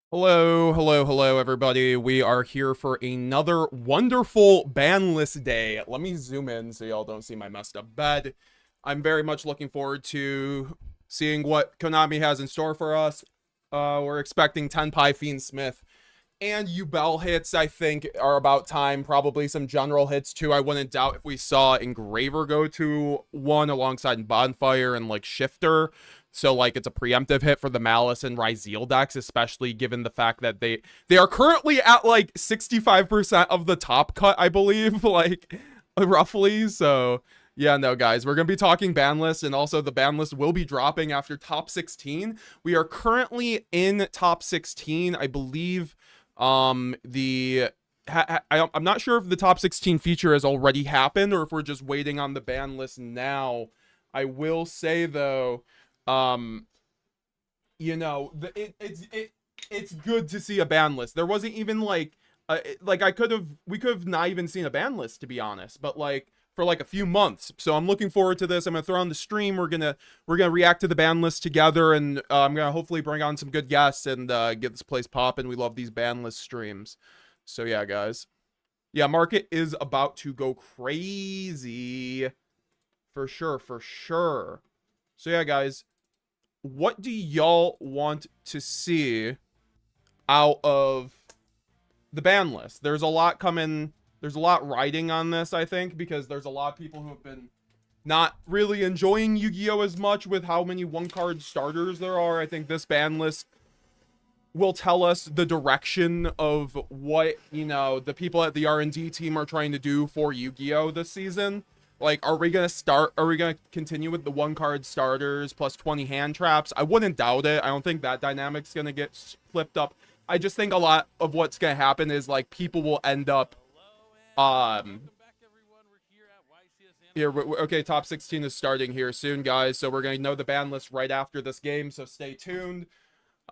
Hello, everybody. We are here for another wonderful ban list day. Let me zoom in so y'all don't see my messed up bed. I'm very much looking forward to seeing what Konami has in store for us. We're expecting Tenpai, Fiendsmith, and Yubel hits, I think, are about time. Probably some general hits, too. I wouldn't doubt if we saw Engraver go to one alongside Bonfire and, like, Shifter. So, like, it's a preemptive hit for the Malice and Ryzeal decks, especially given the fact that they are currently at, like, 65% of the top cut, I believe, like, roughly. So, yeah, no, guys, we're going to be talking ban list, and also the ban list will be dropping after top 16. We are currently in top 16, I believe. I'm not sure if the top 16 feature has already happened or if we're just waiting on the ban list now. I will say, though, you know, it's good to see a ban list. There wasn't even like we could have not even seen a ban list, to be honest, but like for like a few months. So I'm looking forward to this. I'm gonna throw on the stream. We're gonna react to the ban list together, and I'm gonna hopefully bring on some good guests and get this place popping. We love these ban list streams. So yeah, guys. Yeah, market is about to go crazy for sure. So yeah, guys. What do y'all want to see out of the ban list? There's a lot coming. There's a lot riding on this, I think, because there's a lot of people who have been not really enjoying Yu-Gi-Oh as much with how many one-card starters there are. I think this ban list will tell us the direction of what, you know, the people at the R&D team are trying to do for Yu-Gi-Oh this season. Like, are we going to continue with the one-card starters plus 20 hand traps? I wouldn't doubt it. I don't think that dynamic's going to get flipped up. I just think a lot of what's going to happen is, like, people will end up, here, okay, top 16 is starting here soon, guys, so we're going to know the ban list right after this game, so stay tuned.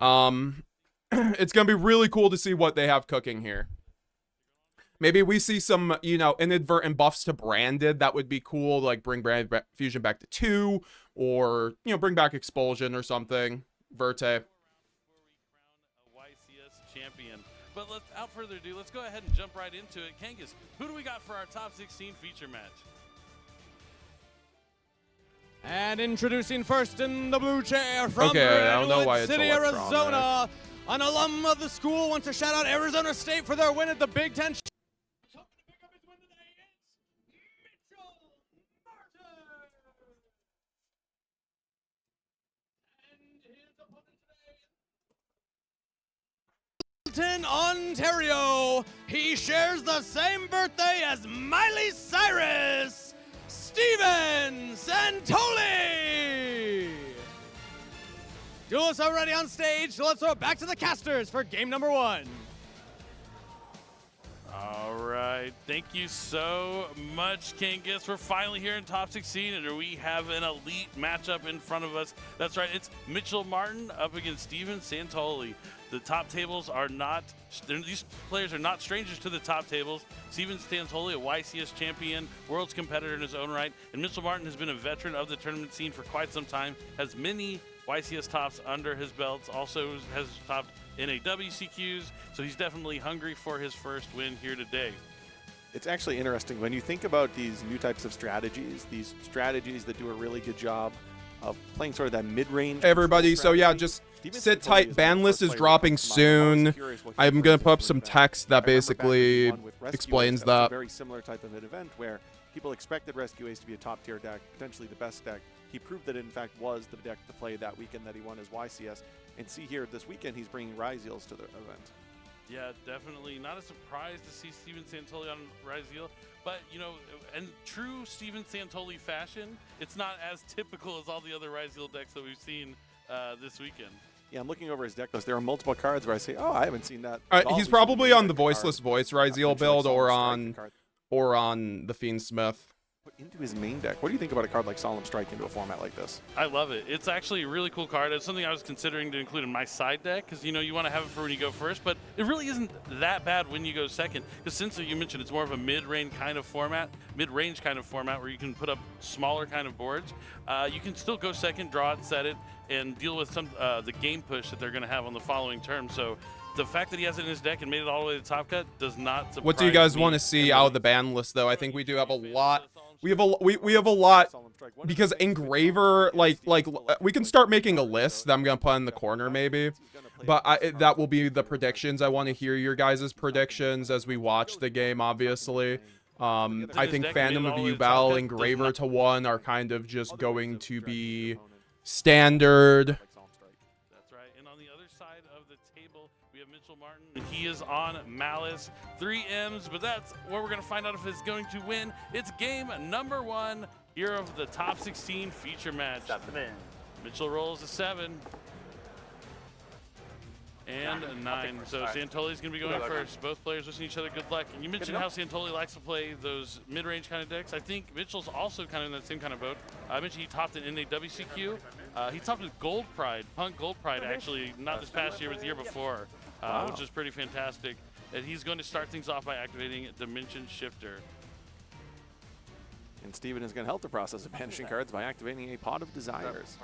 It's going to be really cool to see what they have cooking here. Maybe we see some, you know, inadvertent buffs to Branded. That would be cool. Like, bring Branded Fusion back to 2. Or, you know, bring back Expulsion or something. Verte. YCS champion. But without further ado, let's go ahead and jump right into it. Kangas, who do we got for our top 16 feature match? And introducing first in the blue chair from I don't know why it's City, electronic. Arizona. An alum of the school wants to shout out Arizona State for their win at the Big Ten. Ontario. He shares the same birthday as Miley Cyrus, Steven Santoli. Duelists already on stage, so let's throw it back to the casters for game number 1. All right, thank you so much, Kangas. We're finally here in top 16, and we have an elite matchup in front of us. That's right, it's Mitchell Martin up against Steven Santoli. The top tables are not, these players are not strangers to the top tables. Steven Santoli, a YCS champion, world's competitor in his own right, and Mitchell Martin has been a veteran of the tournament scene for quite some time, has many YCS tops under his belts, also has topped NA WCQs, so he's definitely hungry for his first win here today. It's actually interesting when you think about these new types of strategies, these strategies that do a really good job of playing sort of that mid-range. Everybody, so yeah, just sit tight. Ban list is dropping soon. I'm going to put up some text that basically explains that. A very similar type of an event where people expected Rescue Ace to be a top-tier deck, potentially the best deck. He proved that it, in fact, was the deck to play that weekend that he won his YCS. And see here, this weekend, he's bringing Ryzeals to the event. Yeah, definitely not a surprise to see Steven Santoli on Ryzeal, but, you know, in true Steven Santoli fashion, it's not as typical as all the other Ryzeal decks that we've seen this weekend. Yeah, I'm looking over his deck list. There are multiple cards where I say, oh, I haven't seen that. He's probably on the Voiceless Voice Ryzeal build or on the Fiendsmith. Into his main deck. What do you think about a card like Solemn Strike into a format like this? I love it. It's actually a really cool card. It's something I was considering to include in my side deck because, you know, you want to have it for when you go first, but it really isn't that bad when you go second because since you mentioned it's more of a mid-range kind of format where you can put up smaller kind of boards, you can still go second, draw it, set it, and deal with some the game push that they're going to have on the following turn. So the fact that he has it in his deck and made it all the way to top cut does not surprise What do you guys me. want to see out of the ban list, though? I think we do have a lot. We have a lot because Engraver, like we can start making a list that I'm gonna put in the corner maybe, but that will be the predictions. I want to hear your guys' predictions as we watch the game. Obviously, I think Phantom of Yubel, Engraver to 1 are kind of just going to be standard. That's right. And on the other side of the table, we have Mitchell Martin. He is on Malice. 3 M's, but that's where we're going to find out if it's going to win. It's game number 1 here of the top 16 feature match. Mitchell rolls a 7 and a 9. So Santoli's going to be going first. Both players wishing each other good luck. And you mentioned how Santoli likes to play those mid-range kind of decks. I think Mitchell's also kind of in that same kind of boat. I mentioned he topped it in a WCQ. He topped with Gold Pride, Punk Gold Pride, actually, not this past year, but the year before, which is pretty fantastic. And he's going to start things off by activating Dimension Shifter. And Steven is going to help the process of banishing cards by activating a Pot of Desires.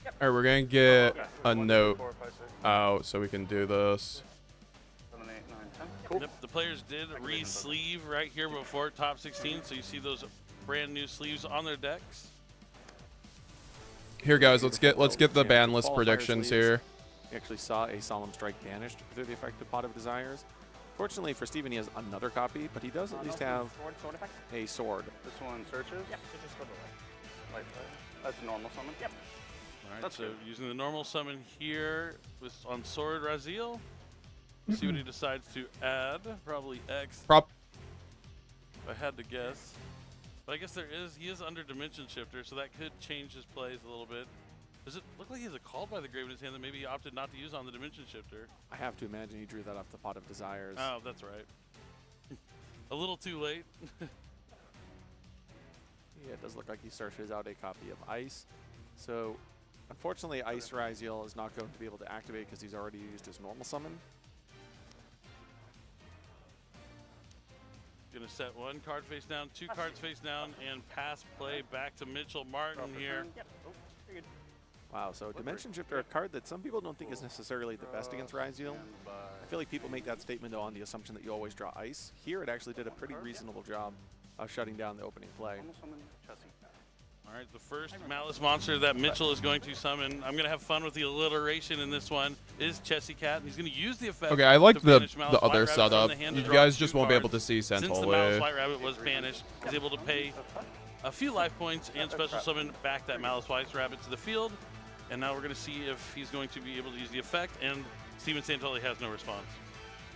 All right, we're gonna get a note out so we can do this. Yep, the players did re-sleeve right here before top 16, so you see those brand new sleeves on their decks. Here, guys, let's get the ban list predictions here. We actually saw a Solemn Strike banished through the effect of Pot of Desires. Fortunately for Steven, he has another copy, but he does at least have a sword. This one searches? Yep, searches for the light. That's a normal summon? Yep. All right, so using the normal summon here on Sword Raziel. See what he decides to add. Probably X. If I had to guess. But I guess he is under Dimension Shifter, so that could change his plays a little bit. Does it look like he has a Called by the Grave in his hand that maybe he opted not to use on the Dimension Shifter? I have to imagine he drew that off the Pot of Desires. Oh, that's right. A little too late. Yeah, it does look like he searches out a copy of Ice. So, unfortunately, Ice Raziel is not going to be able to activate because he's already used his normal summon. Gonna set 1 card face down, 2 cards face down, and pass play back to Mitchell Martin here. Wow, so Dimension Shifter, a card that some people don't think is necessarily the best against Raziel. I feel like people make that statement though on the assumption that you always draw Ice. Here it actually did a pretty reasonable job of shutting down the opening play. All right, the first Malice monster that Mitchell is going to summon, I'm going to have fun with the alliteration in this one, is Chessy Cat. He's going to use the effect. Okay, I like the Malice other White Rabbit setup. from the hand You to draw guys 2 just won't be able cards. to see Since the Malice Santoli. White Rabbit was banished, he's able to pay a few life points and special summon back that Malice White Rabbit to the field. And now we're going to see if he's going to be able to use the effect, and Steven Santoli has no response.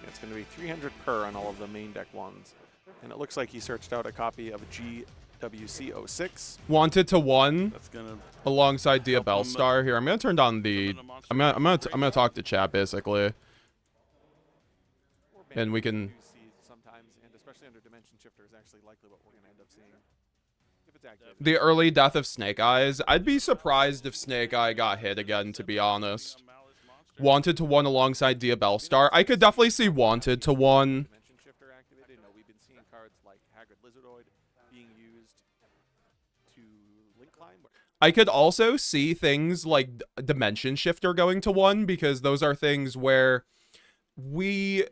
Yeah, it's going to be 300 per on all of the main deck ones. And it looks like he searched out a copy of GWC06. Wanted to 1 That's gonna alongside Diabell Star. Here, I'm gonna turn down the. I'm gonna talk to chat basically, and we can. Sometimes, and especially under Dimension Shifter, is actually likely what we're going to end up seeing. If it's active. The early death of Snake Eyes. I'd be surprised if Snake Eye got hit again, to be honest. Wanted to 1 alongside Diabell Star. I could definitely see Wanted to 1. Dimension Shifter activated. No, we've been seeing cards like Haggard Lizardoid being used to link climb. I could also see things like Dimension Shifter going to 1, because those are things where we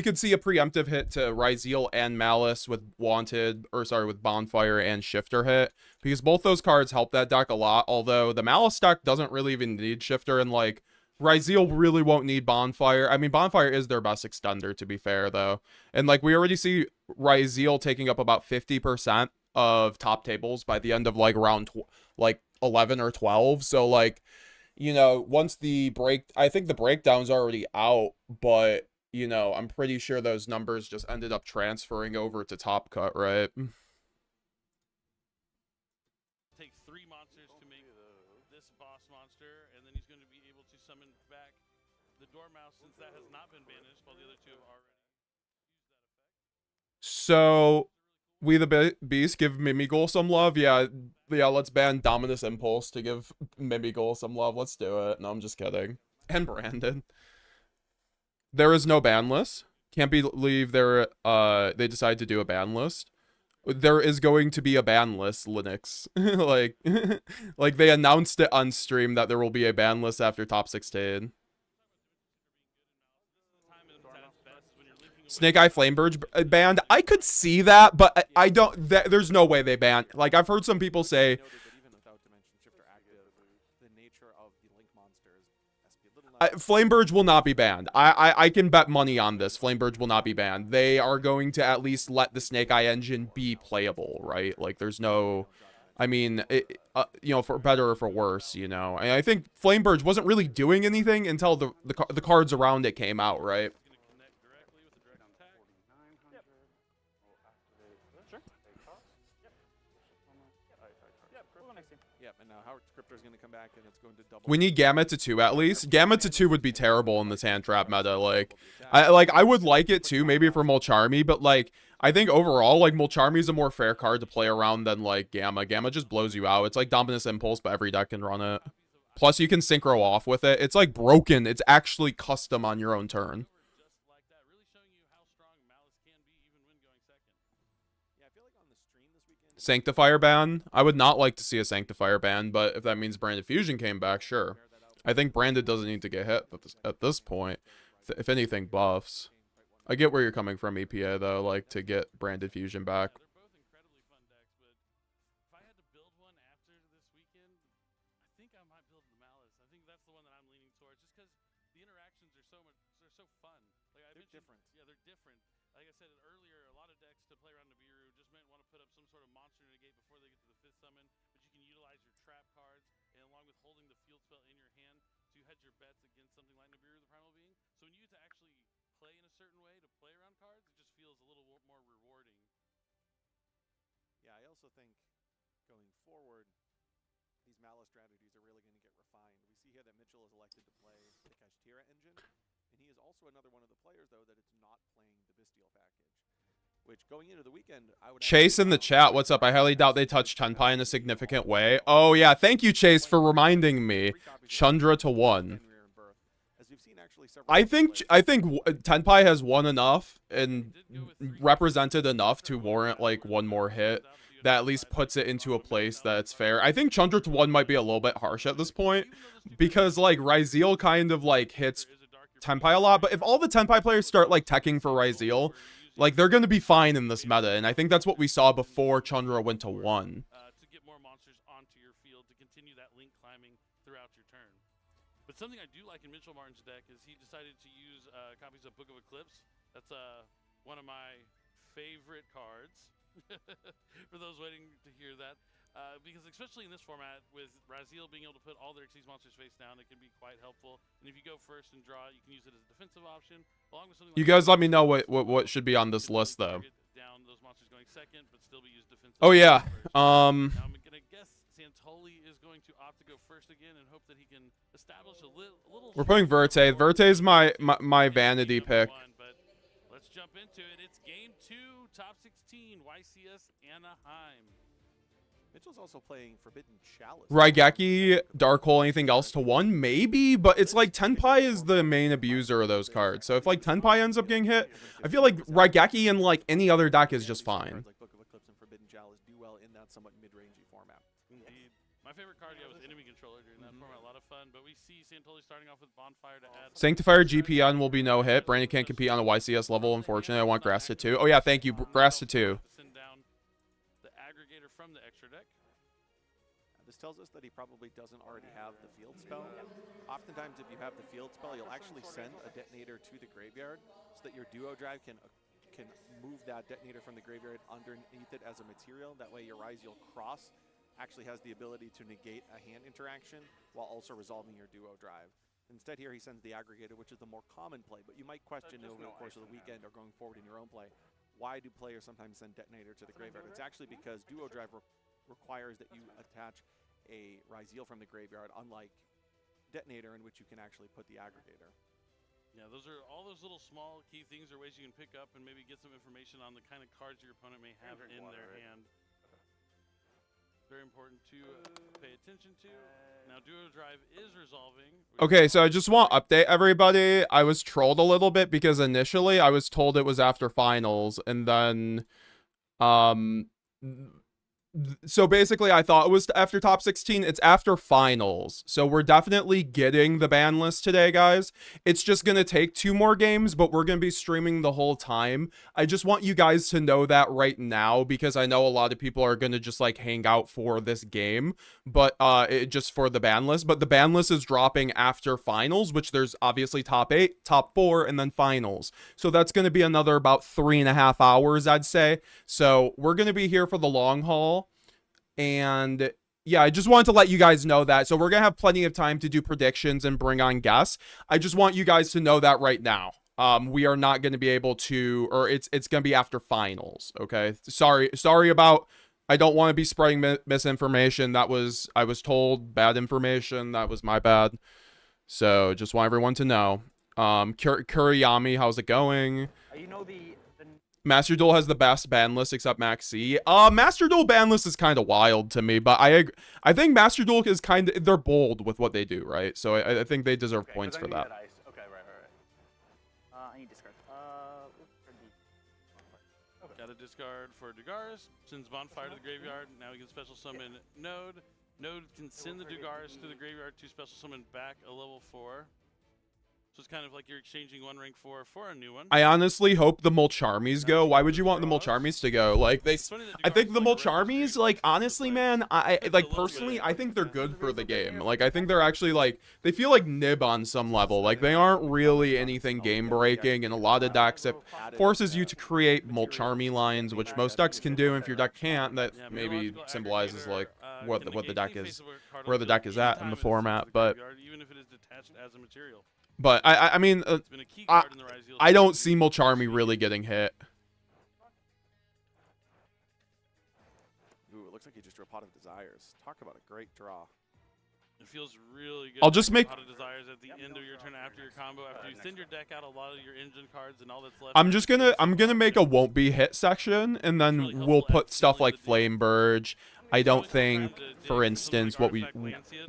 could see a preemptive hit to Raziel and Malice with with Bonfire and Shifter hit, because both those cards help that deck a lot, although the Malice deck doesn't really even need Shifter, and like Raziel really won't need Bonfire. I mean, Bonfire is their best extender, to be fair, though. And like we already see Raziel taking up about 50% of top tables by the end of like round 11 or 12. So like, you know, once I think the breakdown's already out, but you know, I'm pretty sure those numbers just ended up transferring over to Top Cut, right? Takes 3 monsters to make this boss monster, and then he's going to be able to summon back the Dormouse, since that has not been banished, while the other 2 have already used that effect. So, we the Beast give Mimigul some love? Yeah, let's ban Dominus Impulse to give Mimigul some love. Let's do it. No, I'm just kidding. And Brandon. There is no ban list. Can't believe they decided to do a ban list. there is going to be a ban list, Linux. like, like they announced it on stream that there will be a ban list after top 16. Snake Eye Flamebird banned. I could see that, but I don't. There's no way they ban. Like I've heard some people say. Flamebirds will not be banned. I can bet money on this. Flamebirds will not be banned. They are going to at least let the Snake Eye engine be playable, right? Like there's no, I mean, you know, for better or for worse, you know. And I think Flamebirds wasn't really doing anything until the cards around it came out, right? We need Gamma to 2 at least. Gamma to 2 would be terrible in this hand trap meta. Like I would like it too, maybe for Mulcharmy, but like I think overall, like Mulcharmy is a more fair card to play around than like Gamma. Gamma just blows you out. It's like Dominus Impulse, but every deck can run it. Plus you can synchro off with it. It's like broken. It's actually custom on your own turn. Sanctifier ban. I would not like to see a Sanctifier ban, but if that means Branded Fusion came back, sure. I think Branded doesn't need to get hit at this point. If anything, buffs. I get where you're coming from, EPA, though, like, to get Branded Fusion back. Another one of the players, though, that it's not playing the bestial package. Which going into the weekend, I would Chase in the chat, what's up? I highly doubt they touch Tenpai in a significant way. Oh yeah, thank you, Chase, for reminding me. Chandra to 1. I think Tenpai has won enough and represented enough to warrant like one more hit that at least puts it into a place that's fair. I think Chandra to 1 might be a little bit harsh at this point because like Ryzeal kind of like hits Tenpai a lot, but if all the Tenpai players start like teching for Ryzeal, like they're gonna be fine in this meta, and I think that's what we saw before Chandra went to 1. To get more monsters onto your field to continue that link climbing throughout your turn. But something I do like in Mitchell Martin's deck is he decided to use copies of Book of Eclipse. That's one of my favorite cards. For those waiting to hear that. Because especially in this format, with Ryzeal being able to put all their Xyz monsters face down, it can be quite helpful. And if you go first and draw, you can use it as a defensive option. Along with something you guys let me know what should be on this list, though. Down those monsters going second, but still be used defensively. Oh, yeah. Now I'm going to guess Santoli is going to opt to go first again and hope that he can establish a little... We're putting Verte. Verte's my vanity pick. But let's jump into it. It's game 2, top 16, YCS Anaheim. Mitchell's also playing Forbidden Chalice. Raigeki, Dark Hole, anything else to 1? Maybe, but it's like Tenpai is the main abuser of those cards. So if like Tenpai ends up getting hit, I feel like Raigeki and like any other deck is just fine. Like Book of Eclipse and Forbidden Chalice do well in that somewhat mid-rangey format. Indeed. My favorite card was Enemy Controller during that format. A lot of fun, but we see Santoli starting off with Bonfire to add. Sanctifier GPN will be no hit. Brandon can't compete on a YCS level, unfortunately. I want Grass to 2. Oh yeah, thank you, Grass to 2. Send down the aggregator from the extra deck. This tells us that he probably doesn't already have the field spell. Oftentimes, if you have the field spell, you'll actually send a detonator to the graveyard so that your duo drive can move that detonator from the graveyard underneath it as a material. That way, your Ryzeal Cross actually has the ability to negate a hand interaction while also resolving your duo drive. Instead here, he sends the aggregator, which is the more common play, but you might question over the course of the weekend or going forward in your own play, why do players sometimes send detonator to the graveyard? It's actually because duo drive requires that you attach a Ryzeal from the graveyard, unlike detonator, in which you can actually put the aggregator. Yeah, those are all those little small key things or ways you can pick up and maybe get some information on the kind of cards your opponent may have in their hand. Very important to pay attention to. Now, duo drive is resolving. Okay, so I just want to update everybody. I was trolled a little bit because initially I was told it was after finals, and then So basically, I thought it was after top 16. It's after finals. So we're definitely getting the ban list today, guys. It's just going to take 2 more games, but we're going to be streaming the whole time. I just want you guys to know that right now, because I know a lot of people are going to just like hang out for this game, but just for the ban list. But the ban list is dropping after finals, which there's obviously top 8, top 4, and then finals. So that's going to be another about 3.5 hours, I'd say. So we're going to be here for the long haul. And yeah, I just wanted to let you guys know that. So we're going to have plenty of time to do predictions and bring on guests. I just want you guys to know that right now. We are not going to be able to, or it's going to be after finals. Okay. Sorry about, I don't want to be spreading misinformation. I was told bad information. That was my bad. So just want everyone to know. Kuriyami, how's it going? You know the Master Duel has the best ban list except Maxx. Master Duel ban list is kind of wild to me, but I think Master Duel is kind of, they're bold with what they do, right? So I think they deserve points for that. Okay, right. I need discard. Got a discard for Dugaris. Sends Bonfire to the graveyard. Now we can special summon Node. Node can send the Dugaris to the graveyard to special summon back a level 4. So it's kind of like you're exchanging 1 rank 4 for a new one. I honestly hope the Molcharmies go. Why would you want the Molcharmies to go? Like I think the Molcharmies, like honestly, man, I like personally, I think they're good for the game. Like I think they're actually like, they feel like nib on some level. Like they aren't really anything game breaking. In a lot of decks, it forces you to create Molcharmy lines, which most decks can do. And if your deck can't, that maybe symbolizes like what the deck is, where the deck is at in the format. But even if it is detached as a material. But I mean, I don't see Molcharmy really getting hit. Ooh, it looks like he just drew a Pot of Desires. Talk about a great draw. It feels really good. I'll just make Pot of Desires at the end of your turn after your combo, after you send your deck out a lot of your engine cards and all that's left. I'm gonna make a won't be hit section, and then we'll put stuff like Flame Burge. I don't think, for instance, what we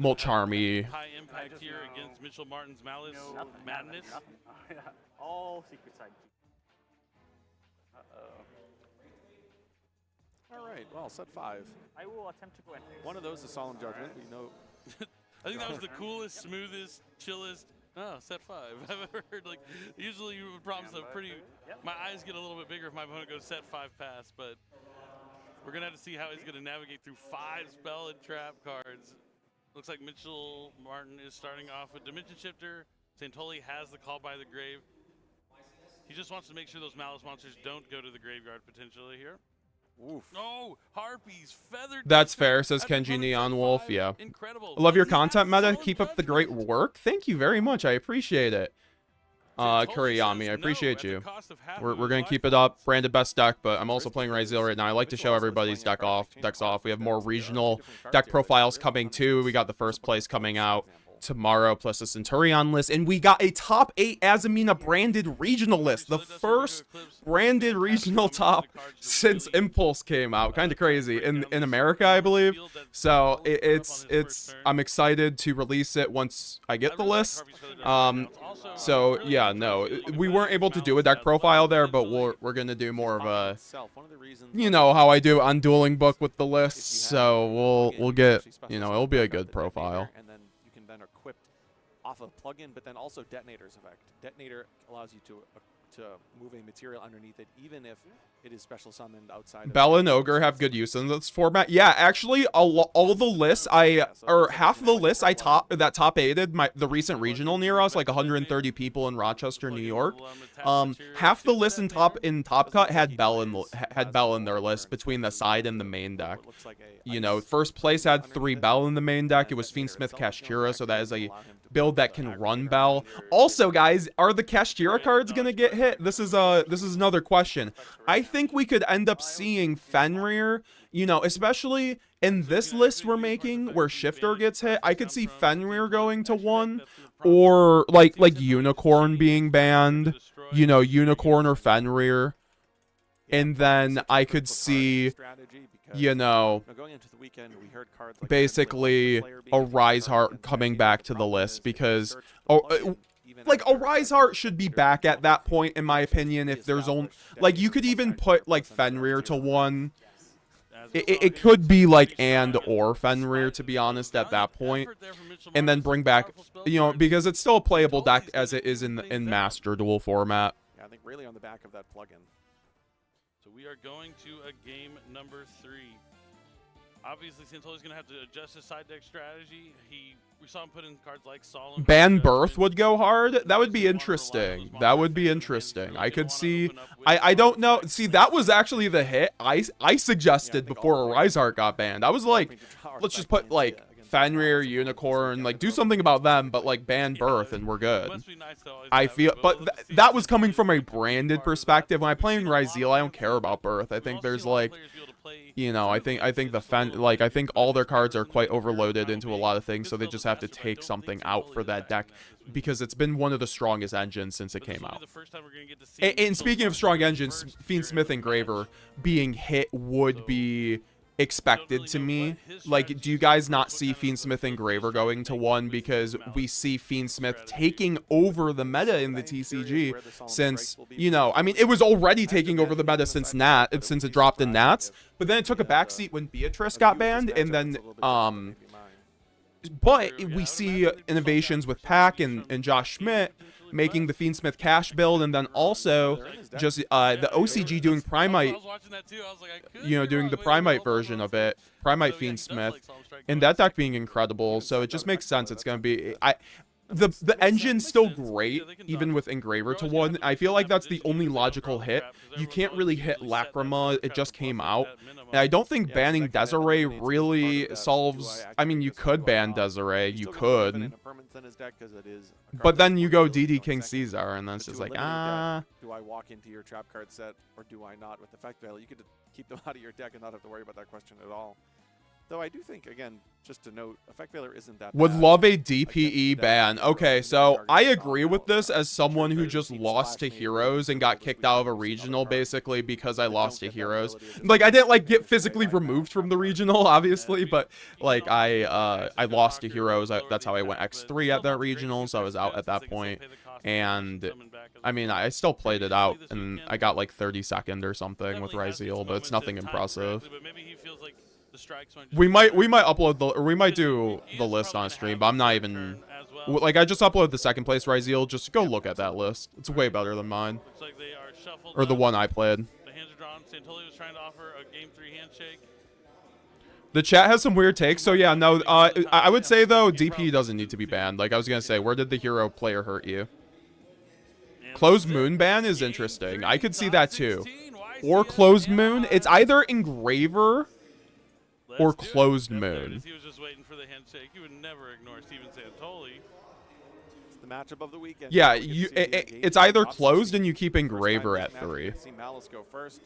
Molcharmy. High impact here against Mitchell Martin's Malice Madness. All secret side. All right, well, set 5. I will attempt to go in. One of those is Solemn Judgment. We know. I think that was the coolest, smoothest, chillest. Oh, set 5. I've ever heard. Like usually you would promise a pretty. My eyes get a little bit bigger if my opponent goes set 5 pass, but we're gonna have to see how he's gonna navigate through 5 spell and trap cards. Looks like Mitchell Martin is starting off with Dimension Shifter. Santoli has the Call by the Grave. He just wants to make sure those Malice monsters don't go to the graveyard potentially here. Oof. No, Harpies, feathered. That's fair, says Kenji Neon Wolf. Yeah. Incredible. I love your content, Meta. Keep up the great work. Thank you very much. I appreciate it. Kuriyami, I appreciate you. We're gonna keep it up. Branded best deck, but I'm also playing Raziel right now. I like to show everybody's decks off. We have more regional deck profiles coming too. We got the first place coming out tomorrow, plus a Centurion list, and we got a top 8 Azamina branded regional list, the first branded regional top since Impulse came out. Kind of crazy in America, I believe. So it's I'm excited to release it once I get the list. So yeah, no, we weren't able to do a deck profile there, but we're gonna do more of a, you know how I do on Dueling Book with the lists. So we'll get, you know, it'll be a good profile. Then equipped off of plugin, but then also Detonator's effect. Detonator allows you to move a material underneath it, even if it is special summoned outside. Bell and Ogre have good use in this format. Yeah, actually, all the lists half of the lists that top 8'd the recent regional near us, like 130 people in Rochester, New York. Half the lists in Top Cut had Bell in their list between the side and the main deck. You know, first place had 3 Bell in the main deck. It was Fiendsmith Kashtira, so that is a build that can run Bell. Also, guys, are the Kashtira cards gonna get hit? This is another question. I think we could end up seeing Fenrir, you know, especially in this list we're making where Shifter gets hit. I could see Fenrir going to 1, or like Unicorn being banned, you know, Unicorn or Fenrir. And then I could see, you know, basically a Rise Heart coming back to the list, because like a Rise Heart should be back at that point, in my opinion. If there's only, like, you could even put like Fenrir to 1, it could be like and or Fenrir, to be honest, at that point, and then bring back, you know, because it's still a playable deck as it is in Master Duel format. Yeah, I think really on the back of that plugin. So we are going to a game number 3. Obviously, Santoli's going to have to adjust his side deck strategy. We saw him put in cards like Solemn. Ban Birth would go hard. That would be interesting. That would be interesting. I could see. I don't know. See, that was actually the hit I suggested before Rise Heart got banned. I was like, let's just put like Fenrir, Unicorn, like do something about them, but like ban Birth and we're good. I feel, but that was coming from a branded perspective. When I play in Ryzeal, I don't care about Birth. I think there's like, you know, I think I think all their cards are quite overloaded into a lot of things, so they just have to take something out for that deck because it's been one of the strongest engines since it came out. And speaking of strong engines, Fiendsmith Engraver being hit would be expected to me. Like, do you guys not see Fiendsmith Engraver going to 1 because we see Fiendsmith taking over the meta in the TCG since, you know, I mean, it was already taking over the meta since it dropped in Nats, but then it took a backseat when Beatrice got banned, and then but we see innovations with Pack and Josh Schmidt making the Fiendsmith cash build, and then also just the OCG doing Primite, you know, doing the Primite version of it, Primite Fiendsmith, and that deck being incredible. So it just makes sense. It's gonna be the engine's still great, even with Engraver to 1. I feel like that's the only logical hit. You can't really hit Lacrima. It just came out. And I don't think banning Desiree really solves... I mean, you could ban Desiree. You could. But then you go DD King Caesar, and then it's just like, do I walk into your trap card set, or do I not with Effect Veil? You could keep them out of your deck and not have to worry about that question at all. Though I do think, again, just to note, Effect Veiler isn't that Would bad. love a DPE ban. Okay, so I agree with this as someone who just lost to Heroes and got kicked out of a regional, basically, because I lost to Heroes. Like, I didn't, like, get physically removed from the regional, obviously, but, like, I lost to Heroes. That's how I went X3 at that regional, so I was out at that point. And, I mean, I still played it out, and I got, like, 32nd or something with Ryzeal, but it's nothing impressive. We might upload the, or we might do the list on stream, but I'm not even, like, I just uploaded the 2nd place Ryzeal. Just go look at that list. It's way better than mine, or the one I played. The hands are drawn. Santoli was trying to offer a game 3 handshake. The chat has some weird takes, so yeah, no, I would say though DP doesn't need to be banned. Like I was gonna say, where did the hero player hurt you? Closed Moon ban is interesting. I could see that too, or Closed Moon. It's either Engraver or Closed Moon. He was just waiting for the handshake. He would never ignore Steven Santoli. It's the matchup of the weekend. Yeah, it's either closed and you keep Engraver at 3. See Malice go first,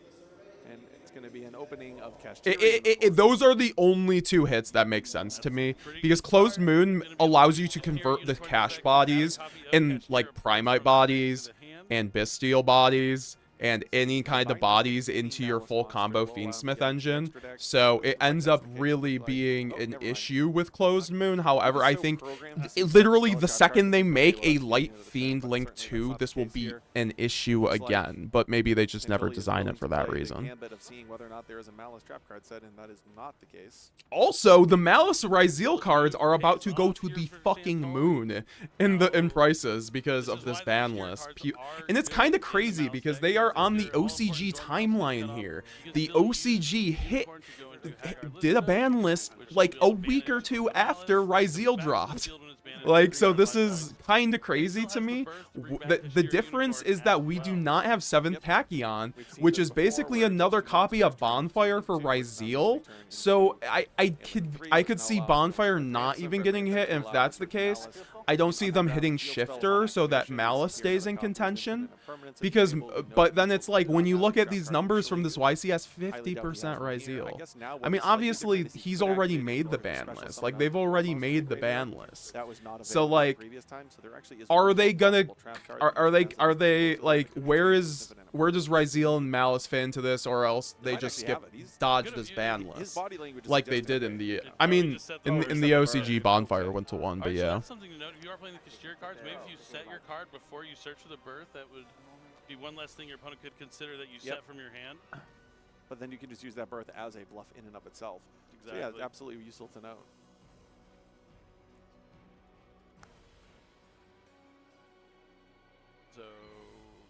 and it's going to be an opening of kashtira. Those are the only 2 hits that make sense to me, because Closed Moon allows you to convert the cash bodies and like Primite bodies and Bestial bodies and any kind of bodies into your full combo Fiendsmith engine. So it ends up really being an issue with Closed Moon. However, I think literally the second they make a Light Fiend Link 2, this will be an issue again. But maybe they just never design it for that reason. Also, the Malice Ryzeal cards are about to go to the fucking moon in prices because of this ban list. And it's kind of crazy because they are on the OCG timeline here. The OCG did a ban list like a week or 2 after Ryzeal dropped. Like, so this is kind of crazy to me. The difference is that we do not have 7th Tachyon, which is basically another copy of Bonfire for Ryzeal. So I could see Bonfire not even getting hit, and if that's the case, I don't see them hitting Shifter so that Malice stays in contention. Because, but then it's like, when you look at these numbers from this YCS, 50% Ryzeal. I mean, obviously, he's already made the ban list. Like, they've already made the ban list. So, like, are they gonna, are they, like, where does Ryzeal and Malice fit into this, or else they just dodge this ban list? Like they did in the, I mean, in the OCG Bonfire went to 1, but yeah. Something to note, if you are playing the kashtira cards, maybe if you set your card before you search for the birth, that would be one less thing your opponent could consider that you set from your hand. but then you can just use that birth as a bluff in and of itself. Exactly. So yeah, it's absolutely useful to know. So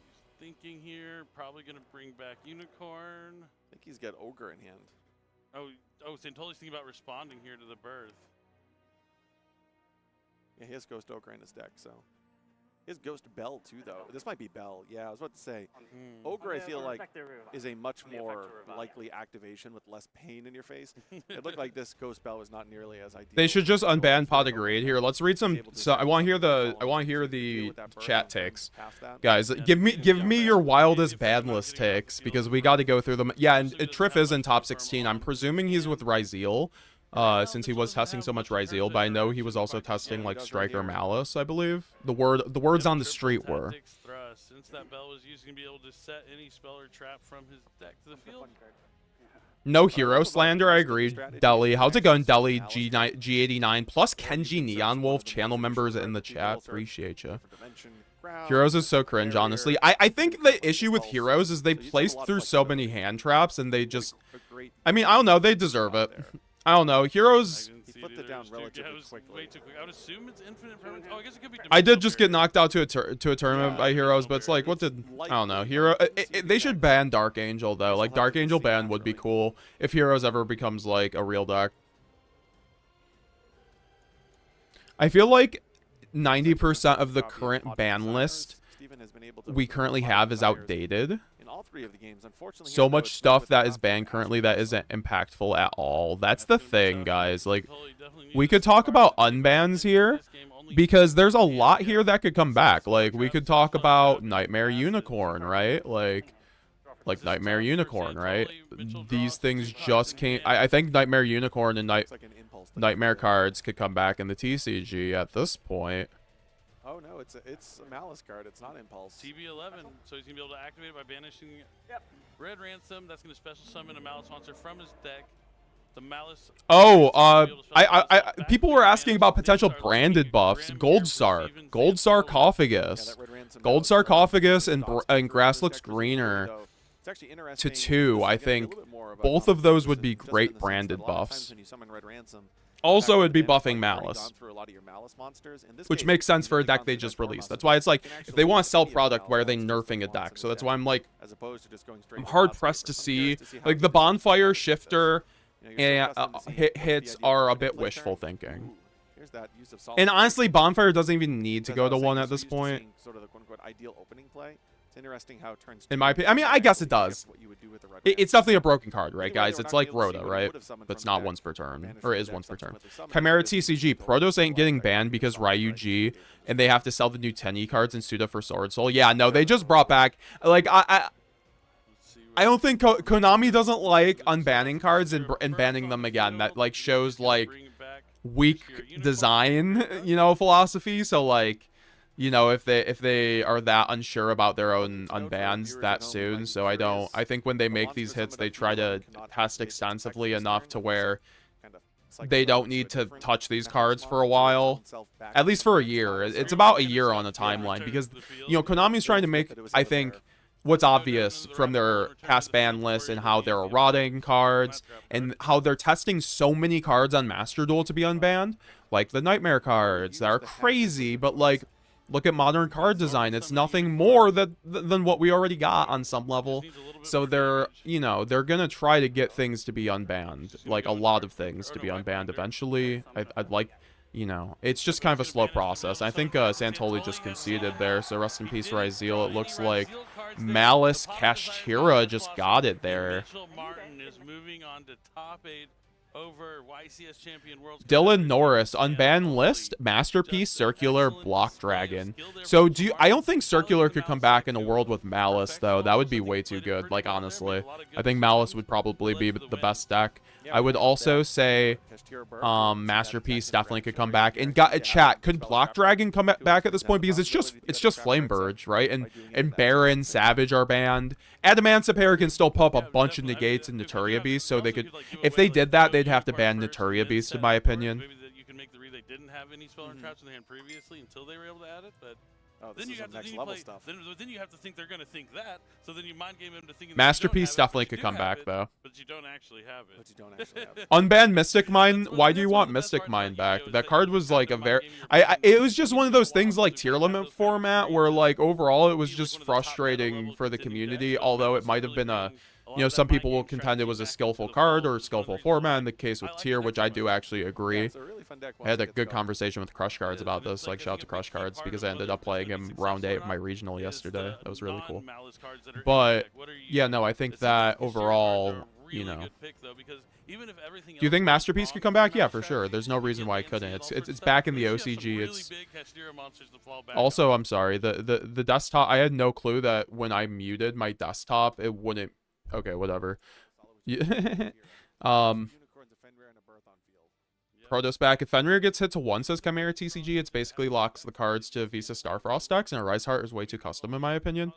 he's thinking here, probably going to bring back Unicorn. I think he's got Ogre in hand. Oh, Santoli's thinking about responding here to the birth. Yeah, he has Ghost Ogre in his deck, so. He has Ghost Bell too, though. This might be Bell. Yeah, I was about to say. Ogre, I feel like, is a much more likely activation with less pain in your face. It looked like this Ghost Bell was not nearly as ideal. They should just unban Pot of Greed here. Let's read some. So I want to hear the chat takes, guys. Give me your wildest banlist takes because we got to go through them. Yeah, and Trif is in top 16. I'm presuming he's with Ryzeal. Since he was testing so much Ryzeal, but I know he was also testing like Striker Malice, I believe. The words on the street were. Since that Bell was used, to be able to set any spell or trap from his deck to the field. No hero slander, I agree. Deli, how's it going, Deli? G89 plus Kenji Neon Wolf channel members in the chat. Appreciate you. Heroes is so cringe, honestly. I think the issue with Heroes is they placed through so many hand traps and they just. I mean, I don't know. They deserve it. I don't know. Heroes. He flipped it down relatively quickly. Way too quick. I would assume it's infinite permanent. Oh, I guess it could be. I did just get knocked out to a tournament by Heroes, but it's like, what did I don't know. They should ban Dark Angel though. Like Dark Angel ban would be cool if Heroes ever becomes like a real deck. I feel like 90% of the current ban list we currently have is outdated. All three of the games, unfortunately, so much stuff that is banned currently that isn't impactful at all. That's the thing, guys. Like, we could talk about unbans here because there's a lot here that could come back. Like, we could talk about Nightmare Unicorn, right? Like Nightmare Unicorn, right? These things just can't. I think Nightmare Unicorn and Nightmare cards could come back in the TCG at this point. Oh no, it's a Malice card. It's not Impulse. TB11, so he's gonna be able to activate it by banishing Red Ransom. That's gonna special summon a Malice monster from his deck. The Malice. Oh, people were asking about potential branded buffs. Gold Sarcophagus, Gold Sarcophagus, and Grass Looks Greener to 2. I think both of those would be great branded buffs. Also, it'd be buffing Malice, which makes sense for a deck they just released. That's why it's like, if they want to sell product, why are they nerfing a deck? So that's why I'm like, I'm hard-pressed to see. Like, the Bonfire Shifter and hits are a bit wishful thinking. And honestly, Bonfire doesn't even need to go to 1 at this point. It's interesting how it turns. In my opinion, I mean, I guess it does. It's definitely a broken card, right, guys? It's like ROTA, right? That's not once per turn, or is once per turn. Chimera TCG. Protos ain't getting banned because Ryuji, and they have to sell the new 10E cards in Suda for Sword Soul. Yeah, no, they just brought back, like, I don't think Konami doesn't like unbanning cards and banning them again. That, like, shows, like, weak design, you know, philosophy. So, like, you know, if they are that unsure about their own unbans that soon. So I think when they make these hits, they try to test extensively enough to where they don't need to touch these cards for a while, at least for a year. It's about a year on a timeline because, you know, Konami's trying to make, I think, what's obvious from their past ban list and how they're eroding cards and how they're testing so many cards on Master Duel to be unbanned, like the Nightmare cards that are crazy, but like, look at modern card design. It's nothing more than what we already got on some level. So they're, you know, they're going to try to get things to be unbanned. Like a lot of things to be unbanned eventually. I'd like, you know, it's just kind of a slow process. I think Santoli just conceded there. So rest in peace, Ryzeal. It looks like Malice Kashtira just got it there. Martin is moving on to top 8. Over YCS champion world. Dylan Norris, unbanned list, Masterpiece, Circular, Block Dragon. So I don't think Circular could come back in a world with Malice though. That would be way too good. Like honestly, I think Malice would probably be the best deck. I would also say Masterpiece definitely could come back. And chat, could Block Dragon come back at this point? Because it's just Flameburge, right? And Baron, Savage are banned. Adamancipator can still pop a bunch of negates in Naturia Beast, so they could, if they did that, they'd have to ban Naturia Beast, in my opinion. Maybe that you can make the read they didn't have any spell or traps in the hand previously until they were able to add it, but Oh, this then is you have some to next then you level play, stuff. then you have to think they're going to think that. So then you mind game them to thinking Masterpiece that you don't have definitely it, but could you come do have back it, though. but you don't actually have it. But you don't actually have it. Unban Mystic Mine. That's Why do you one want of the best Mystic parts about Mine back? YuGiOh is That that card you was have like to a mind very. game your opponent. It was just It one would of be a those things while like to tier kind of have limit those kind of format where experiences. like overall it was Be like just one of the top meta frustrating level for the contending community. decks, but Although Melis it might have really been a. bring a lot You know, of that some mind people game will contend it strategy was a back into skillful the card fold, or a which is one of the skillful reasons format. why In the case I with like tier, the deck which so I much. do actually Yeah, agree. it's a really fun deck I once had it a gets good going. conversation with Crush Cards Is, about and it's this. Like, like shout I out to think a Crush big Cards part because of I ended whether up it's gonna playing be him round successful 8 or of my not regional is yesterday. the That was really cool. non-Malice cards that are in your But deck. What are you yeah, using? no, I think It seems like that the Kashtira cards are overall, a really you know. good pick though, because even if everything Do you else think goes Masterpiece wrong could come for your back? Yeah, Malice for sure. strategy, There's no and you reason get why I Lancey couldn't. and all It's sorts of it's stuff, back in at the least you have some OCG. really It's big Kashtira monsters to fall back also, on. I'm sorry. The desktop. I had no clue that when I muted my desktop, it wouldn't. Okay, whatever. Yeah. Unicorns, a Fenrir, and a Birth on field. Protos back. If Fenrir gets hit to 1, says Chimera TCG, it's basically locks the cards to Visa Starfrost decks, and a Rise Heart is way too custom in my opinion.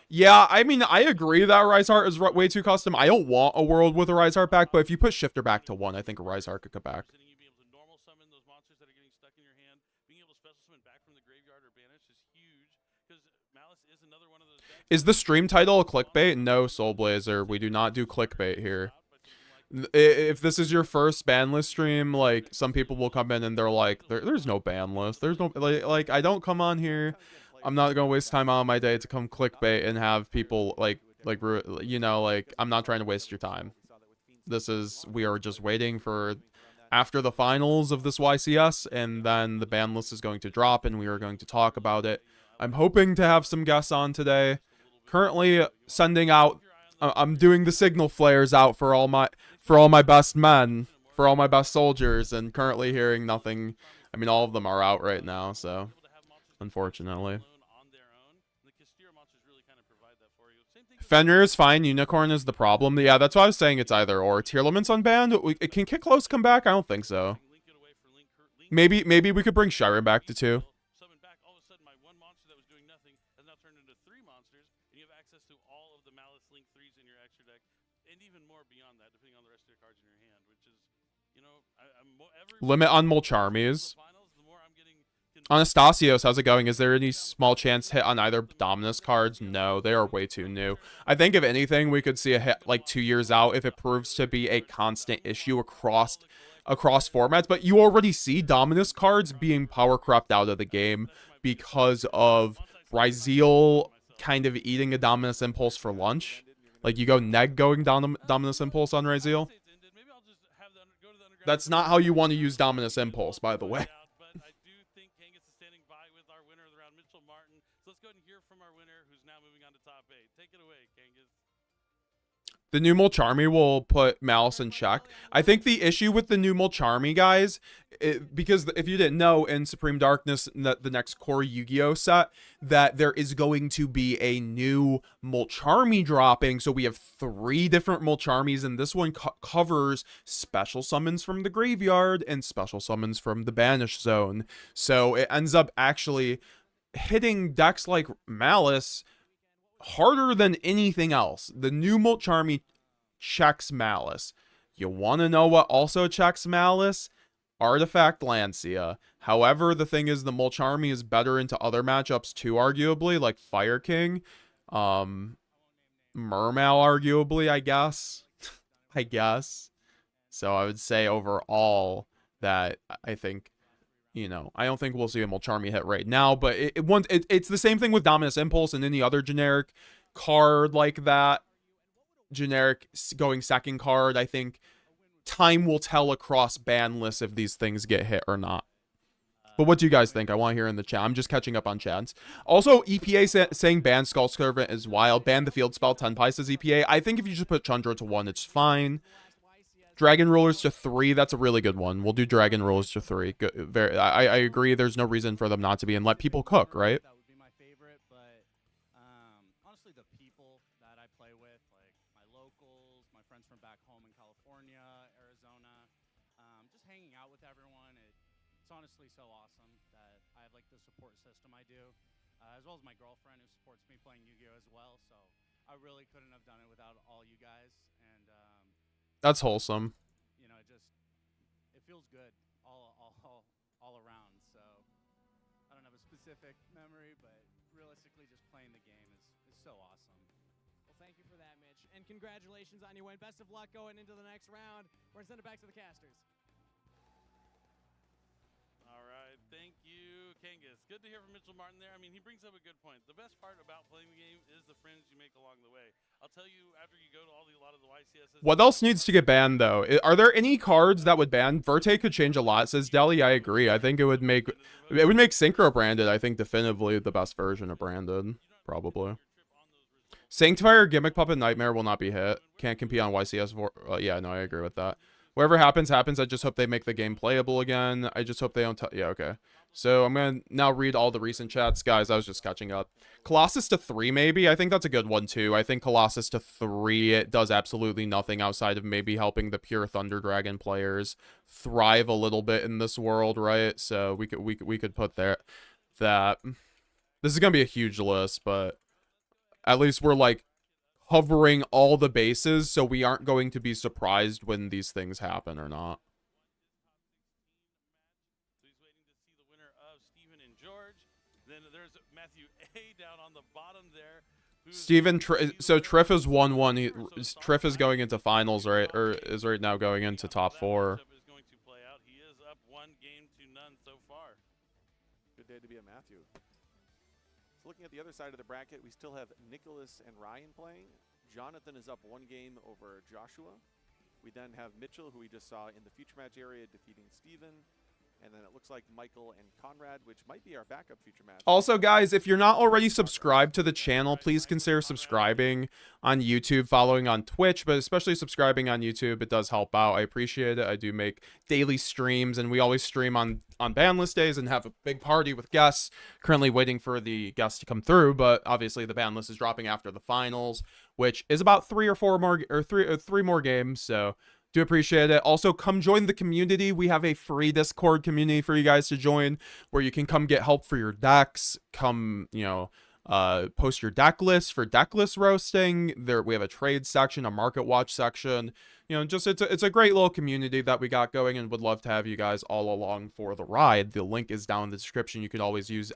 Yeah, I mean, I agree that Rise Heart is way too custom. I don't want a world with a Rise Heart back, but if you put Shifter back to 1, I think a Rise Heart could come back. You being able to normal summon those monsters that are getting stuck in your hand, being able to special summon back from the graveyard or banish is huge, because Malice is another one of those decks. Is the stream title a clickbait? No, Soulblazer. We do not do clickbait here. If this is your first ban list stream, like, some people will come in and they're like, there's no ban list. There's no, like, I don't come on here. I'm not going to waste time out of my day to come clickbait and have people, you know, like, I'm not trying to waste your time. We are just waiting for after the finals of this YCS, and then the ban list is going to drop, and we are going to talk about it. I'm hoping to have some guests on today. Currently sending out, I'm doing the signal flares out for all my best men, for all my best soldiers, and currently hearing nothing. I mean, all of them are out right now, so unfortunately. Fenrir is fine. Unicorn is the problem. Yeah, that's why I was saying it's either or. TEARLAMENTS unbanned? Can Kick Close come back? I don't think so. Maybe we could bring Shira back to 2. Limit on Molcharmies. Anastasios, how's it going? Is there any small chance hit on either Dominus cards? No, they are way too new. I think if anything, we could see a hit like 2 years out if it proves to be a constant issue across formats. But you already see Dominus cards being power crept out of the game because of Ryzeal kind of eating a Dominus Impulse for lunch. Like, you go neg going Dominus Impulse on Ryzeal. That's not how you want to use Dominus Impulse, by the way. The new Molcharmy will put Malice in check. I think the issue with the new Molcharmy, guys, because if you didn't know, in Supreme Darkness, the next core Yu-Gi-Oh set, that there is going to be a new Molcharmy dropping. So we have 3 different Molcharmies, and this one covers special summons from the graveyard and special summons from the Banish Zone. So it ends up actually hitting decks like Malice harder than anything else. The new Molcharmy checks Malice. You want to know what also checks Malice? Artifact Lancia. However, the thing is, the Molcharmy is better into other matchups too, arguably, like Fire King. Mermal, arguably, I guess. I guess. So I would say overall that I think, you know, I don't think we'll see a Molcharmy hit right now, but it's the same thing with Dominus Impulse and any other generic card like that. Generic going second card, I think time will tell across ban lists if these things get hit or not. But what do you guys think? I want to hear in the chat. I'm just catching up on chats. Also, EPA saying ban Skull Servant is wild. Ban the field spell. Tenpai says EPA. I think if you just put Chandra to 1, it's fine. Dragon Rulers to 3, that's a really good one. We'll do Dragon Rulers to 3. Good, I agree, there's no reason for them not to be, and let people cook, right? That would be my favorite, but honestly, the people that I play with, like my locals, my friends from back home in California, Arizona, just hanging out with everyone, it's honestly so awesome that I have like the support system I do, as well as my girlfriend who supports me playing Yu-Gi-Oh as well, so I really couldn't have done it without all you guys, and that's wholesome. you know, it feels good all around. So I don't have a specific memory, but on you win. Best of luck going into the next round. We're going to send it back to the casters. All right, thank you, Kangas. Good to hear from Mitchell Martin there. I mean, he brings up a good point. The best part about playing the game is the friends you make along the way. I'll tell you, after you go to a lot of the YCSs... What else needs to get banned, though? Are there any cards that would ban? Verte could change a lot, says Deli. I agree. I think it would make Synchro Branded, I think, definitively the best version of Branded. Probably. Sanctifier, Gimmick Puppet, Nightmare will not be hit. Can't compete on YCS. Yeah, no, I agree with that. Whatever happens, happens. I just hope they make the game playable again. I just hope they don't... Yeah, okay. So I'm going to now read all the recent chats. Guys, I was just catching up. Colossus to 3, maybe? I think that's a good one, too. I think Colossus to 3, it does absolutely nothing outside of maybe helping the pure Thunder Dragon players thrive a little bit in this world, right? So we could put there that... This is going to be a huge list, but at least we're, like, covering all the bases, so we aren't going to be surprised when these things happen or not. So he's waiting to see the winner of Steven and George. Then there's Matthew A down on the bottom there. Steven, so Trif is 1-1. Trif is going into finals, right? Or is right now going into top 4. Is going to play out. He is up 1-0 so far. Good day to be a Matthew. So looking at the other side of the bracket, we still have Nicholas and Ryan playing. Jonathan is up 1 game over Joshua. We then have Mitchell, who we just saw in the future match area, defeating Steven. And then it looks like Michael and Conrad, which might be our backup future match. Also, guys, if you're not already subscribed to the channel, please consider subscribing on YouTube, following on Twitch, but especially subscribing on YouTube. It does help out. I appreciate it. I do make daily streams, and we always stream on BANLIST days and have a big party with guests. Currently waiting for the guests to come through, but obviously the BANLIST is dropping after the finals, which is about 3 more games, so... Do appreciate it. Also, come join the community. We have a free Discord community for you guys to join where you can come get help for your decks. Come, you know, post your deck list for deck list roasting. There, we have a trade section, a market watch section. You know, just it's a great little community that we got going, and would love to have you guys all along for the ride. The link is down in the description. You can always use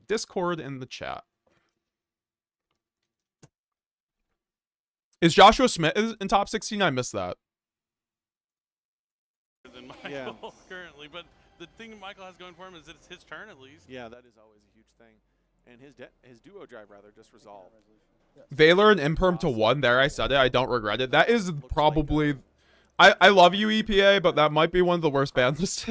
!Discord in the chat. Is Joshua Smith in top 16? I missed that. Than Michael currently, but the thing Michael has going for him is that it's his turn at least. Yeah, that is always a huge thing. And his duo drive rather just resolved. Valor and Imperm to 1. There, I said it. I don't regret it. That is probably... I love you, EPA, but that might be one of the worst BANLIST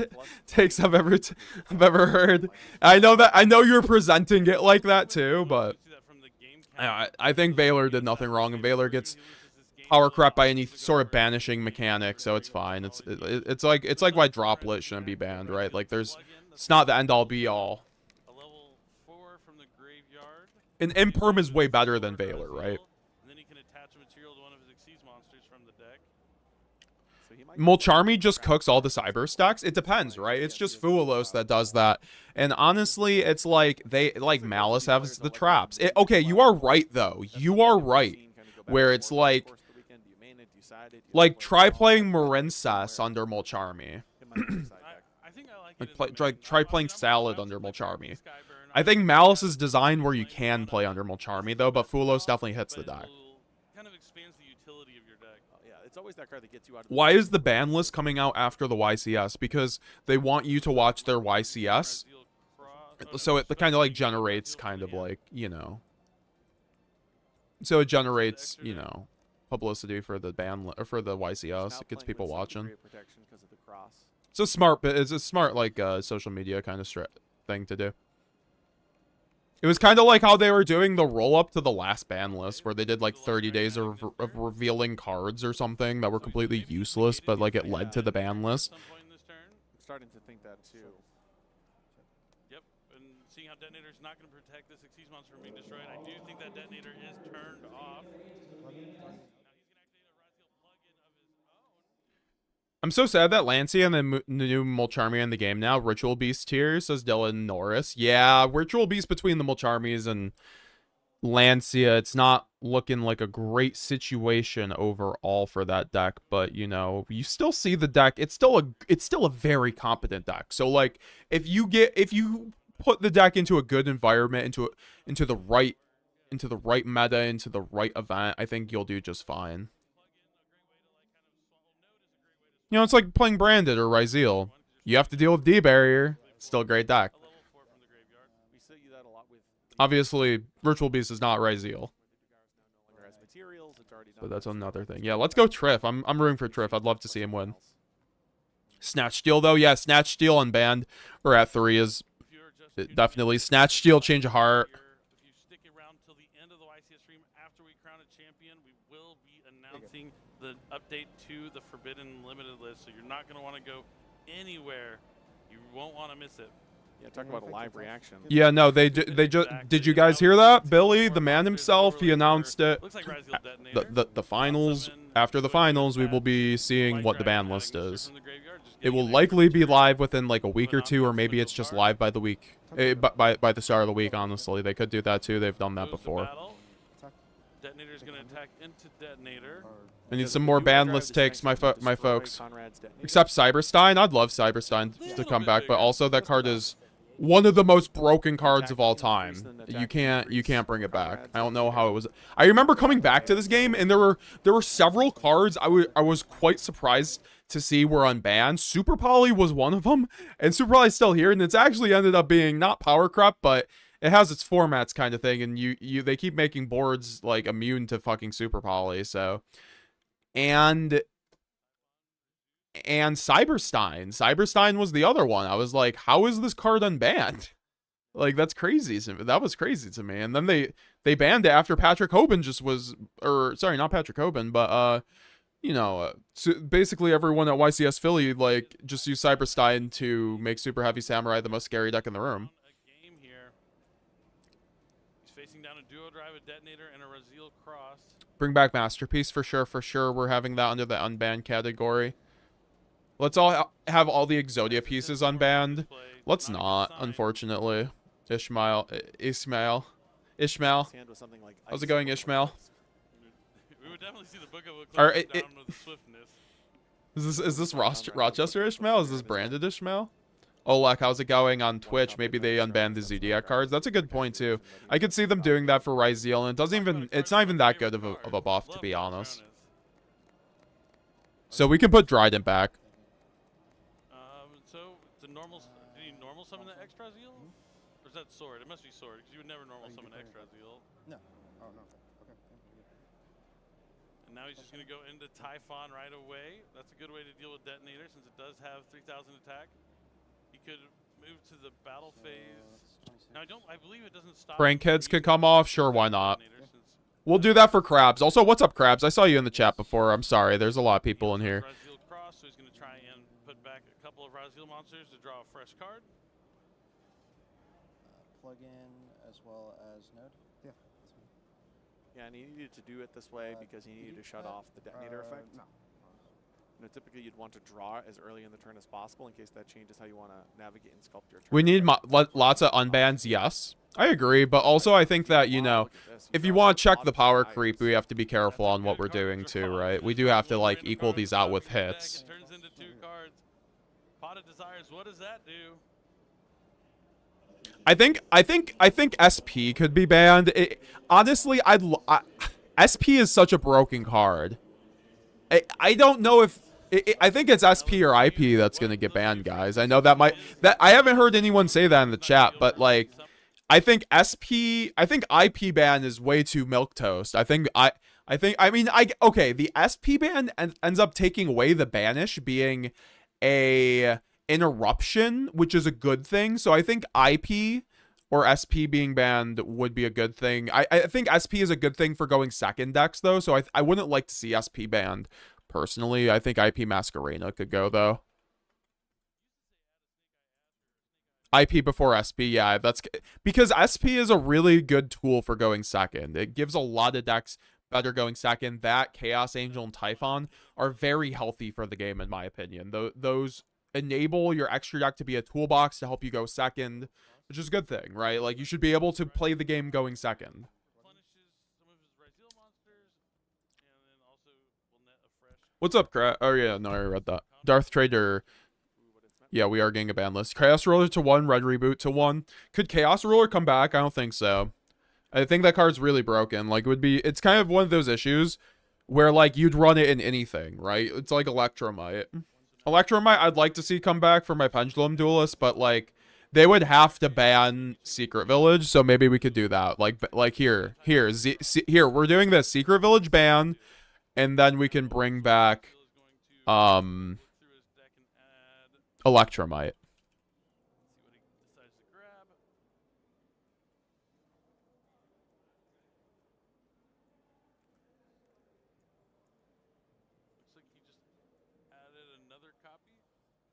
takes I've ever heard. I know you're presenting it like that too, but I think Valor did nothing wrong, and Valor gets power crap by any sort of banishing mechanic, so it's fine. It's like why Droplet shouldn't be banned, right? Like it's not the end all be all. A level 4 from the graveyard. And Imperm is way better than Valor, right? And then he can attach a material to one of his Xyz monsters from the deck. Mulcharmy just cooks all the cyber stacks. It depends, right? It's just Fuwalos that does that. And honestly, it's like Malice has the traps. Okay, you are right though. You are right. Where it's like try playing Marincess under Mulcharmy. Try playing Salad under Mulcharmy. I think Malice is designed where you can play under Mulcharmy though, but Fuwalos definitely hits the deck. Kind of expands the utility of your deck. Yeah, it's always that card that gets you out of Why is the ban list coming out after the YCS? Because they want you to watch their YCS. So it kind of like generates kind of like, you know. So it generates, you know, publicity for the for the YCS. It gets people watching. It's a smart like social media kind of thing to do. It was kind of like how they were doing the roll up to the last ban list, where they did like 30 days of revealing cards or something that were completely useless, but like it led to the ban list. I'm starting to think that too. Yep, and seeing how Detonator's not going to protect this Xyz monster from being destroyed, I do think that Detonator is turned off. I'm so sad that Lancia and the new Mulcharmy in the game now. Ritual Beast tier, says Dylan Norris. Yeah, Ritual Beast between the Mulcharmies and Lancia. It's not looking like a great situation overall for that deck, but you know, you still see the deck. It's still a very competent deck. So like, if you put the deck into a good environment, into the right meta, into the right event, I think you'll do just fine. You know, it's like playing Branded or Ryzeal. You have to deal with D barrier. Still a great deck. We still use that a lot with Obviously, Virtual Beast is not Ryzeal, as materials. It's already done. but that's another thing. Yeah, let's go Trif. I'm rooting for Trif. I'd love to see him win. Snatch Steal, though, yeah, Snatch Steal unbanned. We're at 3 is definitely Snatch Steal, Change of Heart. If you stick around till the end of the YCS stream after we crown a champion, we will be announcing the update to the Forbidden Limited list. So you're not going to want to go anywhere. You won't want to miss it. Yeah, talk about a live reaction. Yeah, no, they just did you guys hear that? Billy, the man himself, he announced it. Looks like Ryzeal detonator. The finals, after the finals, we will be seeing what the ban list is. It will likely be live within like a week or two, or maybe it's just live by the week, by the start of the week. Honestly, they could do that too. They've done that before. Detonator is going to attack into detonator. I need some more ban list takes, my folks. Except Cyberstein, I'd love Cyberstein to come back, but also that card is one of the most broken cards of all time. You can't bring it back. I don't know how it was. I remember coming back to this game, and there were several cards I was quite surprised to see were unbanned. Super Poly was one of them, and Super Poly's still here, and it's actually ended up being not power corrupt, but it has its formats kind of thing, and they keep making boards like immune to fucking Super Poly, so. And Cyberstein was the other one. I was like, how is this card unbanned? Like, that's crazy. That was crazy to me. And then they banned it after Patrick Hoban just was, or sorry, not Patrick Hoban, but you know, so basically everyone at YCS Philly like just used Cyberstein to make Super Heavy Samurai the most scary deck in the room. A game here. He's facing down a duo drive, a detonator, and a Ryzeal cross. Bring back Masterpiece for sure. For sure, we're having that under the unbanned category. Let's all have all the Exodia pieces unbanned. Let's not, unfortunately. Ishmael. How's it going, Ishmael? We would definitely see the book of Or down with swiftness. Is this Rochester Ishmael? Is this branded Ishmael? Olek, how's it going on Twitch? Maybe they unbanned the Zodiac cards. That's a good point too. I could see them doing that for Ryzeal, and it doesn't even. It's not even that good of a buff, to be honest. So we can put Dryden back. So the normal. Did you normal summon the extra Zeal? Or is that sword? It must be sword because you would never normal summon extra Zeal. No. Oh no. Okay. And now he's just going to go into Typhon right away. That's a good way to deal with detonator since it does have 3,000 attack. He could move to the battle phase. Now I believe it doesn't stop. Prank heads could come off. Sure, why not? We'll do that for Krabs. Also, what's up, Krabs? I saw you in the chat before. I'm sorry. There's a lot of people in here. Ryzeal cross, so he's going to try and put back a couple of Ryzeal monsters to draw a fresh card. Plug in as well as node. Yeah. Yeah, and he needed to do it this way because he needed to shut off the detonator effect. No. You know, typically you'd want to draw as early in the turn as possible in case that changes how you want to navigate and sculpt your turn. We need lots of unbans, yes. I agree, but also I think that, you know, if you want to check the power creep, we have to be careful on what we're doing too, right? We do have to, like, equal these out with hits. It turns into 2 cards. Pot of Desires, what does that do? I think SP could be banned. Honestly, SP is such a broken card. I don't know if I think it's SP or IP that's gonna get banned, guys. I know that I haven't heard anyone say that in the chat, but like, I think IP ban is way too milquetoast. Okay, the SP ban ends up taking away the banish being a interruption, which is a good thing. So I think IP or SP being banned would be a good thing. I think SP is a good thing for going second decks though, so I wouldn't like to see SP banned personally. I think IP Masquerena could go though. IP before SP, yeah, that's because SP is a really good tool for going second. It gives a lot of decks better going second. That Chaos Angel and Typhon are very healthy for the game in my opinion. Those enable your extra deck to be a toolbox to help you go second, which is a good thing, right? Like, you should be able to play the game going second. What's up, Crat? Oh yeah, no, I read that. Darth Trader. Yeah, we are getting a ban list. Chaos Ruler to 1, Red Reboot to 1. Could Chaos Ruler come back? I don't think so. I think that card's really broken. Like, it's kind of one of those issues where, like, you'd run it in anything, right? It's like Electromite. Electromite, I'd like to see come back for my Pendulum Duelist, but like they would have to ban Secret Village, so maybe we could do that. Like here, we're doing this Secret Village ban, and then we can bring back Electromite.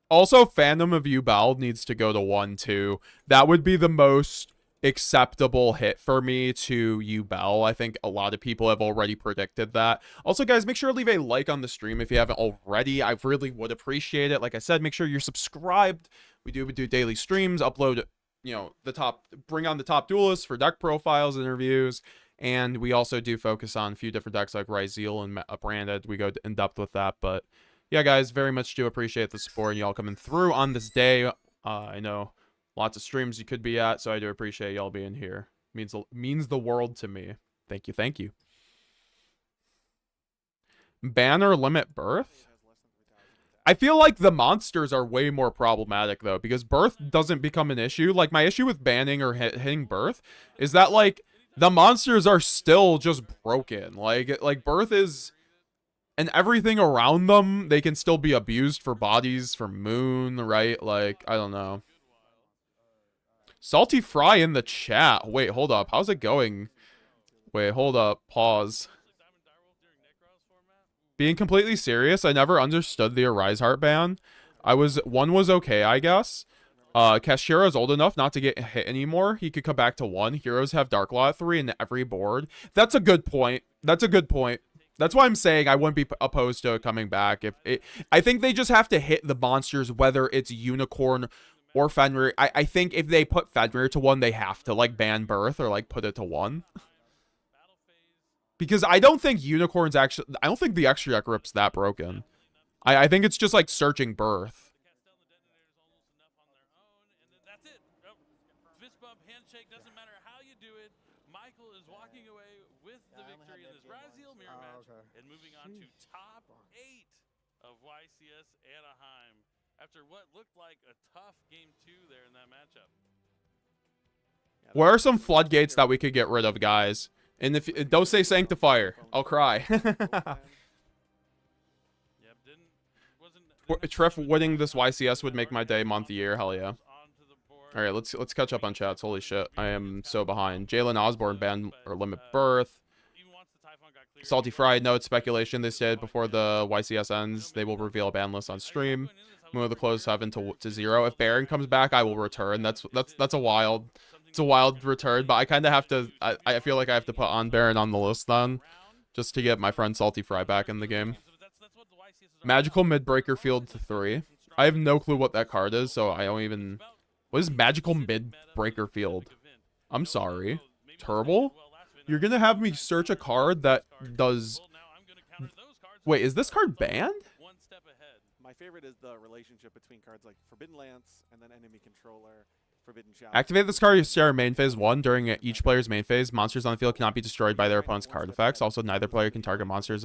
Also, Phantom of Yubel needs to go to 1-2. That would be the most acceptable hit for me to Yubel. I think a lot of people have already predicted that. Also, guys, make sure to leave a like on the stream if you haven't already. I really would appreciate it. Like I said, make sure you're subscribed. We do daily streams, upload, you know, bring on the top duelists for deck profiles, interviews, and we also do focus on a few different decks like Ryzeal and Branded. We go in depth with that, but yeah, guys, very much do appreciate the support and y'all coming through on this day. I know lots of streams you could be at, so I do appreciate y'all being here. Means the world to me. Thank you, thank you. Ban or limit birth? I feel like the monsters are way more problematic, though, because birth doesn't become an issue. Like, my issue with banning or hitting birth is that, like, the monsters are still just broken. Like birth is... And everything around them, they can still be abused for bodies, for moon, right? Like, I don't know. Salty Fry in the chat. Wait, hold up. How's it going? Wait, hold up. Pause. Being completely serious, I never understood the Arise Heart ban. One was okay, I guess. Kashtira is old enough not to get hit anymore. He could come back to 1. Heroes have Dark Law at 3 in every board. That's a good point. That's a good point. That's why I'm saying I wouldn't be opposed to it coming back. I think they just have to hit the monsters, whether it's Unicorn or Fenrir. I think if they put Fenrir to 1, they have to, like, ban Birth or, like, put it to 1. Because I don't think Unicorn's actually... I don't think the extra deck rip's that broken. I think it's just, like, searching Birth. And moving on to top 8 of YCS Anaheim after what looked like a tough game 2 there in that matchup. What are some floodgates that we could get rid of, guys? And if don't say Sanctifier, I'll cry. Trif winning this YCS would make my day, month, year. Hell yeah. All right, let's catch up on chats. Holy shit, I am so behind. Jalen Osborne ban or limit birth. Salty Fried, no, it's speculation. They said before the YCS ends, they will reveal a ban list on stream. Move the close 7 to 0. If Baron comes back, I will return. That's a wild return, but I kind of have to. I feel like I have to put on Baron on the list then, just to get my friend Salty Fry back in the game. Magical Midbreaker Field to 3. I have no clue what that card is, so I don't even. What is Magical Midbreaker Field? I'm sorry, Turble. You're gonna have me search a card that does... Wait, is this card banned? My favorite is the relationship between cards like Forbidden Lance and then Enemy Controller, Forbidden Shout. Activate this card during main phase 1. During each player's main phase, monsters on the field cannot be destroyed by their opponent's card effects. Also, neither player can target monsters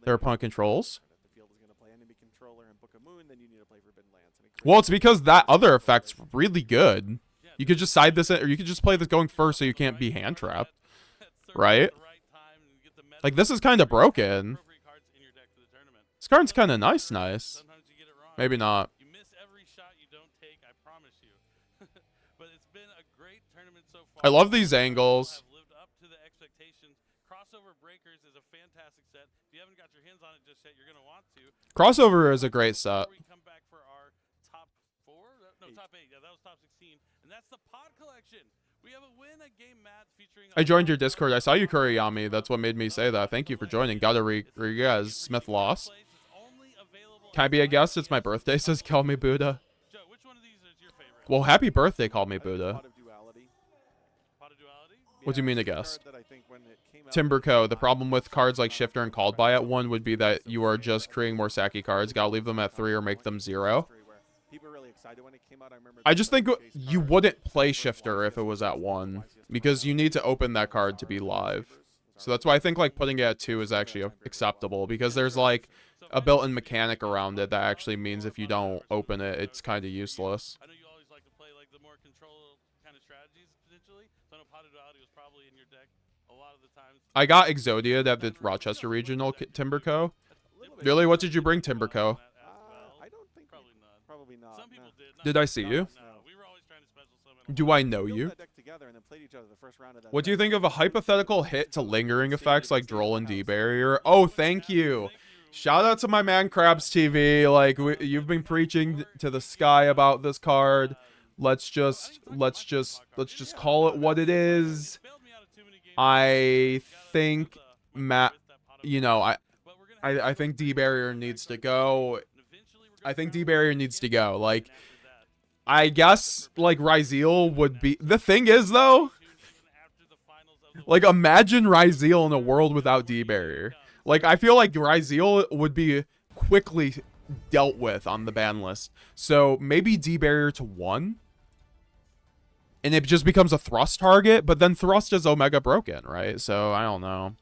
their opponent controls. Well, it's because that other effect's really good. You could just side this in, or you could just play this going first so you can't be hand trapped. Right? Like, this is kind of broken. This card's kind of nice. Maybe not. You miss every shot you don't take, I promise you. But it's been a great tournament so far. I love these angles. I've lived up to the expectations. Crossover Breakers is a fantastic set. If you haven't got your hands on it just yet, you're going to want to. Crossover is a great set. We come back for our top 4? No, top 8. Yeah, that was top 16. And that's the pod collection. We have a win a game mat featuring... I joined your Discord. I saw you Kuriyami. That's what made me say that. Thank you for joining. Gotta re-guess. Smith lost. Can I be a guest? It's my birthday, says Call Me Buddha. Joe, which one of these is your favorite? Well, happy birthday, Call Me Buddha. What do you mean a guest? Timberco. The problem with cards like Shifter and Called By at 1 would be that you are just creating more Saki cards. Gotta leave them at 3 or make them 0. I just think you wouldn't play Shifter if it was at 1, because you need to open that card to be live. So that's why I think like putting it at 2 is actually acceptable, because there's like a built-in mechanic around it that actually means if you don't open it, it's kind of useless. I know you always like to play like the more control kind of strategies potentially. So I know Pot of Duality was probably in your deck a lot of the times. I got Exodia at the Rochester Regional Timberco. Really? What did you bring, Timberco? I don't think probably not. Some people did. Did I see you? No, we were always trying to special summon. Do I know Built you? that deck together and then played each other the first round of that What do you event. think of a hypothetical hit to lingering effects like Droll and D-Barrier? Oh, thank you. Shout out to my man Krabs TV. Like, you've been preaching to the sky about this card. Let's just call it what it is. I think I think D-Barrier needs to go. I think D-Barrier needs to go. Like, I guess, like, Ryzeal would be... The thing is, though, like, imagine Ryzeal in a world without D-Barrier. Like, I feel like Ryzeal would be quickly dealt with on the ban list. So, maybe D-Barrier to 1? And it just becomes a Thrust target, but then Thrust is Omega broken, right? So, I don't know.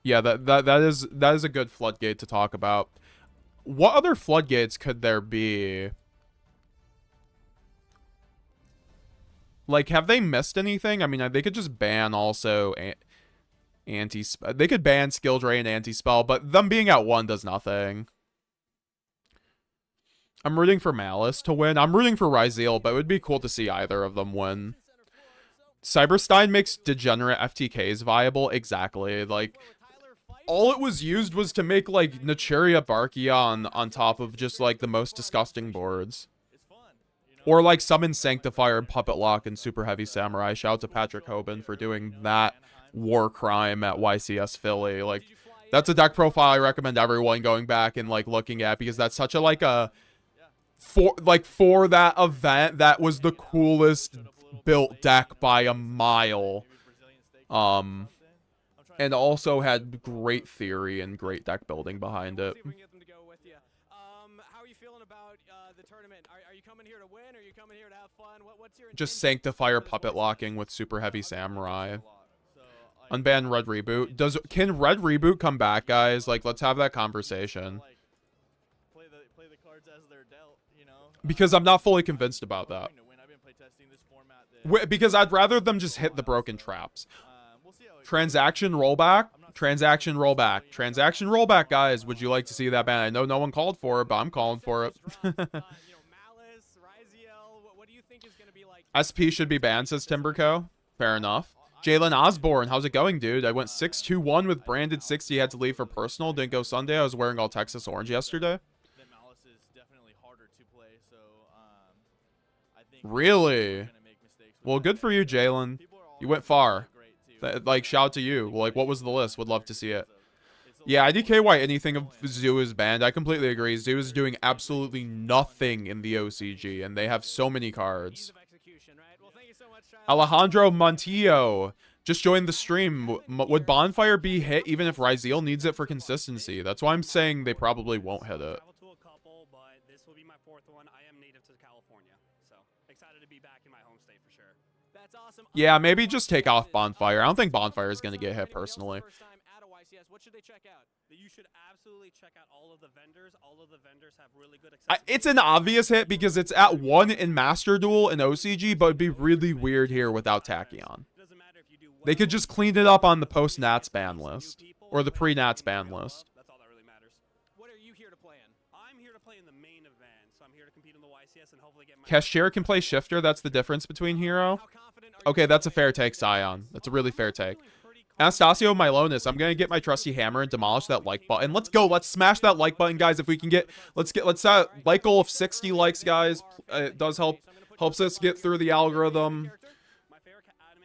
Yeah, that is a good floodgate to talk about. What other floodgates could there be? Like, have they missed anything? I mean, they could just ban also anti-spell. They could ban skill drain anti-spell, but them being at 1 does nothing. I'm rooting for Malice to win. I'm rooting for Ryzeal, but it would be cool to see either of them win. Cyberstein makes degenerate FTKs viable. Exactly. Like, all it was used was to make, like, Naturia Barkia on top of just, like, the most disgusting boards. Or, like, Summon Sanctifier and Puppet Lock and Super Heavy Samurai. Shout out to Patrick Hoban for doing that war crime at YCS Philly. Like, that's a deck profile I recommend everyone going back and, like, looking at, because that's such a, like, for that event, that was the coolest built deck by a mile. And also had great theory and great deck building behind it. How are you feeling about the tournament? Are you coming here to win? Or are you coming here to have fun? What's your Just intention? Sanctifier Puppet Locking with Super Heavy Samurai. Unban Red Reboot. Can Red Reboot come back, guys? Like, let's have that conversation. Play the cards as they're dealt, you know? Because I'm not fully convinced about that. Because I'd rather them just hit the broken traps. Transaction rollback. Transaction rollback. Transaction rollback, guys. Would you like to see that ban? I know no one called for it, but I'm calling for it. SP should be banned, says Timberco. Fair enough. Jalen Osborne, how's it going, dude? I went 6-2-1 with branded 60. Had to leave for personal. Didn't go Sunday. I was wearing all Texas orange yesterday. Really? Well, good for you, Jalen. You went far. Like, shout out to you. Like, what was the list? Would love to see it. Yeah, IDK why anything of Zoo is banned. I completely agree. Zoo is doing absolutely nothing in the OCG, and they have so many cards. Alejandro Montillo just joined the stream. Would Bonfire be hit even if Ryzeal needs it for consistency? That's why I'm saying they probably won't hit it. Yeah, maybe just take off Bonfire. I don't think Bonfire is going to get hit personally. What should they check out? You should absolutely check out all of the vendors. All of the vendors have really good it's an obvious hit because it's at 1 in Master Duel and OCG, but it'd be really weird here without Tachyon. They could just clean it up on the post-Nats ban list. Or the pre-Nats ban list. That's all that really matters. What are you here to play in? I'm here to play in the main event, so I'm here to compete in the YCS and hopefully get my... Kashtira can play Shifter, that's the difference between Hero. Okay, that's a fair take, Scion. That's a really fair take. Anastasio Milonis, I'm gonna get my trusty hammer and demolish that like button. Let's go. Let's smash that like button, guys. If we can get, let's like goal of 60 likes, guys. It does helps us get through the algorithm.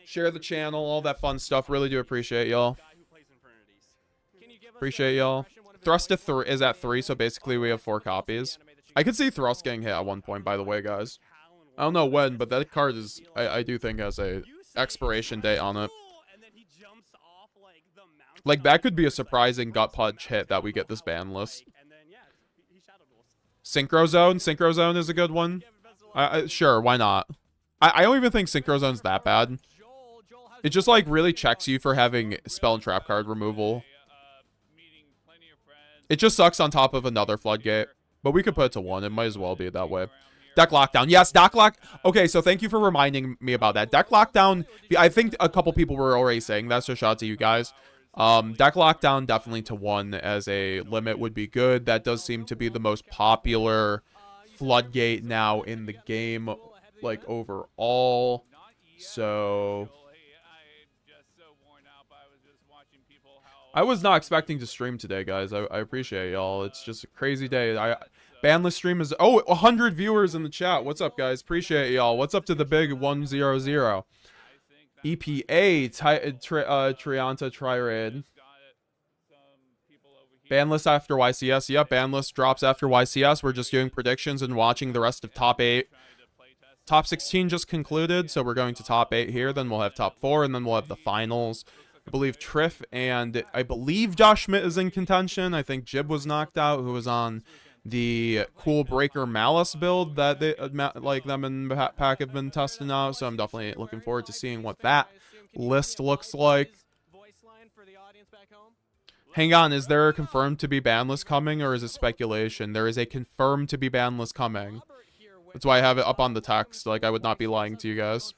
Share the channel, all that fun stuff. Really do appreciate y'all. Appreciate y'all. Thrust is at 3, so basically we have 4 copies. I could see Thrust getting hit at one point, by the way, guys. I don't know when, but that card is, I do think has a expiration date on it. Like, that could be a surprising gut punch hit that we get this ban list. Synchro Zone. Synchro Zone is a good one. Sure, why not? I don't even think Synchro Zone's that bad. It just like really checks you for having spell and trap card removal. It just sucks on top of another floodgate. But we could put it to 1. It might as well be that way. Deck lockdown. Yes, deck lock. Okay, so thank you for reminding me about that. Deck lockdown. I think a couple people were already saying that, so shout out to you guys. Deck lockdown definitely to 1 as a limit would be good. That does seem to be the most popular floodgate now in the game, like overall. So I was not expecting to stream today, guys. I appreciate y'all. It's just a crazy day. BANLIST stream is 100 viewers in the chat. What's up, guys? Appreciate y'all. What's up to the big 100? EPA Trianta Trirade. BANLIST after YCS. Yep, BANLIST drops after YCS. We're just doing predictions and watching the rest of top 8. Top 16 just concluded, so we're going to top 8 here. Then we'll have top 4, and then we'll have the finals. I believe Trif and I believe Josh Schmidt is in contention. I think Jib was knocked out, who was on the Cool Breaker Malice build that they like them and Pack have been testing out. So I'm definitely looking forward to seeing what that list looks like. Hang on, is there a confirmed to be BANLIST coming, or is it speculation? There is a confirmed to be BANLIST coming. That's why I have it up on the text. Like, I would not be lying to you guys.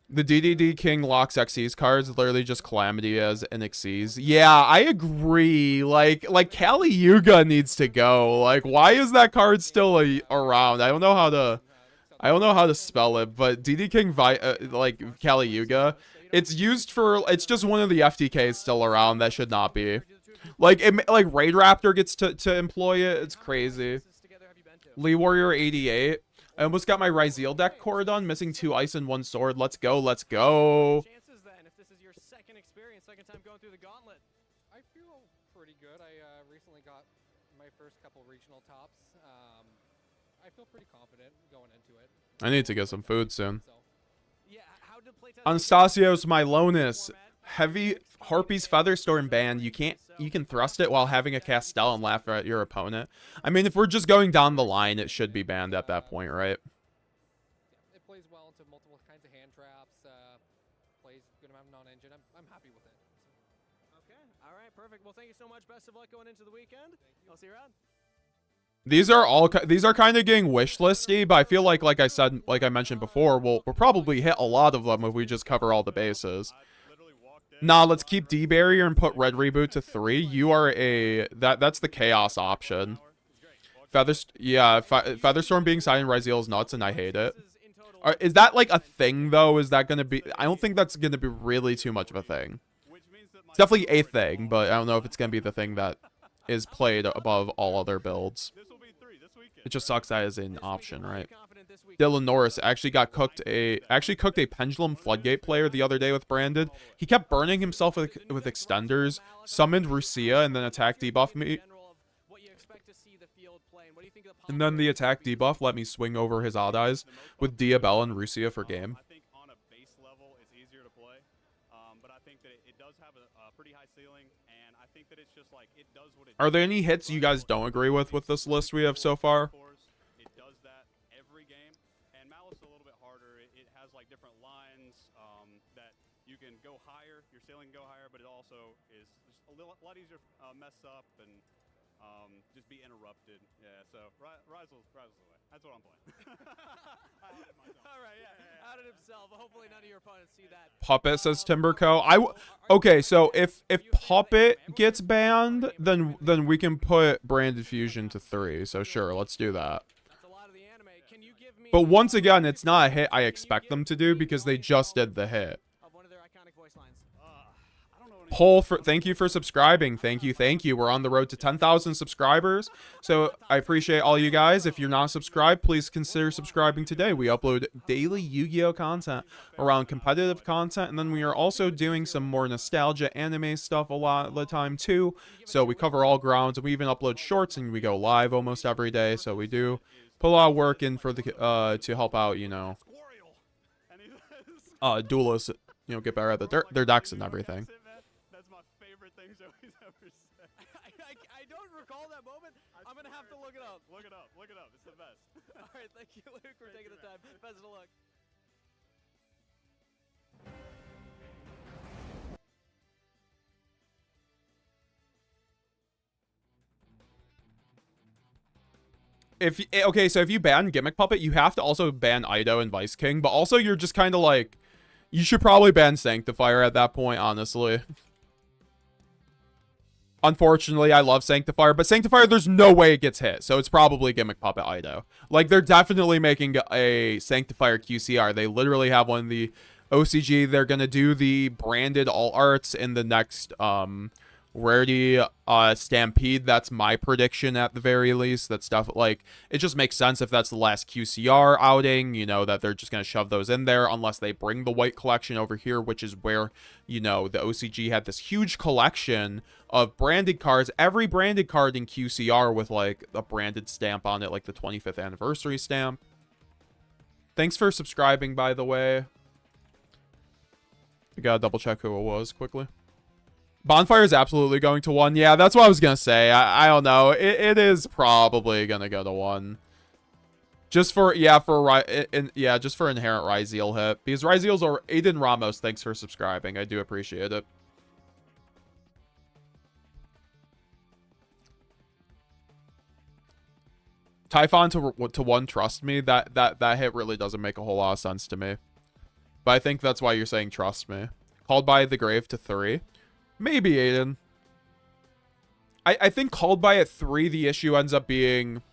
The DDD King locks Xyz cards, literally just Calamity as an Xyz. Yeah, I agree. Like Kali Yuga needs to go. Like, why is that card still around? I don't know how to spell it, but DD King like Kali Yuga, it's used for, it's just one of the FTKs still around that should not be. Like Raid Raptor gets to employ it. It's crazy. Lee Warrior 88. I almost got my Ryzeal deck core done, missing 2 ice and 1 sword. Let's go, let's go. Chances then, if this is your second experience, second time going through the gauntlet. I feel pretty good. I recently got my first couple regional tops. I feel pretty confident going into it. I need to get some food soon. Yeah, how did playtest Anastasios Mylonis. Heavy Harpy's Featherstorm banned. You can thrust it while having a Castel and laugh at your opponent. I mean, if we're just going down the line, it should be banned at that point, right? It plays well into multiple kinds of hand traps. Plays good amount of non-engine. I'm happy with it. Okay, all right, perfect. Well, thank you so much. Best of luck going into the weekend. I'll see you around. These are kind of getting wish listy, but I feel like I mentioned before, we'll probably hit a lot of them if we just cover all the bases. Nah, let's keep D-Barrier and put Red Reboot to 3. You are that's the chaos option. Featherstorm being signed in Ryzeal is nuts, and I hate it. Is that like a thing though? Is that gonna be? I don't think that's gonna be really too much of a thing. It's definitely a thing, but I don't know if it's gonna be the thing that is played above all other builds. It just sucks that is an option, right? Dylan Norris actually cooked a Pendulum Floodgate player the other day with Branded. He kept burning himself with extenders, summoned Rusia, and then attack debuff me. And then the attack debuff let me swing over his odd eyes with Diabel and Rusia for game. I think on a base level it's easier to play, but I think that it does have a pretty high ceiling, and I think that it's just like it does what it. Are there any hits you guys don't agree with this list we have so far? It does that every game, and Malice a little bit harder. It has like different lines that you can go higher, your ceiling can go higher, but it also is just a lot easier to mess up and just be interrupted. Yeah, so Ryzel's the way. That's what I'm playing. All right, yeah, out of himself. Hopefully none of your opponents see that. Puppet, says Timberco. Okay, so if Puppet gets banned, then we can put Branded Fusion to 3. So sure, let's do that. But once again, it's not a hit I expect them to do because they just did the hit. Paul, thank you for subscribing. Thank you. We're on the road to 10,000 subscribers. So I appreciate all you guys. If you're not subscribed, please consider subscribing today. We upload daily Yu-Gi-Oh content around competitive content. And then we are also doing some more nostalgia anime stuff a lot of the time too. So we cover all grounds. We even upload shorts and we go live almost every day. So we do put a lot of work in for the to help out, you know, duelists, you know, get better at their decks and everything. I don't recall that moment. I'm going to have to look it up. Look it up. It's the best. All right, thank you, Luke, for taking the time. Best of luck. okay, so if you ban Gimmick Puppet, you have to also ban Ido and Vice King, but also you're just kind of like, you should probably ban Sanctifier at that point, honestly. Unfortunately, I love Sanctifier, but Sanctifier, there's no way it gets hit, so it's probably Gimmick Puppet Ido. Like, they're definitely making a Sanctifier QCR. They literally have one in the OCG. They're gonna do the branded all arts in the next Rarity Stampede. That's my prediction at the very least. That stuff, like, it just makes sense if that's the last QCR outing, you know, that they're just gonna shove those in there unless they bring the white collection over here, which is where, you know, the OCG had this huge collection of branded cards. Every branded card in QCR with like a branded stamp on it, like the 25th anniversary stamp. Thanks for subscribing, by the way. I gotta double check who it was quickly. Bonfire is absolutely going to 1. Yeah, that's what I was gonna say. I don't know. It is probably gonna go to 1. Just for, yeah, just for inherent Ryzeal hit. Because Ryzeal's or Aiden Ramos, thanks for subscribing. I do appreciate it. Typhon to 1, trust me. That hit really doesn't make a whole lot of sense to me. But I think that's why you're saying trust me. Called by the Grave to 3. Maybe, Aiden. I think called by at 3, the issue ends up being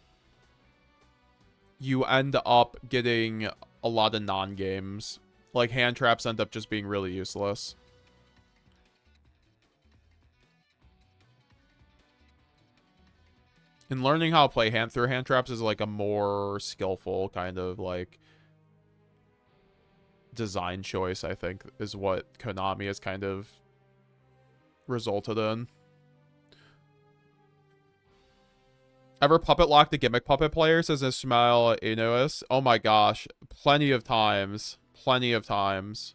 you end up getting a lot of non-games. Like, hand traps end up just being really useless. And learning how to play hand traps is like a more skillful kind of like design choice, I think, is what Konami has kind of resulted in. Ever puppet lock the Gimmick Puppet player, says Ismail Inois? Oh my gosh. Plenty of times. Plenty of times.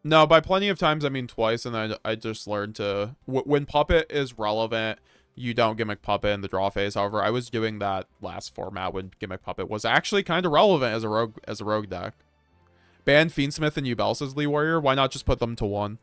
No, by plenty of times, I mean twice, and I just learned to... when Puppet is relevant, you don't Gimmick Puppet in the draw phase. However, I was doing that last format when Gimmick Puppet was actually kind of relevant as a rogue deck. Ban Fiendsmith and Yubel, says Lee Warrior. Why not just put them to 1?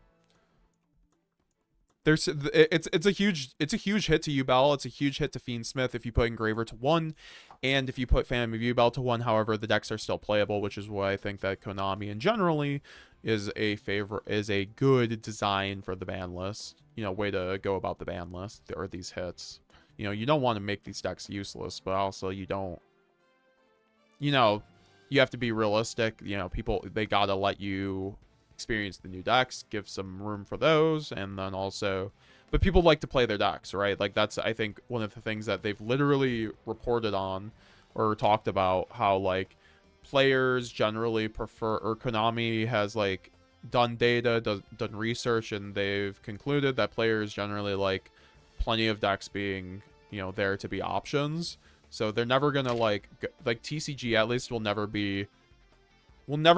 It's a huge hit to Yubel. It's a huge hit to Fiendsmith if you put Engraver to 1, and if you put Phantom of Yubel to 1. However, the decks are still playable, which is why I think that Konami and generally is a good design for the ban list. You know, way to go about the ban list or these hits. You know, you don't want to make these decks useless, but also you don't. You know, you have to be realistic. You know, people, they gotta let you experience the new decks, give some room for those, and then also, but people like to play their decks, right? Like, that's, I think, one of the things that they've literally reported on or talked about, how like players generally prefer, or Konami has like done data, done research, and they've concluded that players generally like plenty of decks being, you know, there to be options. So they're never gonna like TCG at least will never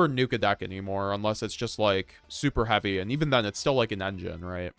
nuke a deck anymore unless it's just like super heavy, and even then it's still like an engine, right?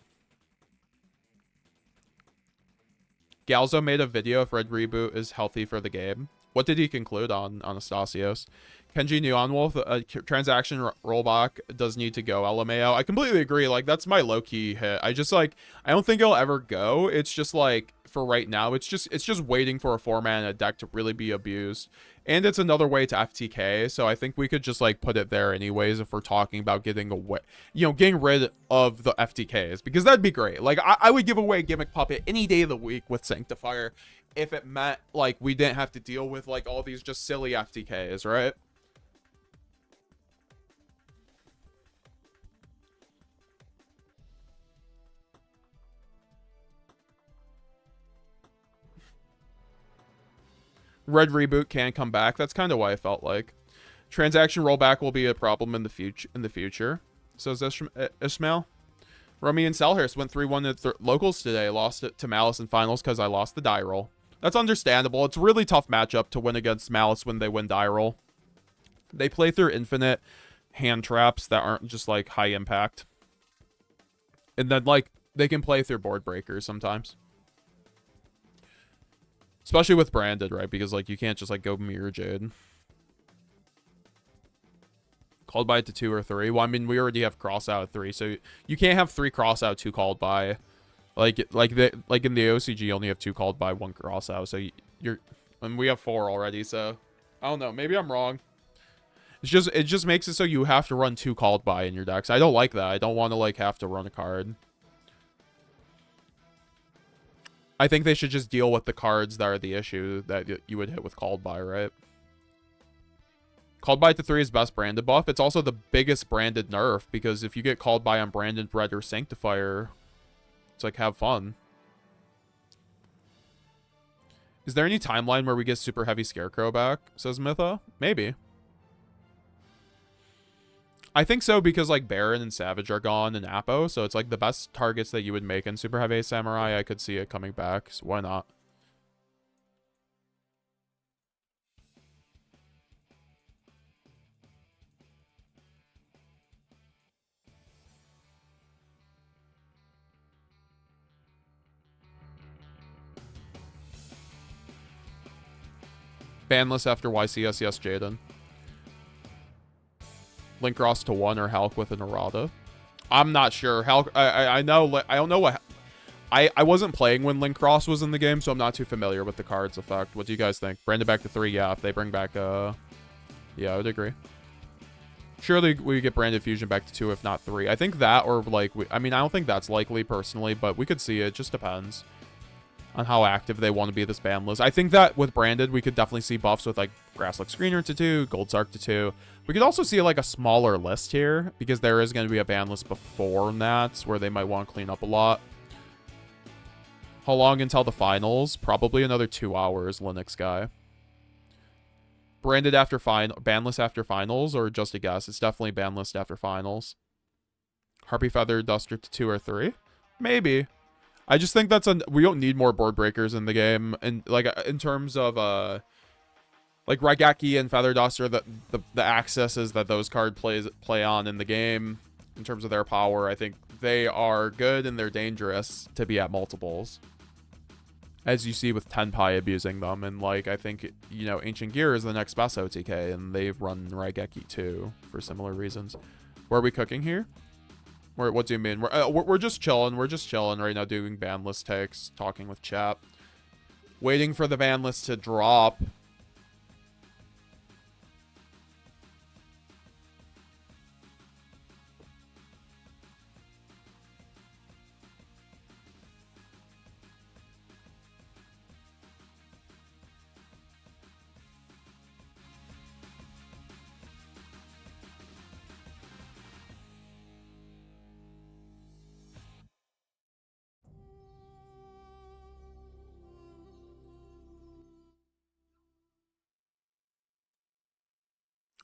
Galzo made a video if Red Reboot is healthy for the game. What did he conclude on Anastasios? Kenji Neonwolf, transaction rollback does need to go, LMAO. I completely agree. Like, that's my low-key hit. I just, like, I don't think it'll ever go. It's just, like, for right now, it's just waiting for a 4-mana deck to really be abused. And it's another way to FTK, so I think we could just, like, put it there anyways if we're talking about getting away, you know, getting rid of the FTKs, because that'd be great. Like, I would give away Gimmick Puppet any day of the week with Sanctifier if it meant, like, we didn't have to deal with, like, all these just silly FTKs, right? Red Reboot can come back. That's kind of why I felt like. Transaction rollback will be a problem in the future. Says Ishmael. Romy and Selhurst went 3-1 at locals today. Lost it to Malice in finals because I lost the die roll. That's understandable. It's a really tough matchup to win against Malice when they win die roll. They play through infinite hand traps that aren't just like high impact. And then like they can play through board breakers sometimes. Especially with branded, right? Because, like, you can't just, like, go Mirror Jade. Called by it to 2 or 3. Well, I mean, we already have cross out 3, so you can't have 3 cross out, 2 called by. Like in the OCG, you only have 2 called by, 1 cross out. So you're... And we have 4 already, so I don't know. Maybe I'm wrong. It just makes it so you have to run 2 called by in your decks. I don't like that. I don't want to like have to run a card. I think they should just deal with the cards that are the issue that you would hit with called by, right? Called by to 3 is best branded buff. It's also the biggest branded nerf, because if you get called by on branded red or sanctifier, it's like, have fun. Is there any timeline where we get super heavy Scarecrow back, says Mytha? Maybe. I think so, because like Baron and Savage are gone and Apo, so it's like the best targets that you would make in Super Heavy Samurai. I could see it coming back, so why not? Banlist after YCS, yes, Jaden. Link Ross to 1 or Hulk with an errata. I'm not sure. Hulk, I know, I don't know what... I wasn't playing when Link Ross was in the game, so I'm not too familiar with the card's effect. What do you guys think? Branded back to 3, yeah. If they bring back, yeah, I would agree. Surely we get Branded Fusion back to 2, if not 3. I think that, or like, I mean, I don't think that's likely personally, but we could see it. It just depends on how active they want to be this ban list. I think that with Branded, we could definitely see buffs with like Grasslook Screener to 2, Gold Sark to 2. We could also see like a smaller list here, because there is going to be a ban list before that where they might want to clean up a lot. How long until the finals? Probably another 2 hours, Linux guy. Branded after ban list after finals, or just a guess? It's definitely ban list after finals. Harpy Feather Duster to 2 or 3? Maybe. I just think that's we don't need more board breakers in the game, and like in terms of like Raigeki and Feather Duster, the accesses that those cards play on in the game in terms of their power, I think they are good and they're dangerous to be at multiples, as you see with Tenpai abusing them. And like, I think, you know, Ancient Gear is the next best OTK, and they run Raigeki too for similar reasons. Where are we cooking here? What do you mean? We're just chilling. We're just chilling right now, doing ban list takes, talking with chat, waiting for the ban list to drop.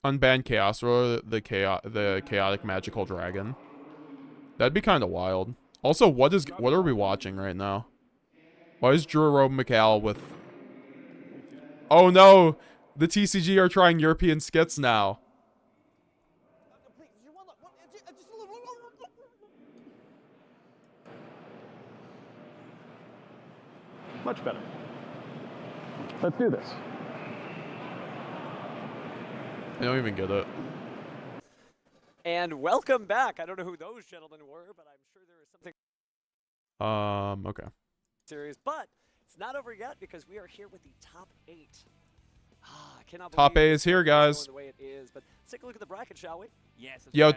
Unban Chaos Roar, the chaotic magical dragon. That'd be kind of wild. Also, what are we watching right now? Why is Juro McAll with... Oh no! The TCG are trying European skits now. Much better. Let's do this. I don't even get it. And welcome back. I don't know who those gentlemen were, but I'm sure there is something. Okay. Series, but it's not over yet because we are here with the top 8. I cannot Top believe 8 is here, guys. The way it is, but let's take a look at the bracket, shall we? Yes. Yo,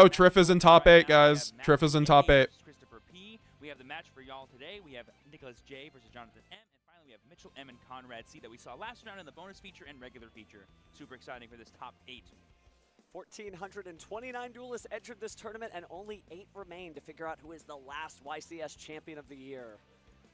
Trif is in top 8, guys. Trif is in top 8. Christopher P. We have the match for y'all today. We have Nicholas J versus Jonathan M. And finally, we have Mitchell M and Conrad C that we saw last round in the bonus feature and regular feature. Super exciting for this top 8. 1,429 duelists entered this tournament, and only 8 remain to figure out who is the last YCS champion of the year.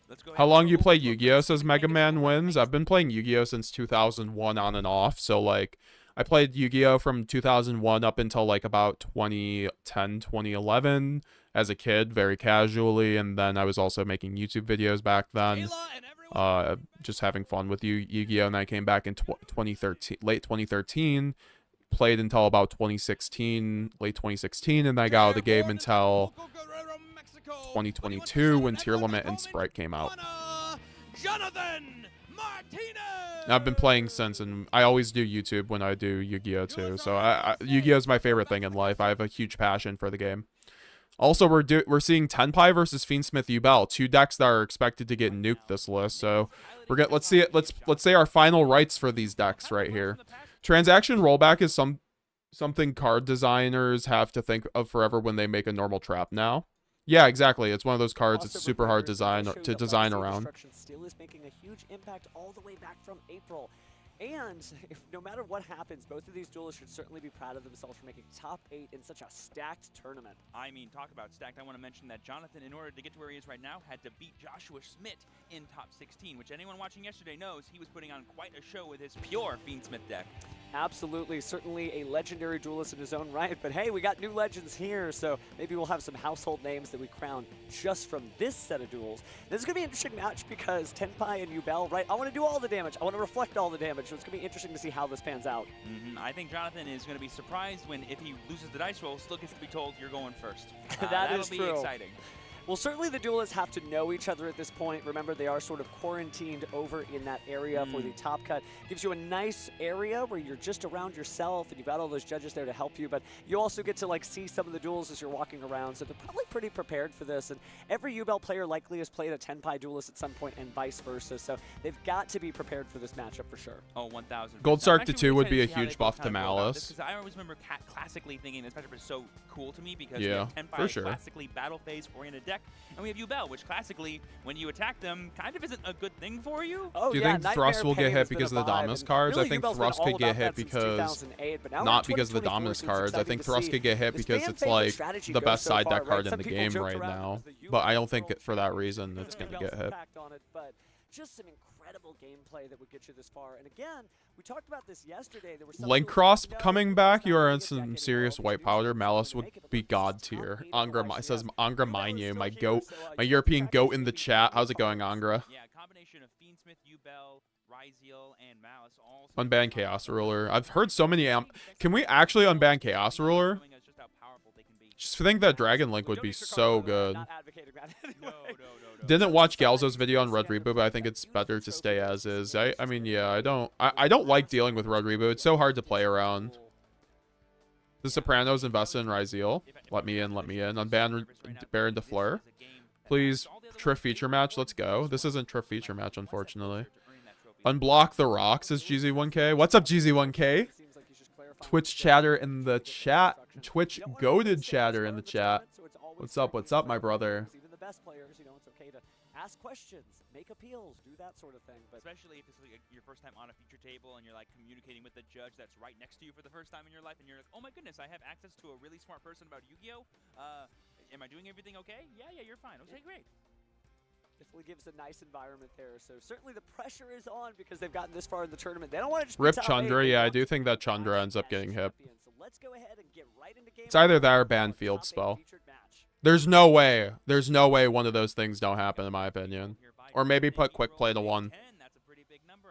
Let's go. How long you play Yu-Gi-Oh? Says Mega Man Wins. I've been playing Yu-Gi-Oh since 2001 on and off. So like, I played Yu-Gi-Oh from 2001 up until like about 2010, 2011 as a kid, very casually, and then I was also making YouTube videos back then. Just having fun with Yu-Gi-Oh, and I came back in 2013, late 2013. Played until about 2016, late 2016, and I got out of the game until 2022 when Tearlament and Sprite came out. And I've been playing since, and I always do YouTube when I do Yu-Gi-Oh too. So Yu-Gi-Oh is my favorite thing in life. I have a huge passion for the game. Also, we're seeing Tenpai versus Fiendsmith Yubel, 2 decks that are expected to get nuked this list. So let's see it. Let's say our final rights for these decks right here. Transaction rollback is something card designers have to think of forever when they make a normal trap now. Yeah, exactly. It's one of those cards. It's super hard to design around. Still is making a huge impact all the way back from April. And no matter what happens, both of these duelists should certainly be proud of themselves for making top 8 in such a stacked tournament. I mean, talk about stacked. I want to mention that Jonathan, in order to get to where he is right now, had to beat Joshua Schmidt in top 16, which anyone watching yesterday knows he was putting on quite a show with his pure Fiendsmith deck. Absolutely, certainly a legendary duelist in his own right, but hey, we got new legends here, so maybe we'll have some household names that we crown just from this set of duels. This is going to be an interesting match because Tenpai and Yubel, right? I want to do all the damage. I want to reflect all the damage, so it's going to be interesting to see how this pans out. I think Jonathan is going to be surprised when, if he loses the dice roll, still gets to be told you're going first. That'll be exciting. Well, certainly the duelists have to know each other at this point. Remember, they are sort of quarantined over in that area for the top cut. Gives you a nice area where you're just around yourself and you've got all those judges there to help you, but you also get to like see some of the duels as you're walking around, so they're probably pretty prepared for this. And every Yubel player likely has played a Tenpai duelist at some point and vice versa, so they've got to be prepared for this matchup for sure. Oh, 1,000. Gold Sark to 2 would be a huge buff to Malice. I always remember classically thinking this matchup is so cool to me because yeah, we have Tenpai, for sure. classically battle phase oriented deck, and we have Yubel, which classically, when you attack them, kind of isn't a good thing for you. Oh, do you think Thrust will get hit because of the Dominus cards? Really, I think Yubel's Thrust could get hit because not because of the Dominus cards. I think Thrust could get hit because it's like the best side deck card in the game right now. But I don't think for that reason it's going to get hit. Just some incredible gameplay that would get you this far. And again, we talked about this yesterday. There was Link Cross coming back. You are in some serious white powder. Malice would be god tier. Angra says Angra Minyu, my goat, my European goat in the chat. How's it going, Angra? Yeah, combination of Fiendsmith, Yubel, Ryziel, and Malice all unban Chaos Ruler. I've heard so many can we actually unban Chaos Ruler? Just think that Dragon Link would be so good. Didn't watch Galzo's video on Red Reboot, but I think it's better to stay as is. I mean, yeah, I don't like dealing with Red Reboot. It's so hard to play around. The Sopranos invested in Ryziel. Let me in, let me in. Unban Baron de Fleur. Please, Trif feature match. Let's go. This isn't Trif feature match, unfortunately. Unblock the Rocks is GZ1K. What's up, GZ1K? Twitch chatter in the chat. Twitch goated chatter in the chat. What's up, my brother? Even the best players, you know, it's okay to ask questions, make appeals, do that sort of thing. But especially if it's like your first time on a feature table and you're like communicating with the judge that's right next to you for the first time in your life, and you're like, oh my goodness, I have access to a really smart person about Yu-Gi-Oh! Am I doing everything okay? Yeah, you're fine. Okay, great. Definitely gives a nice environment there. So certainly the pressure is on because they've gotten this far in the tournament. They don't want to just rip Chandra. Yeah, I do think that Chandra ends up getting hit. So let's go ahead and get right into game. It's either that or ban field spell. There's no way. There's no way one of those things don't happen, in my opinion. Or maybe put quick play to 1.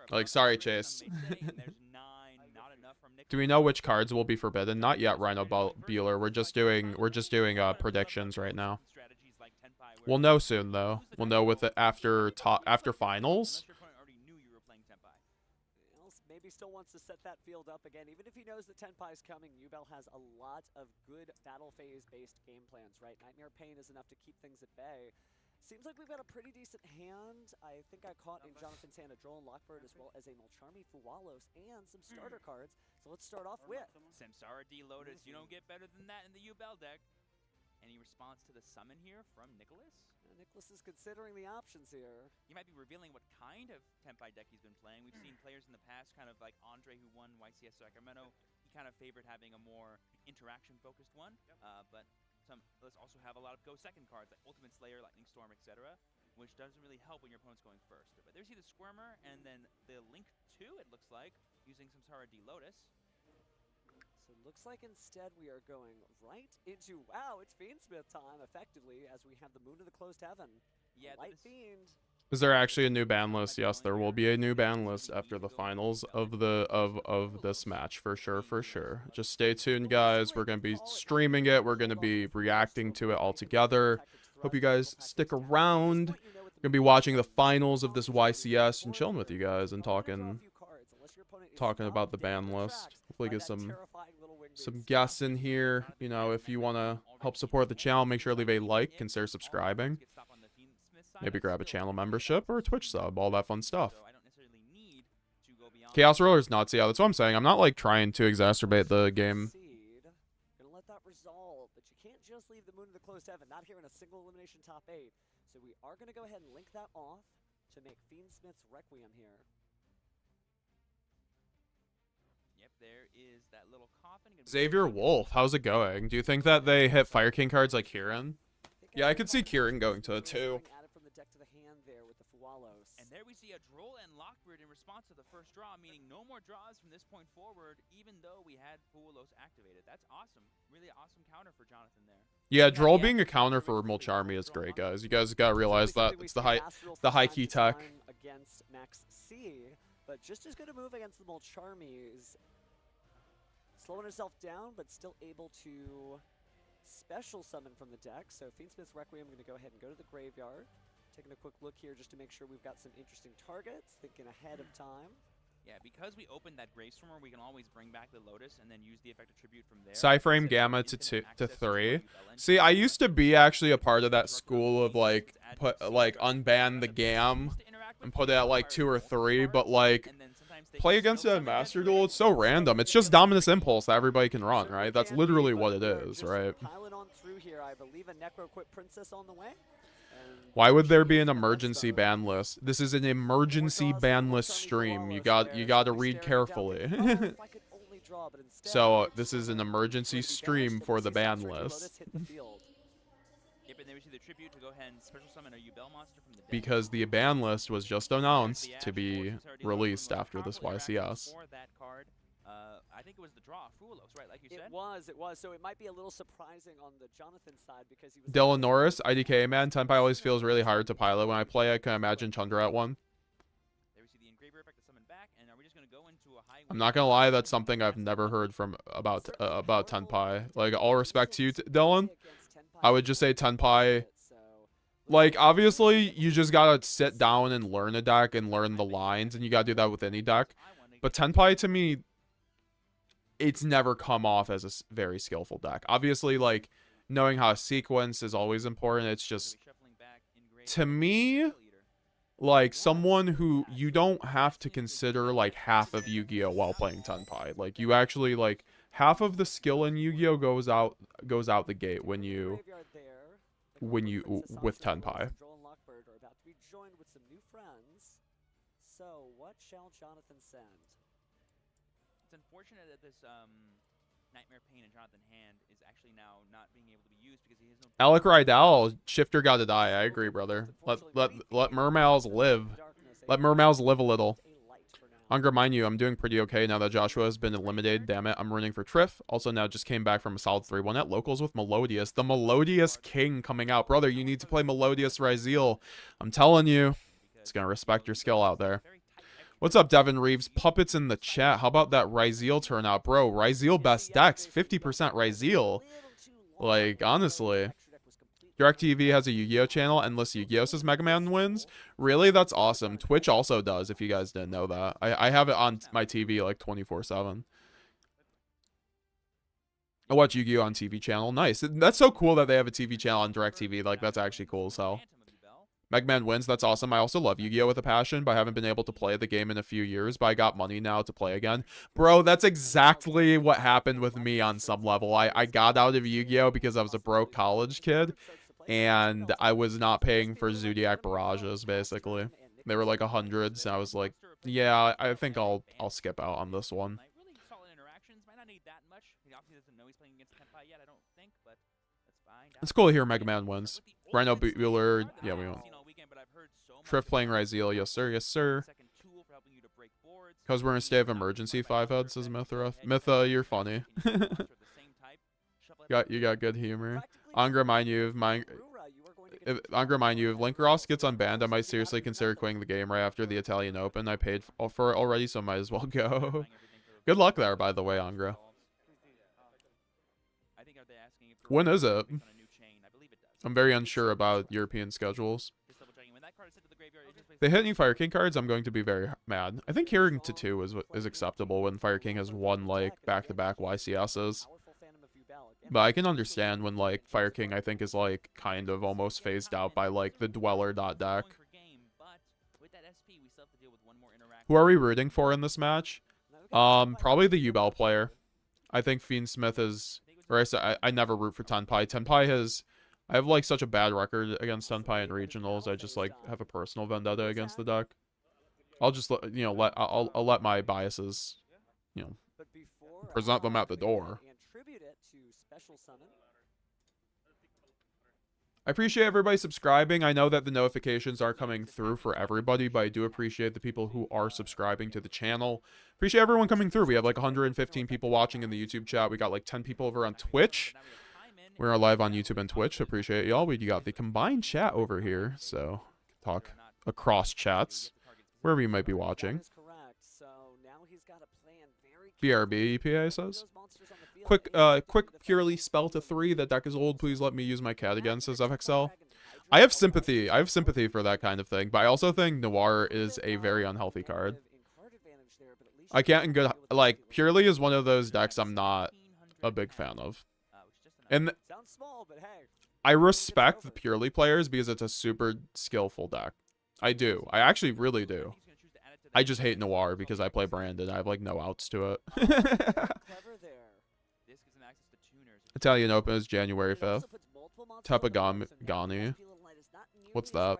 Like, sorry, Chase. Do we know which cards will be forbidden? Not yet, Rhino Bueller. We're just doing predictions right now. We'll know soon, though. We'll know with it after finals. Maybe still wants to set that field up again. Even if he knows that Tenpai is coming, Yubel has a lot of good battle phase-based game plans, right? Nightmare Pain is enough to keep things at bay. Seems like we've got a pretty decent hand. I think I caught in Jonathan's hand a Droll and Lockbird as well as a Molcharmi Fuwalos and some starter cards. So let's start off with Samsara D Lotus. You don't get better than that in the Yubel deck. Any response to the summon here from Nicholas? Nicholas is considering the options here. He might be revealing what kind of Tenpai deck he's been playing. We've seen players in the past, kind of like Andre, who won YCS Sacramento. He kind of favored having a more interaction-focused one. But let's also have a lot of go second cards, like Ultimate Slayer, Lightning Storm, etc., which doesn't really help when your opponent's going first. But there's the Squirmer, and then the Link 2, it looks like, using Samsara D Lotus. So it looks like instead we are going right into, wow, it's Fiendsmith time, effectively, as we have the Moon of the Closed Heaven. Yeah, Light Fiend. Is there actually a new ban list? Yes, there will be a new ban list after the finals of this match, for sure. Just stay tuned, guys. We're going to be streaming it. We're going to be reacting to it all together. Hope you guys stick around. We're going to be watching the finals of this YCS and chilling with you guys and talking about the ban list. Hopefully get some some guests in here. You know, if you want to help support the channel, make sure to leave a like, consider subscribing. Maybe grab a channel membership or a Twitch sub, all that fun stuff. Chaos Roller's nuts, yeah, that's what I'm saying. I'm not like trying to exacerbate the game. Gonna let that resolve, but you can't just leave the moon in the closed heaven, not here in a single elimination top 8. So we are gonna go ahead and link that off to make Fiendsmith's Requiem here. Yep, there is that little coffin. Xavier Wolf, how's it going? Do you think that they hit Fire King cards like Kieran? Yeah, I could see Kieran going to it too. Added from the deck to the hand there with the Fuwalos. And there we see a Droll and Lockbird in response to the first draw, meaning no more draws from this point forward, even though we had Fuwalos activated. That's awesome. Really awesome counter for Jonathan there. Yeah, Droll being a counter for Mulcharmy is great, guys. You guys gotta realize that it's the high key tech. Against Maxx C, but just as good a move against the Mulcharmies. Slowing herself down, but still able to special summon from the deck. So Fiendsmith's Requiem going to go ahead and go to the graveyard. Taking a quick look here just to make sure we've got some interesting targets, thinking ahead of time. Yeah, because we opened that Gravestormer, we can always bring back the Lotus and then use the effective tribute from there. Psyframe Gamma to 3. See, I used to be actually a part of that school of like unban the Gam and put it at like 2 or 3, but like play against a Master Duel, it's so random. It's just Dominus Impulse that everybody can run, right? That's literally what it is, right? Piling on through here, I believe a Necroquip Princess on the way. Why would there be an emergency ban list? This is an emergency ban list stream. You got to read carefully. So this is an emergency stream for the ban list. Because the ban list was just announced to be released after this YCS. I think it was the draw, Fuwalos, right? Like you said. It was. So it might be a little surprising on the Jonathan side because he was. Dylan Norris, IDK man, Tenpai always feels really hard to pilot. When I play, I can imagine Chandra at 1. There we see the engraver effect to summon back, and are we just gonna go into a high? I'm not gonna lie, that's something I've never heard from about Tenpai. Like, all respect to you, Dylan. I would just say Tenpai. Like, obviously, you just gotta sit down and learn a deck and learn the lines, and you gotta do that with any deck. But Tenpai, to me, it's never come off as a very skillful deck. Obviously, like, knowing how to sequence is always important. It's just, to me, like, someone who you don't have to consider, like, half of Yu-Gi-Oh! While playing Tenpai. Like, you actually, like, half of the skill in Yu-Gi-Oh! goes out the gate when you with Tenpai. So what shall Jonathan send? It's unfortunate that this Nightmare Pain in Jonathan's hand is actually now not being able to be used because he has no. Alec Rydell, Shifter gotta die. I agree, brother. Let Mermals live. Let Mermals live a little. I'm gonna remind you, I'm doing pretty okay now that Joshua has been eliminated. Damn it, I'm running for Trif. Also, now just came back from a solid 3-1 at locals with Melodious. The Melodious King coming out. Brother, you need to play Melodious Ryzeal. I'm telling you, it's gonna respect your skill out there. What's up, Devin Reeves? Puppets in the chat. How about that Ryzeal turnout? Bro, Ryzeal best decks. 50% Ryzeal. Like, honestly. DirecTV has a Yu-Gi-Oh! Channel. Endless Yu-Gi-Oh! Says Mega Man wins. Really? That's awesome. Twitch also does, if you guys didn't know that. I have it on my TV, like, 24/7. I watch Yu-Gi-Oh! On TV channel. Nice. That's so cool that they have a TV channel on DirecTV. Like, that's actually cool as hell. Mega Man wins. That's awesome. I also love Yu-Gi-Oh! With a passion, but I haven't been able to play the game in a few years, but I got money now to play again. Bro, that's exactly what happened with me on some level. I got out of Yu-Gi-Oh! Because I was a broke college kid, and I was not paying for Zodiac Barrages, basically. They were like 100s, and I was like, yeah, I think I'll skip out on this one. It's cool to hear Mega Man wins. Rhino Bueller, yeah, we won't. Trif playing Ryzeal, yes sir, yes sir. Because we're in a state of emergency, 5-head, says Mythra. Mytha, you're funny. You got good humor. Angra, mind you, if Linkross gets unbanned, I might seriously consider quitting the game right after the Italian Open. I paid for it already, so might as well go. Good luck there, by the way, Angra. When is it? I'm very unsure about European schedules. If they hit any Fire King cards, I'm going to be very mad. I think hearing to 2 is acceptable when Fire King has won like back-to-back YCSs. But I can understand when like Fire King I think is like kind of almost phased out by like the Dweller deck. Who are we rooting for in this match? Probably the Yubel player. I think Fiendsmith is, or I never root for Tenpai. I have like such a bad record against Tenpai in regionals. I just like have a personal vendetta against the deck. I'll just I'll let my biases, present them at the door. I appreciate everybody subscribing. I know that the notifications are coming through for everybody, but I do appreciate the people who are subscribing to the channel. Appreciate everyone coming through. We have like 115 people watching in the YouTube chat. We got like 10 people over on Twitch. We're live on YouTube and Twitch. Appreciate y'all. We got the combined chat over here, so talk across chats, wherever you might be watching. BRB EPA says. Quick purely spell to 3. That deck is old. Please let me use my cat again, says FXL. I have sympathy. I have sympathy for that kind of thing, but I also think Noir is a very unhealthy card. I can't in good like purely is one of those decks I'm not a big fan of. And I respect the purely players because it's a super skillful deck. I do. I actually really do. I just hate Noir because I play Branded. I have like no outs to it. Italian Open is January 5th. Tepagani. What's that?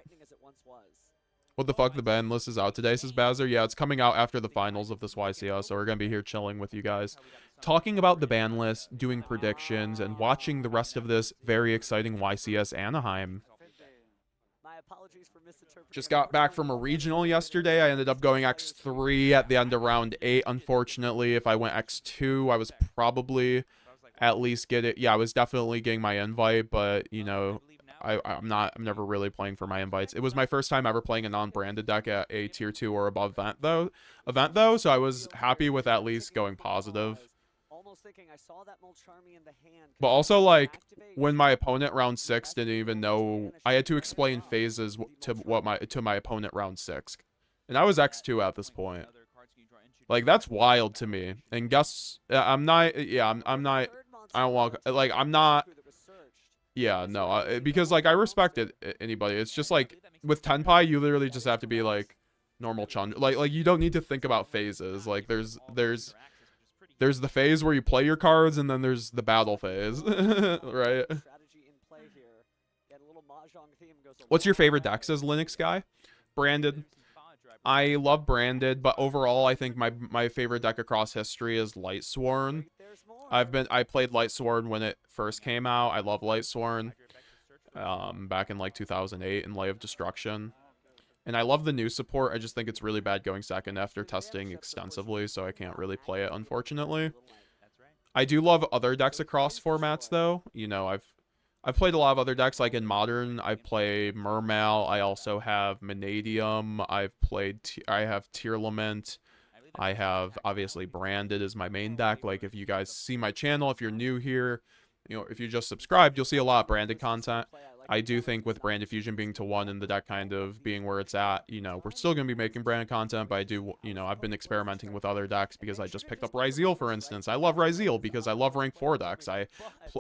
What the fuck? The ban list is out today, says Bazzer. Yeah, it's coming out after the finals of this YCS, so we're going to be here chilling with you guys. Talking about the ban list, doing predictions, and watching the rest of this very exciting YCS Anaheim. Just got back from a regional yesterday. I ended up going X3 at the end of round 8. Unfortunately, if I went X2, I was probably at least get it. Yeah, I was definitely getting my invite, but I'm never really playing for my invites. It was my first time ever playing a non-branded deck at a tier 2 or above event though, so I was happy with at least going positive. But also, like, when my opponent round 6 didn't even know, I had to explain phases to my opponent round 6, and I was X2 at this point. Like, that's wild to me. And guess I'm not. Yeah, no, because like I respect anybody. It's just like with Tenpai, you literally just have to be like normal chun. Like you don't need to think about phases. Like there's the phase where you play your cards, and then there's the battle phase, right? What's your favorite deck? Says Linux guy. Branded. I love Branded, but overall, I think my favorite deck across history is Lightsworn. I played Lightsworn when it first came out. I love Lightsworn. Back in like 2008 in Lay of Destruction. And I love the new support. I just think it's really bad going second after testing extensively, so I can't really play it, unfortunately. I do love other decks across formats, though. I've played a lot of other decks, like in Modern, I play Mermail. I also have Manadium. I have TEARLAMENT. I have, obviously, Branded is my main deck. Like, if you guys see my channel, if you're new here, if you just subscribed, you'll see a lot of Branded content. I do think with Branded Fusion being to 1 and the deck kind of being where it's at, we're still going to be making Branded content, but I do, I've been experimenting with other decks because I just picked up Ryzeal, for instance. I love Ryzeal because I love rank 4 decks.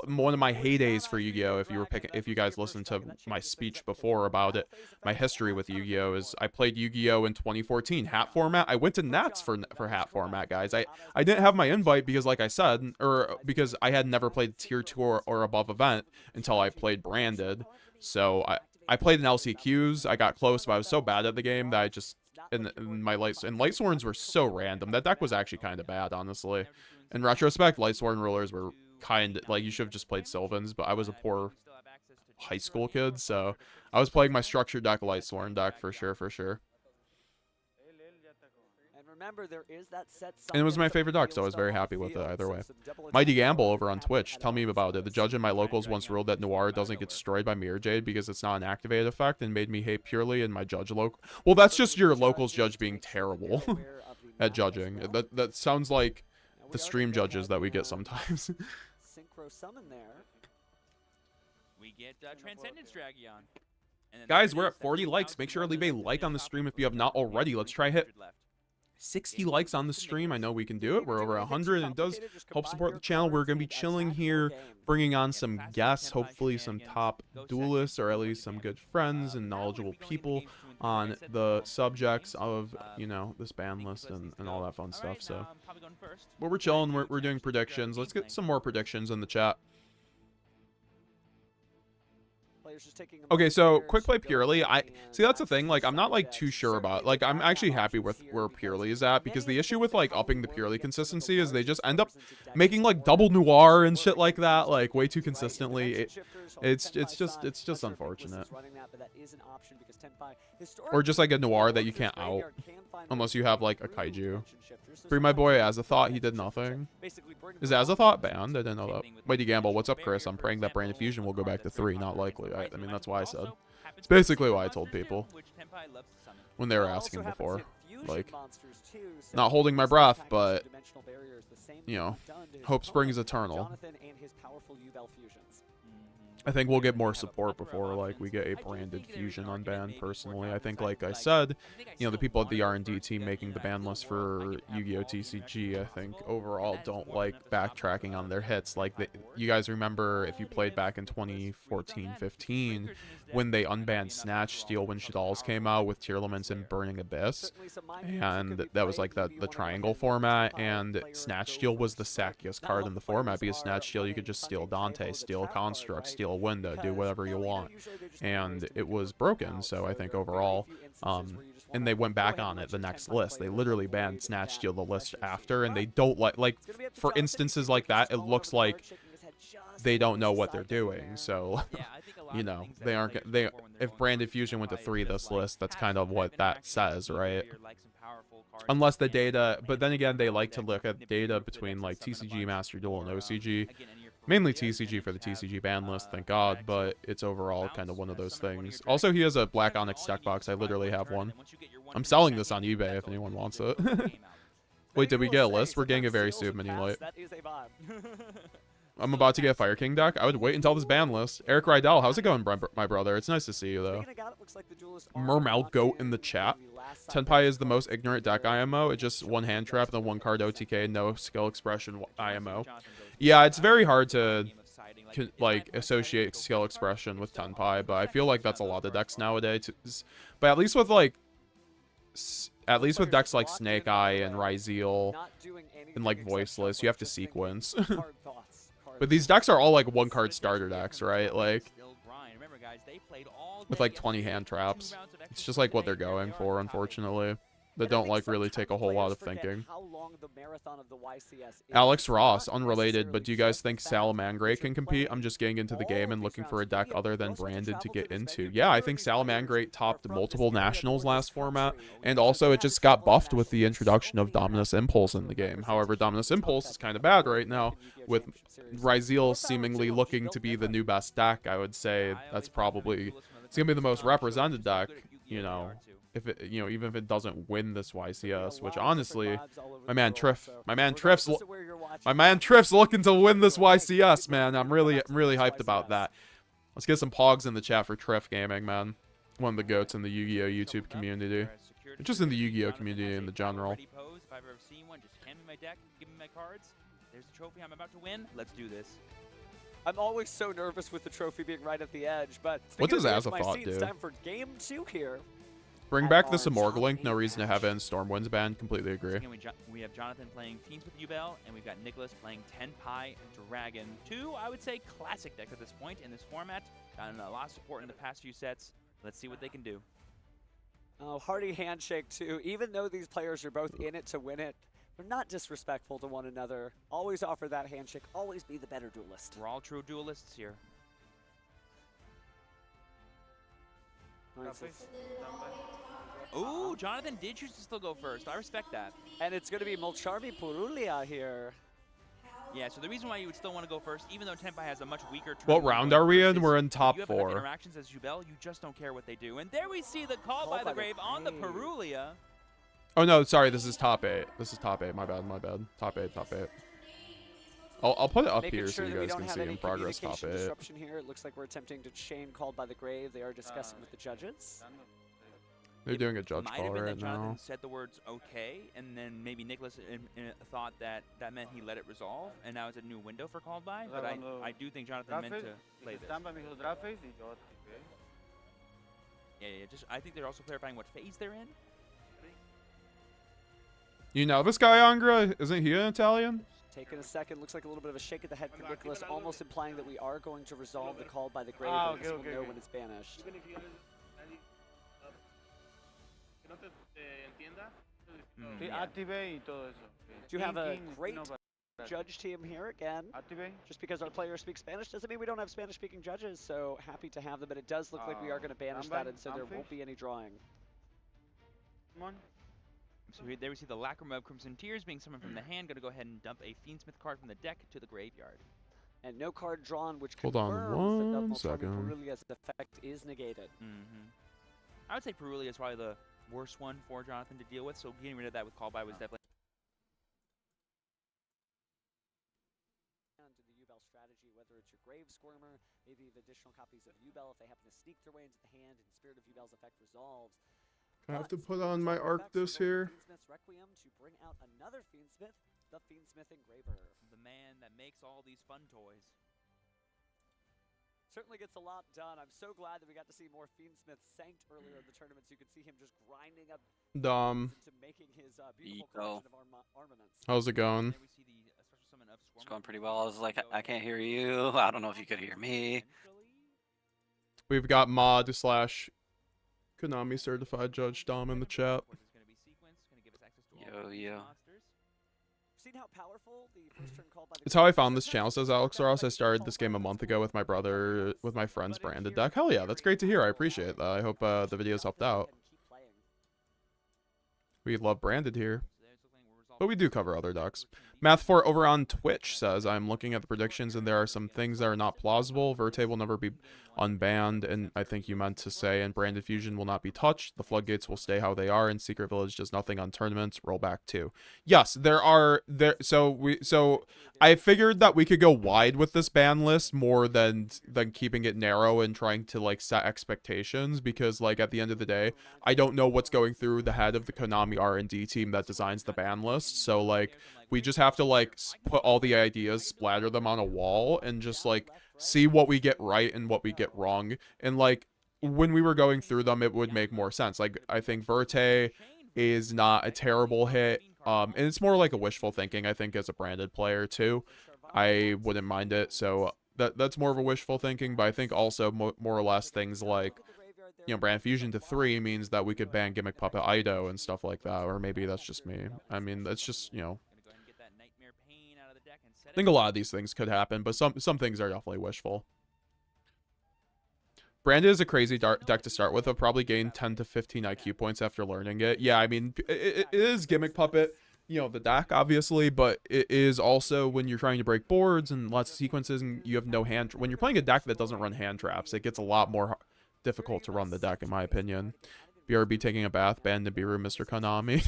One of my heydays for Yu-Gi-Oh, if you guys listened to my speech before about it, my history with Yu-Gi-Oh is I played Yu-Gi-Oh in 2014, hat format. I went to Nats for hat format, guys. I didn't have my invite because, like I said, or because I had never played tier 2 or above event until I played Branded. So I played in LCQs. I got close, but I was so bad at the game that I just Lightsworns were so random. That deck was actually kind of bad, honestly. In retrospect, Lightsworn rulers were kind of like you should have just played Sylvans, but I was a poor high school kid, so I was playing my structured deck, Lightsworn deck for sure. Remember, there is that set and it was my favorite deck, so I was very happy with it either way. Mighty Gamble over on Twitch, tell me about it. The judge in my locals once ruled that Noir doesn't get destroyed by Mirror Jade because it's not an activated effect and made me hate purely in my judge local. Well, that's just your locals judge being terrible at judging. That sounds like the stream judges that we get sometimes. Synchro summon there. We get Transcendence Dragion. And then Guys, there we're it at is, 40 likes. Make sure to leave a like on the stream if you have not already. Let's try hit 60 likes on the stream. I know we can do it. We're over 100 and it does help support the channel. We're going to be chilling here, bringing on some guests, hopefully some top duelists or at least some good friends and knowledgeable people on the subjects of, you know, this ban list and all that fun stuff. So, but we're chilling. We're doing predictions. Let's get some more predictions in the chat. Okay, so quick play purely. I see that's the thing. Like, I'm not like too sure about. Like, I'm actually happy with where purely is at because the issue with like upping the purely consistency is they just end up making like double noir and shit like that, like way too consistently. It's just unfortunate. Or just like a noir that you can't out unless you have like a kaiju. Free my boy Azathoth, he did nothing. Is Azathoth banned? I didn't know that. Mighty Gamble, what's up, Chris? I'm praying that Brand Fusion will go back to 3, not likely. I mean, that's why I said. It's basically what I told people when they were asking before. Like, not holding my breath, but, you know, hope springs eternal. I think we'll get more support before, like, we get a branded fusion unbanned, personally. I think, like I said, you know, the people at the R&D team making the ban list for Yu-Gi-Oh! TCG, I think, overall don't like backtracking on their hits. Like, you guys remember, if you played back in 2014-15, when they unbanned Snatch Steal when Shadal's came out with TEARLAMENTS and Burning Abyss, and that was, like, the triangle format, and Snatch Steal was the sackiest card in the format, because Snatch Steal, you could just steal Dante, steal Construct, steal a window, do whatever you want, and it was broken. So I think overall, and they went back on it the next list. They literally banned Snatch Steal the list after, and they don't like for instances like that, it looks like they don't know what they're doing. So, you know, they aren't. If Branded Fusion went to 3 this list, that's kind of what that says, right? Unless the data, but then again, they like to look at data between like TCG, Master Duel, and OCG. Mainly TCG for the TCG ban list, thank God, but it's overall kind of one of those things. Also, he has a Black Onyx deck box. I literally have one. I'm selling this on eBay if anyone wants it. Wait, did we get a list? We're getting it very soon, Mini Light. I'm about to get a Fire King deck. I would wait until this ban list. Eric Rydell, how's it going, my brother? It's nice to see you, though. Mermal Goat in the chat. Tenpai is the most ignorant deck IMO. It's just 1 hand trap and then 1 card OTK, no skill expression IMO. Yeah, it's very hard to like associate skill expression with Tenpai, but I feel like that's a lot of decks nowadays. But at least with like, decks like Snake Eye and Ryzeal and like Voiceless, you have to sequence. But these decks are all like 1 card starter decks, right? Like, with like 20 hand traps. It's just like what they're going for, unfortunately. They don't like really take a whole lot of thinking. Alex Ross, unrelated, but do you guys think Salamangreat can compete? I'm just getting into the game and looking for a deck other than branded to get into. Yeah, I think Salamangreat topped multiple nationals last format, and also it just got buffed with the introduction of Dominus Impulse in the game. However, Dominus Impulse is kind of bad right now, with Ryzeal seemingly looking to be the new best deck. I would say that's probably, it's gonna be the most represented deck, you know. If it, you know, even if it doesn't win this YCS, which honestly, my man Trif's looking to win this YCS, man. I'm really hyped about that. Let's get some pogs in the chat for Trif Gaming, man. One of the goats in the Yu-Gi-Oh YouTube community, just in the Yu-Gi-Oh community in the general. If I've ever seen one, just hand me my deck, give me my cards. There's the trophy I'm about to win. Let's do this. I'm always so nervous with the trophy being right at the edge, but what does Azathoth do? It's time for game 2 here. Bring back this Immortal Link. No reason to have it in Stormwind's ban. Completely agree. Again, we have Jonathan playing Fiendsmith Yubel, and we've got Nicholas playing Tenpai Dragon. 2, I would say, classic decks at this point in this format. Gotten a lot of support in the past few sets. Let's see what they can do. Oh, hearty handshake, too. Even though these players are both in it to win it, they're not disrespectful to one another. Always offer that handshake. Always be the better duelist. We're all true duelists here. Ooh, Jonathan did choose to still go first. I respect that. And it's going to be Molcharmi Purrely here. Yeah, so the reason why you would still want to go first, even though Tenpai has a much weaker turn. What round are we in? We're in top 4. You have enough interactions as Yubel, you just don't care what they do. And there we see the call by the grave on the Purrely. Oh no, sorry, this is top 8. This is top 8. My bad. Top 8. I'll put it up Making here sure so you that we guys don't can have see any in progress top communication 8. disruption here. It looks like we're attempting to chain called by the grave. They are discussing with the judges. They're doing a judge Might call have been right that Jonathan now. said the words okay, and then maybe Nicholas thought that that meant he let it resolve, and now it's a new window for called by. But I do think Jonathan meant to play this. Yeah, just I think they're also clarifying what phase they're in. You know this guy, Angra? Isn't he an Italian? Taking a second, looks like a little bit of a shake of the head from Nicholas, almost implying that we are going to resolve the call by the grave, and we'll know when it's banished. Do have a great judge team here again. Just because our players speak Spanish doesn't mean we don't have Spanish-speaking judges, so happy to have them, but it does look like we are going to banish that, and so there won't be any drawing. So there we see the Lacrima of Crimson Tears being summoned from the hand, going to go ahead and dump a Fiendsmith card from the deck to the graveyard. And no card drawn, which Hold on one confirms that second. Purrely's effect is negated. I would say Purrely is probably the worst one for Jonathan to deal with, so getting rid of that with call by was definitely. To the Yubel strategy, whether it's your Grave Squirmer, maybe the additional copies of Yubel if they happen to sneak their way into the hand and Spirit of Yubel's effect resolves. I have to put on my Arctis here. Fiendsmith's Requiem to bring out another Fiendsmith, the Fiendsmith Engraver. The man that makes all these fun toys. Certainly gets a lot done. I'm so glad that we got to see more Fiendsmith sanked earlier in the tournament, so you could see him just grinding up into making his beautiful collection of armaments. How's it going? It's going pretty well. I was like, I can't hear you. I don't know if you could hear me. We've got mod / Konami certified judge Dom in the chat. Yo. Seen how powerful the first turn call by the It's how I found this channel, says Alex Ross. I started this game a month ago with my brother, with my friend's branded deck. Hell yeah, that's great to hear. I appreciate that. I hope the videos helped out. We love branded here. But we do cover other decks. Math4 over on Twitch says, I'm looking at the predictions and there are some things that are not plausible. Verte will never be unbanned, and I think you meant to say, and Branded Fusion will not be touched. The floodgates will stay how they are, and Secret Village does nothing on tournaments. Roll back 2. Yes, so I figured that we could go wide with this ban list more than keeping it narrow and trying to like set expectations, because like at the end of the day, I don't know what's going through the head of the Konami R&D team that designs the ban list. So like we just have to like put all the ideas, splatter them on a wall, and just like see what we get right and what we get wrong. And like when we were going through them, it would make more sense. Like I think Verte is not a terrible hit. And it's more like a wishful thinking, I think, as a branded player too. I wouldn't mind it. So that's more of a wishful thinking, but I think also more or less things like, you know, Brand Fusion to 3 means that we could ban Gimmick Puppet Ido and stuff like that, or maybe that's just me. I mean, that's just, you know, I think a lot of these things could happen, but some things are definitely wishful. Branded is a crazy deck to start with. I'll probably gain 10 to 15 IQ points after learning it. Yeah, I mean, it is Gimmick Puppet, you know, the deck, obviously, but it is also when you're trying to break boards and lots of sequences and you have no hand... When you're playing a deck that doesn't run hand traps, it gets a lot more difficult to run the deck, in my opinion. BRB taking a bath, ban Nibiru, Mr. Konami.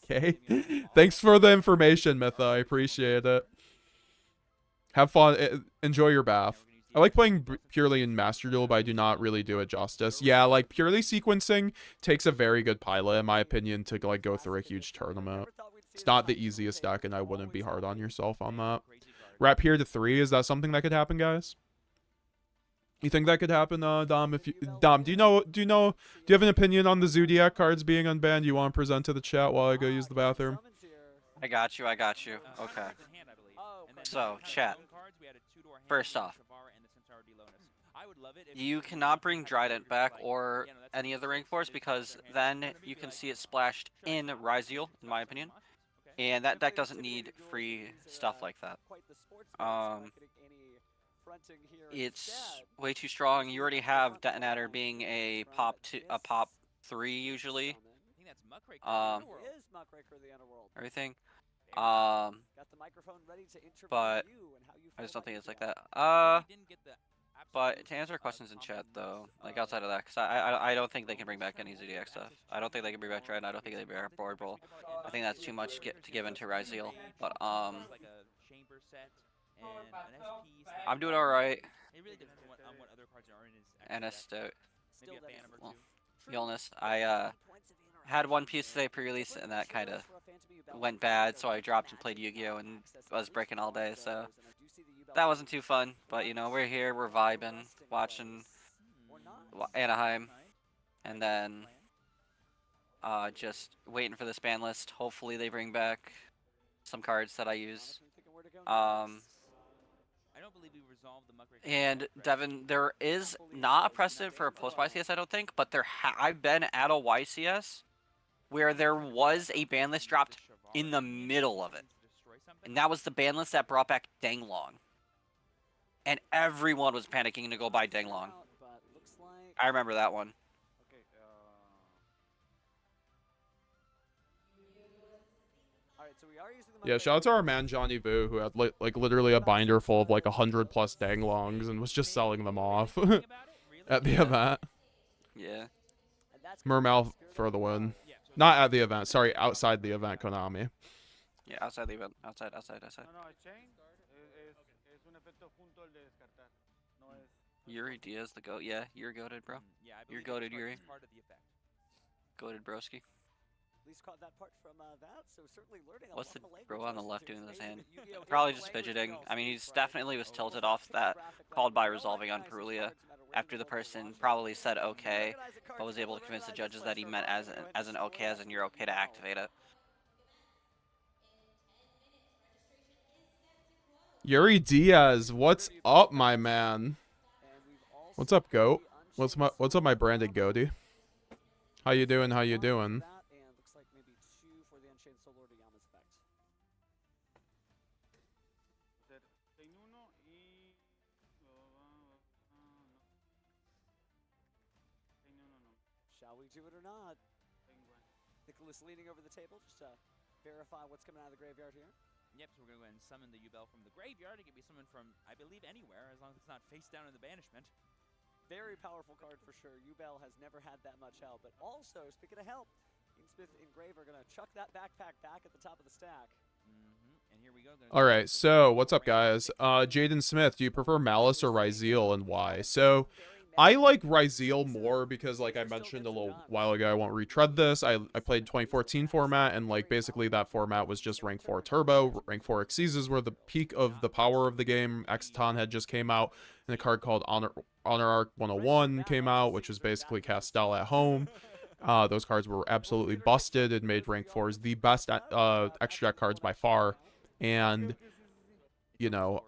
Okay. Thanks for the information, Mytha. I appreciate it. Have fun. Enjoy your bath. I like playing purely in Master Duel, but I do not really do it justice. Yeah, like purely sequencing takes a very good pilot, in my opinion, to like go through a huge tournament. It's not the easiest deck, and I wouldn't be hard on yourself on that. Wrap here to 3. Is that something that could happen, guys? You think that could happen, Dom? Dom, do you have an opinion on the Zodiac cards being unbanned? You want to present to the chat while I go use the bathroom? I got you. Okay. So, chat. First off, you cannot bring Trident back or any of the Ring Force, because then you can see it splashed in Ryzeal, in my opinion. And that deck doesn't need free stuff like that. It's way too strong. You already have Detonator being a pop 3 usually. Everything. But I just don't think it's like that. But to answer questions in chat though, like outside of that, because I don't think they can bring back any Zodiac stuff. I don't think they can bring back Trident. I don't think they can bring back Board Roll. I think that's too much to give into Ryzeal. But I'm doing all right. It really depends on what other cards are in his And a deck. Maybe a fan or well, two. be honest, I had one piece today pre-release, and that kind of went bad, so I dropped and played YuGiOh and was breaking all day, so that wasn't too fun. But you know, we're here, we're vibing, watching Anaheim, and then just waiting for this ban list. Hopefully they bring back some cards that I use. I don't believe we resolved the muckraker. And Devin, there is not a precedent for a post YCS, I don't think, but I've been at a YCS where there was a ban list dropped in the middle of it, and that was the ban list that brought back Danglong, and everyone was panicking to go buy Danglong. I remember that one. Yeah, shout out to our man Johnny Vu, who had like literally a binder full of like 100+ Danglongs and was just selling them off at the event. Yeah. Mermal for the win. Not at the event, sorry, outside the event, Konami. Yeah, outside the event. Outside. Yuri Diaz, the goat. Yeah, you're goated, bro. You're goated, Yuri. Goated, broski. Caught that part from that, so certainly learning What's the bro on the left doing with his hand? Probably just fidgeting. I mean, he's definitely was tilted off that called by resolving on purrely after the person probably said okay, but was able to convince the judges that he meant as an okay, as in you're okay to activate it. Yuri Diaz, what's up, my man? What's up, goat? What's up, my branded goatee? How you doing? How you doing? Shall we do it or not? Nicholas leaning over the table just to verify what's coming out of the graveyard here. Yep, so we're going to go ahead and summon the Yubel from the graveyard. It can be summoned from, I believe, anywhere, as long as it's not face down in the banishment. Very powerful card for sure. Yubel has never had that much help. But also, speaking of help, Fiendsmith and Grave are going to chuck that backpack back at the top of the stack. And here we go. Alright, so what's up, guys? Jaden Smith, do you prefer Malice or Ryzeal, and why? So I like Ryzeal more because, like I mentioned a little while ago, I won't retread this. I played 2014 format, and like basically that format was just rank 4 turbo. Rank 4 Exceses were the peak of the power of the game. Exoton had just came out, and a card called Honor Arc 101 came out, which was basically Castel at home. Those cards were absolutely busted. It made rank 4s the best extra deck cards by far. And, you know,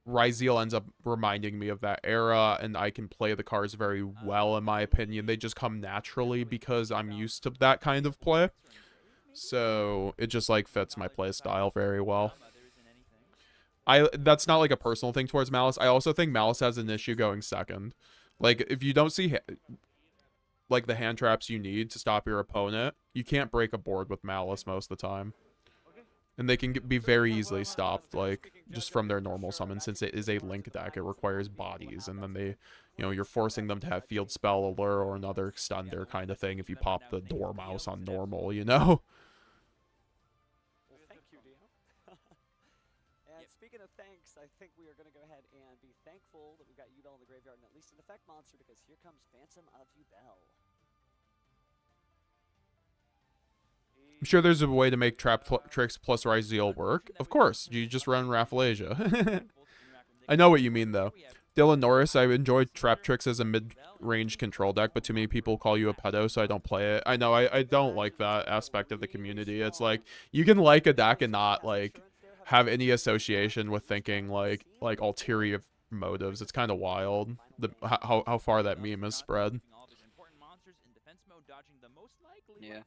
Ryzeal ends up reminding me of that era, and I can play the cards very well, in my opinion. They just come naturally because I'm used to that kind of play. So it just like fits my play style very well. That's not like a personal thing towards Malice. I also think Malice has an issue going second. Like, if you don't see like the hand traps you need to stop your opponent, you can't break a board with Malice most of the time. And they can be very easily stopped, like, just from their normal summon, since it is a link deck. It requires bodies, and then they, you know, you're forcing them to have field spell, allure, or another extender kind of thing if you pop the Dormouse on normal, you know? Well, thank you, Dio. And speaking of thanks, I think we are going to go ahead and be thankful that we've got Yubel in the graveyard, and at least an effect monster, because here comes Phantom of Yubel. I'm sure there's a way to make Trix plus Ryzeal work. Of course, you just run Rafflesia. I know what you mean, though. Dylan Norris, I enjoyed Trap Tricks as a mid-range control deck, but too many people call you a pedo, so I don't play it. I know, I don't like that aspect of the community. It's like, you can like a deck and not, like, have any association with thinking, like ulterior motives. It's kind of wild, how far that meme has spread. Yeah.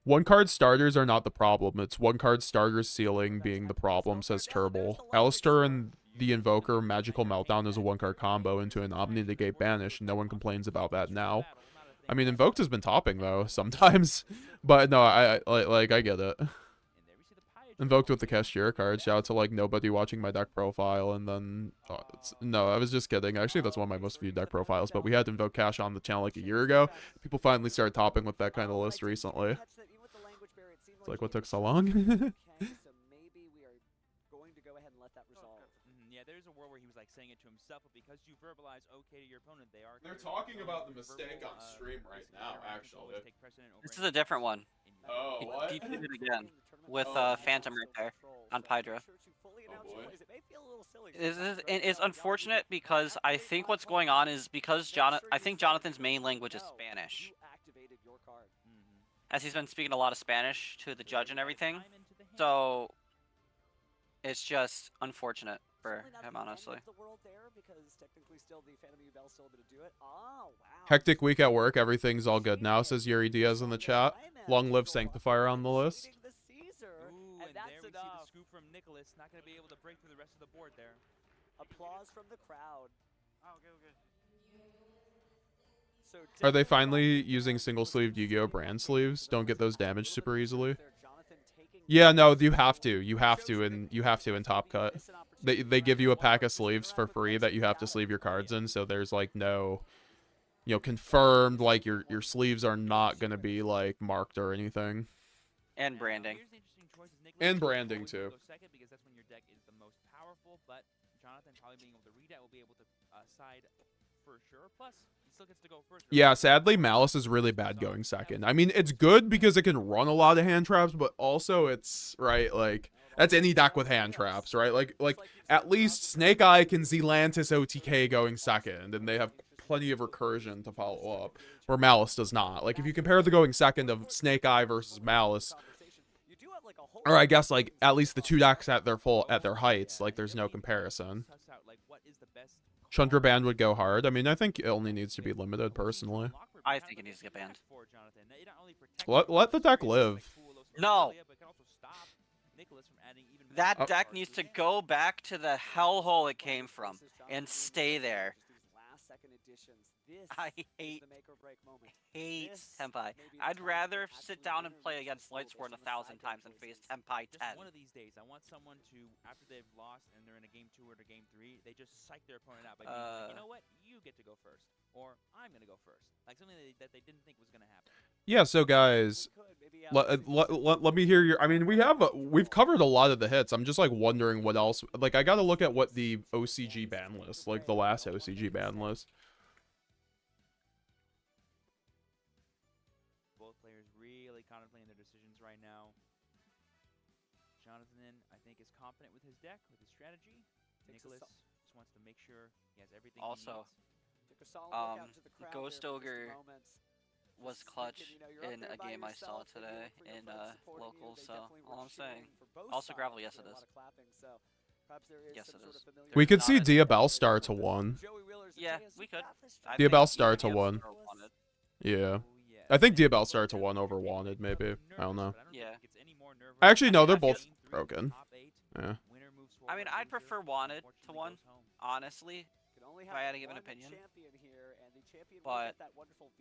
One card starters are not the problem. It's one card starters ceiling being the problem, says Turble. Alistair and the Invoker Magical Meltdown is a one card combo into an Omni Negate Banish. No one complains about that now. I mean, Invoked has been topping though sometimes, but no, I get it. Invoked with the Kashtira card. Shout out to like nobody watching my deck profile, and then no, I was just kidding. Actually, that's one of my most viewed deck profiles. But we had Invoke Cash on the channel like a year ago. People finally started topping with that kind of list recently. It's like, what took so long? saying it to himself, but because you verbalize okay to your opponent, they are. They're talking about the mistake on stream right now, actually. This is a different one. Oh, what? He did it again with Phantom right there on Pydra. Oh, boy. It's unfortunate because I think what's going on is because I think Jonathan's main language is Spanish. As he's been speaking a lot of Spanish to the judge and everything. So it's just unfortunate for him, honestly. Hectic week at work. Everything's all good now, says Yuri Diaz in the chat. Long live Sanctifier on the list. Ooh, and there we see the scoop from Nicholas. Not going to be able to break through the rest of the board there. Applause from the crowd. Oh, okay. Are they finally using single-sleeved YuGiOh brand sleeves? Don't get those damaged super easily. Yeah, no, you have to. You have to in Top Cut. They give you a pack of sleeves for free that you have to sleeve your cards in, so there's like no, you know, confirmed like your sleeves are not gonna be like marked or anything. And branding. And branding too. Second, because that's when your deck is the most powerful, but Jonathan probably being able to read that will be able to side for sure. Plus, he still gets to go first. Yeah, sadly, Malice is really bad going second. I mean, it's good because it can run a lot of hand traps, but also it's, right, like, that's any deck with hand traps, right? Like at least Snake Eye can Zelantis OTK going second, and they have plenty of recursion to follow up, where Malice does not. Like, if you compare the going second of Snake Eye versus Malice, or I guess, like, at least the two decks at their heights, like, there's no comparison. Chandra Band would go hard. I mean, I think it only needs to be limited, personally. I think it needs to get banned. Let the deck live. No! That deck needs to go back to the hellhole it came from and stay there. I hate Tenpai. I'd rather sit down and play against Lightsworn 1,000 times than face Tenpai 10. One of these days, I want someone to, after they've lost and they're in a game 2 or a game 3, they just psych their opponent out by being like, you know what, you get to go first, or I'm gonna go first, like something that they didn't think was gonna happen. Yeah, so guys, let me hear your. I mean, we've covered a lot of the hits. I'm just like wondering what else. Like, I got to look at what the OCG ban list, like the last OCG ban list. Both players really contemplating their decisions right now. Jonathan, I think, is confident with his deck, with his strategy. Nicholas just wants to make sure he has everything. Also, Ghost Ogre was clutch in a game I saw today in locals, so all I'm saying. Also Gravel, yes it is. Yes it is. We could see Diabell star to 1. Yeah, we could. Diabell star to 1. Yeah. I think Diabell star to 1 over Wanted, maybe. I don't know. Yeah. Actually, no, they're both broken. Yeah. I mean, I'd prefer Wanted to 1, honestly, if I had to give an opinion. But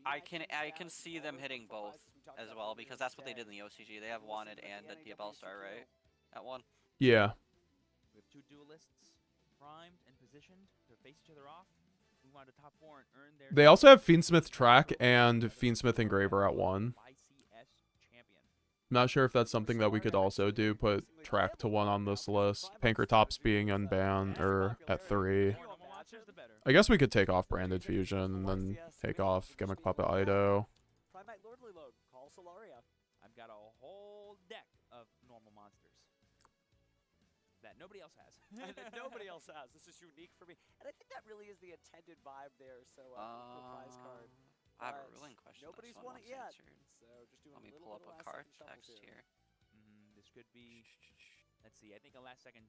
I can see them hitting both as well, because that's what they did in the OCG. They have Wanted and the Diabell star, right? At 1. Yeah. We have 2 duelists primed and positioned to face each other off. Move on to top 4 and earn their. They also have Fiendsmith Track and Fiendsmith Engraver at 1. I'm not sure if that's something that we could also do, put Track to 1 on this list. Pankratops being unbanned, or at 3. I guess we could take off Branded Fusion, and then take off Gimmick Puppet Ido. I've got a whole deck of normal monsters that nobody else has. That nobody else has. This is unique for me. And I think that really is the intended vibe there, so for prize card. I have a ruling question. Nobody's won it yet. So just doing Let me pull up a card text here. This could be, let's see, I think a last second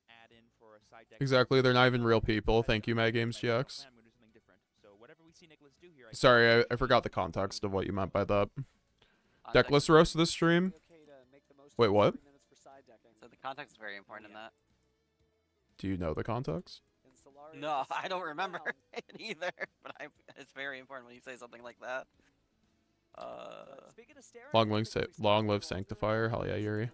add in for a side deck. Exactly, they're not even real people. Thank you, MetaGamesGX. So whatever we see Nicholas do here, Sorry, I forgot the context of what you meant by that. Deckless roast this stream? Wait, what? So the context is very important in that. Do you know the context? No, I don't remember it either, but it's very important when you say something like that. Long live Sanctifier. Hell yeah, Yuri.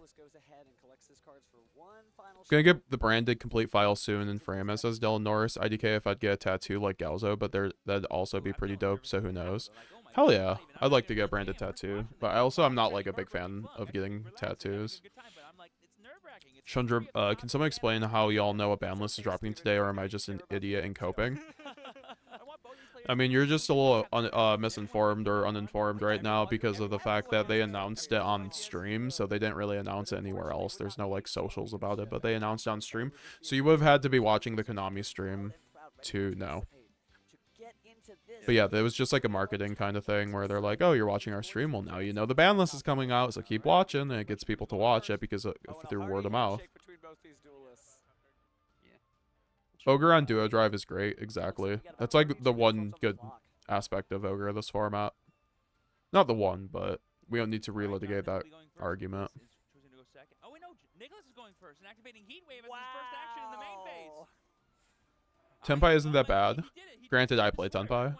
Gonna get the branded complete file soon in frame. It says Dylan Norris. IDK if I'd get a tattoo like Galzo, but that'd also be pretty dope, so who knows. Hell yeah, I'd like to get a branded tattoo, but I'm not like a big fan of getting tattoos. Chandra, can someone explain how y'all know a ban list is dropping today, or am I just an idiot in coping? I mean, you're just a little misinformed or uninformed right now because of the fact that they announced it on stream, so they didn't really announce it anywhere else. There's no, like, socials about it, but they announced it on stream. So you would have had to be watching the Konami stream to know. But yeah, it was just like a marketing kind of thing where they're like, oh, you're watching our stream? Well, now you know the ban list is coming out, so keep watching, and it gets people to watch it because through word of mouth. Ogre on Duo Drive is great, exactly. That's like the one good aspect of Ogre this format. Not the one, but we don't need to relitigate that argument. Oh, wait, no, Nicholas is going first and activating Heat Wave as his first action in the main phase. Tenpai isn't that bad. Granted, I play Tenpai.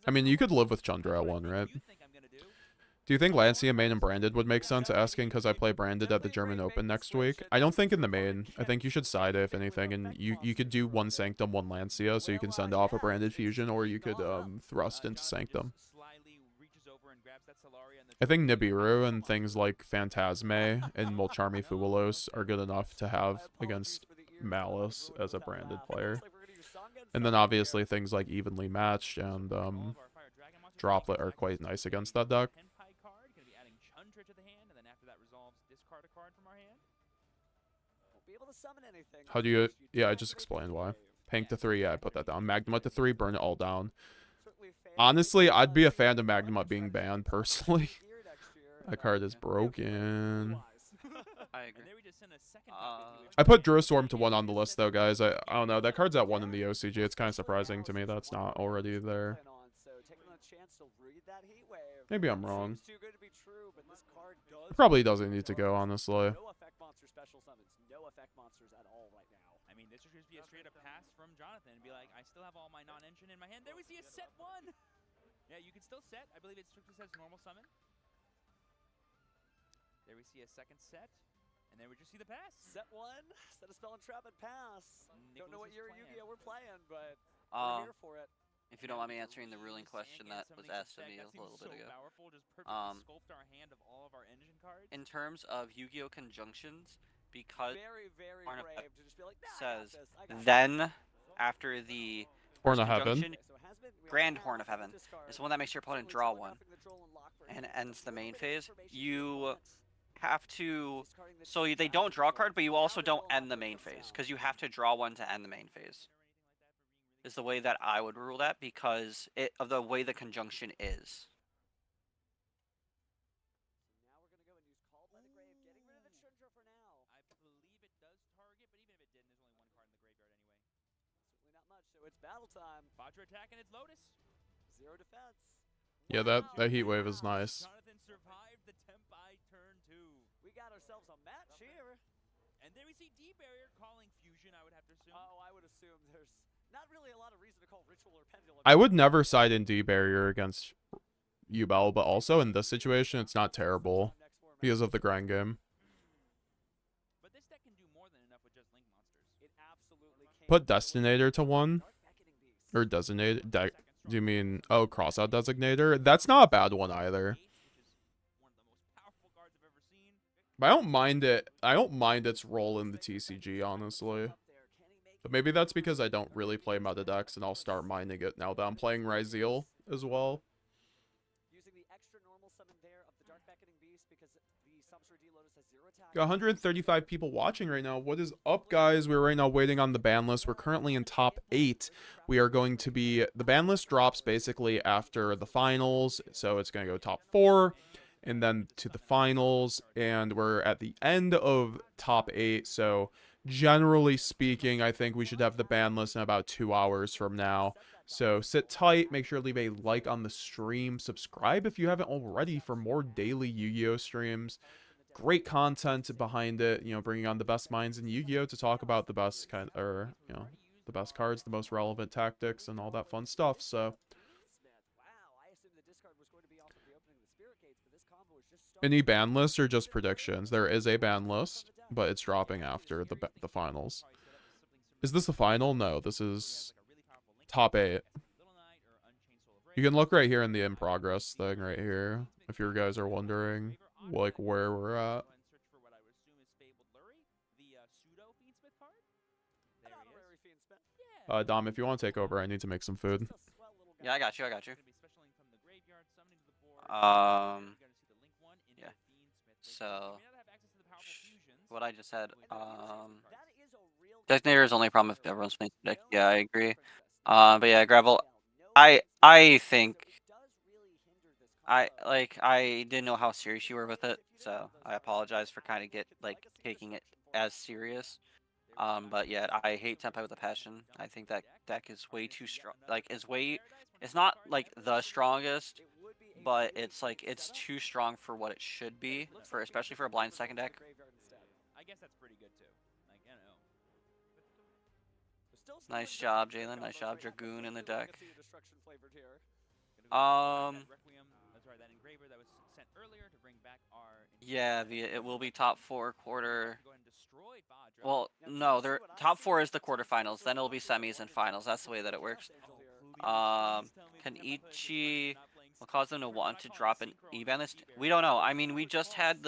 I mean, you could live with Chandra at 1, right? Do you think Lancia main and Branded would make sense? Asking because I play Branded at the German Open next week. I don't think in the main. I think you should side it, if anything, and you could do 1 Sanctum, 1 Lancia, so you can send off a Branded Fusion, or you could thrust into Sanctum. I think Nibiru and things like Phantasme and Molcharmy Fuwalos are good enough to have against Malice as a Branded player. And then obviously things like Evenly Matched and Droplet are quite nice against that deck. How do you... Yeah, I just explained why. Pank to 3, yeah, I put that down. Magnemite to 3, burn it all down. Honestly, I'd be a fan of Magnemite being banned, personally. That card is broken. I agree. I put Durastorm to 1 on the list, though, guys. I don't know. That card's at 1 in the OCG. It's kind of surprising to me that's not already there. Maybe I'm wrong. It probably doesn't need to go, honestly. I mean, this would just be a straight up pass from Jonathan and be like, I still have all my non-engine in my hand. There we see a set 1. Yeah, you can still set. I believe it strictly says normal summon. There we see a second set. And then we just see the pass. Set 1, set a spell and trap and pass. Don't know what year YuGiOh we're playing, but we're here for it. If you don't mind me answering the ruling question that was asked of me a little bit ago. In terms of Yu-Gi-Oh conjunctions, because very Horn of brave to just be like, nah, says then after the Horn of Heaven, conjunction, Grand Horn of Heaven is the one that makes your opponent draw 1 and ends the main phase. You have to, so they don't draw a card, but you also don't end the main phase because you have to draw 1 to end the main phase. Is the way that I would rule that because of the way the conjunction is. It's battle time. Vajra attack and it's Lotus. 0 defense. Yeah, that heat wave is nice. Jonathan survived the Tenpai turn 2. We got ourselves a match here. And there we see D-Barrier calling Fusion, I would have to assume. Oh, I would assume there's not really a lot of reason to call Ritual or Pendulum. I would never side in D-Barrier against Yubel, but also in this situation, it's not terrible because of the grind game. But this deck can do more than enough with just Link monsters. It absolutely can. Put Destinator to 1. Or Designator. Do you mean, oh, Crossout Designator? That's not a bad one either. But I don't mind it. I don't mind its role in the TCG, honestly. But maybe that's because I don't really play meta decks, and I'll start minding it now that I'm playing Ryzeal as well. Using the extra normal summon there of the Dark Beckoning Beast because the Summoner D Lotus has 0 attack. Got 135 people watching right now. What is up, guys? We're right now waiting on the ban list. We're currently in top 8. We are going to be... The ban list drops basically after the finals, so it's going to go top 4. And then to the finals, and we're at the end of top 8, so generally speaking, I think we should have the ban list in about 2 hours from now. So sit tight, make sure to leave a like on the stream, subscribe if you haven't already for more daily Yu-Gi-Oh streams. Great content behind it, you know, bringing on the best minds in Yu-Gi-Oh to talk about the best the best cards, the most relevant tactics, and all that fun stuff. So any ban list or just predictions? There is a ban list, but it's dropping after the finals. Is this the final? No, this is top 8. You can look right here in the in progress thing right here, if you guys are wondering, like, where we're at. Dom, if you want to take over, I need to make some food. Yeah, I got you. I got you. Yeah. So, what I just said. Designator is only a problem if everyone's playing deck. Yeah, I agree. But yeah, Gravel. I think. I didn't know how serious you were with it, so I apologize for kind of taking it as serious. But yeah, I hate Tenpai with a passion. I think that deck is way too strong. It's not like the strongest, but it's too strong for what it should be, especially for a blind second deck. I guess that's pretty good too. Like, you know. Nice job, Jalen. Nice job, Dragoon in the deck. Yeah, it will be top 4 quarter. Well, no, top 4 is the quarterfinals. Then it'll be semis and finals. That's the way that it works. Can Ichi will cause them to want to drop an e-BANLIST? We don't know. I mean, we just had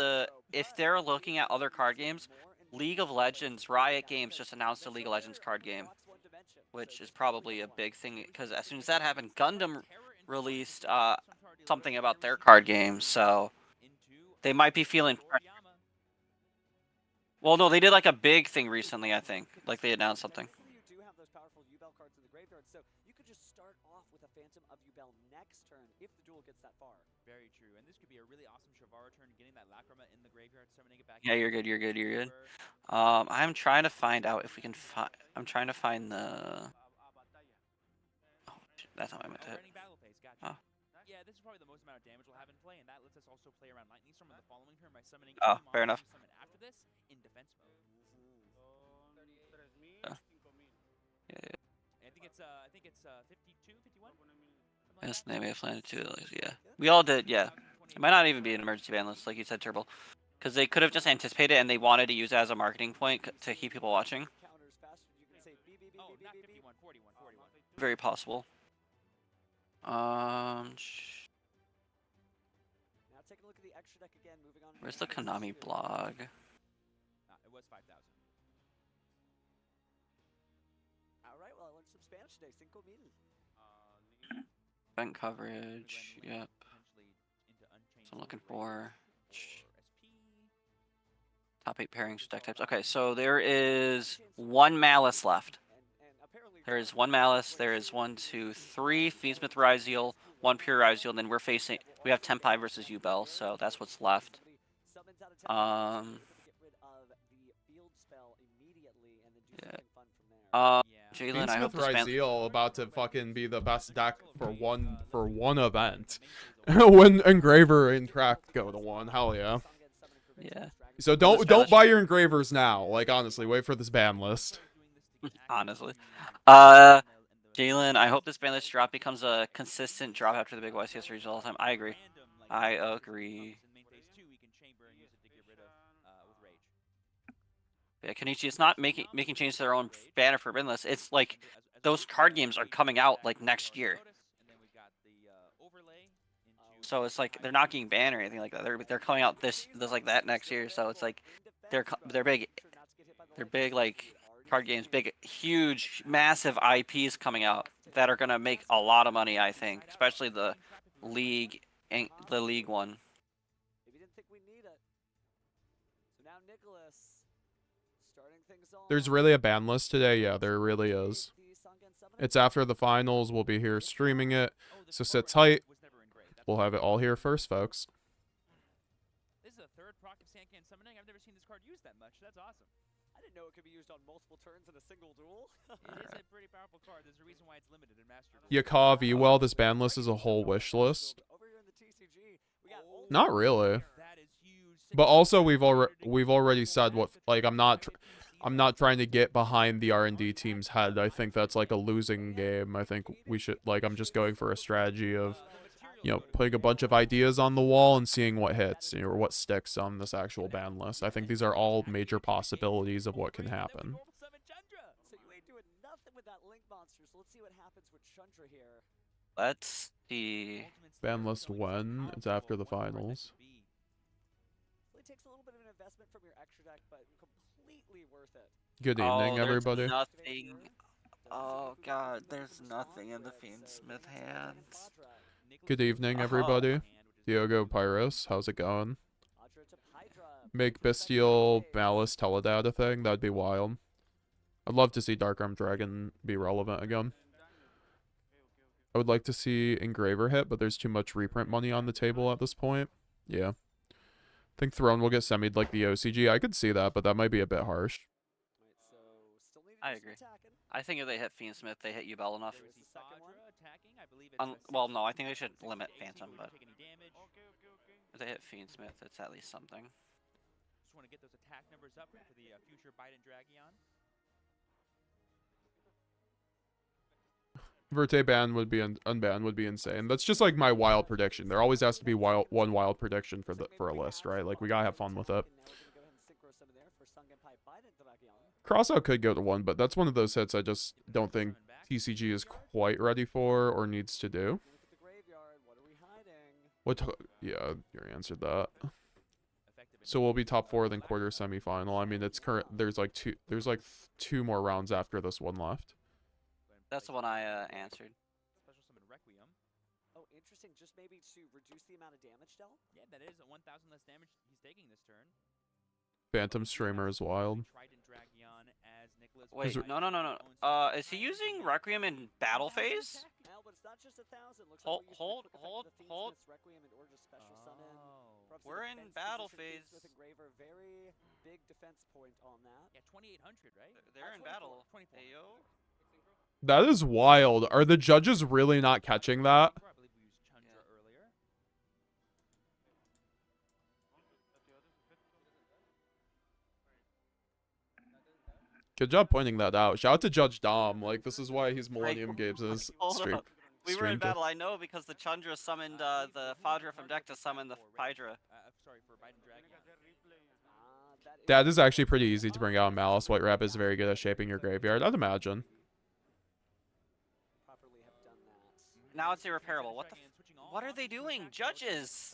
if they're looking at other card games, League of Legends, Riot Games just announced a League of Legends card game, which is probably a big thing because as soon as that happened, Gundam released something about their card game, so they might be feeling pressure. Well, no, they did like a big thing recently, I think. Like they announced something. You do have those powerful Yubel cards in the graveyard, so you could just start off with a Phantom of Yubel next turn if the duel gets that far. Very true, and this could be a really awesome Shavara turn, getting that Lacrima in the graveyard, summoning it back. Yeah, you're good. You're good. You're good. I'm trying to find out if we can find. I'm trying to find the. Oh, shit, that's how I meant to hit. Oh. Yeah, this is probably the most amount of damage we'll have in play, and that lets us also play around Lightning Storm in the following turn by summoning. Oh, fair enough. After this, in defense mode. Yeah. I think it's 52, 51. Yes, they may have landed too. Yeah, we all did. Yeah, it might not even be an emergency ban list, like you said, Turbo, because they could have just anticipated and they wanted to use it as a marketing point to keep people watching. Oh, not 51, 41, 41. Very possible. Now take a look at the extra deck again. Moving on. Where's the Konami blog? It was 5,000. All right. Well, I learned some Spanish today. 5,000. Event coverage. Yep. So I'm looking for top 8 pairings deck types. Okay, so there is 1 Malice left. There is 1 Malice. There is 1, 2, 3 Fiendsmith Ryziel, 1 pure Ryziel, and then we have Tenpai versus Yubel, so that's what's left. Jalen, I hope Fiendsmith Ryziel about to fucking be the best deck for one event. When Engraver and Track go to 1, hell yeah. Yeah. So don't buy your Engravers now. Like honestly, wait for this ban list. Honestly. Jalen, I hope this ban list drop becomes a consistent drop after the big YCS regions all the time. I agree. I agree. Yeah, Kenichi, it's not making changes to their own banner for ban list. It's like those card games are coming out like next year. So it's like they're not getting banned or anything like that. They're coming out this like that next year. So it's like they're big like card games, big, huge, massive IPs coming out that are gonna make a lot of money. I think, especially the league one. Maybe didn't think we need it. So now Nicholas starting things off. There's really a ban list today. Yeah, there really is. It's after the finals. We'll be here streaming it. So sit tight. We'll have it all here first, folks. This is the 3rd proc of Sandcan summoning. I've never seen this card used that much. That's awesome. I didn't know it could be used on multiple turns in a single duel. It is a pretty powerful card. There's a reason why it's limited in Master Duel. Yakavi, well, this ban list is a whole wish list. Not really. But also we've already said what, like, I'm not trying to get behind the R&D team's head. I think that's like a losing game. I think we should, like, I'm just going for a strategy of, you know, putting a bunch of ideas on the wall and seeing what hits, you know, or what sticks on this actual ban list. I think these are all major possibilities of what can happen. So you ain't doing nothing with that Link monster, so let's see what happens with Chandra here. Let's see. Ban list when? It's after the finals. It takes a little bit of an investment from your extra deck, but completely worth it. Good evening, everybody. Oh god, there's nothing in the Fiendsmith hands. Good evening, everybody. Diogo Pyros, how's it going? Make Bestial Malice Teledad a thing, that'd be wild. I'd love to see Dark Arm Dragon be relevant again. I would like to see Engraver hit, but there's too much reprint money on the table at this point. Yeah. I think Throne will get semied like the OCG. I could see that, but that might be a bit harsh. I agree. I think if they hit Fiendsmith, they hit Yubel enough. Well, no, I think they should limit Phantom, but if they hit Fiendsmith, it's at least something. Just want to get those attack numbers up for the future Biden Dragion. Verte ban would be unban would be insane. That's just like my wild prediction. There always has to be one wild prediction for a list, right? Like we gotta have fun with it. Crossout could go to 1, but that's one of those hits I just don't think TCG is quite ready for or needs to do. Yeah, you answered that. So we'll be top 4 then quarter semifinal. I mean, it's current. There's like two more rounds after this one left. That's the one I answered. Special summon Requiem. Oh, interesting. Just maybe to reduce the amount of damage dealt? Yeah, that is 1,000 less damage he's taking this turn. Phantom Streamer is wild. Wait, no. Is he using Requiem in battle phase? Hold. We're in battle phase. Very big defense point on that. Yeah, 2,800, right? They're in battle. Ayo. That is wild. Are the judges really not catching that? I believe we used Chandra earlier. Good job pointing that out. Shout out to Judge Dom. Like, this is why he's Millennium Games' Hold stream. up. We were in battle, I know, because the Chandra summoned the Fadra from deck to summon the Hydra. Sorry, for Biden Dragion. That is actually pretty easy to bring out in Malice. White Wrap is very good at shaping your graveyard, I'd imagine. Now it's irreparable. What are they doing? Judges!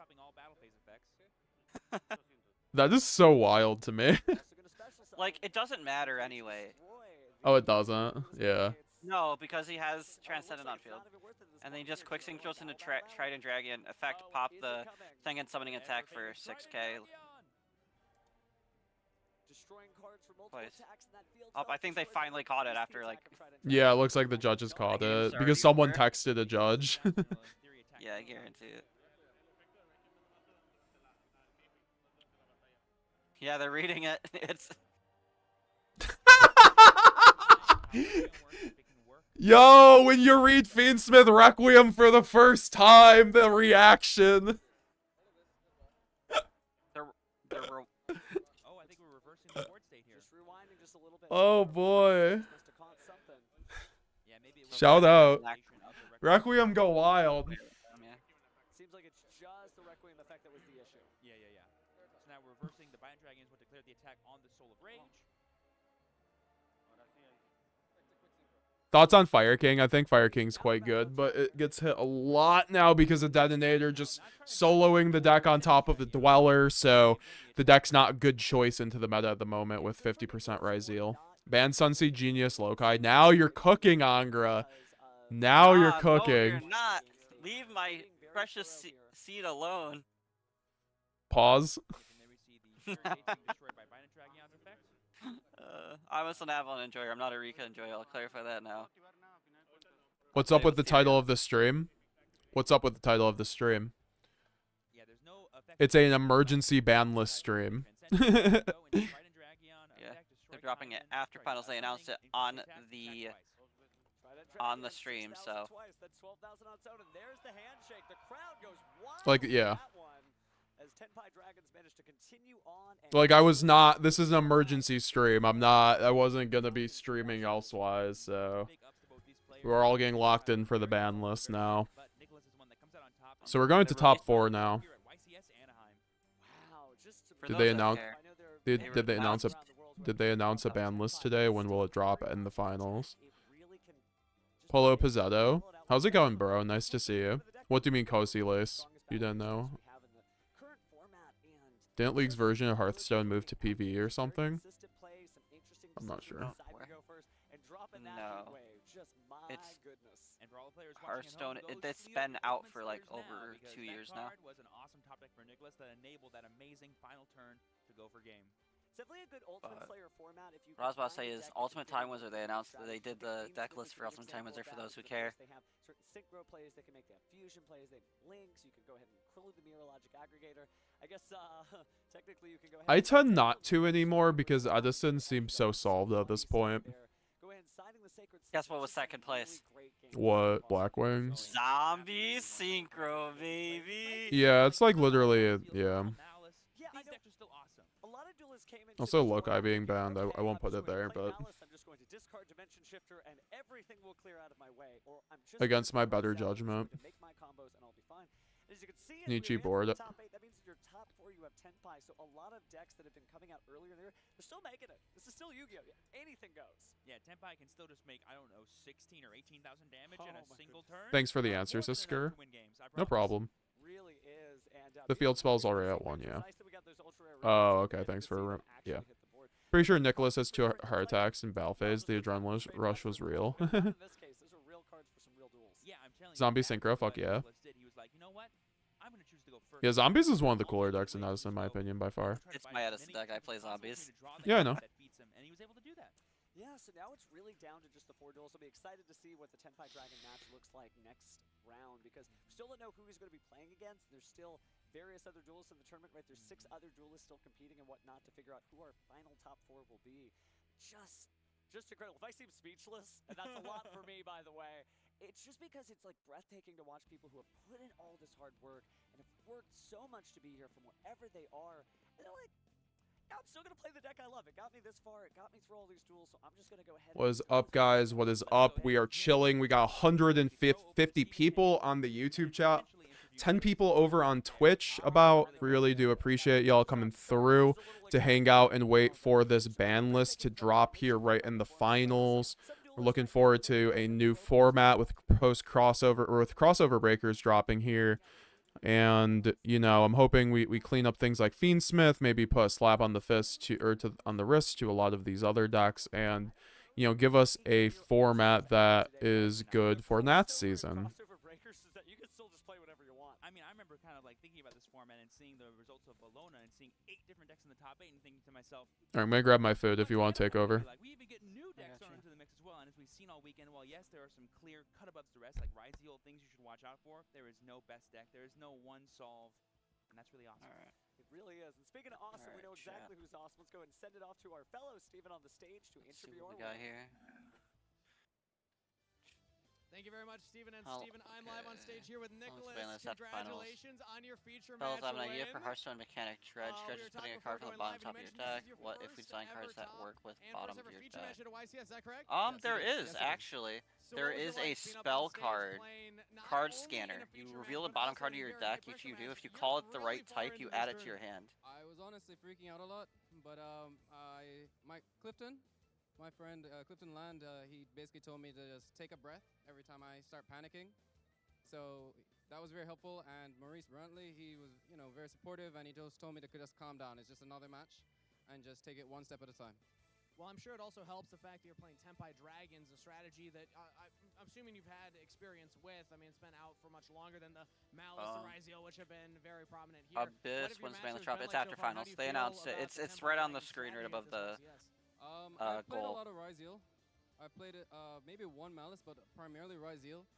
That is so wild to me. Like, it doesn't matter anyway. Oh, it doesn't? Yeah. No, because he has Transcendent on field. And then he just quick sync throws into Trident Dragon, effect pop the thing and summoning attack for 6k. Oh, I think they finally caught it after, like... Yeah, it looks like the judges caught it. Because someone texted a judge. Yeah, I guarantee it. Yeah, they're reading it. It's... Yo, when you read Fiendsmith Requiem for the first time, the reaction. Oh boy. Shout out. Requiem go wild. Seems like it's just the Requiem effect that was the issue. Yeah. So now reversing the Biden Dragons will declare the attack on the Soul of Rage. Thoughts on Fire King? I think Fire King's quite good, but it gets hit a lot now because of Detonator just soloing the deck on top of the Dweller, so the deck's not a good choice into the meta at the moment with 50% Ryzeal. Ban Sunseed Genius Loci. Now you're cooking, Angra. Now you're cooking. No, you're not. Leave my precious seed alone. Pause. I'm a Sunavalon enjoyer. I'm not a Rika enjoyer. I'll clarify that now. What's up with the title of the stream? What's up with the title of the stream? It's an emergency ban list stream. Yeah, they're dropping it after finals. They announced it on the stream, so. Like, yeah. As Tenpai Dragons managed to continue on and Like, I was not, this is an emergency stream. I wasn't gonna be streaming elsewise, so. We're all getting locked in for the ban list now. So we're going to top 4 now. Did they announce, did they announce a ban list today? When will it drop in the finals? Polo Pizzetto. How's it going, bro? Nice to see you. What do you mean, Cozy Lace? You didn't know? Didn't League's version of Hearthstone move to PvE or something? I'm not sure. No. just my It's goodness. And for all the players Hearthstone, watching at home, it's go been steal out moments for like players over because 2 that years now. card was an awesome top deck for Nicholas that enabled that amazing final turn to go for game. It's definitely a good Ultimate Slayer format. If you What I was about to find say a is deck Ultimate that can Time Wizard, they announced that they did the deck Fiendsmith list is for a good Ultimate Time example Wizard of for that, those who because, of course, care. They have certain synchro plays they can make. They have fusion plays. They have links. You can go ahead and include the Mirror Logic Aggregator. I guess technically you can go ahead. I tend not to anymore because Edison seems so solved at this point. Go ahead and signing the Sacred Guess what was second place? What? Black Wings? Zombie Synchro, baby. Yeah, it's like literally, yeah. Yeah, I know. These decks are still awesome. A lot of duelists came in. Also, Lokai being banned, I won't put it there, but I'm just going to discard Dimension Shifter and everything will clear out of my way, or I'm just against my better judgment. to make my combos and I'll be fine. As you can see, Nietzsche as we board. advance to the top 8, that means in your top 4 you have Tenpai. So a lot of decks that have been coming out earlier in the year, they're still making it. This is still Yu-Gi-Oh! Anything goes. Yeah, Tenpai can still just make, I don't know, 16 or 18,000 damage in a single turn. Thanks for the answers, Isker. No problem. Really is. And The field spell's already at 1, yeah. Oh, okay, thanks for yeah. Pretty sure Nicholas has 2 heart attacks in battle phase. The adrenaline rush was real. In this case, those are real cards for some real duels. Yeah, I'm telling Zombie you, Synchro, fuck yeah. He was like, you know what? I'm gonna choose to go first. Yeah, Zombies is one of the cooler decks in Edison, in my opinion, by far. It's my Edison deck. I play Zombies. Yeah, I know. And he was able to do that. Yeah, so now it's really down to just the 4 duels. I'll be excited to see what the Tenpai Dragon match looks like next round, because we still don't know who he's going to be playing against. There's still various other duelists in the tournament, right? There's 6 other duelists still competing and whatnot to figure out who our final top 4 will be. Just incredible. If I seem speechless, and that's a lot for me, by the way, it's just because it's like breathtaking to watch people who have put in all this hard work and have worked so much to be here from wherever they are. And they're like, I'm still going to play the deck I love. It got me this far. It got me through all these duels, so I'm just going to go ahead. What is up, guys? What is up? We are chilling. We got 150 people on the YouTube chat. 10 people over on Twitch about. Really do appreciate y'all coming through to hang out and wait for this ban list to drop here right in the finals. We're looking forward to a new format with post crossover, or with crossover breakers dropping here. And, you know, I'm hoping we clean up things like Fiendsmith, maybe put a slap on the fist on the wrist to a lot of these other decks, and, you know, give us a format that is good for Nats season. I mean, I remember kind of like thinking about this format and seeing the results of Bologna and seeing 8 different decks in the top 8 and thinking to myself, Alright, I'm gonna grab my food if you want to take over. like, we even get new decks thrown into the mix as well. And as we've seen all weekend, while yes, there are some clear cut above the rest, like YCS things you should watch out for, there is no best deck. There is no one solve, and that's really awesome. It really is. And speaking of awesome, we know exactly who's awesome. Let's go ahead and send it off to our fellow Steven on the stage to interview our guy here. Thank you very much, Steven. And Steven, I'm live on stage here with Nicholas. Congratulations on your feature Fellas, match I have an idea win. for Hearthstone Mechanic. Dredge is putting a card from the bottom top of your deck. What if we design cards that work with bottom of your deck? YCS, is that correct? There is, actually. There is a spell card scanner. You reveal the bottom card of your deck, each you do. If you call it the right type, you add it to your hand. I was honestly freaking out a lot, but Clifton, my friend Clifton Land, he basically told me to just take a breath every time I start panicking. So that was very helpful. And Maurice Brantley, he was, you know, very supportive, and he just told me to just calm down. It's just another match, and just take it one step at a time. Well, I'm sure it also helps the fact that you're playing Tenpai Dragons, a strategy that I'm assuming you've had experience with. I mean, it's been out for much longer than the MALIST and YCS, which have been very prominent here. Abyss wins BANLIST drop. It's after finals. They announced it. It's right on the screen, right above the I played a goal. lot of YCS. I played it maybe one MALIST, but primarily YCS.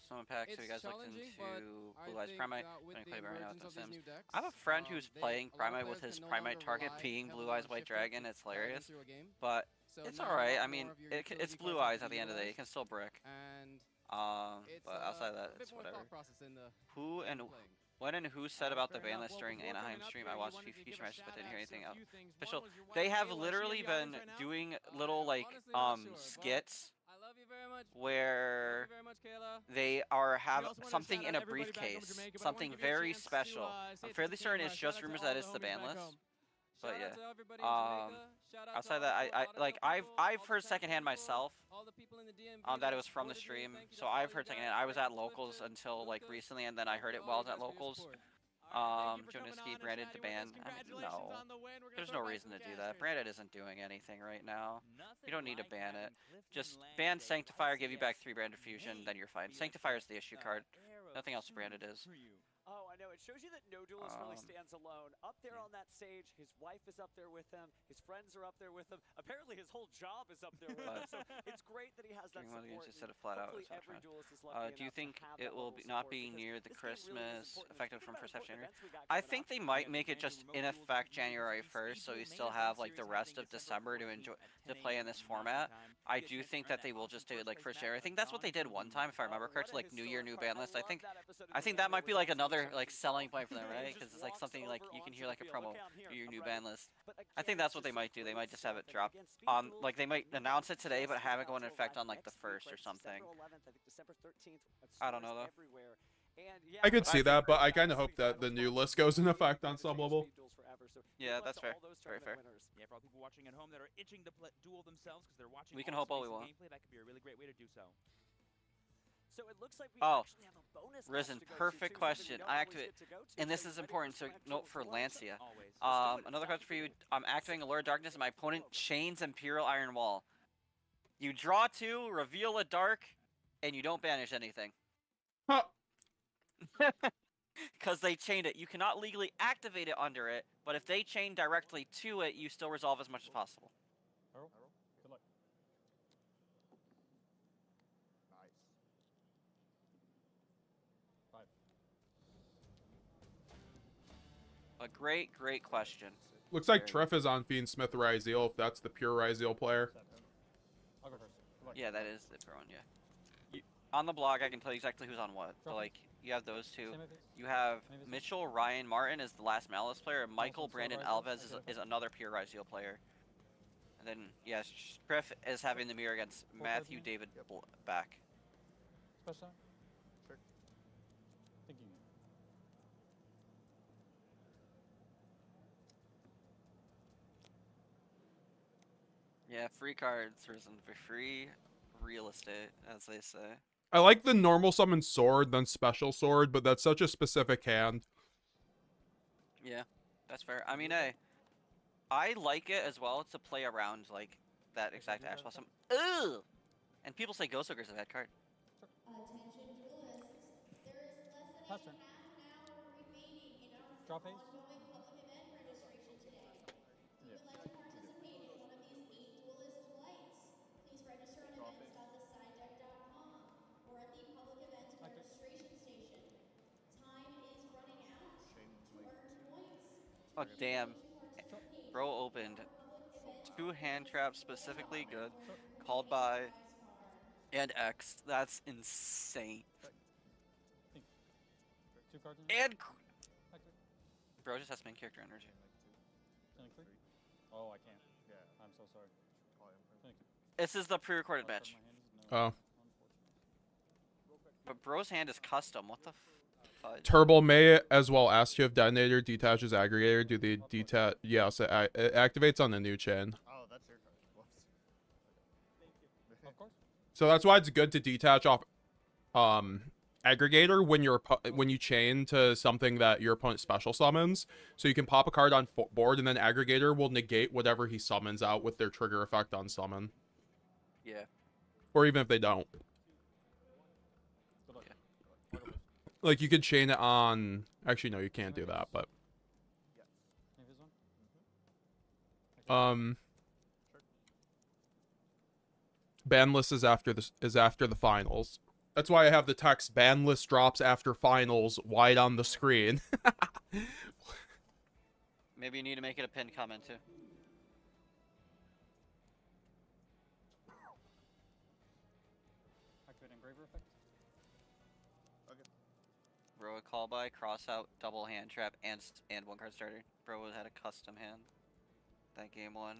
Summon pack, so you guys looked into Blue Eyes Primite. With Gonna the play right now emergence with of these Sims. new decks, I have a friend who's a playing lot of Primite with players his can no Primite longer target rely being heavily Blue Eyes on White shifting Dragon. It's to guide them hilarious. through a game. But So it's now alright. a I lot mean, more of your it's utility Blue cards Eyes can at be the end of the day. You utilized. can still brick. And But outside of that, a bit it's more whatever. thought process in the Who and playing. when and who said about the Fair ban enough. list Well, during before Anaheim coming up stream? here, I you watched wanted to give future a matches, but didn't hear shout-out to anything a else. few things. One Official. was your They wife, have Kayla. Is she literally in the audience been right now? doing little like honestly not sure, but skits I love you very much. where Love you very much, Kayla. they are have also wanted to something shout in out a everybody back home in briefcase, Jamaica, but I something wanted to give you a very chance to, special. say I'm it to fairly the certain team, it's shout just out to rumors all that the it's the homies ban back list. home. But Shout yeah. out to everybody in Jamaica. Shout out Outside to that, all the like people, I've all the heard tech secondhand people, myself all the people in the DMV that it was from the supported me. stream, Thank you so to all I've you heard secondhand. guys. I was Thank at you, locals Clifton, until like Lucas. recently, and then I heard Thank it you while I all was at you guys for your locals. support. Joniski branded to ban. No, there's no reason to do that. Branded isn't doing anything right now. You don't need to ban it. Just ban Sanctifier, give you back 3 branded fusion, then you're fine. Sanctifier is the issue card. Nothing else branded is. Oh, I know. It shows you that no duelist really stands alone. Up there on that stage, his wife is up there with him. His friends are up there with him. Apparently, his whole job is up there with him. So it's great that he has that support. Just said it flat out. Do you think it will not be near the Christmas, effective from first half January? I think they might make it just in effect January 1st, so you still have like the rest of December to enjoy to play in this format. I do think that they will just do it like first January. I think that's what they did one time, if I remember correctly, like New Year, new ban list. I think that might be like another like selling point for them, right? Because it's like something like you can hear like a promo for your new ban list. I think that's what they might do. They might just have it drop on, like they might announce it today, but have it go into effect on like the 1st or something. I don't know though. I could see that, but I kind of hope that the new list goes in effect on some level. Yeah, that's fair. Very fair. Yeah, for all people watching at home that are itching to duel themselves because they're watching. We can hope all we want. Gameplay, that could be a really great way to do so. So it looks like we actually have a bonus Risen, perfect question. I activate, and this is important to note for Lancia. Another question for you. I'm activating Allure of Darkness, and my opponent chains Imperial Iron Wall. You draw 2, reveal a dark, and you don't banish anything. Huh. Because they chained it. You cannot legally activate it under it, but if they chain directly to it, you still resolve as much as possible. Good luck. Nice. 5. A great question. Looks like Trif is on Fiendsmith Ryzeal, if that's the pure Ryzeal player. I'll go first. Good luck. Yeah, that is the pro one, yeah. On the blog, I can tell you exactly who's on what. But, like, you have those 2. You have Mitchell Ryan Martin is the last Malice player. Michael Brandon Alves is another pure Ryzeal player. And then, yes, Trif is having the mirror against Matthew David back. Special? Sure. Thinking. Yeah, free cards, Risen, for free real estate, as they say. I like the normal summon sword, then special sword, but that's such a specific hand. Yeah, that's fair. I mean, hey, I like it as well to play around like that exact Ash Blossom. Ugh! And people say Ghost Ogre's a bad card. Attention duelists, there is less than a half an hour remaining in our ongoing public event registration today. If you would like to participate in one of these 8 duelist flights, please register on events.thesidedeck.com or at the public events registration station. Time is running out. To earn points. Oh, damn. Bro opened 2 hand traps specifically good, called by, and X. That's insane. 2 cards and bro just has main character energy. Oh, I can't. Yeah, I'm so sorry. This is the pre-recorded match. Oh. But bro's hand is custom. What the fudge? Turbo may as well ask you if detonator detaches aggregator. Do the detach? Yes, it activates on the new chain. Oh, that's your card. Whoops. Of course. So that's why it's good to detach off aggregator when you chain to something that your opponent special summons. So you can pop a card on board, and then aggregator will negate whatever he summons out with their trigger effect on summon. Yeah. Or even if they don't. Like, you could chain it on... Actually, no, you can't do that, but... Ban list is after the finals. That's why I have the text, ban list drops after finals, wide on the screen. Maybe you need to make it a pinned comment, too. Activate engraver effect. Okay. Bro, a call by, cross out, double hand trap, and 1 card starter. Bro had a custom hand. That game 1.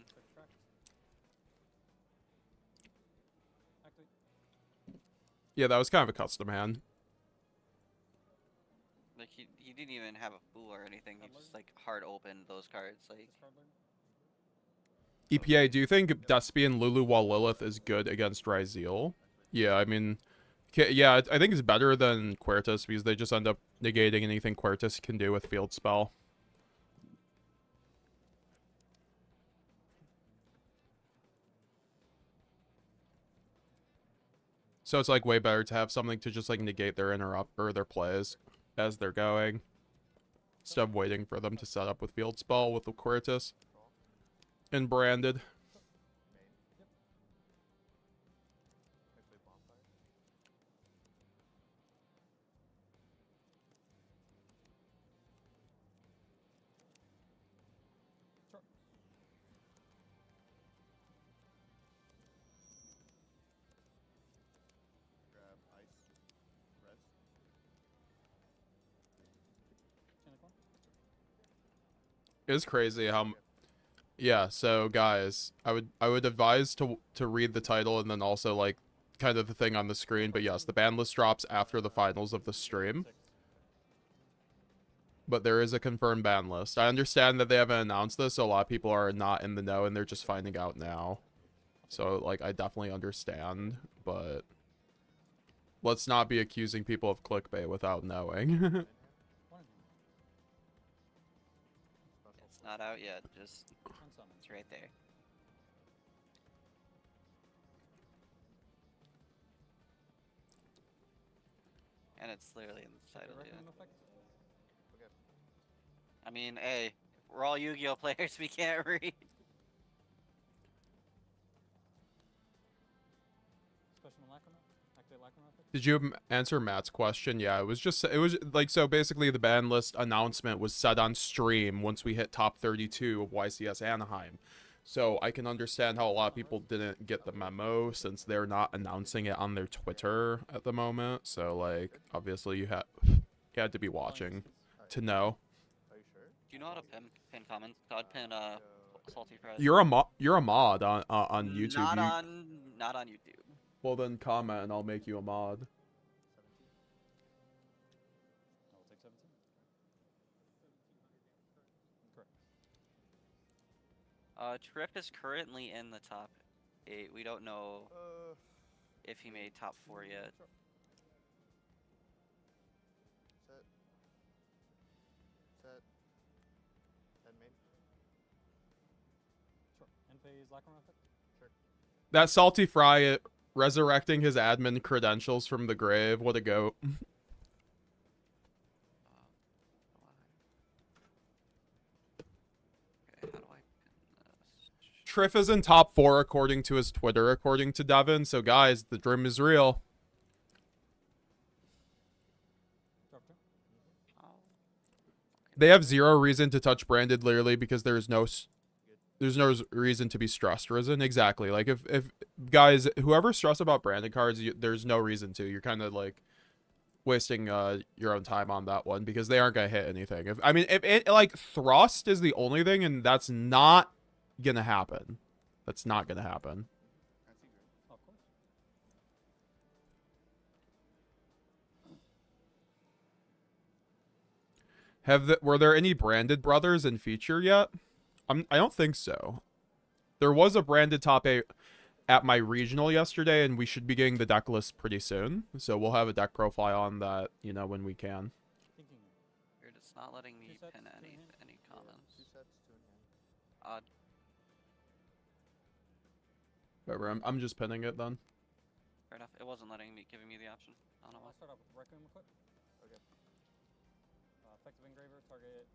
Yeah, that was kind of a custom hand. Like, he didn't even have a fool or anything. He just, like, hard opened those cards. Like, EPA, do you think DESPIA and Lulu while Lilith is good against Ryzeal? Yeah, I mean, Yeah, I think it's better than Quertus because they just end up negating anything Quertus can do with field spell. So it's like way better to have something to just like negate their interrupt or their plays as they're going, instead of waiting for them to set up with field spell with the Quertus and branded. It's crazy how, yeah. So guys, I would advise to read the title and then also like kind of the thing on the screen. But yes, the ban list drops after the finals of the stream. But there is a confirmed ban list. I understand that they haven't announced this, so a lot of people are not in the know and they're just finding out now. So like I definitely understand, but let's not be accusing people of clickbait without knowing. Not out yet, just it's right there. And it's literally in the title. Yeah. I mean, hey, we're all Yu-Gi-Oh players, we can't read. Did you answer Matt's question? Yeah, it was like, so basically the ban list announcement was set on stream once we hit top 32 of YCS Anaheim. So I can understand how a lot of people didn't get the memo since they're not announcing it on their Twitter at the moment. So like, obviously you had to be watching to know. Do you know how to pin comments? I'd pin Salty Fries. You're a mod on YouTube. Not on YouTube. Well then comment and I'll make you a mod. Trif is currently in the top 8. We don't know if he made top 4 yet. That Salty Fry resurrecting his admin credentials from the grave. What a goat. Trif is in top 4 according to his Twitter, according to Devin. So guys, the dream is real. They have zero reason to touch branded literally because there's no reason to be stressed, Risen. Exactly. Like if guys, whoever's stressed about branded cards, there's no reason to. You're kind of like wasting your own time on that one because they aren't gonna hit anything. If it like thrust is the only thing, and that's not gonna happen. That's not gonna happen. Were there any branded brothers in feature yet? I don't think so. There was a branded top 8 at my regional yesterday, and we should be getting the deck list pretty soon. So we'll have a deck profile on that, you know, when we can. Weird, it's not letting me pin any comments. Odd. Whatever, I'm just pinning it then. Fair enough. It wasn't giving me the option. I don't know why. I'll start off with Requiem equip. Okay. Effective Engraver, target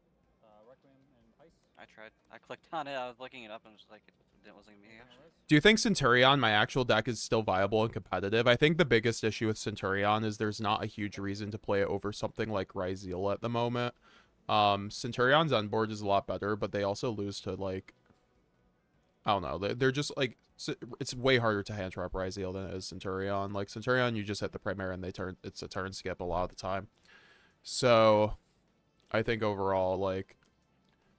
Requiem and Ice. I tried. I clicked on it. I was looking it up and was like, it wasn't giving me the option. Do you think Centurion, my actual deck, is still viable and competitive? I think the biggest issue with Centurion is there's not a huge reason to play it over something like Ryzeal at the moment. Centurion's on board is a lot better, but they also lose to, like, I don't know. They're just, like, it's way harder to hand trap Ryzeal than it is Centurion. Like, Centurion, you just hit the Primera and it's a turn skip a lot of the time. So, I think overall, like,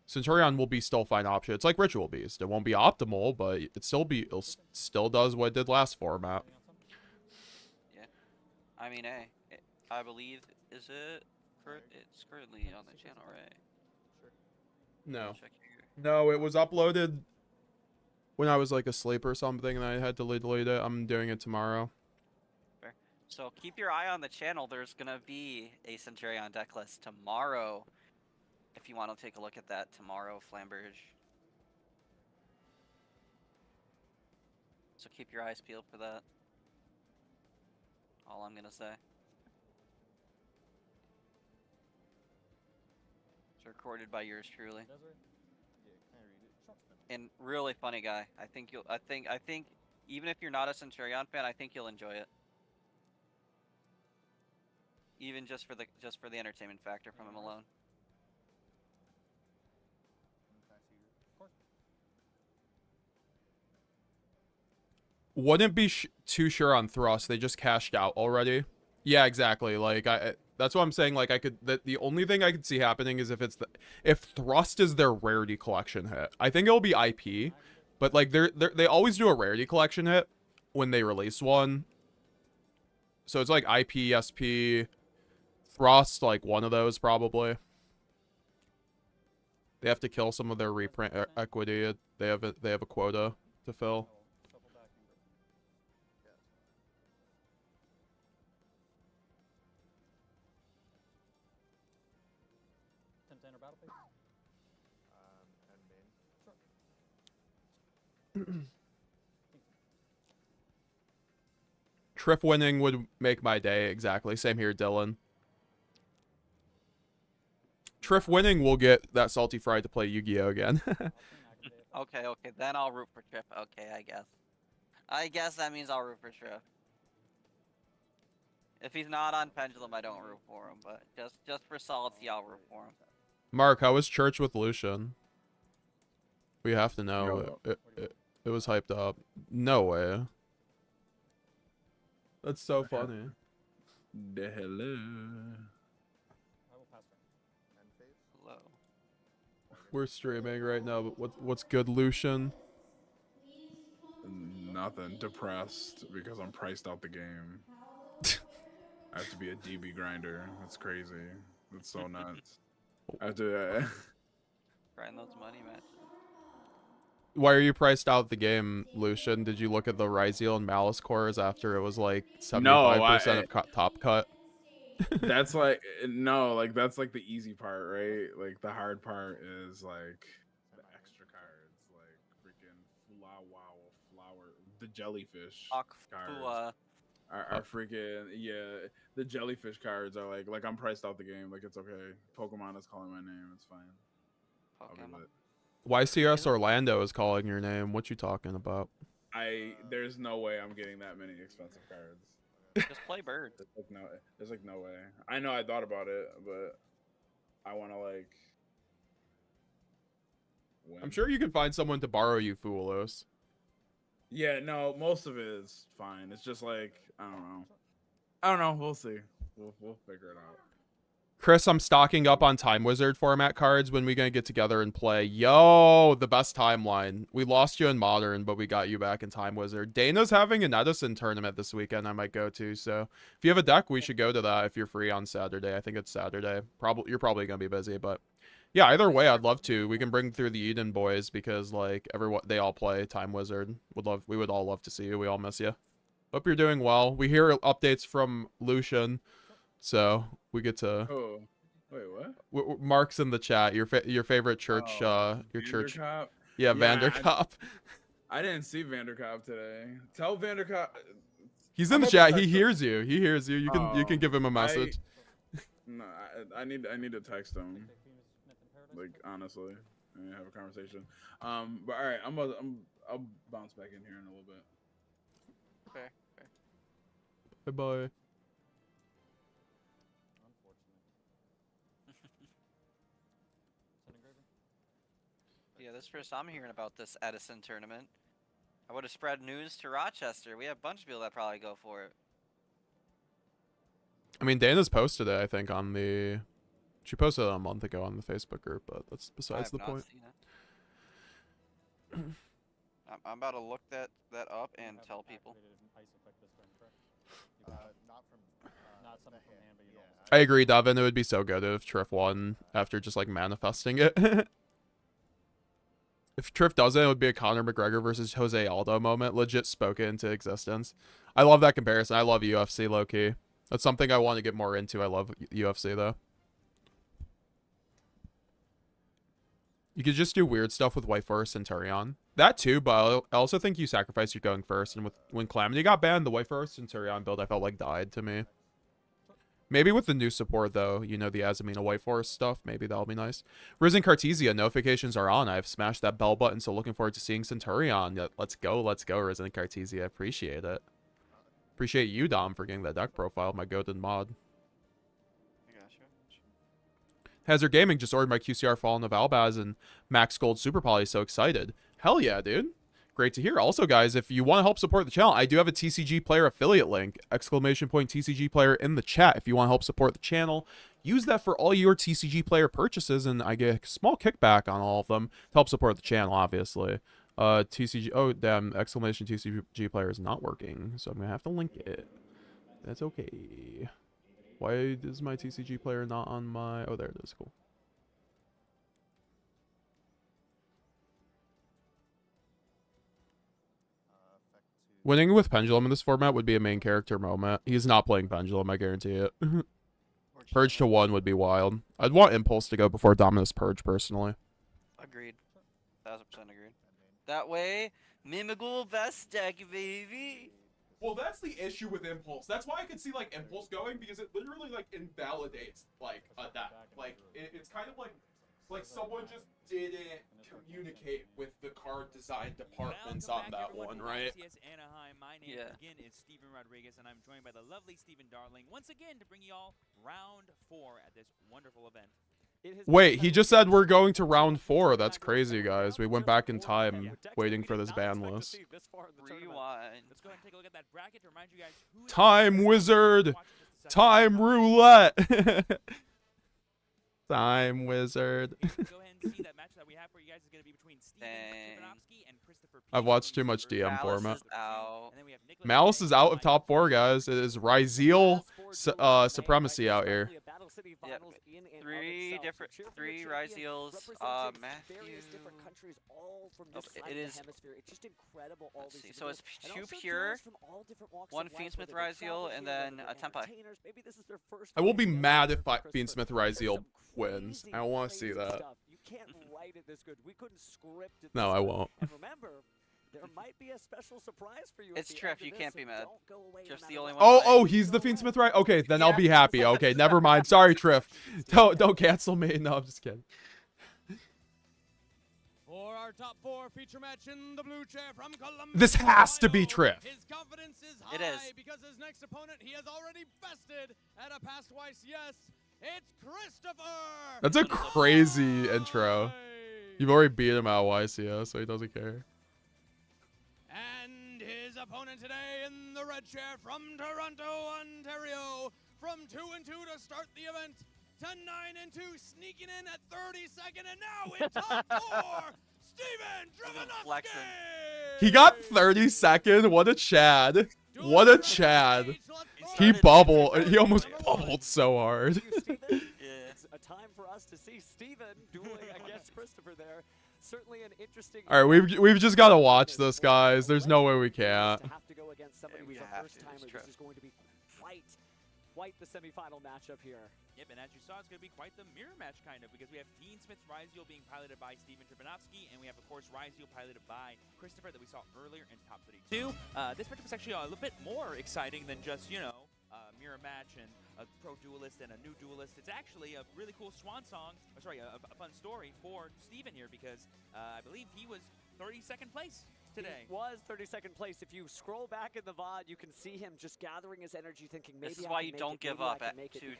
Centurion will be still a fine option. It's like Ritual Beast. It won't be optimal, but it still does what it did last format. Yeah. I mean, hey, I believe, it's currently on the channel, right? No. No, it was uploaded when I was like asleep or something and I had to delete it. I'm doing it tomorrow. Fair. So keep your eye on the channel. There's gonna be a Centurion deck list tomorrow. If you want to take a look at that tomorrow, Flamberge. So keep your eyes peeled for that. All I'm gonna say. It's recorded by yours truly. And really funny guy. I think even if you're not a Centurion fan, I think you'll enjoy it. Even just for the entertainment factor from him alone. Wouldn't be too sure on Thrust. They just cashed out already. Yeah, exactly. Like that's what I'm saying. Like the only thing I could see happening is if Thrust is their rarity collection hit. I think it'll be IP, but like they always do a rarity collection hit when they release one. So it's like IP, SP, Thrust, like one of those probably. They have to kill some of their reprint equity. They have a quota to fill. Trif winning would make my day, exactly. Same here, Dylan. Trif winning will get that Salty Fry to play Yu-Gi-Oh again. Okay, then I'll root for Trif. Okay, I guess. I guess that means I'll root for Trif. If he's not on Pendulum, I don't root for him, but just for Salty, I'll root for him. Mark, how was church with Lucian? We have to know. It was hyped up. No way. That's so funny. The hello. Hello. We're streaming right now, but what's good, Lucian? Nothing. Depressed because I'm priced out the game. I have to be a DB grinder. That's crazy. That's so nuts. I have to Grind those money matches. Why are you priced out the game, Lucian? Did you look at the Ryziel and Malice cores after it was like 75% of top cut? That's like that's like the easy part, right? Like the hard part is like the extra cards, like freaking flower, the jellyfish cards are freaking the jellyfish cards are like I'm priced out the game. Like it's okay. Pokemon is calling my name. It's fine. I'll be lit. YCS Orlando is calling your name. What you talking about? There's no way I'm getting that many expensive cards. Just play Bird. There's like no way. I know I thought about it, but I want to like win. I'm sure you can find someone to borrow you, Fuwalos. Yeah, no, most of it is fine. It's just like I don't know. We'll see. We'll figure it out. Chris, I'm stocking up on Time Wizard format cards. When we gonna get together and play? Yo, the best timeline. We lost you in Modern, but we got you back in Time Wizard. Dana's having an Edison tournament this weekend I might go to, so if you have a deck, we should go to that if you're free on Saturday. I think it's Saturday. You're probably gonna be busy, but yeah, either way, I'd love to. We can bring through the Eden boys because like they all play Time Wizard. We would all love to see you. We all miss you. Hope you're doing well. We hear updates from Lucian. So we get to. Oh, wait, what? Mark's in the chat. Your favorite church. Your church. Yeah, Vanderkop. I didn't see Vanderkop today. Tell Vanderkop. He's in the chat. He hears you. He hears you. You can give him a message. No, I need to text him. Like honestly, and have a conversation. But all right, I'll bounce back in here in a little bit. Fair. Bye bye. Yeah, this first I'm hearing about this Edison tournament. I would have spread news to Rochester. We have a bunch of people that probably go for it. I mean, Dana's posted it, I think, on the... She posted it a month ago on the Facebook group, but that's besides the point. I'm about to look that up and tell people. I agree, Devin. It would be so good if Trif won after just, like, manifesting it. If Trif does it, it would be a Conor McGregor versus Jose Aldo moment. Legit spoken into existence. I love that comparison. I love UFC low-key. That's something I want to get more into. I love UFC, though. You could just do weird stuff with White Forest Centurion. That too, but I also think you sacrifice your going first. And when Calamity got banned, the White Forest Centurion build I felt like died to me. Maybe with the new support, though, you know, the Azamina White Forest stuff, maybe that'll be nice. Risen Cartesia, notifications are on. I've smashed that bell button, so looking forward to seeing Centurion. Let's go, Risen Cartesia. Appreciate it. Appreciate you, Dom, for getting that deck profile, my golden mod. Hazard Gaming just ordered my QCR Fallen of Albaz and Maxx Gold Super Poly. So excited. Hell yeah, dude. Great to hear. Also, guys, if you want to help support the channel, I do have a TCG Player affiliate link. ! TCG Player in the chat. If you want to help support the channel, use that for all your TCG Player purchases, and I get a small kickback on all of them to help support the channel, obviously. TCG... Oh, damn. ! TCG Player is not working, so I'm going to have to link it. That's okay. Why is my TCG Player not on my... Oh, there it is. Cool. Winning with Pendulum in this format would be a main character moment. He's not playing Pendulum, I guarantee it. Purge to 1 would be wild. I'd want Impulse to go before Dominus Purge, personally. Agreed. 1000% agreed. That way, Mimigul best deck, baby. Well, that's the issue with Impulse. That's why I could see, like, Impulse going, because it literally, like, invalidates, like, a deck. Like, it's kind of like someone just didn't communicate with the card design departments on that one, right? YCS Anaheim. My name again is Steven Rodriguez, and I'm joined by the lovely Stephen Darling once again to bring you all round 4 at this wonderful event. Wait, he just said we're going to round 4. That's crazy, guys. We went back in time waiting for this ban list. Rewind. Let's go ahead and take a look at that bracket to remind you guys who Time Wizard! Time Roulette! Time Wizard. Go ahead and see that match that we have for you guys is going to be between Steven Trivanovsky and Christopher P. I've watched too much DM format. Out. Malice is out of top 4, guys. It is Ryzeal Supremacy out here. Yep. 3 Ryzeals, Matthew. It is. Let's see. So it's 2 pure, 1 Fiendsmith Ryzeal, and then a Tenpai. I will be mad if Fiendsmith Ryzeal wins. I don't want to see that. No, I won't. There might be a special surprise for you. It's Trif, you can't be mad. Trif's the only one. Oh, he's the Fiendsmith, right? Okay, then I'll be happy. Okay, never mind. Sorry, Trif. Don't cancel me. No, I'm just kidding. For our top 4 feature match in the blue chair from Columbus, This has to be Trif. His confidence is high It is. because his next opponent he has already bested at a past YCS. It's Christopher. That's a crazy intro. You've already beat him out YCS, so he doesn't care. And his opponent today in the red chair from Toronto, Ontario, from 2-2 to start the event, to 9-2, sneaking in at 32nd, and now in top 4, Steven Trivanovsky! He got 32nd. What a Chad. What a Chad. He bubbled. He almost bubbled so hard. It's a time for us to see Steven dueling against Christopher there. Certainly an interesting. All right, we've just got to watch this, guys. There's no way we can't. To have to go against somebody who's a first-timer. This is going to be quite the semifinal matchup here. Yep, and as you saw, it's going to be quite the mirror match, kind of, because we have Fiendsmith Ryzeal being piloted by Steven Trivanovsky, and we have, of course, Ryzeal piloted by Christopher that we saw earlier in top 32. This matchup is actually a little bit more exciting than just, you know, mirror match and a pro duelist and a new duelist. It's actually a really cool swan song, or sorry, a fun story for Steven here, because I believe he was 32nd place today. He was 32nd place. If you scroll back in the VOD, you can see him just gathering his energy, thinking maybe this is why you don't give up at 2-2.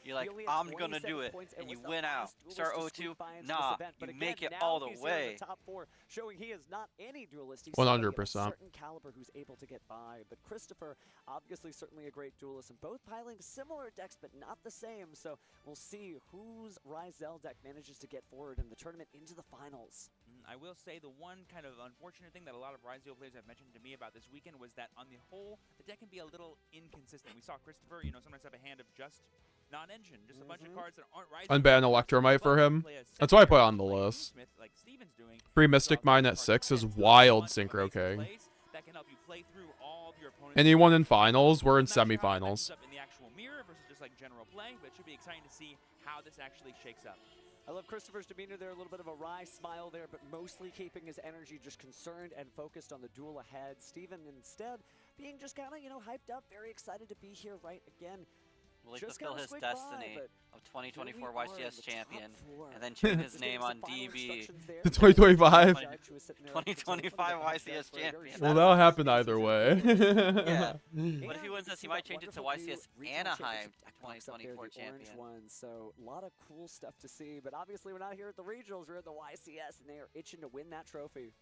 You're like, I'm gonna do it, and you win out. Start 0-2, nah, you make it all the way. Top 4, showing he is not any duelist. He's 100%. a certain caliber who's able to get by. But Christopher, obviously, certainly a great duelist, and both piloting similar decks, but not the same. So we'll see whose Ryzeal deck manages to get forward in the tournament into the finals. I will say the one kind of unfortunate thing thing that a lot of ROTA players have mentioned to me about this weekend was that on the whole, the deck can be a little inconsistent. We saw Christopher, you know, sometimes have a hand of just non-engine, just a bunch of cards that aren't Ryziel. Unban Electromite for him. That's why I put it on the list. Like Steven's doing, Free Mystic Mine at 6 is wild, Synchro King. that can help you play through all of your opponent's Anyone in finals? We're in semifinals. in the actual mirror versus just like general play, but it should be exciting to see how this actually shakes up. I love Christopher's demeanor there, a little bit of a wry smile there, but mostly keeping his energy just concerned and focused on the duel ahead. Steven instead being just kind of, you know, hyped up, very excited to be here right again. Will he Just fulfill kinda his squeak destiny by, of 2024 we are in YCS the champion top 4. and then change his Just name getting on some final DB? instructions there. The 2025? 2025 YCS champion. Well, that'll happen either way. Yeah. But if he wins this, he might change it to YCS Anaheim 2024 champion. So a lot of cool stuff to see, but obviously we're not here at the regionals, we're at the YCS, and they are itching to win that trophy.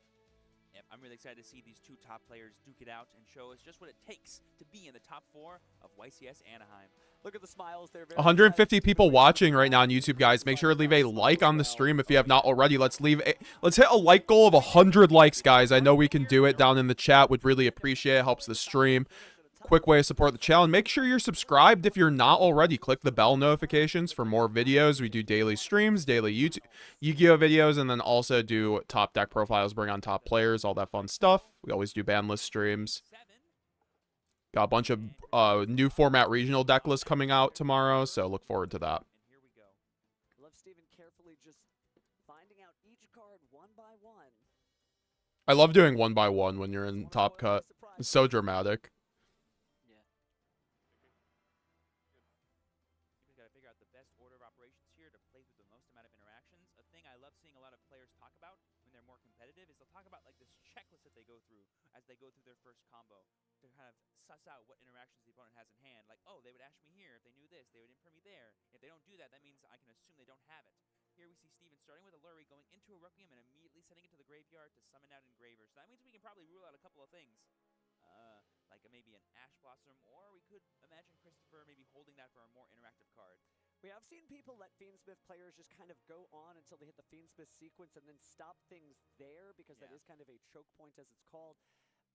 Yep, I'm really excited to see these two top players duke it out and show us just what it takes to be in the top 4 of YCS Anaheim. Look at the smiles there. 150 people watching right now on YouTube, guys. Make sure to leave a like on the stream if you have not already. Let's hit a like goal of 100 likes, guys. I know we can do it. Down in the chat, would really appreciate it. Helps the stream. Quick way to support the channel. And make sure you're subscribed if you're not already. Click the bell notifications for more videos. We do daily streams, daily YuGiOh videos, and then also do top deck profiles, bring on top players, all that fun stuff. We always do BANLIST streams. Got a bunch of new format regional deck lists coming out tomorrow, so look forward to that. Love Steven carefully just finding out each card one by one. I love doing 1 by 1 when you're in top cut. It's so dramatic. Checklist that they go through as they go through their first combo to kind of suss out what interactions the opponent has in hand. Like, oh, they would ash me here if they knew this. They would imper me there. If they don't do that, that means I can assume they don't have it. Here we see Steven starting with a Lurry, going into a Requiem, and immediately sending it to the graveyard to summon out Engraver. So that means we can probably rule out a couple of things. Like maybe an Ash Blossom, or we could imagine Christopher maybe holding that for a more interactive card. We have seen people let Fiendsmith players just kind of go on until they hit the Fiendsmith sequence and then stop things there because that is kind of a choke point as it's called.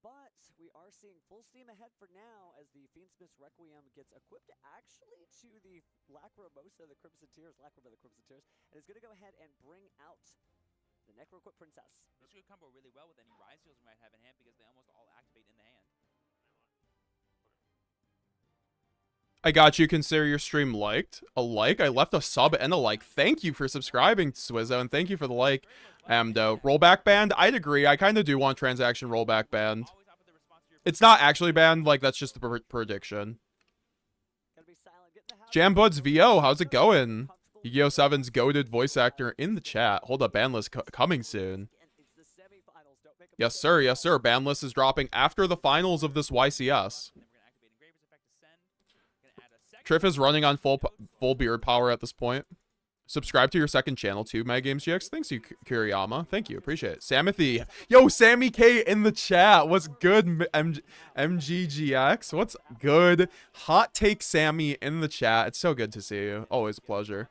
But we are seeing full steam ahead for now as the Fiendsmith's Requiem gets equipped actually to the Lacrimosa, the Crimson Tears, Lacrimosa, the Crimson Tears, and is going to go ahead and bring out the Necro-equipped Princess. This could combo really well with any Ryziels we might have in hand because they almost all activate in the hand. I got you. Consider your stream liked. A like? I left a sub and a like. Thank you for subscribing, Swizzo, and thank you for the like. Rollback banned? I'd agree. I kind of do want transaction rollback banned. It's not actually banned. Like, that's just the prediction. Jambuds VO, how's it going? YuGiOh 7's goated voice actor in the chat. Hold up, BANLIST coming soon. Yes, sir. Yes, sir. BANLIST is dropping after the finals of this YCS. Trif is running on full beard power at this point. Subscribe to your second channel too, MetaGamesGX. Thanks you, Kuriyama. Thank you. Appreciate it. Samathy. Yo, Sammy K in the chat. What's good, MGGX? What's good? Hot take Sammy in the chat. It's so good to see you. Always a pleasure.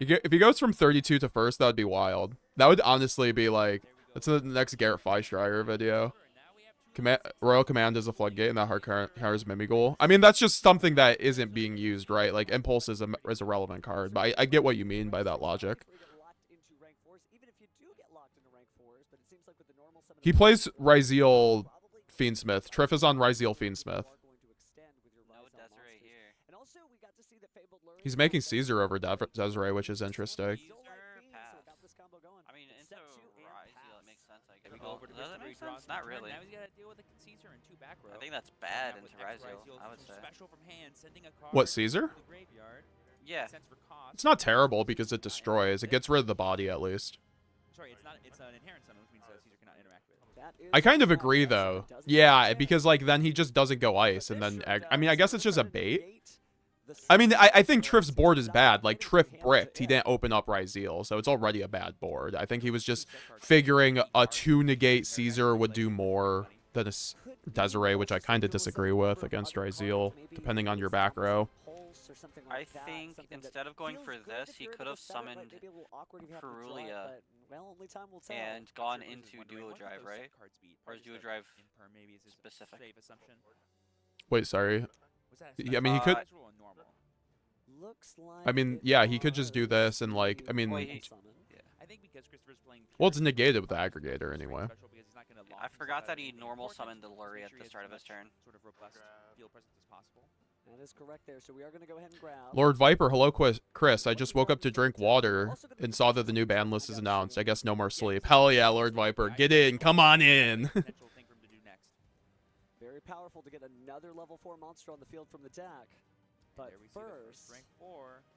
If he goes from 32 to first, that would be wild. That would honestly be like, that's the next Garrett Feischreier video. Royal Command is a floodgate and that hardcars Mimigoal. I mean, that's just something that isn't being used, right? Like, Impulse is a relevant card, but I get what you mean by that logic. He plays Ryziel Fiendsmith. Trif is on Ryziel Fiendsmith. He's making Caesar over Desiree, which is interesting. Not really. I think that's bad into Ryziel, I would say. What, Caesar? Yeah. It's not terrible because it destroys. It gets rid of the body at least. Sorry, it's an inherent summon, which means Caesar cannot interact with. I kind of agree though. Yeah, because like then he just doesn't go ice and then I mean I guess it's just a bait. I mean I think Trif's board is bad. Like Trif bricked, he didn't open up Ryziel, so it's already a bad board. I think he was just figuring a 2-negate Caesar would do more than a Desiree, which I kind of disagree with against Ryziel, depending on your back row. curse or something like that. I think something that instead of going feels for good this, if he you're could able have to set it, but summoned maybe a little awkward if you have to draw it, Purrely but, well, only time will tell. and gone Surf is into wondering, dual what could drive, those right? set cards be? Or Probably is just dual a drive imper maybe is his specific? safe assumption. Wait, sorry. Was that Yeah, I mean, he could. special or normal? Looks like I mean, yeah, he could just do this and like. I mean, I think because Christopher's playing. well, it's negated with the aggregator anyway. Special because he's not going to I forgot that he normal summoned the Lurie at the start of his turn. Sort of robust field presence as possible. That is correct there. So we are going to go ahead and grab. Lord Viper, hello, Chris. I just woke up to drink water and saw that the new ban list is announced. I guess no more sleep. Hell yeah, Lord Viper, get in, come on in. Very powerful to get another level 4 monster on the field from the deck. But first,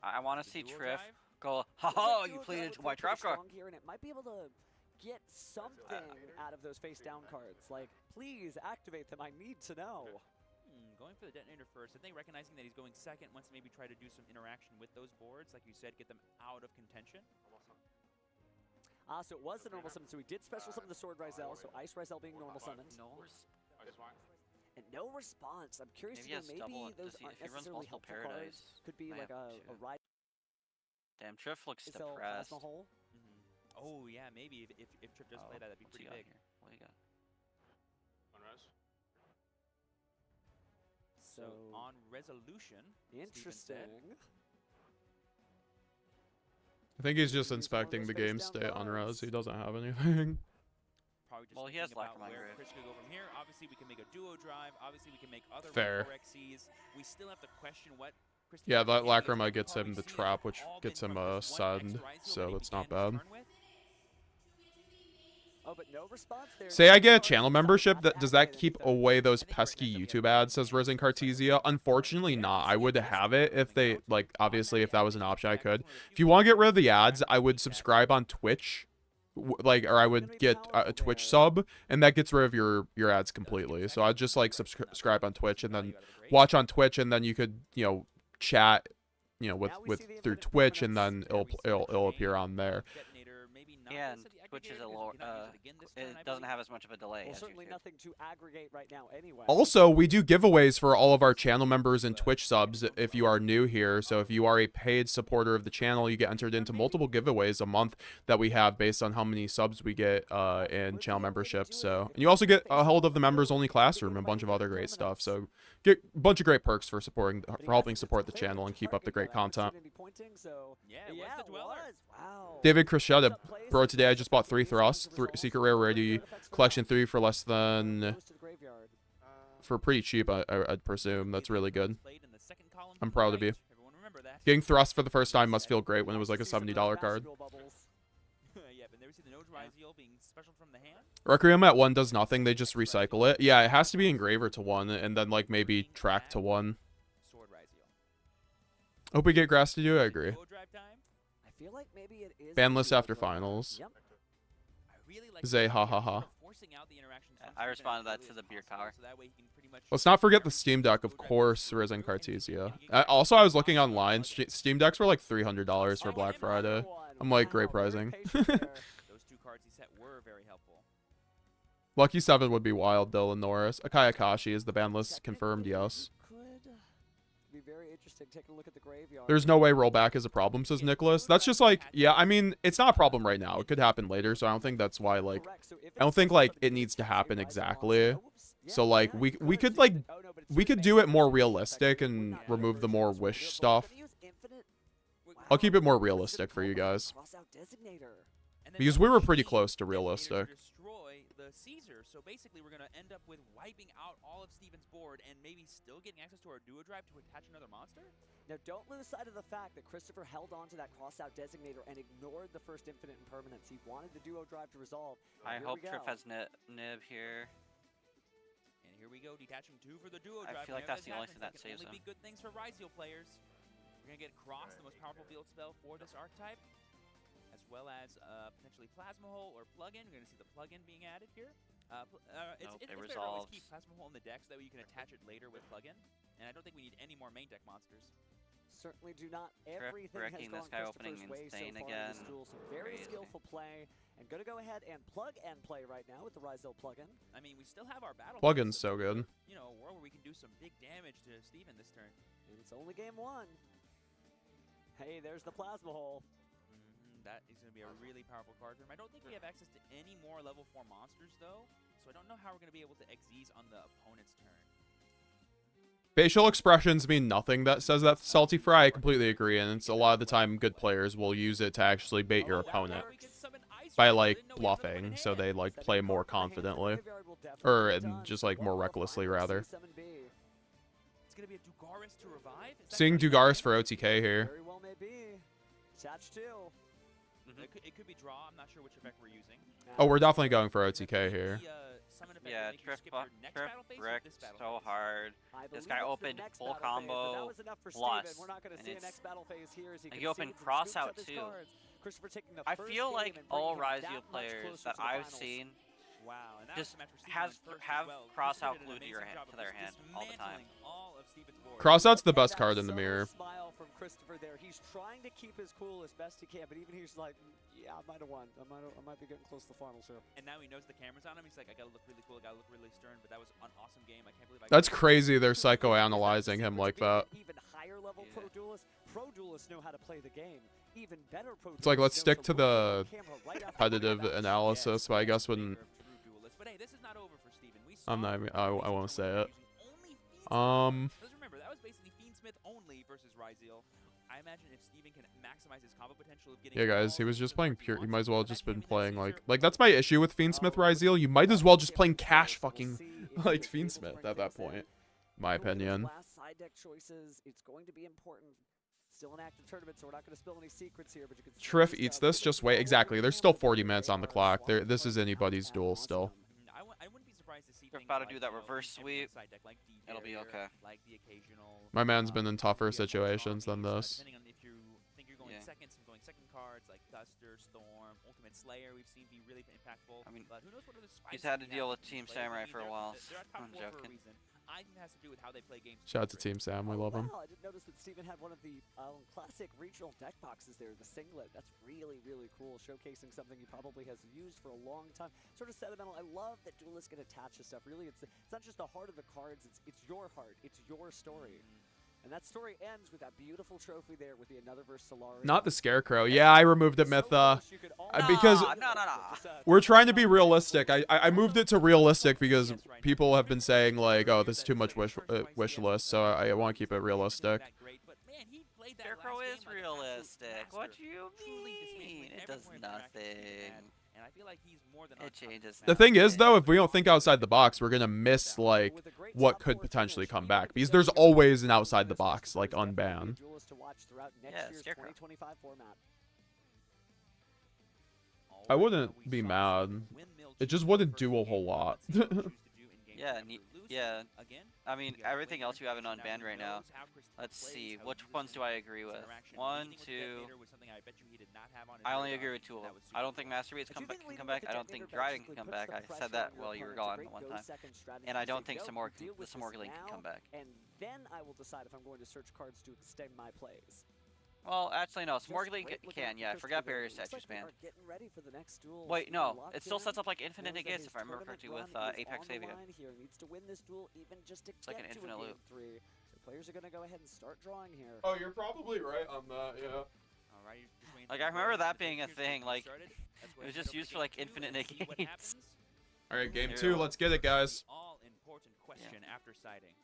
I want to see Trif go, haha, you played into my trap card. Here, and it might be able to get something out of those face down cards. Like, please activate them. I need to know. Going for the detonator first, I think recognizing that he's going second, wants to maybe try to do some interaction with those boards, like you said, get them out of contention. So it was the normal summon, so he did special summon the Sword Rizal, so Ice Rizal being normal summoned. And no response. I'm curious to know, maybe those aren't necessarily helpful cards. Could be like a ride. Damn, Trif looks Itself, depressed. Plasma Hole. Oh yeah, maybe if Trif does play that, that'd be pretty big. What do you got? So on resolution, interesting. I think he's just inspecting the game state on res. He doesn't have anything. Well, he has about Lacrimon where Grave. Chris could go from here. Obviously, we can make a duo drive. Obviously, we can make other Fair. XCs. We still have to question what. Yeah, that Lacrima gets him the trap, which gets him a send, so that's not bad. Oh, but no response there. Say I get a channel membership, does that keep away those pesky YouTube ads, says Risen Cartesia? Unfortunately not. I would have it if they, like, obviously if that was an option I could. If you want to get rid of the ads, I would subscribe on Twitch, or I would get a Twitch sub, and that gets rid of your ads completely. So I'd just, like, subscribe on Twitch and then watch on Twitch, and then you could, you know, chat, you know, with through Twitch, and then it'll appear on there. Yeah, and Twitch is a lower, it doesn't have as much of a delay. Well, as certainly YouTube. nothing to aggregate right now anyway. Also, we do giveaways for all of our channel members and Twitch subs if you are new here. So if you are a paid supporter of the channel, you get entered into multiple giveaways a month that we have based on how many subs we get in channel memberships. So, and you also get a hold of the members only classroom and a bunch of other great stuff. So get a bunch of great perks for helping support the channel and keep up the great content. Yeah, it was the Dweller. Wow. David Crishetta, bro, today I just bought 3 thrusts, 3 secret rare ready, collection 3 for less than, for pretty cheap, I'd presume. That's really good. I'm proud of you. Getting thrust for the first time must feel great when it was like a $70 card. Yeah, but never see the node Ryziel being special from the hand. Requiem at 1 does nothing, they just recycle it. Yeah, it has to be engraver to 1, and then like maybe track to 1. Sword Ryziel. Hope we get grass to do, I agree. I feel like maybe it is Ban list after finals. Yep. Zay ha ha ha. I responded that to the beer power. Let's not forget the Steam Deck, of course, Risen Cartesia. Also, I was looking online, Steam Decks were like $300 for Black Friday. I'm like, great pricing. Those 2 cards he set were very helpful. Lucky 7 would be wild, Dylan Norris. Akai Akashi is the ban list confirmed, yes. Be very interesting taking a look at the graveyard. There's no way rollback is a problem, says Nicholas. That's just like, yeah, I mean, it's not a problem right now. It could happen later, so I don't think that's why, like, I don't think, like, it needs to happen exactly. So, like, we could, like, we could do it more realistic and remove the more wish stuff. I'll keep it more realistic for you guys. Because we were pretty close to realistic. The Caesar, so basically we're going to end up with wiping out all of Steven's board and maybe still getting access to our duo drive to attach another monster? Now don't lose sight of the fact that Christopher held on to that cross-out designator and ignored the first infinite impermanence. He wanted the duo drive to resolve. I hope Trif has nib here. And here we go, detaching 2 for the duo drive. I feel like that's the only thing that saves him. him. Be good things for Ryziel players. We're going to get Cross, the most powerful field spell for this archetype, as well as potentially Plasma Hole or Plug-in. We're going to see the Plug-in being added here. It's better to always keep Plasma Hole in the deck so that way you can attach it later with Plug-in. And I don't think we need any more main deck monsters. Certainly do not. Everything has gone this guy Christopher's opening way so insane far again. in this duel. Some very skillful play. And going to go ahead and plug and play right now with the Ryziel Plug-in. I mean, we still have our battle. Plug-in's so good. You know, a world where we can do some big damage to Steven this turn. And it's only game 1. Hey, there's the plasma hole. That is going to be a really powerful card for him. I don't think we have access to any more level 4 monsters, though, so I don't know how we're going to be able to Xyz on the opponent's turn. Facial expressions mean nothing that says that salty fry. I completely agree, and it's a lot of the time good players will use it to actually bait your opponent by like bluffing, so they like play more confidently, or just like more recklessly rather. It's going to be a Dugaris to revive? Seeing Dugaris for OTK here. Very well may be. Touch 2. It could be draw. I'm not sure which effect we're using. Oh, we're definitely going for OTK here. Yeah, Trif wrecked so hard. This guy opened full combo plus. And he opened cross out too. I feel like all Ryzeal players that I've seen just have cross out glued to their hand all the time. Crossout's the best card in the mirror. Smile from Christopher there. He's trying to keep his cool as best he can, but even he's like, yeah, I might have won. I might be getting close to the finals here. And now he knows the camera's on him. He's like, I gotta look really cool. I gotta look really stern. But that was an awesome game. I can't believe I. That's crazy. They're psychoanalyzing him like that. Even higher level pro duelists know how to play the game. Even better pro. It's like, let's stick to the competitive analysis, but I guess when But hey, this is not over for Steven. I'm not. I won't say it. Because remember, that was basically Fiendsmith only versus Ryzeal. I imagine if Steven can maximize his combo potential of getting. Yeah, guys, he was just playing pure. You might as well just been playing like that's my issue with Fiendsmith Ryzeal. You might as well just playing cash fucking like Fiendsmith at that point. My opinion. Last side deck choices. It's going to be important. Still an active tournament, so we're not going to spill any secrets here. But you can. Triff eats this. Just wait. Exactly. There's still 40 minutes on the clock. This is anybody's duel still. I wouldn't be surprised to see. We're about to do that reverse sweep. It'll be okay. My man's been in tougher situations than this. Depending on if you think you're going second, some going second cards like Duster, Storm, Ultimate Slayer, we've seen be really impactful. I mean, but who knows what other he's had to deal with Team Samurai for a while. I'm joking. I think it has to do with how they play games. Shout out to Team Sam. We love him. I did notice that Steven had one of the classic regional deck boxes there, the singlet. That's really, really cool, showcasing something he probably has used for a long time. Sort of sentimental. I love that duelists can attach to stuff. Really, it's not just the heart of the cards. It's your heart. It's your story. And that story ends with that beautiful trophy there with the another versus Solari. Not the Scarecrow. Yeah, I removed it, Mytha. Because no. we're trying to be realistic. I moved it to realistic because people have been saying like, oh, this is too much wish list, so I want to keep it realistic. Scarecrow is realistic. What do you mean? It does nothing. And I feel like he's more than it changes. The thing is, though, if we don't think outside the box, we're gonna miss like what could potentially come back because there's always an outside the box like unban. Yeah, Scarecrow. I wouldn't be mad. It just wouldn't do a whole lot. Yeah. I mean, everything else you have in unbanned right now. Let's see, which ones do I agree with? 1, 2. I only agree with 2 of them. I don't think Master Beats can come back. I don't think Dryden can come back. I said that while you were gone one time. And I don't think the Samorgling can come back. And then I will decide if I'm going to search cards to extend my plays. Well, actually, no. Smorgling can, yeah. I forgot barrier statues banned. Wait, no. It still sets up like infinite negates, if I remember correctly, with Apex Avia. It's like an infinite loop. Players are going to go ahead and start drawing here. Oh, you're probably right on that, yeah. Like, I remember that being a thing. Like, it was just used for like infinite negates. All right, game 2. Let's get it, guys. All important question after siding.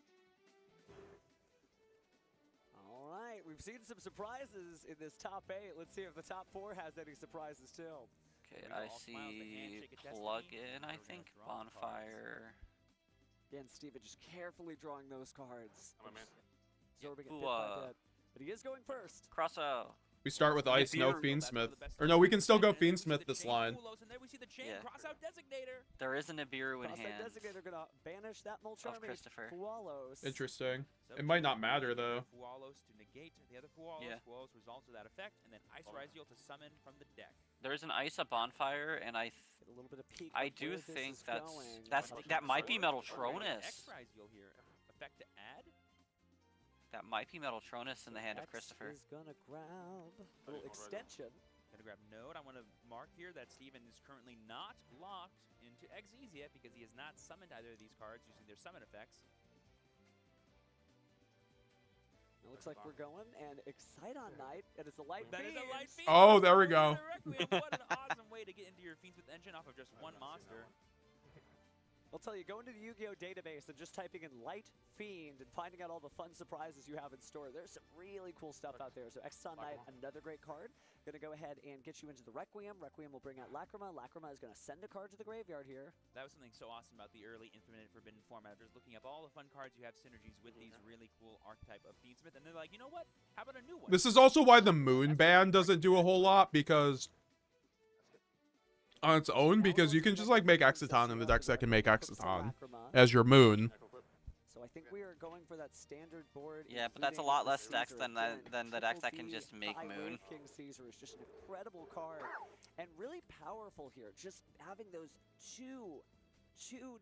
Alright, we've seen some surprises in this top 8. Let's see if the top 4 has any surprises too. Okay, I see plug-in, I think, bonfire. Again, Steven just carefully drawing those cards. Absorbing it bit by by bit. But he is going first. Crosso. We start with Ice, no Fiendsmith. Or no, we can still go Fiendsmith this line. There is a Nibiru in hand. Designator gonna banish that Christopher. Fuwalos. Interesting. It might not matter though. Fuwalos to negate the other Fuwalos. Yeah. Fuwalos resolves to that effect, and then Ice Ryzeal to summon from the deck. There is an Ice a bonfire, and I do think that might be Metaltronus. X Ryzeal here. Effect to add. That might be Metaltronus in the hand of Christopher. Is gonna grab a little extension. Gonna grab Node. I want to mark here that Steven is currently not locked into Xyz yet because he has not summoned either of these cards using their summon effects. It looks like we're going, and Exciton Knight, and it's a light That is a light Fiends. fiend. Oh, there we go. What an awesome way to get into your Fiendsmith engine off of just one monster. I'll tell you, going to the YuGiOh database and just typing in Light Fiend and finding out all the fun surprises you have in store. There's some really cool stuff out there. So Exodia Knight, another great card. Going to go ahead and get you into the Requiem. Requiem will bring out Lacrima. Lacrima is going to send a card to the graveyard here. That was something so awesome about the early Infinite Forbidden format. Just looking up all the fun cards you have synergies with these really cool archetype of Fiendsmith. And they're like, you know what? How about a new one? This is also why the Moon ban doesn't do a whole lot, because on its own, because you can just like make Exoton in the decks that can make Exoton as your Moon. So I think we are going for that standard board. Yeah, but that's a lot less decks than the decks that can just make Moon. King Caesar is just an incredible card and really powerful here. Just having those two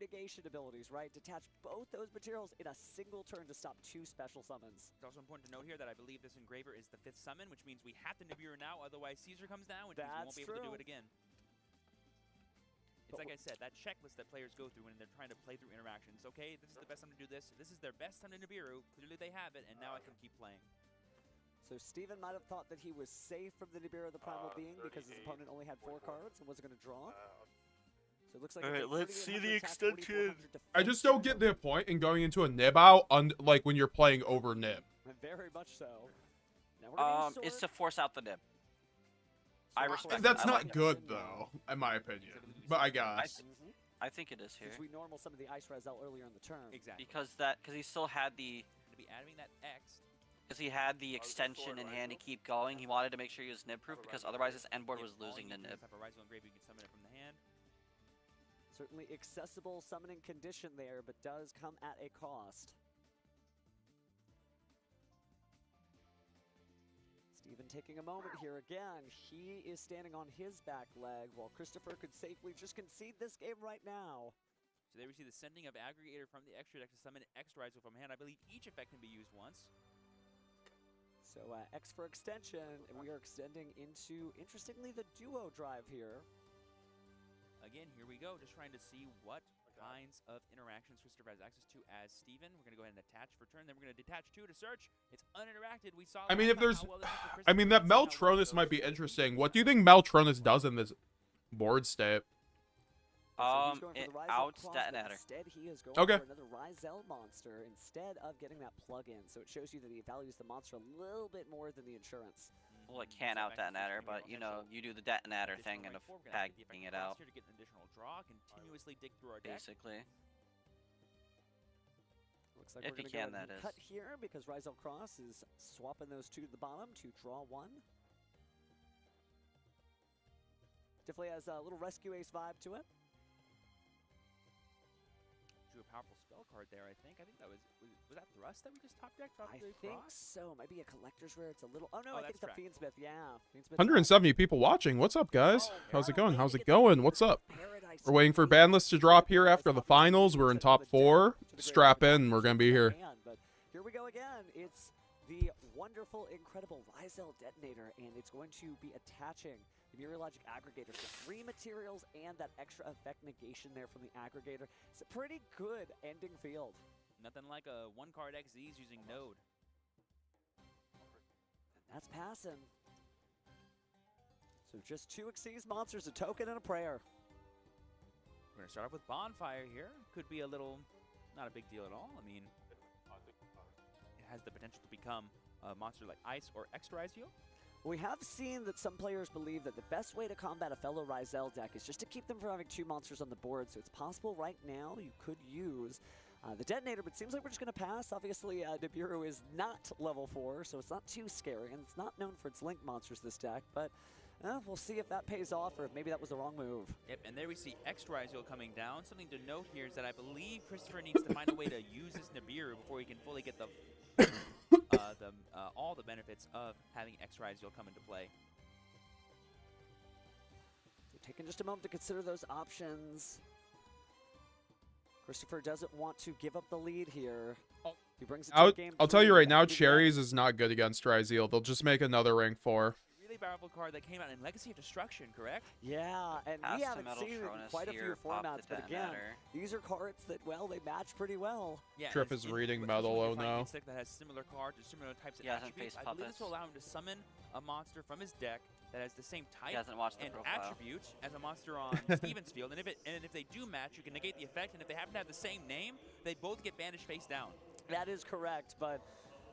negation abilities, right? Detach both those materials in a single turn to stop 2 special summons. It's also important to note here that I believe this Engraver is the 5th summon, which means we have to Nibiru now, otherwise Caesar comes down, which means we won't be able to do it again. It's like I said, that checklist that players go through when they're trying to play through interactions. Okay, this is the best time to do this. This is their best time to Nibiru. Clearly they have it, and now I can keep playing. So Steven might have thought that he was safe from the Nibiru of the Primal Being because his opponent only had 4 cards and wasn't going to draw. So it looks like Alright, let's see the extension. I just don't get the point in going into a Nib out like when you're playing over Nib. Very much so. Now we're it's to force out the Nib. I respect That's that. I not like good though, in my opinion. But I guess. I think it is here. Because we normal some of the Ice Razel earlier in the turn. Exactly. Because he still had the. To be adding that X. Because he had the extension in hand to keep going. He wanted to make sure he was nib proof because otherwise his end board was losing to nib. You can summon it from the hand. Certainly accessible summoning condition there, but does come at a cost. Steven taking a moment here again. He is standing on his back leg while Christopher could safely just concede this game right now. So there we see the sending of Aggregator from the extra deck to summon Extra Riser from hand. I believe each effect can be used once. So X for extension, and we are extending into, interestingly, the duo drive here. Again, here we go, just trying to see what kinds of interactions Christopher has access to as Steven. We're going to go ahead and attach for turn, then we're going to detach 2 to search. It's uninteracted. We saw. I mean, if there's, I mean, that Meltronus might be interesting. What do you think Meltronus does in this board state? It outs Detonator. Instead, he is going okay. for another Rizel monster instead of getting that plug-in. So it shows you that he values the monster a little bit more than the insurance. Well, it can't out Detonator, but you know, you do the Detonator thing and tagging it out. Here to get an additional draw, continuously dig through our deck. Basically. Looks like if we're you can, gonna that is. Cut here because Rizel Cross is swapping those 2 to the bottom to draw 1. Definitely has a little Rescue Ace vibe to it. Drew a powerful spell card there, I think. I think that was that Thrust that we just top decked off the think cross? so. Might be a collector's rare. It's a little. Oh no, Oh, I think it's a that's Fiendsmith. Yeah, Fiendsmith. 170 people watching. What's up, guys? How's it going? How's it going? What's up? We're waiting for BANLIST to drop here after the finals. We're in top 4. Strap in. We're gonna be here. But here we go again. It's the wonderful, incredible Rizel Detonator, and it's going to be attaching the Meteorologic Aggregator. So 3 materials and that extra effect negation there from the Aggregator. It's a pretty good ending field. Nothing like a 1-card XZs using Node. And that's passing. So just 2 Xyz monsters, a token and a prayer. We're going to start off with Bonfire here. Could be a little, not a big deal at all. I mean, it has the potential to become a monster like Ice or Extra YuGiOh. We have seen that some players believe that the best way to combat a fellow Rizel deck is just to keep them from having 2 monsters on the board. So it's possible right now you could use the Detonator, but it seems like we're just going to pass. Obviously, Nibiru is not level 4, so it's not too scary, and it's not known for its Link monsters, this deck, but we'll see if that pays off or if maybe that was the wrong move. Yep, and there we see Extra YuGiOh coming down. Something to note here is that I believe Christopher needs to find a way to use this Nibiru before he can fully get the all the benefits of having Extra YuGiOh come into play. So taking just a moment to consider those options. Christopher doesn't want to give up the lead here. He brings it to game I'll tell you 3. right now, Cherries is not good against Ryzeal. They'll just make another rank 4. Really powerful card that came out in Legacy of Destruction, correct? Yeah, and Pass we to haven't Metal seen it in Tronus quite a few here, pop formats, the but again, detonator. these are cards that, well, they match pretty well. Yeah, Trif it's is in- reading especially Metal, when oh you find an no. insect that has similar cards or similar types of He hasn't attributes. faced I believe this will puppets. allow him to summon a monster from his deck that has the same type hasn't watched the and profile. attribute as a monster on Steven's field, and if they do match, you can negate the effect, and if they happen to have the same name, they both get banished face down. That is correct, but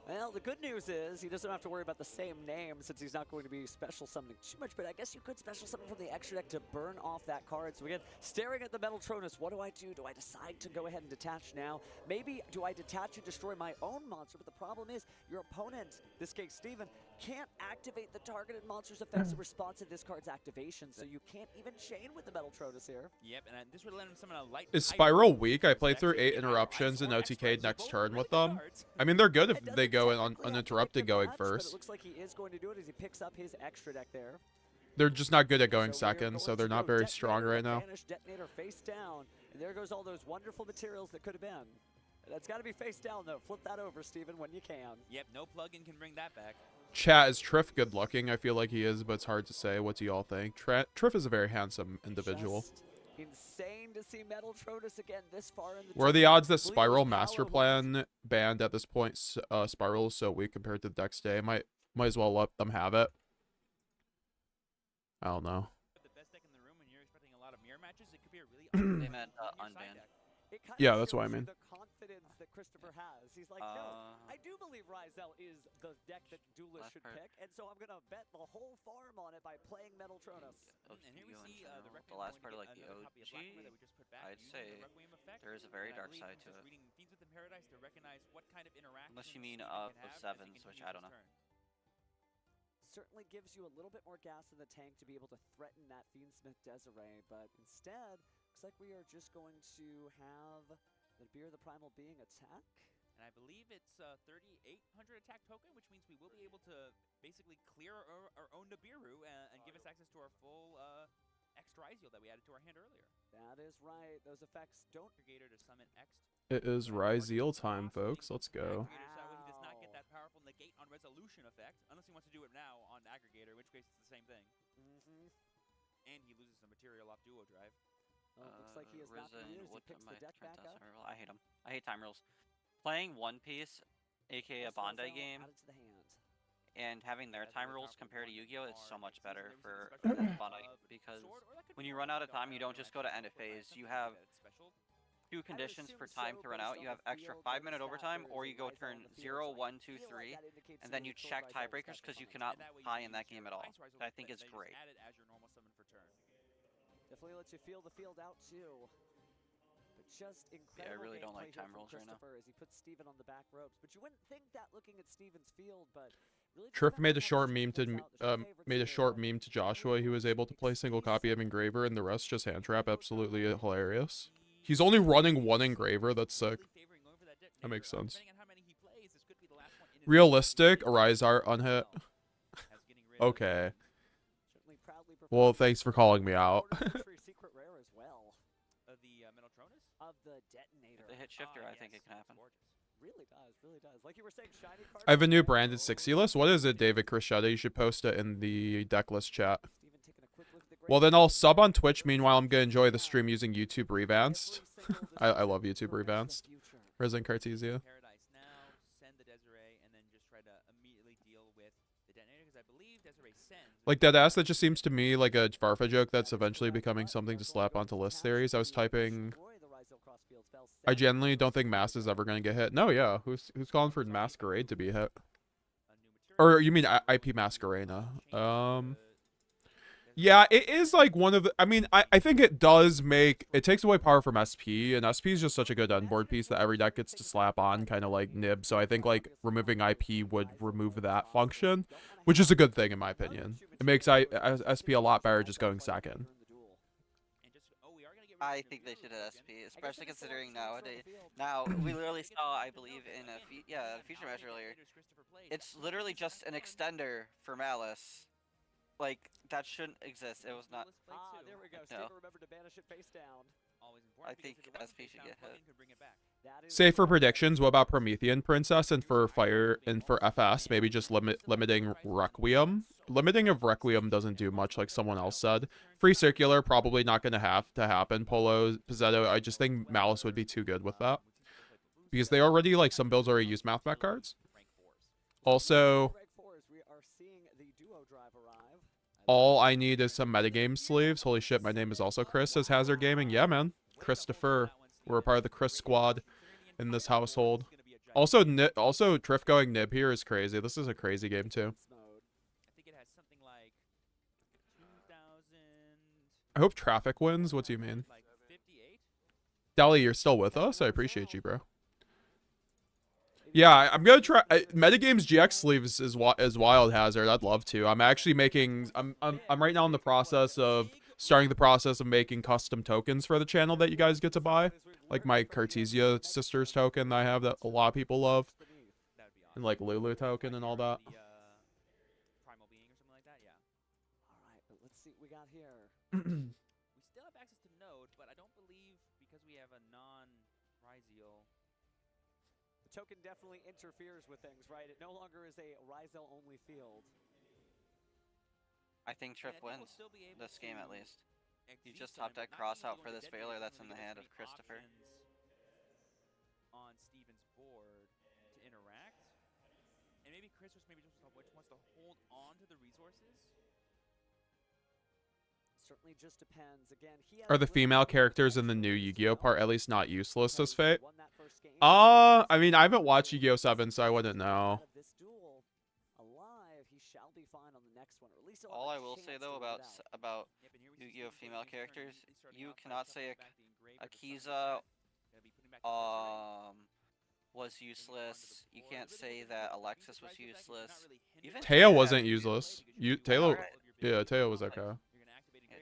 well, the good news is he doesn't have to worry about the same name since he's not going to be special summoning too much, but I guess you could special summon from the extra deck to burn off that card. So again, staring at the Metal Tronus, what do I do? Do I decide to go ahead and detach now? Maybe do I detach and destroy my own monster? But the problem is your opponent, in this case Steven, can't activate the targeted monster's effects in response to this card's activation, so you can't even chain with the Metal Tronus here. Yep, and this would let him summon a light. Is Spiral weak? I played through 8 interruptions and OTK'd next turn with them. I mean, they're good if they go in uninterrupted going But it first. looks like he is going to do it as he picks up his extra deck there. They're just not good at going So we are second, so going they're to not go very strong detonator, right now. banish, detonator face down, and there goes all those wonderful materials that could have been. That's got to be face down though. Flip that over, Steven, when you can. Yep, no plugin can bring that back. Chat, is Trif good looking? I feel like he is, but it's hard to say. What do y'all think? Trif is a very handsome individual. Just insane to see Metal Tronus again this far in the What are the tournament. odds that Believe Spiral his Master power Plan banned at this point? Spiral is so weak compared to the deck today. Might as well let them have it. I don't know. The best deck in the room when you're expecting a lot of mirror matches, it could be a really They meant unbanned. It kind Yeah, of that's what I shows you mean. the confidence that Christopher has. He's like, no, I do believe Ryzel is the deck that Duelist should pick, and so I'm going to bet the whole farm on it by playing Metal Tronus. And here we see the The last part of like the another copy of OG, Blackmore that we just put back I'd using say the Requiem effect. there is a very And I dark believe side he's to just it. reading Fiends within Paradise to recognize what kind of interaction. Unless you mean of sevens, which I don't know. Certainly gives you a little bit more gas in the tank to be able to threaten that Fiendsmith Desiree, but instead, looks like we are just going to have the Beer of the Primal Being attack. And I believe it's 3,800 attack token, which means we will be able to basically clear our own Nibiru and give us access to our full extra Iziel that we added to our hand earlier. That is right. Those effects don't. Aggregator to summon X. It is Ryzeal time, folks. Let's go. So he does not get that powerful negate on resolution effect, unless he wants to do it now on Aggregator, in which case it's the same thing. And he loses some material off Duo Drive. Oh, it looks like he is not Risen, used. He what picks am the I deck back turned up. down some reroll? I hate them. I hate time rules. Playing One Piece, aka a Bandai game, Added to the hand. and having their time rules compared to Yu-Gi-Oh, it's so much better for Bandai because when you run out of time, you don't just go to end of phase. You have two conditions for time to run out. You have extra 5-minute overtime, or you go turn 0, 1, 2, 3, and then you check tiebreakers because you cannot tie in that game at all. I think it's great. Definitely lets you feel the field out too. But just incredible. Yeah, I really don't gameplay like here time from rules right now. Christopher as he puts Steven on the back ropes. But you wouldn't think that looking at Steven's field, but really Trif made a short meme to Joshua. He was able to play single copy of Engraver, and the rest just hand trap. Absolutely hilarious. He's only running one Engraver. That's sick. That makes sense. Realistic, Arise Art unhit. Okay. Well, thanks for calling me out. Secret rare as well. Of the Metal Tronus? Of the detonator. If they hit shifter, I think it can happen. Really does, really does. Like you were saying, shiny card. I have a new branded 60 list. What is it, David Crishetta? You should post it in the deck list chat. Well, then I'll sub on Twitch. Meanwhile, I'm going to enjoy the stream using YouTube Revanced. I love YouTube Revanced. Resident Cartesia. Paradise now, send the Desiree, and then just try to immediately deal with the detonator, because I believe Desiree sends. Like Deadass, that just seems to me like a Farfa joke that's eventually becoming something to slap onto list theories. I was typing... I genuinely don't think Mass is ever going to get hit. No, yeah. Who's calling for Masquerade to be hit? Or you mean IP Masquerena? Yeah, it is like one of the... I mean, I think it does make... It takes away power from SP, and SP is just such a good endboard piece that every deck gets to slap on, kind of like Nib. So I think, like, removing IP would remove that function, which is a good thing, in my opinion. It makes SP a lot better just going second. I think they should hit SP, especially considering nowadays. Now, we literally saw, I believe, in a feature match earlier. It's literally just an extender for Malice. Like, that shouldn't exist. It was not. Ah, there we go. No. Steven remembered to banish it face down. I think SP should get hit. Safer predictions. What about Promethean Princess and for Fire and for FS? Maybe just limiting Requiem. Limiting of Requiem doesn't do much, like someone else said. Free Circular probably not going to have to happen. Polo Pizzetto. I just think Malice would be too good with that because they already like some builds already use math back cards. Also, all I need is some metagame sleeves. Holy shit, my name is also Chris, says Hazard Gaming. Yeah, man. Christopher. We're a part of the Chris squad in this household. Also, Trif going Nib here is crazy. This is a crazy game, too. I hope Traffic wins. What do you mean? Dali, you're still with us? I appreciate you, bro. Yeah, I'm gonna try MetaGamesGX sleeves is Wild Hazard. I'd love to. I'm actually making. I'm right now in the process of starting the process of making custom tokens for the channel that you guys get to buy, like my Cartesia Sisters token that I have that a lot of people love, and like Lulu token and all that. Let's see what we got here. We still have access to Node, but I don't believe because we have a non-Ryziel. The token definitely interferes with things, right? It no longer is a Ryzel only field. I think Trif wins this game at least. You just top deck cross out for this failure that's in the hand of Christopher. On Steven's board to interact, and maybe Chris just wants to hold on to the resources. Certainly just depends. Again, Are the female characters in the new YuGiOh part at least not useless as Fate? I mean, I haven't watched YuGiOh 7, so I wouldn't know. All I will say though about YuGiOh female characters, you cannot say Akiza was useless. You can't say that Alexis was useless. Even Teo wasn't useless. Teo was okay.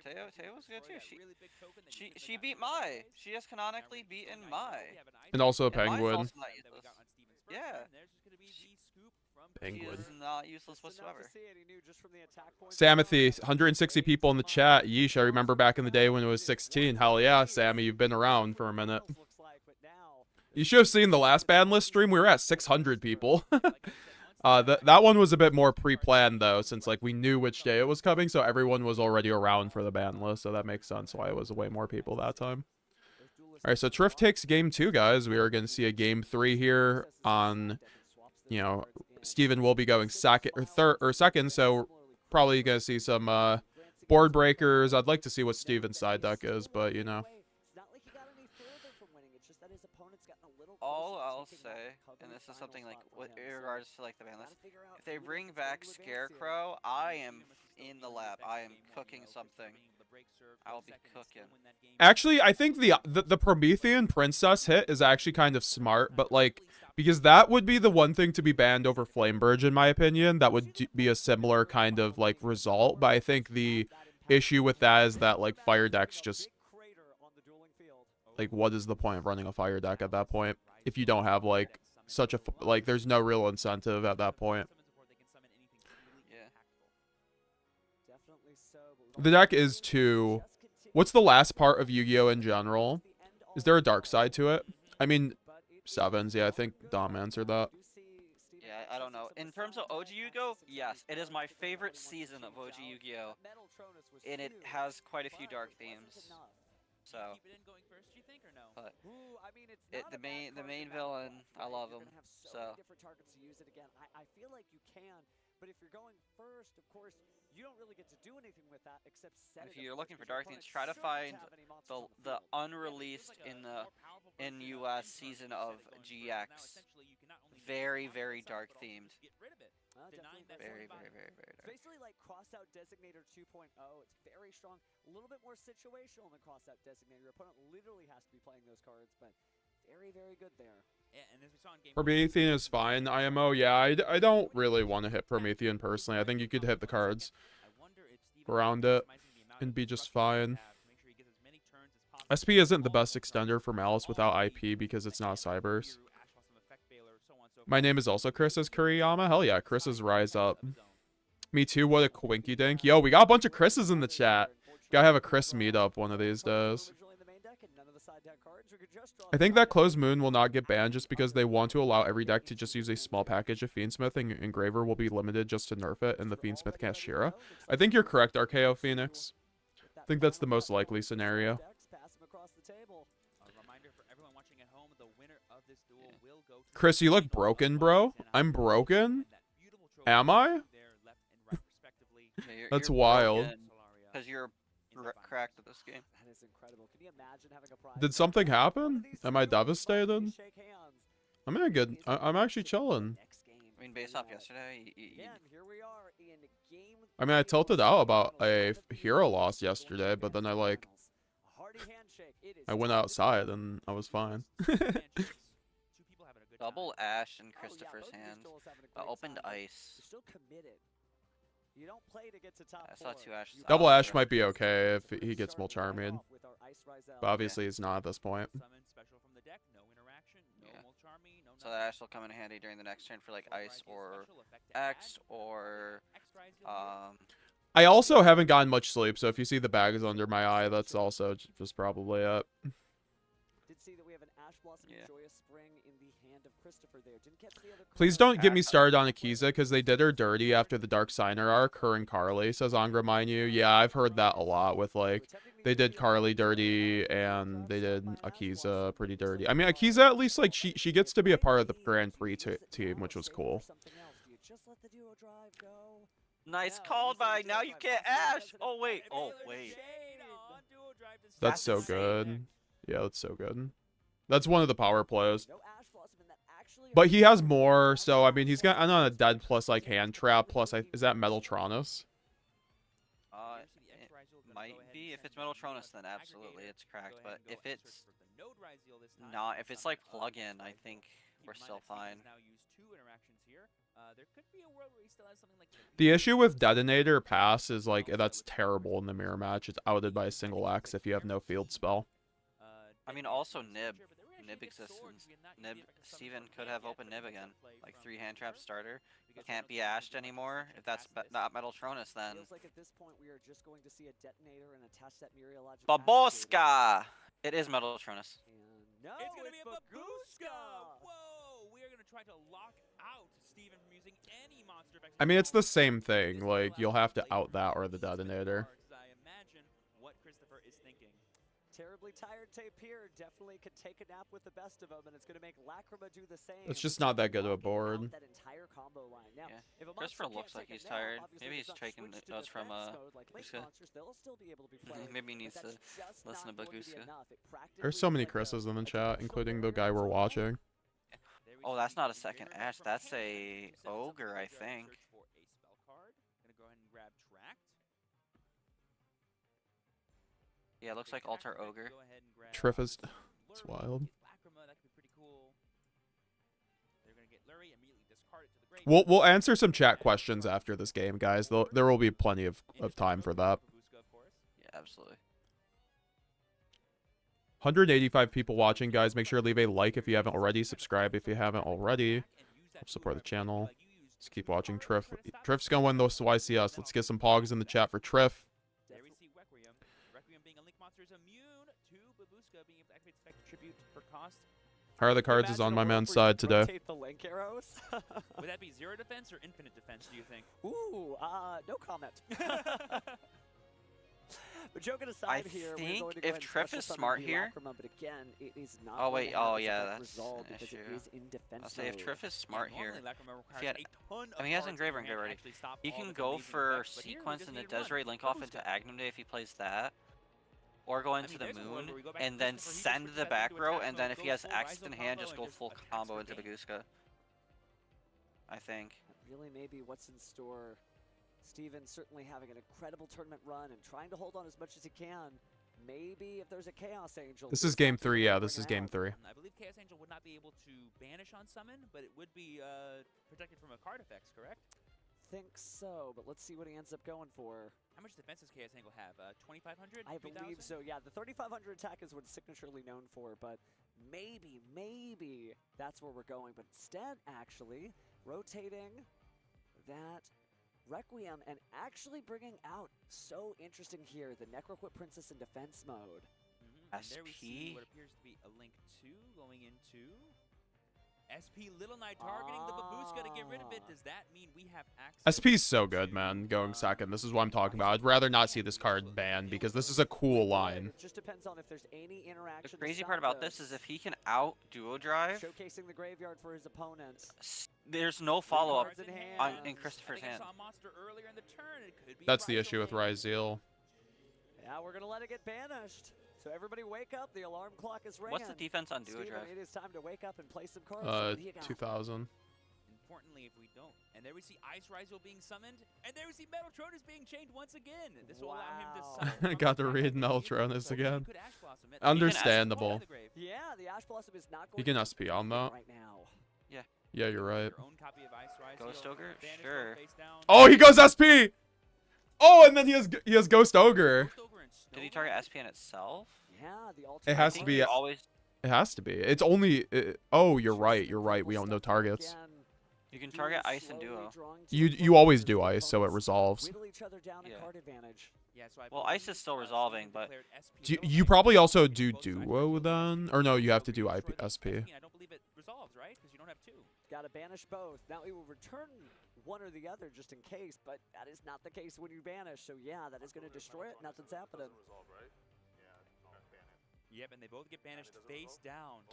Yeah, Teo was good too. She beat Mai. She has canonically beaten Mai. And also Mai's Penguin. also not useless. Yeah. Penguin. She is not useless whatsoever. Samathy, 160 people in the chat. Yeesh, I remember back in the day when it was 16. Hell yeah, Sammy, you've been around for a minute. You should have seen the last BANLIST stream. We were at 600 people. That one was a bit more pre-planned though, since like we knew which day it was coming, so everyone was already around for the BANLIST, so that makes sense why it was way more people that time. All right, so Trif takes game 2, guys. We are going to see a game 3 here on, you know, Steven will be going second or third or second, so probably going to see some board breakers. I'd like to see what Steven's side deck is, but you know. All I'll say, and this is something like in regards to like the ban list, if they bring back Scarecrow, I am in the lab. I am cooking something. I will be cooking. Actually, I think the Promethean Princess hit is actually kind of smart, but like because that would be the one thing to be banned over Flamebridge in my opinion. That would be a similar kind of like result, but I think the issue with that is that like fire decks just like what is the point of running a fire deck at that point if you don't have like such a like there's no real incentive at that point. The deck is too. What's the last part of Yu-Gi-Oh in general? Is there a dark side to it? I mean, sevens. Yeah, I think Dom answered that. Yeah, I don't know. In terms of OG Yu-Gi-Oh, yes, it is my favorite season of OG Yu-Gi-Oh, and it has quite a few dark themes. So, but the main villain, I love him. So. I feel like you can, but if you're going first, of course, you don't really get to do anything with that except set it. If you're looking for dark themes, try to find the unreleased in US season of GX. Very, very dark themed. Very dark. Basically like Crossout Designator 2.0. It's very strong. A little bit more situational than Crossout Designator. Your opponent literally has to be playing those cards, but very, very good there. Yeah, and as we saw in game Promethean is fine. IMO, yeah, I don't really want to hit Promethean personally. I think you could hit the cards around it and be just fine. SP isn't the best extender for Malice without IP because it's not Cybers. My name is also Chris as Kuriyama. Hell yeah, Chris is Rise Up. Me too, what a quinky dink. Yo, we got a bunch of Chris's in the chat. Gotta have a Chris meetup one of these days. deck cards. We could just draw I think that Closed Moon will not get banned just because they want to allow every deck to just use a small package of Fiendsmith, and Engraver will be limited just to nerf it in the Fiendsmith kashtira. I think you're correct, RKO Phoenix. I think that's the most likely scenario. Chris, you look broken, bro. I'm broken? Am I? That's wild. Because you're cracked at this game. That is incredible. Can you imagine having a prize? Did something happen? Am I devastated? I'm in a good... I'm actually chilling. I mean, based off yesterday, I mean, I tilted out about a hero loss yesterday, but then I went outside and I was fine. Double Ash in Christopher's hand. Opened Ice. Still committed. You don't play to get to top I saw 2 Ashes. Double Ash might be okay if he gets Mulcharming. But obviously he's not at this point. So that Ash will come in handy during the next turn for like Ice or X or I also haven't gotten much sleep, so if you see the bags under my eye, that's also just probably it. Did see that we have an Ash Blossom Joyous Spring in the hand of Christopher there. Didn't catch the other. Please don't get me started on Akiza, because they did her dirty after the Dark Signer arc, her and Carly, says Angra Minu. Yeah, I've heard that a lot with, like, they did Carly dirty, and they did Akiza pretty dirty. I mean, Akiza, at least, like, she gets to be a part of the Grand Prix team, which was cool. nice called by. Now you can't Ash. Oh wait. Oh wait. That's so good. Yeah, that's so good. That's one of the power plays. But he has more, so I mean, he's got on a dead plus like hand trap plus. Is that Metaltronus? It might be. If it's Metaltronus, then absolutely it's cracked. But if it's not, if it's like plug-in, I think we're still fine. The issue with Detonator Pass is like that's terrible in the mirror match. It's outed by a single X if you have no field spell. I mean, also Nib. Nib exists. Nib. Steven could have opened Nib again. Like 3 hand trap starter. Can't be ashed anymore. If that's not Metaltronus, then. Feels like at this point we are just going to see a detonator and attach that meteorological. Baboska! It is Metaltronus. No, it's gonna be a Babuska! Whoa! We are gonna try to lock out Steven from using any monster effect. I mean, it's the same thing. Like, you'll have to out that or the Detonator. I imagine what Christopher is thinking. Terribly tired tape here. Definitely could take a nap with the best of them, and it's going to make Lacrima do the same. It's just not that good of a board. That entire combo line. Now, if a Christopher looks like he's tired. Maybe he's taking notes from Babuska. Maybe he needs to listen to Babuska. There's so many Chris's in the chat, including the guy we're watching. Oh, that's not a second Ash. That's a Ogre, I think. Yeah, it looks like Altar Ogre. Trif is... It's wild. We'll answer some chat questions after this game, guys. There will be plenty of time for that. Yeah, absolutely. 185 people watching, guys. Make sure to leave a like if you haven't already. Subscribe if you haven't already. Help support the channel. Let's keep watching Trif. Trif's gonna win those YCS. Let's get some pogs in the chat for Trif. How are the cards is on my man's side today. The link arrows. Would that be 0 defense or infinite defense, do you think? Ooh, no comment. But joking aside here, we're going to go if Trif is smart here. Lacrima, but again, it is not oh wait, oh yeah, that's an issue. It is in defense I'll say if Trif is smart here. He had, I mean, he has Engraver already. He can go for Sequence and the Desiree link off into Agnum Day if he plays that. Or go into the Moon, and then send the back row, and then if he has X in hand, just go full combo into Babuska. I think. Really maybe what's in store. Steven certainly having an incredible tournament run and trying to hold on as much as he can. Maybe if there's a Chaos Angel. This is game 3, yeah, this is game 3. I believe Chaos Angel would not be able to banish on summon, but it would be protected from a card effects, correct? Think so, but let's see what he ends up going for. How much defense does Chaos Angle have? 2,500? I believe so, yeah. The 3,500 attack is what it's signaturely known for, but maybe that's where we're going. But instead, actually, rotating that Requiem and actually bringing out, so interesting here, the Necroquip Princess in defense mode. And there we see SP? what appears to be a link 2 going into SP Little Knight targeting the Babushka to get rid of it. Does that mean we have access? SP's so good, man. Going second. This is what I'm talking about. I'd rather not see this card banned because this is a cool line. It just depends on if there's any interaction. The crazy part about this is if he can out duo drive, showcasing the graveyard for his opponents. there's no follow up in Christopher's hand. That's the issue with Ryzeal. Yeah, we're gonna let it get banished. So everybody wake up. The alarm clock is ringing. What's the defense on duo Steven, drive? it is time to wake up and play some cards. What do you got? 2000. Importantly, if we don't. And there we see Ice Ryzeal being summoned. And there we see Metaltronus being chained once again. This will allow him to summon. I got to read Metaltronus again. Understandable. Yeah, the Ash Blossom is not going You can SP on that. right now. Yeah. Yeah, you're right. Ghost Ogre? Sure. Oh, he goes SP! Oh, and then he has Ghost Ogre. Did he target SPN itself? Yeah, It has to be. Always. It has to be. It's only. Oh, you're right. You're right. We don't know targets. You can target ice and duo. You always do ice, so it resolves. Well, ice is still resolving, but You probably also do duo then, or no? You have to do SP. I don't believe it resolves, right? Because you don't have two. Got to banish both. Now it will return one or the other just in case, but that is not the case when you banish. So yeah, that is going to destroy it. Nothing's happening. Yep, and they both get banished face down.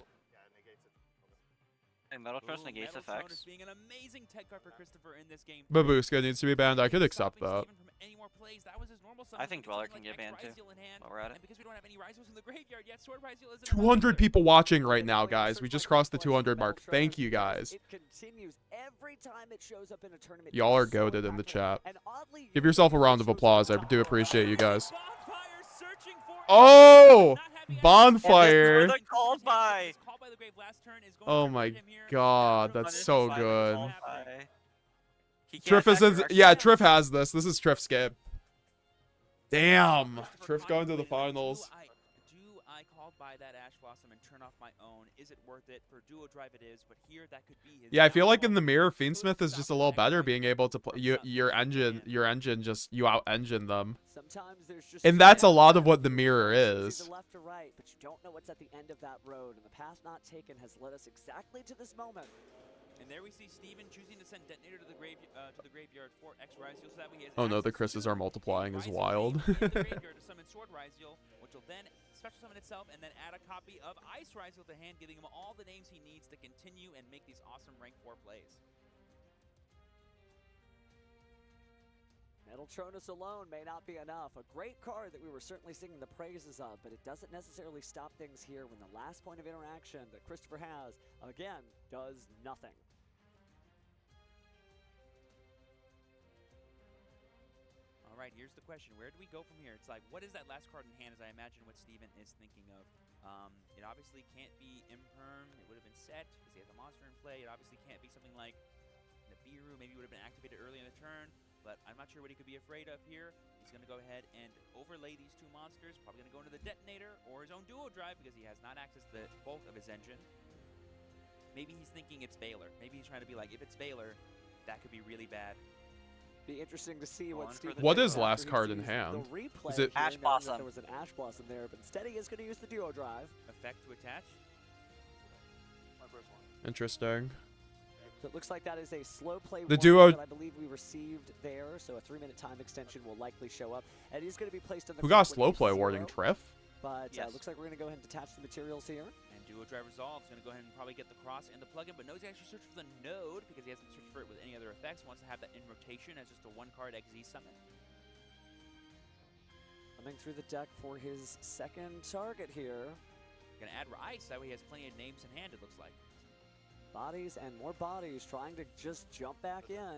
and Metaltronus negates effects. Being an amazing tech card for Christopher in this game. Babushka needs to be banned. I could accept that. I think Dweller can get banned too. While we're at it. Because we don't have any Ryzeals in the graveyard yet, Sword Ryzeal isn't 200 people watching right now, guys. We just crossed the 200 mark. Thank you, guys. It continues every time it shows up in a tournament. Y'all are goated in the chat. Give yourself a round of applause. I do appreciate you guys. Oh! Bonfire! Oh my god, that's so good. Trif is in, yeah, Trif has this. This is Trif's game. Damn. Trif going to the finals. Do I call by that Ash Blossom and turn off my own? Is it worth it? For duo drive it is, but here that could be his. Yeah, I feel like in the mirror, Fiendsmith is just a little better being able to play your engine just you out engine them. And that's a lot of what the mirror is. Left to right, but you don't know what's at the end of that road, and the path not taken has led us exactly to this moment. And there we see Steven choosing to send Detonator to the graveyard for X Ryzeal, so that way he has Oh no, the Chris's are multiplying is wild. the graveyard to summon Sword Ryzeal, which will then special summon itself and then add a copy of Ice Ryzeal to hand, giving him all the names he needs to continue and make these awesome rank 4 plays. Metaltronus alone may not be enough. A great card that we were certainly singing the praises of, but it doesn't necessarily stop things here when the last point of interaction that Christopher has, again, does nothing. All right, here's the question. Where do we go from here? It's like, what is that last card in hand, as I imagine what Steven is thinking of? It obviously can't be Imperm. It would have been set because he has a monster in play. It obviously can't be something like Nibiru. Maybe it would have been activated early in the turn. But I'm not sure what he could be afraid of here. He's going to go ahead and overlay these two monsters. Probably going to go into the Detonator or his own duo drive because he has not access to the bulk of his engine. Maybe he's thinking it's Veiler. Maybe he's trying to be like, if it's Veiler, that could be really bad. Be interesting to see what Steven What is last card in hand? Is it Ash Blossom? There was an Ash Blossom there, but instead he is going to use the duo drive. Effect to attach. Interesting. So it looks like that is a slow play The duo that I believe we received there, so a 3-minute time extension will likely show up. And he's going to be placed on the Who got slow play warning? Trif? But looks like we're going to go ahead and detach the materials here. And duo drive resolves. Going to go ahead and probably get the cross and the plugin, but knows he actually searched for the node because he hasn't searched for it with any other effects. Wants to have that in rotation as just a 1-card XZ summon. Coming through the deck for his second target here. Going to add Ice, that way he has plenty of names in hand, it looks like. Bodies and more bodies trying to just jump back in.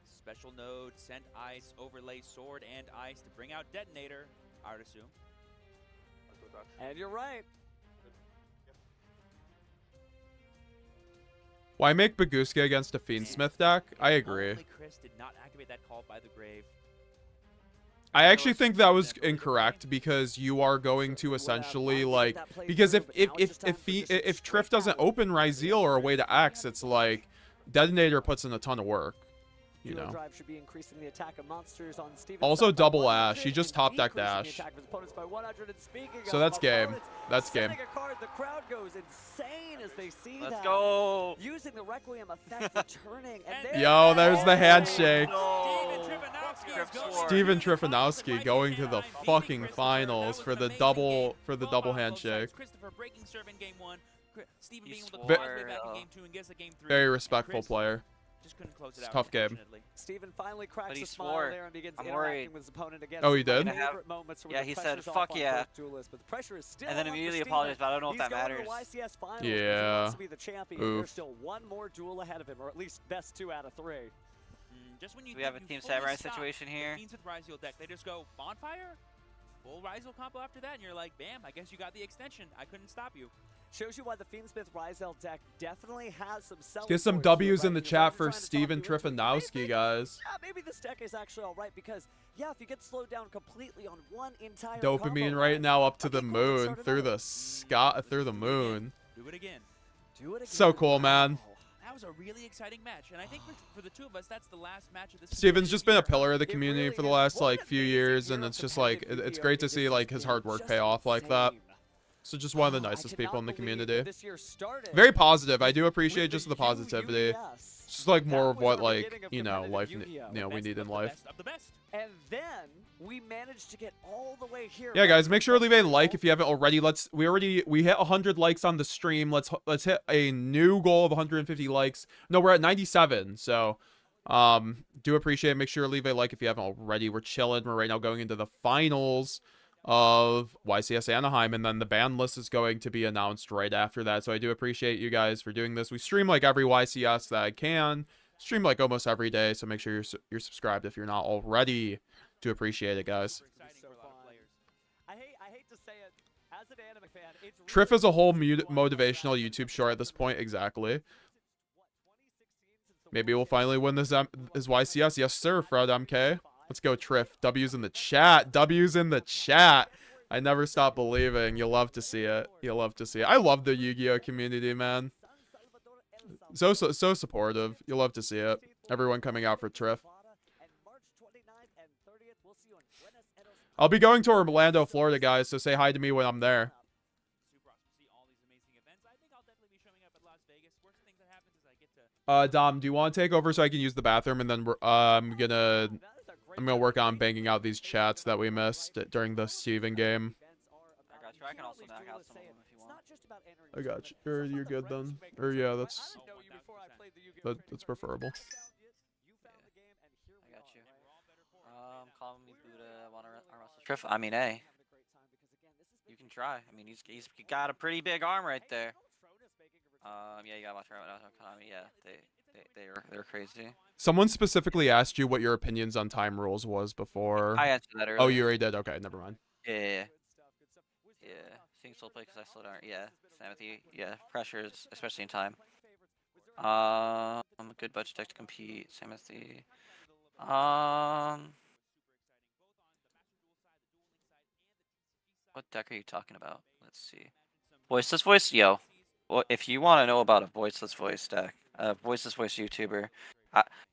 Special node, sent Ice, overlay Sword and Ice to bring out Detonator, I would assume. And you're right. Why make Babushka against a Fiendsmith deck? I agree. Only Chris did not activate that call by the grave. I actually think that was incorrect because you are going to essentially like because if Trif doesn't open Ryzeal or a way to X, it's like Detonator puts in a ton of work. you Duel know. drive should be increasing the attack of monsters on Steven's Also side by double Ash. 100 He just and top decked decreasing the Ash. attack of his opponents by 100. And speaking So of that's game. opponents That's game. setting a card, the crowd goes insane as they see Let's that. go. Using the Requiem effect and turning. And Yo, there's the handshake. No. Steven Trifanowski going to the fucking finals for the double handshake. Christopher breaking serve in game 1. Steven being able to Ve- claw his way back in game 2 and gets a game 3. Very respectful player. Just couldn't close it It's out. a tough game. unfortunately. Steven finally cracks But he a smile swore. there and begins I'm interacting worried. with his opponent again. Oh, he Some of did? my favorite moments where Yeah, the he said, pressure's off "Fuck on yeah." both duelists, but the pressure is still And then on for immediately Steven. apologized, but I don't know if He's that going to matters. YCS finals Yeah. because he wants to be the champion. Oof. There's still one more duel ahead of him, or at least best 2 out of 3. Just when you We have a think Team you fully Samurai stop situation the here. Fiends with Ryzeal deck, they just go Bonfire, full Ryzeal combo after that, and you're like, bam, I guess you got the extension. I couldn't stop you. Shows you why the Fiendsmith Ryzeal deck definitely has some selling Get some points to it, W's right? in the Because chat I'm for trying to talk Steven you into it. Trifanowski, guys. Yeah, maybe this deck is actually all right because, yeah, if you get slowed down completely on one entire Dopamine combo right line, now up to okay, the cool, let's moon, start through another. the sky, through the moon. Do it again. Do it again. So cool, man. Wow. That was a really exciting match, and I think for the two of us, that's the last match of this. Steven's just been a year. pillar of the It community really for the is. last What like an few amazing years, year and of it's just like competitive it's Yu-Gi-Oh! great to This see has like his been hard work just pay off like that. insane. So just one of the I nicest cannot people in the believe community. this year started Very positive. I do with appreciate just the positivity. YuGiOh. It's just like more That of was what our like beginning of you know competitive life Yu-Gi-Oh! you know we Best need of in the life. best of the best. And then we managed to get all the way here. Yeah, right? guys, make sure to leave a like if you All- haven't already. We hit 100 likes on the stream. Let's hit a new goal of 150 likes. No, we're at 97. So, do appreciate it. Make sure to leave a like if you haven't already. We're chilling. We're right now going into the finals of YCS Anaheim, and then the ban list is going to be announced right after that. So I do appreciate you guys for doing this. We stream like every YCS that I can. Stream like almost every day, so make sure you're subscribed if you're not already. Do appreciate it, guys. Super exciting for a lot of players. I hate to say it, as an anime fan, it's Trif is a whole really motivational YouTube short at this point. Exactly. Maybe we'll finally win this YCS. Yes, sir, Fred MK. Let's go, Trif. W's in the chat. W's in the chat. I never stop believing. You'll love to see it. You'll love to see it. I love the Yu-Gi-Oh community, man. So supportive. You'll love to see it. Everyone coming out for Trif. I'll be going to Orlando, Florida, guys, so say hi to me when I'm there. Super awesome to see all these amazing events. I think I'll definitely be showing up at Las Vegas. Worst thing that happens is I get to. Dom, do you want to take over so I can use the bathroom, and then I'm gonna work on banging out these chats that we missed during the Steven game. I got you. I can also knock out some of them if you want. I got you. You're good then. Or yeah, that's preferable. I got you. Call me Buddha. Want to arm wrestle Trif? I mean, hey, you can try. I mean, he's got a pretty big arm right there. Yeah, you gotta watch out. Yeah, they're crazy. Someone specifically asked you what your opinions on time rules was before. I answered that earlier. Oh, you already did. Okay, never mind. Yeah. Seeing slow play because I slowed down. Yeah, Samothy. Yeah, pressures, especially in time. I'm a good budget deck to compete. Samothy. What deck are you talking about? Let's see. Voiceless voice, yo. Well, if you want to know about a voiceless voice deck, voiceless voice YouTuber,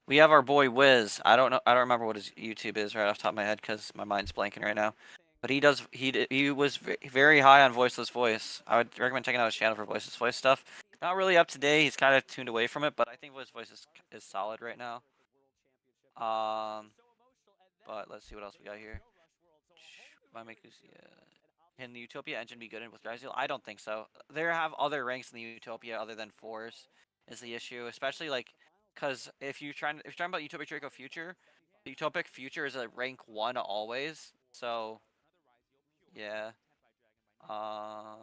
we have our boy Wiz. I don't remember what his YouTube is right off the top of my head because my mind's blanking right now. But he was very high on voiceless voice. I would recommend checking out his channel for voiceless voice stuff. Not really up to date. He's kind of tuned away from it, but I think his voice is solid right now. But let's see what else we got here. Can the Utopia engine be good in with Ryzeal? I don't think so. There have other ranks in the Utopia other than 4s is the issue, especially like because if you're talking about Utopic Draco Future, the Utopic Future is a rank 1 always. So yeah. So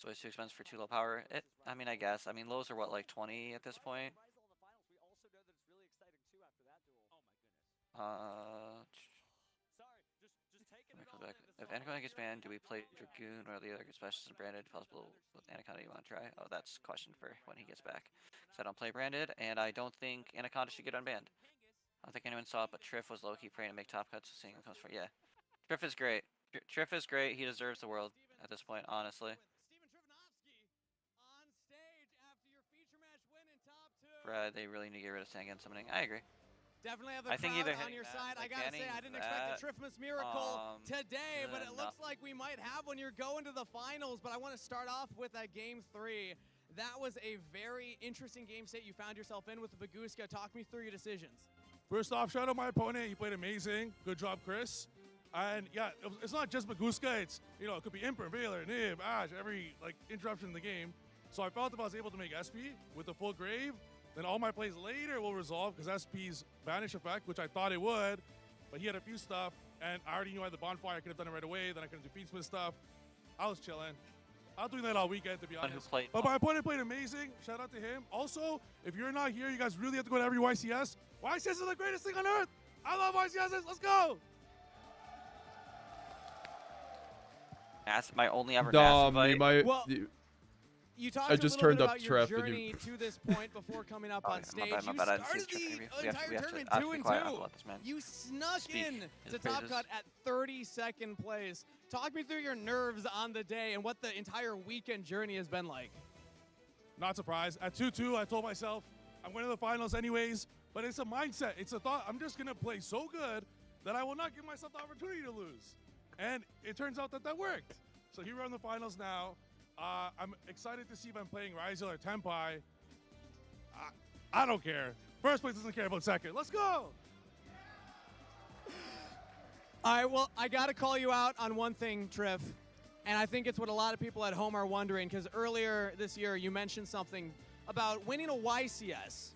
it's too expensive for too low power. I mean, I guess. I mean, lows are what, like 20 at this point. If Anaconda gets banned, do we play Dragoon or the other specials and branded? Possible with Anaconda you want to try? Oh, that's a question for when he gets back. Because I don't play branded, and I don't think Anaconda should get unbanned. I don't think anyone saw it, but Trif was low-key praying to make top cuts, seeing him comes for. Yeah. Trif is great. Trif is great. He deserves the world at this point, honestly. they really need to get rid of Sangan summoning. I agree. Definitely have the I think crowd either on your side. I like gotta say, I didn't expect a Trifmas miracle today, but it looks like we might have when you're going to the finals. But I want to start off with a game 3. That was a very interesting game state you found yourself in with the Baguska. Talk me through your decisions. First off, shout out my opponent. He played amazing. Good job, Chris. And yeah, it's not just Baguska. It's, you know, it could be Imper, Veiler, Nib, Ash, every like interruption in the game. So I felt if I was able to make SP with the full grave, then all my plays later will resolve because SP's Vanish effect, which I thought it would, but he had a few stuff, and I already knew I had the bonfire. I could have done it right away. Then I could have do Fiendsmith stuff. I was chilling. I was doing that all weekend, to be honest. But my opponent played amazing. Shout out to him. Also, if you're not here, you guys really have to go to every YCS. YCS is the greatest thing on earth. I love YCS. Let's go. That's my only ever Dom, Well, you talked I a just little turned bit up about your Trif and journey to this point before coming up on stage. My bad. I didn't see You started Trif. the entire tournament 2-2. You snuck in to top cut at 32nd place. Talk me through your nerves on the day and what the entire weekend journey has been like. Not surprised. At 2-2, I told myself I'm going to the finals anyways, but it's a mindset. It's a thought. I'm just going to play so good that I will not give myself the opportunity to lose. And it turns out that that worked. So here we're in the finals now. I'm excited to see if I'm playing YCS or Tenpai. I don't care. First place doesn't care about second. Let's go! All right, well, I got to call you out on one thing, Trif. And I think it's what a lot of people at home are wondering, because earlier this year you mentioned something about winning a YCS.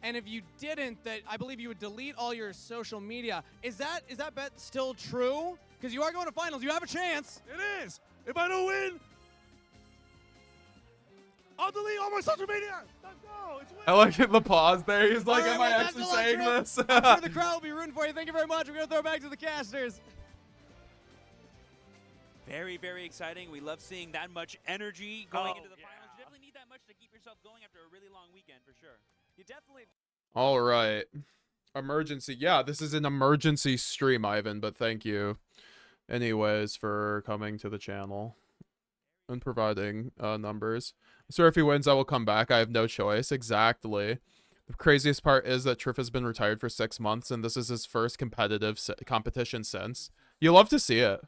And if you didn't, that I believe you would delete all your social media. Is that bet still true? Because you are going to finals. You have a chance. It is. If I don't win, I'll delete all my social media. Let's go. It's I like the pause there. He's like, All right, am I well, actually best of luck, saying Trif. this? I'm sure the crowd will be rooting for you. Thank you very much. We're going to throw it back to the casters. Very, very exciting. We love seeing that much energy going into the finals. You definitely need that much to keep yourself going after a really long weekend, for sure. You definitely... All right. Emergency. Yeah, this is an emergency stream, Ivan, but thank you anyways for coming to the channel and providing numbers. So if he wins, I will come back. I have no choice. Exactly. The craziest part is that Trif has been retired for 6 months, and this is his first competitive competition since. You love to see it.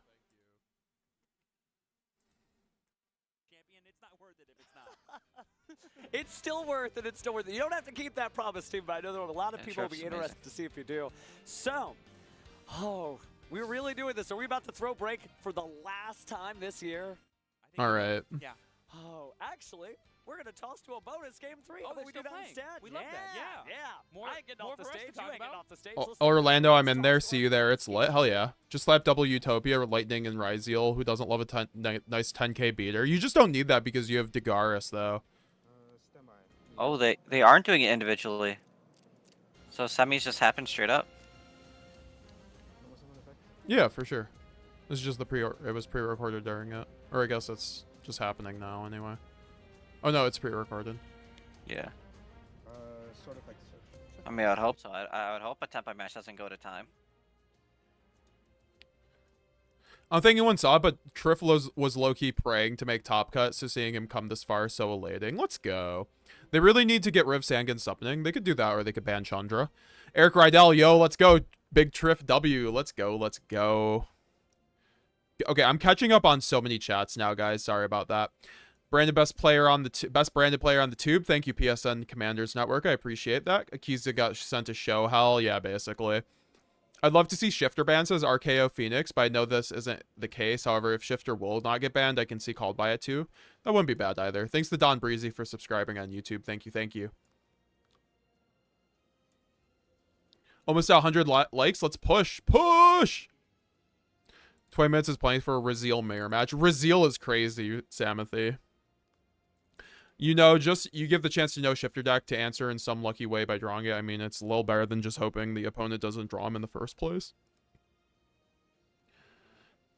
It's still worth it. It's still worth it. You don't have to keep that promise, team, but I know there are a lot of people will be interested to see if you do. So, we're really doing this. Are we about to throw break for the last time this year? All right. Yeah. Oh, actually, we're going to toss to a bonus game 3. Oh, How about we do that playing. instead? We love that. Yeah. More, I ain't getting off the stage. You ain't getting off the stage. Orlando, I'm in there. See you there. It's lit. Hell yeah. Just slap double Utopia or Lightning and Ryziel, who doesn't love a nice 10k beater. You just don't need that because you have Dagaris, though. Oh, they aren't doing it individually. So semis just happen straight up. Yeah, for sure. This is just it was pre-recorded during it. Or I guess it's just happening now anyway. Oh no, it's pre-recorded. Yeah. Sort of like I mean, I would hope so. I would hope a Tenpai match doesn't go to time. I don't think anyone saw it, but Trif was low-key praying to make top cut, so seeing him come this far is so elating. Let's go. They really need to get rid of Sangan summoning. They could do that, or they could ban Chandra. Eric Rydell, yo, let's go. Big Trif W. Let's go. Let's go. Okay, I'm catching up on so many chats now, guys. Sorry about that. Branded best player on the best branded player on the tube. Thank you, PSN Commanders Network. I appreciate that. Akiza got sent to show. Hell yeah, basically. I'd love to see Shifter banned, says RKO Phoenix, but I know this isn't the case. However, if Shifter will not get banned, I can see called by it too. That wouldn't be bad either. Thanks to Don Breezy for subscribing on YouTube. Thank you, thank you. Almost at 100 likes. Let's push. Push! 20 minutes is playing for a Raziel mirror match. Raziel is crazy, Samothy. You know, you give the chance to know Shifter deck to answer in some lucky way by drawing it. I mean, it's a little better than just hoping the opponent doesn't draw him in the first place.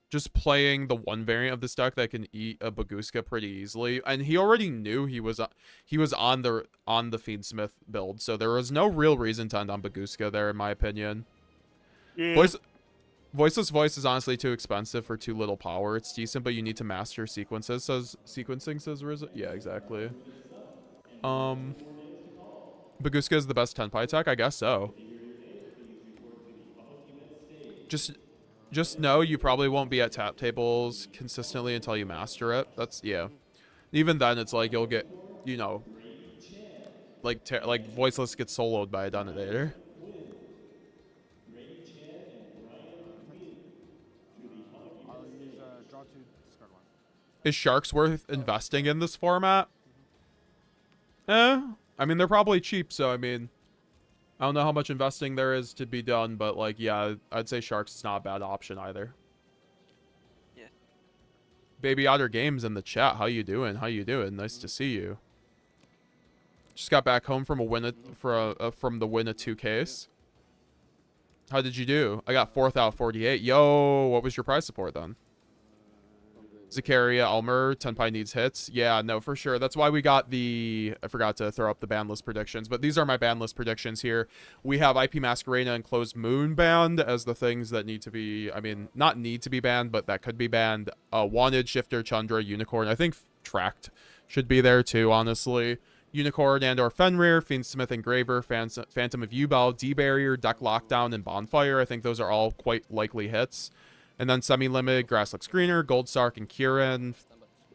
Just playing the one variant of this deck that can eat a Baguska pretty easily, and he already knew he was on the Fiendsmith build, so there was no real reason to end on Baguska there, in my opinion. Yeah. Voiceless Voice is honestly too expensive for too little power. It's decent, but you need to master sequencing, says Rizzo. Yeah, exactly. Baguska is the best Tenpai tech? I guess so. Just know you probably won't be at tap tables consistently until you master it. That's, yeah. Even then, it's like you'll get, you know, like Voiceless gets soloed by a Detonator. I'll use draw 2, discard 1. Is Sharks worth investing in this format? I mean, they're probably cheap, so I mean, I don't know how much investing there is to be done, but like, yeah, I'd say Sharks is not a bad option either. Yeah. Baby Otter Games in the chat. How you doing? How you doing? Nice to see you. Just got back home from a win from the win of 2 case. How did you do? I got 4th out of 48. Yo, what was your prize support then? Zakaria, Elmer, Tenpai needs hits. Yeah, no, for sure. That's why we got the... I forgot to throw up the ban list predictions, but these are my ban list predictions here. We have IP Masquerade and Closed Moon banned as the things that need to be... I mean, not need to be banned, but that could be banned. Wanted, Shifter, Chandra, Unicorn. I think Tracked should be there too, honestly. Unicorn and or Fenrir, Fiendsmith, Engraver, Phantom of Yubel, D-Barrier, Deck Lockdown, and Bonfire. I think those are all quite likely hits. And then semi-limited, Grass Looks Greener, Gold Sark, and Kieran,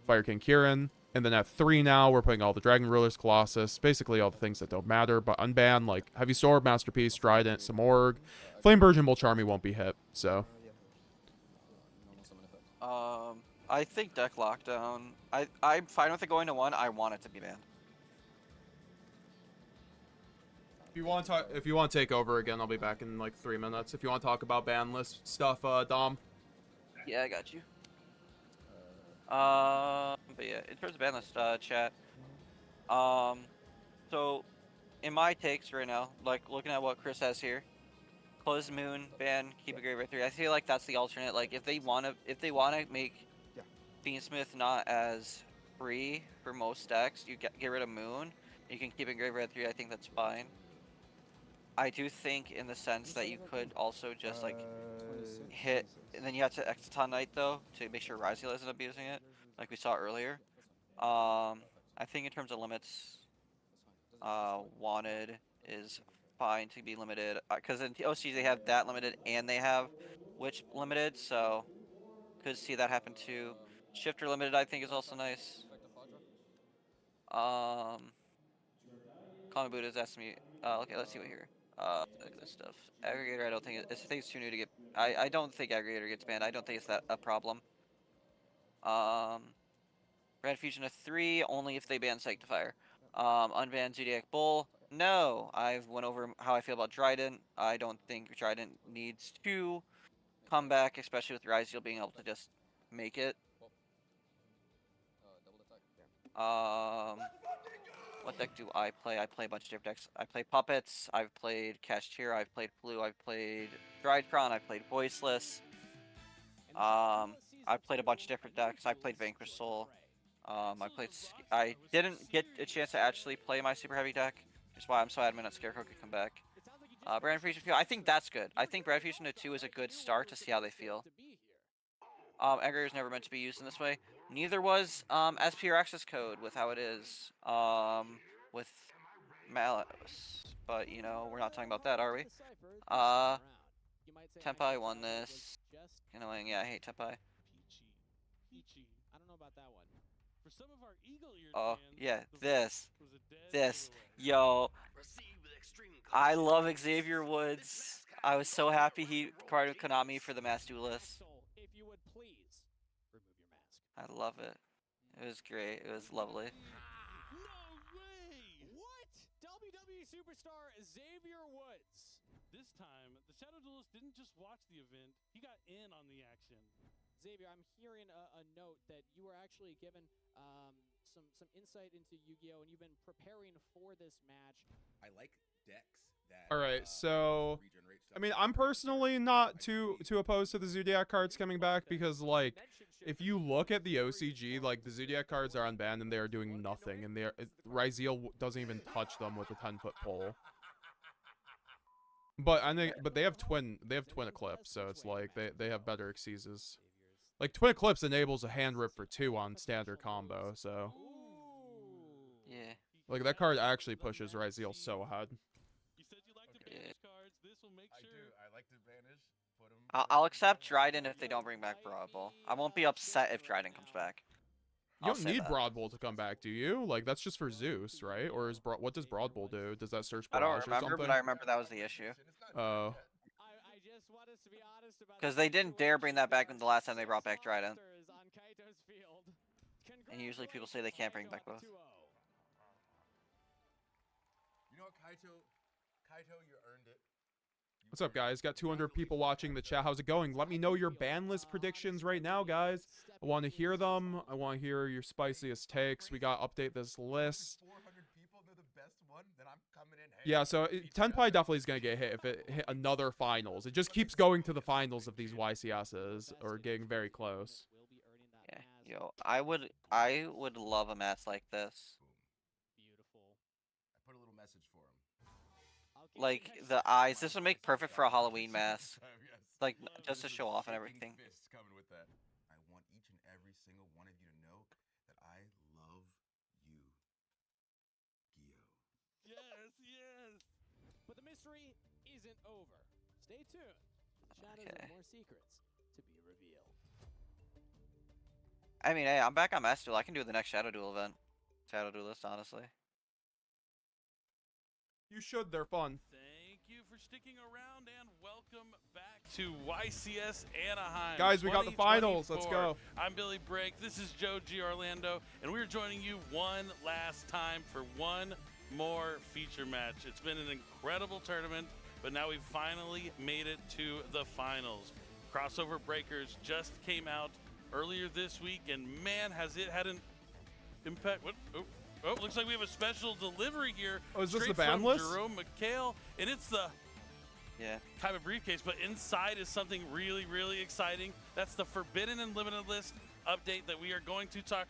Fire King Kieran. And then at 3 now, we're putting all the Dragon Rulers, Colossus, basically all the things that don't matter, but unbanned, like Heavy Sword, Masterpiece, Trident, Samorg. Flame Burgeon, Charmy won't be hit, so. I think Deck Lockdown, I'm fine with it going to 1. I want it to be banned. If you want to take over again, I'll be back in like 3 minutes. If you want to talk about ban list stuff, Dom. Yeah, I got you. But yeah, in terms of ban list, chat. So in my takes right now, like looking at what Chris has here, Close Moon, ban, keep it graveyard 3. I feel like that's the alternate. Like if they wanna make Fiendsmith not as free for most decks, you get rid of Moon. You can keep it graveyard 3. I think that's fine. I do think in the sense that you could also just like hit, and then you have to Exoton Knight though to make sure Ryziel isn't abusing it, like we saw earlier. I think in terms of limits, Wanted is fine to be limited because in OC they have that limited and they have Witch limited, so could see that happen too. Shifter limited I think is also nice. Comic Buddha is asking me. Okay, let's see what here. Look at this stuff. Aggregator, I don't think I think it's too new to get. I don't think Aggregator gets banned. I don't think it's that a problem. Red Fusion of 3 only if they ban Sanctifier. Unban Zodiac Bull. No, I've went over how I feel about Trident. I don't think Trident needs to come back, especially with Ryziel being able to just make it. What deck do I play? I play a bunch of different decks. I play Puppets, I've played Kashtira, I've played Blue, I've played Dridecron, I've played Voiceless. I've played a bunch of different decks. I played Vanquish Soul. I didn't get a chance to actually play my super heavy deck, which is why I'm so adamant that Scarecrow could come back. Brand Fusion Feel, I think that's good. I think Brand Fusion to 2 is a good start to see how they feel. Aggregator is never meant to be used in this way. Neither was SP or access code with how it is with Malice. But, you know, we're not talking about that, are we? Tenpai won this. Annoying, yeah, I hate Tenpai. Peachy. I don't know about that one. For some of our eagle-eared Oh, fans, yeah, the this. was a dead This. giveaway. Yo. I love Xavier Woods. I was so happy he partnered with Konami for the Mass Duelist. If you would please remove your mask. I love it. It was great. It was lovely. No way! What? WWE superstar Xavier Woods. This time, the Shadow Duelist didn't just watch the event, he got in on the action. Xavier, I'm hearing a note that you were actually given some insight into Yu-Gi-Oh, and you've been preparing for this match. I like decks that. All right, so I mean, I'm personally not too opposed to the Zodiac cards coming back because, like, if you look at the OCG, like the Zodiac cards are unbanned and they are doing nothing, and Ryziel doesn't even touch them with a 10-foot pole. But they have twin Eclipse, so it's like they have better exeses. Like Twin Eclipse enables a hand rip for 2 on standard combo, so. Yeah. Like, that card actually pushes Ryzeal so ahead. You said you like to banish cards. This will make sure. I like to banish. Put him. I'll accept Dryden if they don't bring back Broad Bowl. I won't be upset if Dryden comes back. You don't need Broad Bowl to come back, do you? Like, that's just for Zeus, right? Or is what does Broad Bowl do? Does that search I barrage don't remember, or something? but I remember that was the issue. Oh. Because they didn't dare bring that back the last time they brought back Dryden. And usually people say they can't bring back both. You know what, Kaito, you earned it. What's up, guys? Got 200 people watching the chat. How's it going? Let me know your ban list predictions right now, guys. I want to hear them. I want to hear your spiciest takes. We got to update this list. 400 people know the best one, then I'm coming in. Yeah, so Tenpai definitely is going to get hit if it hit another finals. It just keeps going to the finals of these YCSs, or getting very close. Yeah, yo, I would love a match like this. I put a little message for him. Like the eyes, this would make perfect for a Halloween mask. Like just to show off and everything. Fists coming with that. I want each and every single one of you to know that I love you, YuGiOh. Yes, yes. But the mystery isn't over. Stay tuned. Shadows have more secrets to be revealed. I mean, hey, I'm back on Master Duel. I can do the next Shadow Duel event. Shadow Duelist, honestly. You should. They're fun. Thank you for sticking around and welcome back to YCS Anaheim. Guys, we got the finals. Let's 2024. go. I'm Billy Brake. This is Joe G. Orlando, and we're joining you one last time for one more feature match. It's been an incredible tournament, but now we've finally made it to the finals. Crossover Breakers just came out earlier this week, and man, has it had an impact. What? Oh, looks like we have a special delivery here. Oh, is this the straight ban from list? Jerome McHale, and it's the type of briefcase, but inside is something really, really exciting. That's the Forbidden and Limited List update that we are going to talk.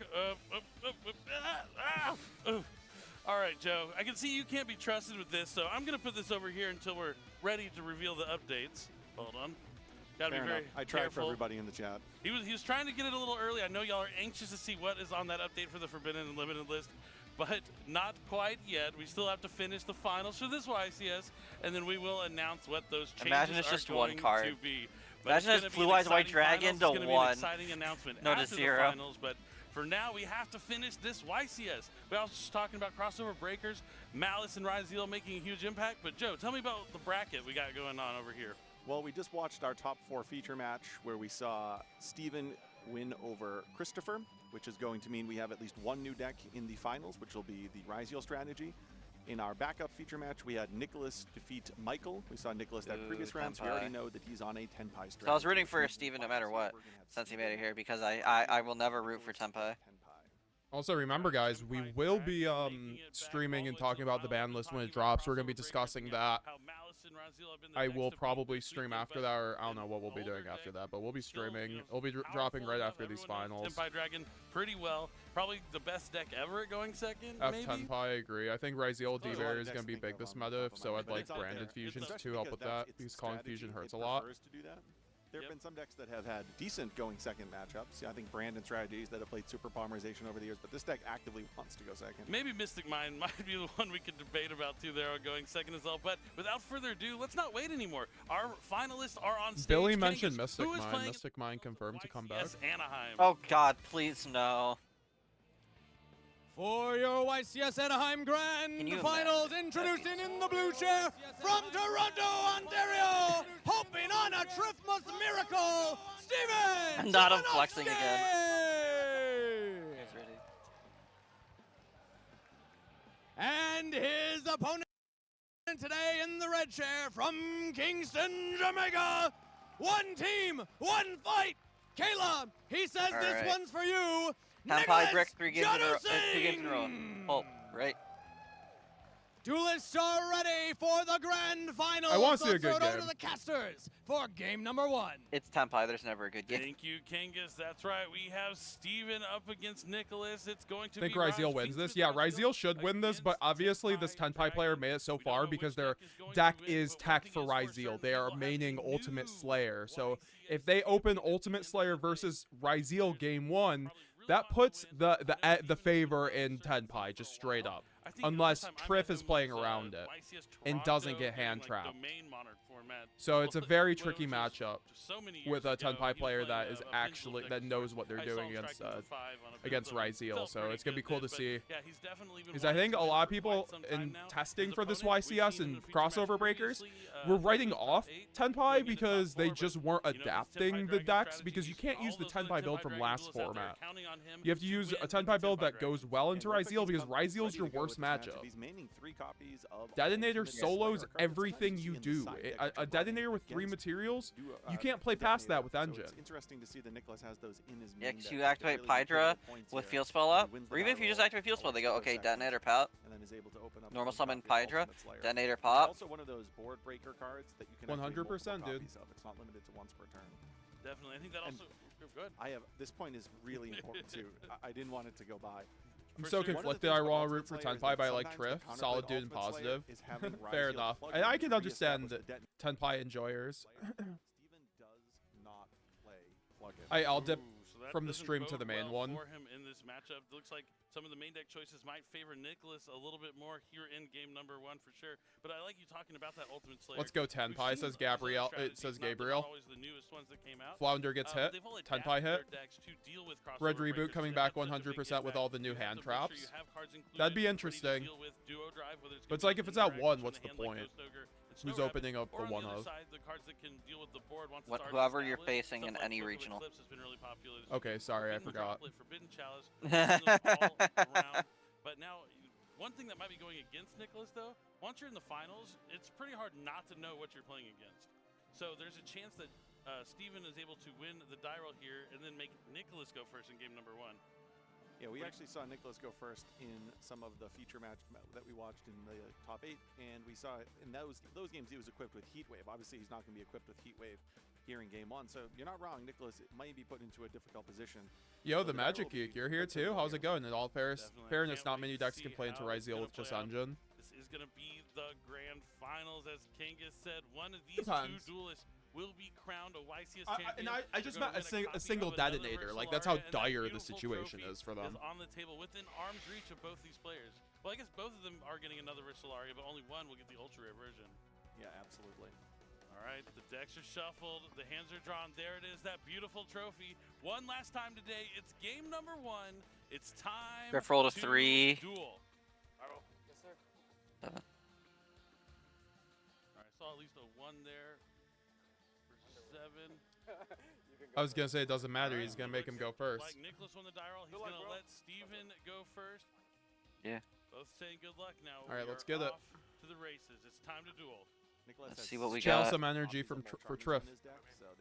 All right, Joe. I can see you can't be trusted with this, so I'm going to put this over here until we're ready to reveal the updates. Hold on. Gotta Fair be very enough. I tried careful. for everybody in the chat. He was trying to get it a little early. I know y'all are anxious to see what is on that update for the Forbidden and Limited List, but not quite yet. We still have to finish the finals for this YCS, and then we will announce what those changes Imagine it's are just going one card. to be. But Imagine it's it's gonna be Blue an Eyes White exciting Dragon finals. to It's gonna be 1. an exciting announcement No to after 0. the finals, but for now we have to finish this YCS. We also just talking about crossover breakers, Malice and Ryzeal making a huge impact. But Joe, tell me about the bracket we got going on over here. Well, we just watched our top 4 feature match where we saw Steven win over Christopher, which is going to mean we have at least one new deck in the finals, which will be the Ryzeal strategy. In our backup feature match, we had Nicholas defeat Michael. We saw Nicholas that previous round, so we already know that he's on a Tenpai strategy. So I was rooting for Steven no matter what, since he made it here, because I will never root for Tenpai. Also, remember, guys, we will be streaming and talking about the ban list when it drops. We're going to be discussing that. I will probably stream after that, or I don't know what we'll be doing after that, but we'll be streaming. It'll be dropping right after these finals. Tenpai Dragon pretty well. Probably the best deck ever at going second, maybe? Tenpai, I agree. I think Ryzeal D-Barrier is going to be big this meta, so I'd like branded fusions to help with that, because calling fusion hurts a lot. There have been some decks that have had decent going second matchups. Yeah, I think Brandon strategies that have played super polymerization over the years, but this deck actively wants to go second. Maybe Mystic Mind might be the one we could debate about too there, going second as well. But without further ado, let's not wait anymore. Our finalists are on stage. Billy mentioned Mystic Who is Mind. playing Mystic Mind confirmed to come back. YCS Anaheim. Oh God, please no. For your YCS Anaheim Grand Finals, introducing in the blue chair from Toronto, Ontario, hoping on a Trifmas miracle, Steven! Not him flexing again. And his opponent today in the red chair from Kingston, Jamaica, one team, one fight. Kayla, he says All this right. one's for you. Tenpai brick 3 games in a row. Oh, right. Duelists are ready for the grand finals. I want to see a Let's throw good it over game. to the casters for game number 1. It's Tenpai. There's never a good game. Thank you, Kangas. That's right. We have Steven up against Nicholas. It's going to I think be Ryzeal wins this. Yeah, Ryzeal should win this, but obviously this Tenpai player made it so far because their deck is teched for Ryzeal. They are maining Ultimate Slayer. So if they open Ultimate Slayer versus Ryzeal game 1, that puts the favor in Tenpai just straight up. unless Trif is playing around it and doesn't get hand trapped. So it's a very tricky matchup with a Tenpai player that is actually that knows what they're doing against Ryzeal. So it's gonna be cool to see. Because I think a lot of people in testing for this YCS and crossover breakers were writing off Tenpai because they just weren't adapting the decks, because you can't use the Tenpai build from last format. You have to use a Tenpai build that goes well into Ryzeal, because Ryzeal's your worst matchup. Detonator solos everything you do. A detonator with 3 materials, you can't play past that with engine. It's interesting to see that Nicholas has those in his Yeah, because you activate Pydra with field spell up, or even if you just activate field spell, they go, okay, detonator pop, normal summon Pydra, detonator pop. Also one of those board breaker cards that you can 100%, dude. It's not limited to once per turn. Definitely, I think that also good. This point is really important too. I didn't want it to go by. I'm so conflicted. I want to root for Tenpai, but I like Trif. Solid dude and positive. Fair enough. And I can understand Tenpai enjoyers. I'll dip from the stream to the main one. For him in this matchup, looks like some of the main deck choices might favor Nicholas a little bit more here in game number 1 for sure. But I like you talking about that Ultimate Slayer. Let's go Tenpai, says Gabriel. It says Gabriel. Flounder gets hit. Tenpai hit. Red Reboot coming back 100% with all the new hand traps. That'd be interesting. But it's like, if it's at 1, what's the point? Who's opening up the 1-of? Whoever you're facing in any regional. Okay, sorry, I forgot. But now, one thing that might be going against Nicholas, though, once you're in the finals, it's pretty hard not to know what you're playing against. So there's a chance that Steven is able to win the die roll here and then make Nicholas go first in game number 1. Yeah, we actually saw Nicholas go first in some of the feature match that we watched in the top 8, and we saw in those games he was equipped with Heatwave. Obviously, he's not going to be equipped with Heatwave here in game 1, so you're not wrong. Nicholas might be put into a difficult position. Yo, the Magic Geek, you're here too. How's it going? In all fairness, not many decks can play into Ryzeal with just engine. This is going to be the grand finals, as Kangas said. One of these two duelists will be crowned a YCS champion. And I just meant a single detonator. Like, that's how dire the situation is for them. On the table within arm's reach of both these players. Well, I guess both of them are getting another Risolaria, but only one will get the ultra rare version. Yeah, absolutely. All right, the decks are shuffled, the hands are drawn. There it is, that beautiful trophy. One last time today. It's game number 1. It's time Griff rolled a 3. Duel. Yes, sir. 7. All right, I saw at least a 1 there. 7. I was gonna say it doesn't matter. He's gonna make him go first. Like Nicholas on the die roll, he's gonna let Steven go first. Yeah. Both saying good luck now. All right, let's get it. To the races. It's time to duel. Let's see what we Channel got. some energy for Trif.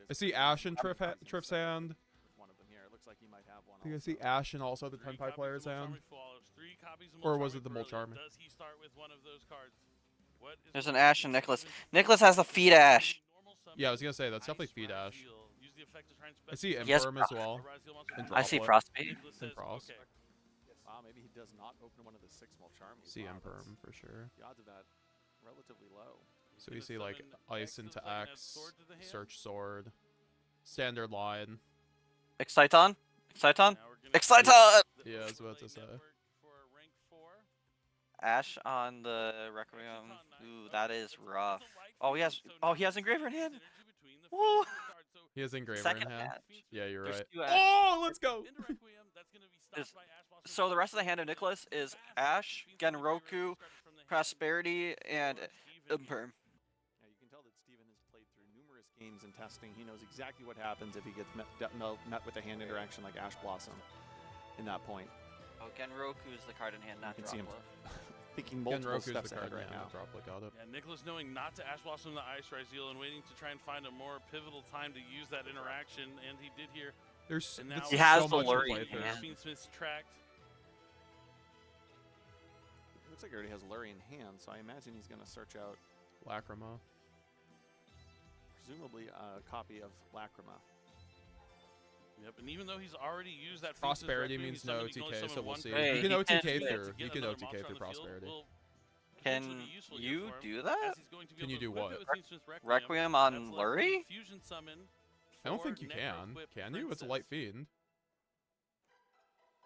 I see Ash in Trif's hand. One of them here. It looks like he might have one. I think I see Ash and also the Tenpai player's hand. Or was it the Mulcharmy? Does he start with one of those cards? There's an Ash and Nicholas. Nicholas has the feed Ash. Yeah, I was gonna say that's definitely feed Ash. I see Yes, Imperm as well. I see Frostbeat. And Frost. Wow, maybe he does not open one of the 6 Mulcharmies. See wow, Imperm for sure. The odds of that relatively low. So you see like Ice into X, Search Sword, Standard Line. Exciton? Exciton? Exciton! Yeah, I was about to say. Ash on the Requiem. Ooh, that is rough. Oh, he has Engraver in hand. Woo! He has Engraver Second in hand. match. Yeah, you're There's right. 2 Ash. Oh, let's go! So the rest of the hand of Nicholas is Ash, Genroku, Prosperity, and Imperm. Yeah, you can tell that Steven has played through numerous games and testing. He knows exactly what happens if he gets met with a hand interaction like Ash Blossom in that point. Oh, Genroku is the card in hand, not You can see him Droplet. thinking multiple Genroku's steps the card ahead right now. Droplet got it. Yeah, Nicholas knowing not to Ash Blossom the Ice Ryzeal and waiting to try and find a more pivotal time to use that interaction, and he did here. There's he has so the much to Lurry play in through. hand. Fiendsmith's tracked. Looks like he already has Lurry in hand, so I imagine he's going to search out Lacrima. presumably a copy of Lacrima. Yep, and even though he's already used that Prosperity means no OTK, so we'll see. Hey, you can he OTK can- through. You can OTK through Prosperity. Can you do that? Can you do what? Requiem on Lurry? I don't think you can. Can you? It's a light fiend.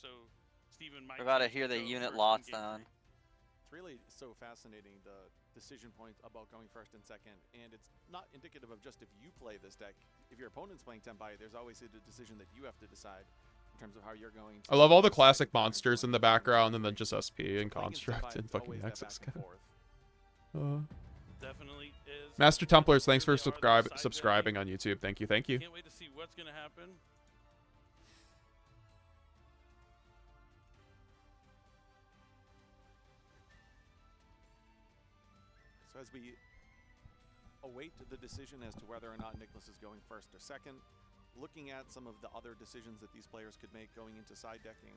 so Steven might. We're about to choose hear the go unit first in lots game on. three. It's really so fascinating, the decision point about going first and second, and it's not indicative of just if you play this deck. If your opponent's playing Tenpai, there's always a decision that you have to decide in terms of how you're going to... I love all the classic monsters in the background, and then just SP and Construct and fucking Nexus. Definitely is. Master Templars, thanks for subscribing on YouTube. Thank you, thank you. Can't wait to see what's gonna happen. So as we await the decision as to whether or not Nicholas is going first or second, looking at some of the other decisions that these players could make going into side decking,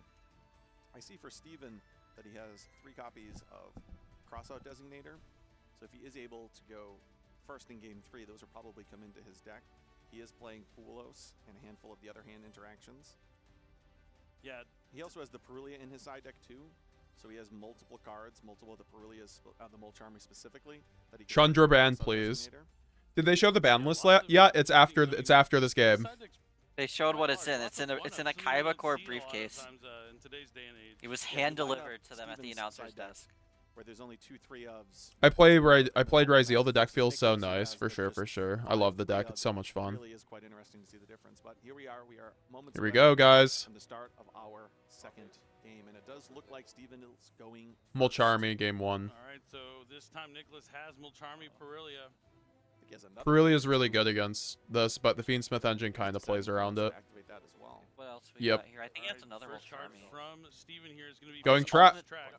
I see for Steven that he has 3 copies of Crossout Designator. So if he is able to go first in game 3, those will probably come into his deck. He is playing Fuwalos and a handful of the other hand interactions. Yeah. He also has the purrely in his side deck too. So he has multiple cards, multiple of the purrelyas, the Mulcharmy specifically. That he Chandra ban, please. Did they show the ban list? Yeah, it's after this game. They showed what it's in. It's in a Kaiba Core briefcase. It was hand delivered to them at the announcer's desk. Where there's only 2/3 ofs. I played Ryzeal. The deck feels so nice, for sure. I love the deck. It's so much fun. It really is quite interesting to see the difference. But here we are moments Here we away go, guys. from the start of our second game, and it does look like Steven is going Mulcharmy game 1. All right, so this time Nicholas has Mulcharmy Purrely. Purrely is really good against this, but the Fiendsmith engine kind of plays around it. Activate that as well. What else we Yep. got here? I think that's another First card Mulcharmy. from Steven here is going to be Going Ultimate track.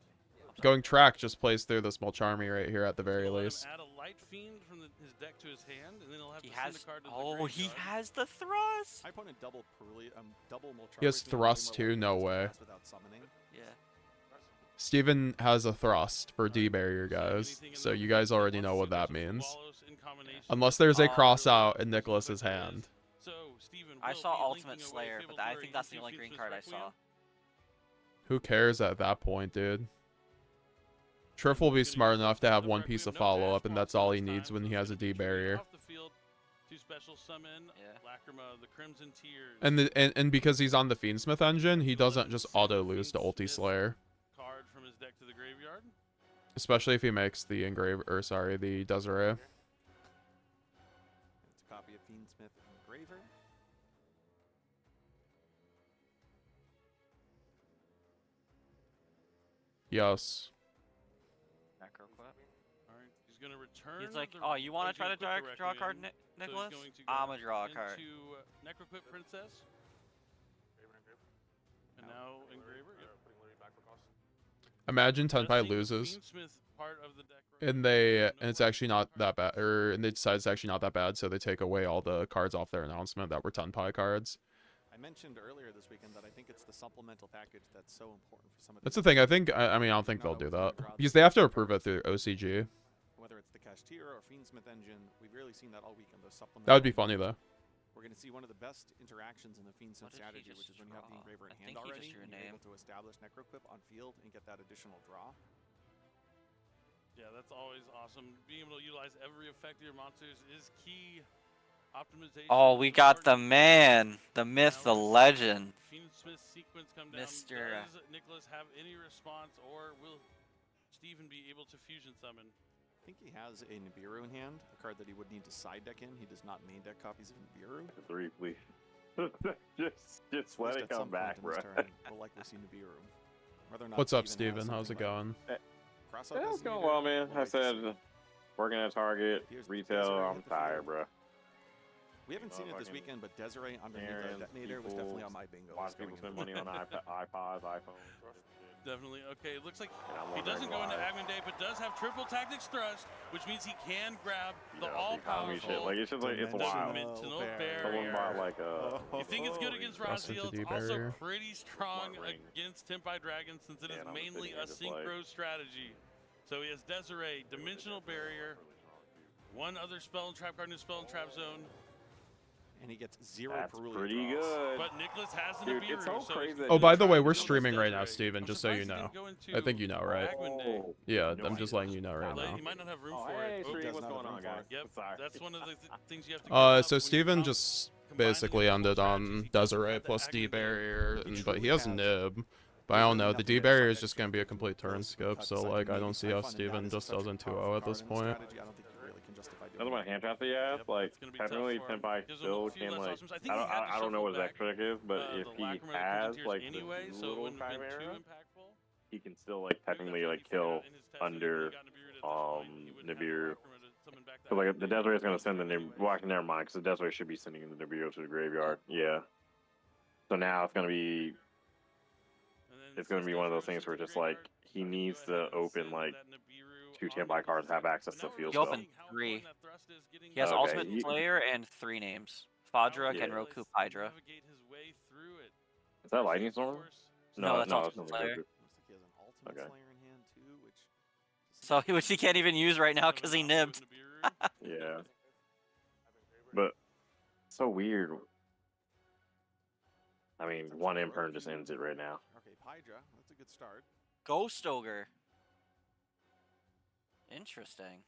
Going track just plays through this Mulcharmy right here at the very least. Add a Light Fiend from his deck to his hand, and then he'll have He to has. send a card to the Oh, he graveyard. has the thrust. My opponent double Purrely, double Mulcharmy. He has thrust too? No way. Without summoning. Yeah. Steven has a thrust for D-barrier, guys. So you guys already know what that means. Unless there's a cross out in Nicholas's hand. I saw Ultimate Slayer, but I think that's the only green card I saw. Who cares at that point, dude? Trif will be smart enough to have one piece of follow-up, and that's all he needs when he has a D-barrier. To special summon Lacrima, the Crimson Tears. And because he's on the Fiendsmith engine, he doesn't just auto-lose to Ulti Slayer. Card from his deck to the graveyard. Especially if he makes the the Desiree. It's a copy of Fiendsmith Engraver. Yes. Alright, he's gonna return. He's like, oh, you want to try to draw a card, Nicholas? I'm gonna draw a card. Into Necroquip Princess. And now Engraver. Yep. Imagine Tenpai loses. And it's actually not that bad, and they decide it's actually not that bad, so they take away all the cards off their announcement that were Tenpai cards. I mentioned earlier this weekend that I think it's the supplemental package that's so important for some of That's the thing. I don't think they'll do that because they have to approve it through OCG. Whether it's the kashtira or Fiendsmith engine, we've really seen that all weekend. Those supplemental. That would be funny though. We're going to see one of the best interactions in the Fiendsmith strategy, which is when you have the Engraver in hand already, you're able to establish Necroquip on field and get that additional draw. Yeah, that's always awesome. Being able to utilize every effect of your monsters is key. Optimization. Oh, we got the man, the myth, the legend. Fiendsmith sequence come down. Mr. Does Nicholas have any response, or will Steven be able to fusion summon? I think he has a Nibiru in hand, a card that he would need to side deck in. He does not main deck copies of Nibiru. 3, please. just let it come back, bro. We'll likely see Nibiru. Whether or not What's up, Steven? How's it going? Yeah, it's going well, man. I said, working at Target, retail, I'm tired, bro. We haven't seen it this weekend, but Desiree underneath the detonator was definitely on my bingo. Lots of people spend money on iPods, iPhones. Definitely. Okay, it looks like he doesn't go into Admin Day, but does have triple tactics thrust, which means he can grab the all-powerful Like, it's just like, it's wild. Dimensional Barrier. Someone bought like a... You think it's good against Ryzeal? It's also pretty strong against Tenpai Dragon, since it is mainly a synchro strategy. So he has Desiree, Dimensional Barrier, one other spell and trap card in his spell and trap zone. And he gets 0 Purrely pretty draws. good. But Nicholas has an Dude, Nibiru, it's so crazy. Oh, by the way, we're streaming right now, Steven, just so you know. I think you know, right? Oh. Yeah, I'm just letting you know right now. You might not have room for hey, it. Street, what's going on, guys? Yep, that's one of the things you have to So Steven just basically ended on Desiree plus D barrier, but he has Nib. But I don't know. The D barrier is just gonna be a complete turn skip. So like I don't see how Steven just doesn't 2-0 at this point. Another one hand trap that he has, like technically Tenpai still can like I don't know what his extra deck is, but if he has like the little chimera, he can still like technically like kill under Nibiru. So like the Desiree is gonna send the well, actually never mind, because the Desiree should be sending the Nibiru to the graveyard. Yeah. So now it's gonna be one of those things where just like he needs to open like 2 Tenpai cards have access to field He spell. opened 3. He has Ultimate Slayer and 3 names. Fadra, Genroku, Hydra. Is that Lightning Storm? No, that's Ultimate Slayer. So which he can't even use right now because he nibbed. Yeah. But so weird. I mean, one Imperm just ends it right now. Okay, Hydra, that's a good start. Ghost Ogre. Interesting.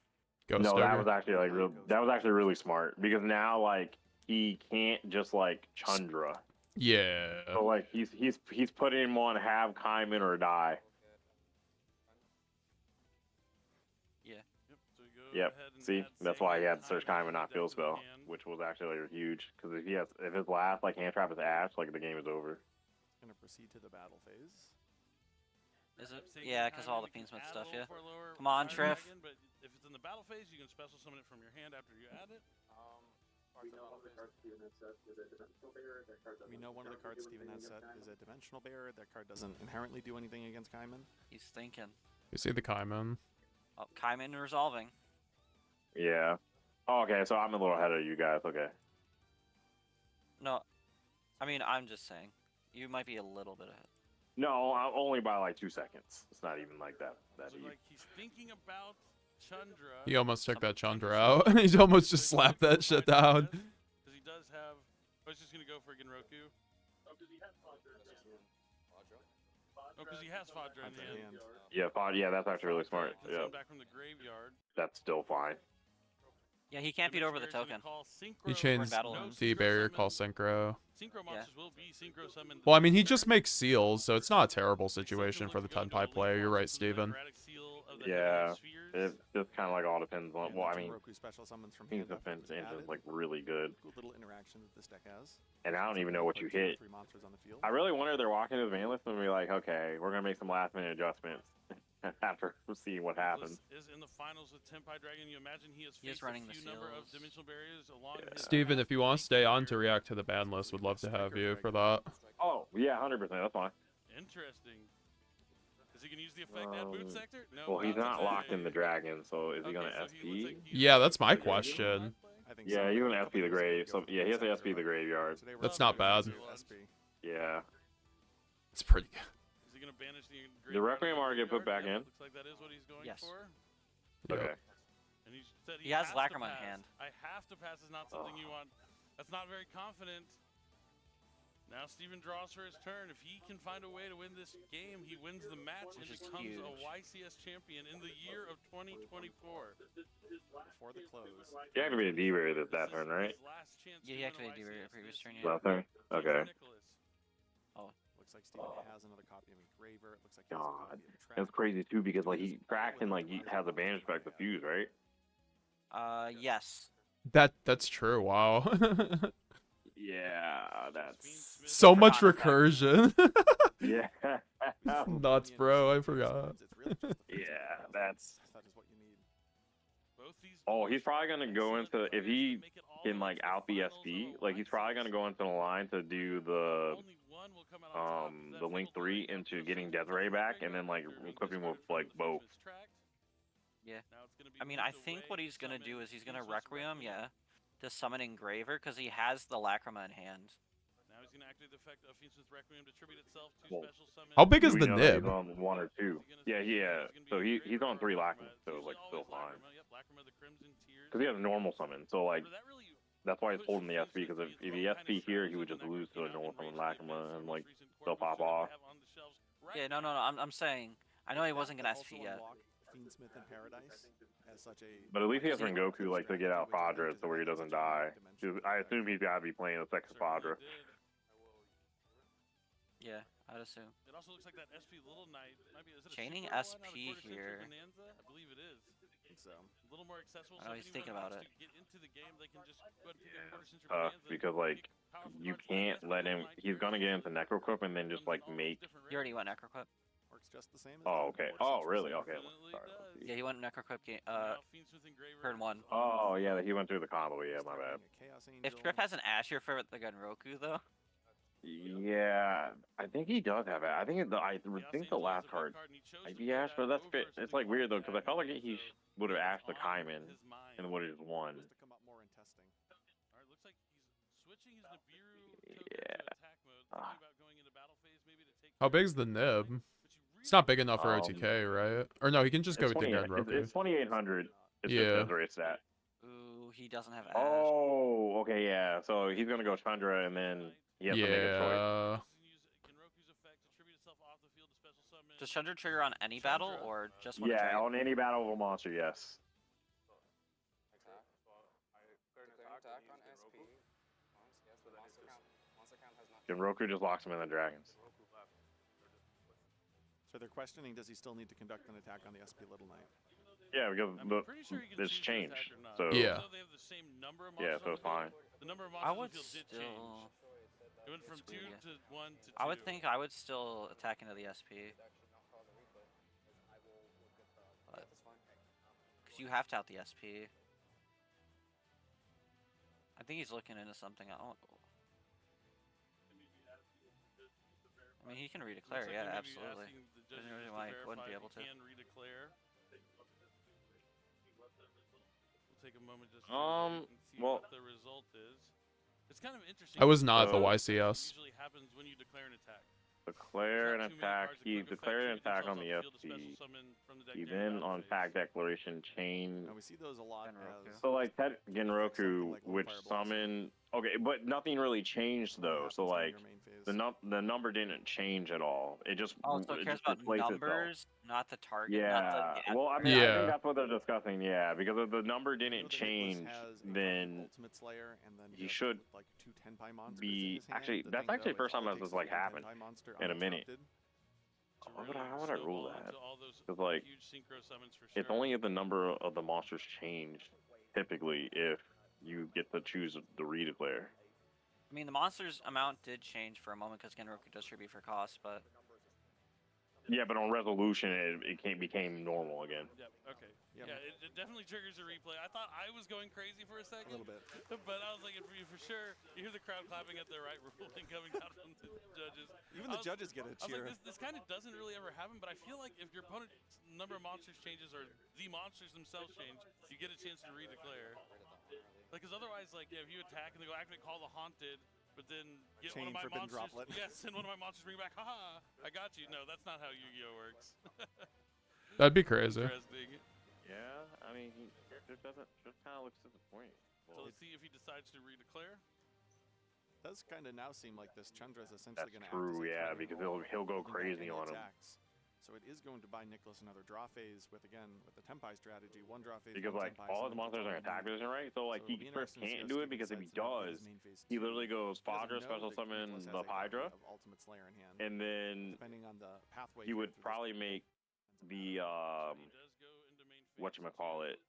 No, that was actually like really smart, because now like he can't just like Chandra. Yeah. So like he's putting him on have Kaiman or die. Yep. See, that's why he had to search Kaiman, not field spell, which was actually like, huge. Because if his last like hand trap is Ash, like the game is over. Gonna proceed to the battle phase. Is it? Yeah, because all the Fiendsmith stuff. Yeah. Come on, Trif. But if it's in the battle phase, you can special summon it from your hand after you add it. We know one of the cards Steven has set is a dimensional barrier. That card doesn't inherently do anything against Kaiman. He's thinking. You see the Kaiman. Oh, Kaiman resolving. Yeah. Oh, okay, so I'm a little ahead of you guys. Okay. No, I mean I'm just saying, you might be a little bit ahead. No, only by like 2 seconds. It's not even like that So like he's thinking about Chandra. He almost took that Chandra out. He's almost just slapped that shit down. Because he does have. I was just gonna go for Genroku. Oh, because he has Fadra in hand. Yeah, that's actually really smart. Yeah. Back from the graveyard. That's still fine. Yeah, he can't beat over the token. He changed the barrier, call Synchro. Synchro monsters will be synchro summoned. Well, I mean, he just makes seals, so it's not a terrible situation for the Tenpai player. You're right, Steven. Yeah, it just kind of like all depends on. Well, I mean, special summons from his defense engine is like really good. Little interaction that this deck has. And I don't even know what you hit. I really wonder if they're walking to the BANLIST and be like, okay, we're gonna make some last minute adjustments after seeing what happens. Is in the finals with Tenpai Dragon. You imagine he has faced running a few the number of seals. dimensional barriers along his Steven, if you want to stay on to react to the ban list, would love to have you for that. Oh, yeah, 100%. That's fine. Interesting. Is he gonna use the effect at boot sector? No. Well, he's not locked in the dragon, so is he gonna SP? Yeah, that's my question. Yeah, he's gonna SP the grave. So yeah, he has to SP the graveyard. That's not bad. Yeah. It's pretty good. Is he gonna banish the Requiem already get put back in? Looks like that is what he's going Yes. for. Okay. And he said He has to Lacrima in pass. hand. I have to pass is not something you want. That's not very confident. Now Steven draws for his turn. If he can find a way to win this game, he wins the match and becomes a YCS champion in the year of 2024. Before the close. You activated D-Barrier that turn, right? Yeah, he activated D-Barrier previous turn. Last turn? Okay. Oh. Looks like Steven has another copy of Engraver. It looks like he has a God. copy of Trif. That's crazy too, because like he cracked and like he has a banish back to fuse, right? Yes. That's true. Wow. Yeah, that's So much recursion. yeah. Nuts, bro. I forgot. Yeah, that's. Oh, he's probably gonna go into if he can like out the SP, like he's probably gonna go into the line to do the Link 3 into getting Desiree back, and then like equipping with like both. Yeah. I mean, I think what he's gonna do is he's gonna Requiem, yeah, to summon Engraver because he has the Lacrima in hand. Now he's gonna activate the effect of Fiendsmith Requiem to tribute itself to Well, special summon. How big is we the know that nib? He's on 1 or 2. Yeah. So he's on 3 Lacrima, so like still fine. Because he has a normal summon, so like that's why he's holding the SP. Because if he SP here, he would just lose to a normal summon Lacrima and like they'll pop off. Yeah, no. I'm saying I know he wasn't gonna SP yet. Fiendsmith in Paradise as such a. But at least he has Rengoku like to get out Fadra so where he doesn't die. I assume he's got to be playing a second Fadra. Yeah, I'd assume. It also looks like that SP Little Knight might be. Is it a Chaining super SP one on a here. Bonanza? I believe it is. I think so. A little more accessible. I know he's thinking about it. To get into the game, they can just go ahead and pick a quarter century Tough Bonanza. because like you can't let him. He's gonna get into Necroquip and then just like make. He already went Necroquip. Works just the same. Oh, okay. Oh, really? Okay. Sorry. Yeah, he went Necroquip game. Turn 1. Oh, yeah, he went through the combo. Yeah, my bad. If Trif has an Ash here for the Genroku though. Yeah, I think he does have it. I think the last card might be Ash, but that's fit. It's like weird though because I felt like he would have ashed the Kaiman and would have just won. Just to come up more in testing. All right, looks like he's switching his Nibiru Yeah. to attack mode. Thinking about going into battle phase maybe to take. How big's the nib? It's not big enough for OTK, right? Or no, he can just go with the Genroku. It's 2800. Yeah. It's that. Ooh, he doesn't have Ash. Oh, okay, yeah. So he's gonna go Chandra and then he has to make a choice. Does Chandra trigger on any battle or just when Yeah, on any battle of a monster, yes. Genroku just locks him in the dragons. So they're questioning, does he still need to conduct an attack on the SP Little Knight? Yeah, because it's changed. So yeah. Yeah, so it's fine. The number of I monsters would in the field did still. change. It went from 2 to 1 to 2. I would think I would still attack into the SP. Because you have to out the SP. I think he's looking into something. I mean, he can redeclare, yeah, absolutely. There's no reason why he wouldn't be able to. Can redeclare. We'll take a moment just well, see what the result is. It's kind of interesting. I was not at the YCS. Usually happens when you declare an attack. Declare an attack. He declared an attack on the SP. He then on pack declaration chain. Now we see those a lot. So like Genroku, which summon. Okay, but nothing really changed though. So like the number didn't change at all. It just so it cares about numbers, not the target. Yeah. Not the, Well, I mean, I think that's what they're discussing. Yeah, because if the number didn't change, then he should like 2 Tenpai monsters be actually. That's actually the first time that this like happened in a minute. How would I rule that? Because like, it's only if the number of the monsters change. Typically, if you get to choose the redeclare. I mean, the monsters amount did change for a moment because Genroku does tribute for cost, but. Yeah, but on resolution, it became normal again. Yep. Okay. Yep. Yeah, it definitely triggers a replay. I thought I was going crazy for a second. A little bit. But I was like, for sure, you hear the crowd clapping at the right ruling coming out from the judges. Even the judges get a cheer. I was like, this kind of doesn't really ever happen, but I feel like if your opponent's number of monsters changes or the monsters themselves change, you get a chance to redeclare. Like, because otherwise, like, if you attack and they go activate Call the Haunted, but then get one of my monsters. Droplet. Yes, and one of my monsters bring back. Haha, I got you. No, that's not how Yu-Gi-Oh works. That'd be crazy. Interesting. Yeah, I mean, he just kind of looks disappointing. So let's see if he decides to redeclare. Does kind of now seem like this Chandra is essentially going to. That's true, yeah, because he'll go crazy on him. So it is going to buy Nicholas another draw phase with the Tenpai strategy, 1 draw phase. Because like all his monsters are in attack position, right? So like he first can't do it because if he does, he literally goes Fadra, special summon the Hydra, and then depending on the pathway, he would probably make the whatchamacallit,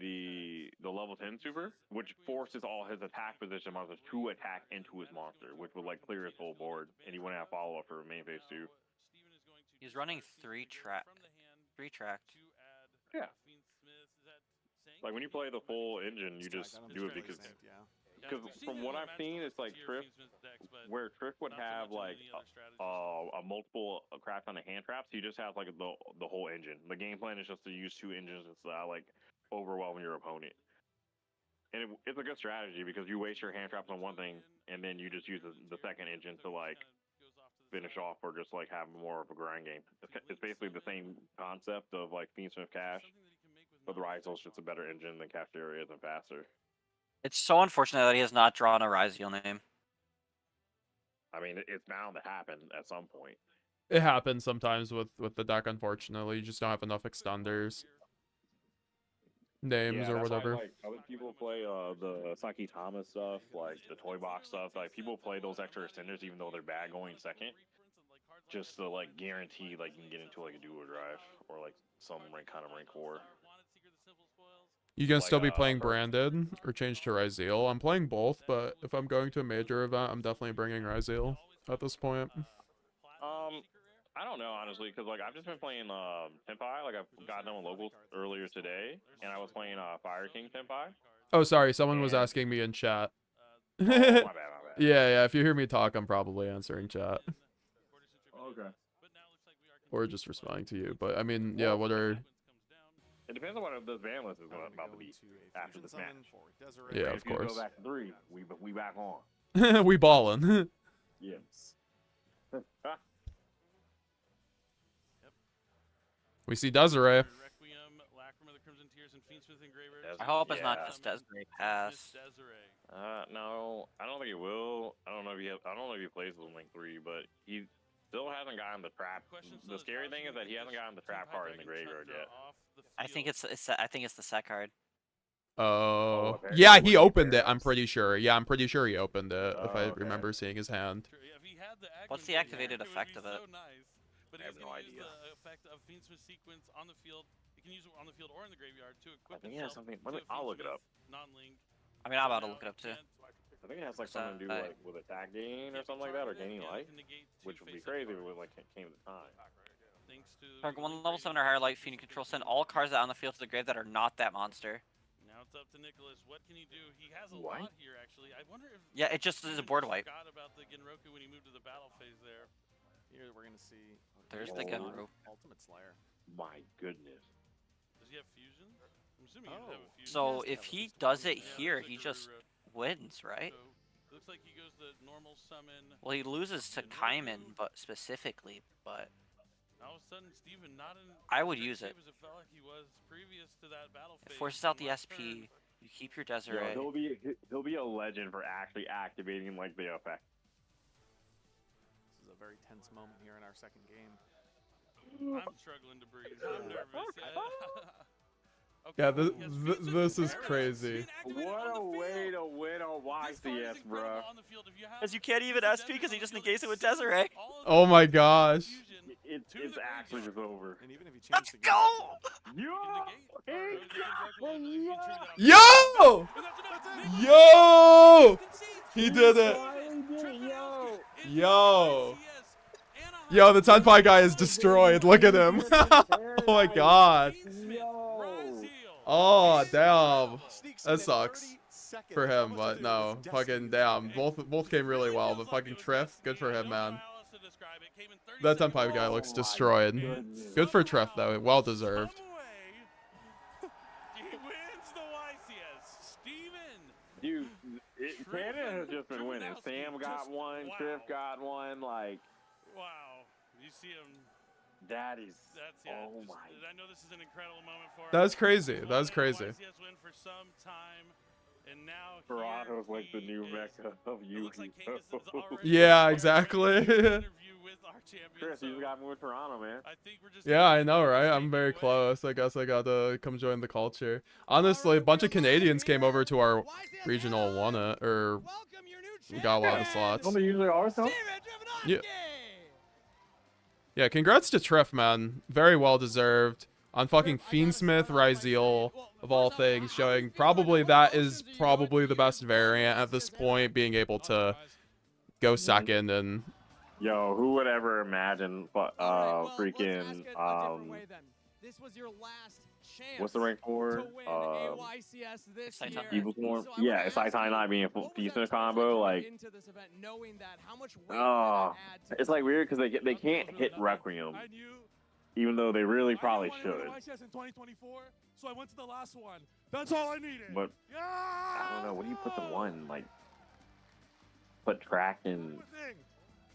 the level 10 super, which forces all his attack position monsters to attack into his monster, which would like clear his full board, and he wouldn't have follow up for main phase 2. He's running 3 tracked. Yeah. Like when you play the full engine, you just do it because from what I've seen, it's like Trif, where Trif would have like a multiple craft on the hand traps. He just has like the whole engine. The game plan is just to use 2 engines and like overwhelm your opponent. And it's a good strategy because you waste your hand traps on one thing and then you just use the second engine to like finish off or just like have more of a grind game. It's basically the same concept of like Fiendsmith Cash, but the Ryzel's just a better engine than kashtira is and faster. It's so unfortunate that he has not drawn a Ryzel name. I mean, it's bound to happen at some point. It happens sometimes with the deck, unfortunately. You just don't have enough extenders. names or that's why, whatever. like other people play the Saki Thomas stuff, like the Toy Box stuff. Like people play those extra extenders even though they're bad going second, just to like guarantee like you can get into like a duo drive or like some rank 4. You gonna still be playing branded or change to Ryzeal? I'm playing both, but if I'm going to a major event, I'm definitely bringing Ryzeal at this point. I don't know honestly, because like I've just been playing Tenpai. Like I've gotten done with locals earlier today, and I was playing Fire King Tenpai. Oh, sorry, someone was asking me in chat. My bad. Yeah, if you hear me talk, I'm probably answering chat. Okay. Or just responding to you. But I mean, yeah, what are... It depends on what this BANLIST is about to be after this match. Yeah, of if you course. go back to 3, we back on. We ballin'. Yes. We see Desiree. I hope it's not just Desiree pass. No, I don't think he will. I don't know if he plays with Link 3, but he still hasn't gotten the trap. The scary thing is that he hasn't gotten the trap card in the graveyard yet. I think it's the set card. Oh, yeah, he opened it. I'm pretty sure. Yeah, I'm pretty sure he opened it. If I remember seeing his hand. What's the activated effect of it? But I have no idea. The effect of Fiendsmith sequence on the field. You can use it on the field or in the graveyard to equip itself. Something. I'll look it up. Non-link. I mean, I'm about to look it up too. I think it has like something to do like with attack gain or something like that, or gaining life, which would be crazy if it like came to time. Target 1 level 7 or higher light fiend control. Send all cards out on the field to the grave that are not that monster. Now it's up to Nicholas. What can he do? He has a lot here actually. I wonder if it just is a board wipe. Forgot about the Genroku when he moved to the battle phase there. Here we're gonna see. There's the Genroku. Ultimate Slayer. My goodness. Does he have fusion? I'm assuming he doesn't have a fusion. So if he does it here, he just wins, right? So, looks like he goes the normal summon. Well, he loses to Kaiman, but specifically, but. All of a sudden, Steven not in. I would use it. As it felt like he was previous to that battle phase. It forces out the SP. You keep your Desiree. Yeah, he'll be a legend for actually activating like the effect. This is a very tense moment here in our second game. I'm struggling to breathe. I'm nervous. Yeah, this is crazy. What a way to win a YCS, bro. Because you can't even SP because he just negates it with Desiree. Oh my gosh. It's actually just over. And even if he Let's go! Yo! Yo! He did it. Yo. Yo, the Tenpai guy is destroyed. Look at him. Oh my god. Oh, damn. That sucks for him, but no. Fucking damn. Both came really well, but fucking Trif, good for him, man. That Tenpai guy looks destroyed. Good for Trif, though. Well deserved. He wins the YCS. Steven. Dude, Canada has just been winning. Sam got one, Trif got one, like. Wow. You see him. That is. Oh my. I know this is an incredible moment for him. That's crazy. That's crazy. YCS win for some time. And now Toronto's like the new mecca of YuGiOh. Yeah, exactly. Chris, you got moved to Toronto, man. Yeah, I know, right? I'm very close. I guess I gotta come join the culture. Honestly, a bunch of Canadians came over to our regional one, or we got a lot of slots. Don't they usually are, so? Yeah. Yeah, congrats to Trif, man. Very well deserved. On fucking Fiendsmith, Ryzeal, of all things, showing probably that is probably the best variant at this point, being able to go second and... Yo, who would ever imagine freaking, This was your last chance. What's the rank for? YCS this year. Evil Swarm? Yeah, it's like not being a Fiendsmith combo, like... Oh, it's like weird because they can't hit Requiem. Even though they really probably should. YCS in 2024, so I went to the last one. That's all I needed. But I don't know. What do you put the one like? Put track in.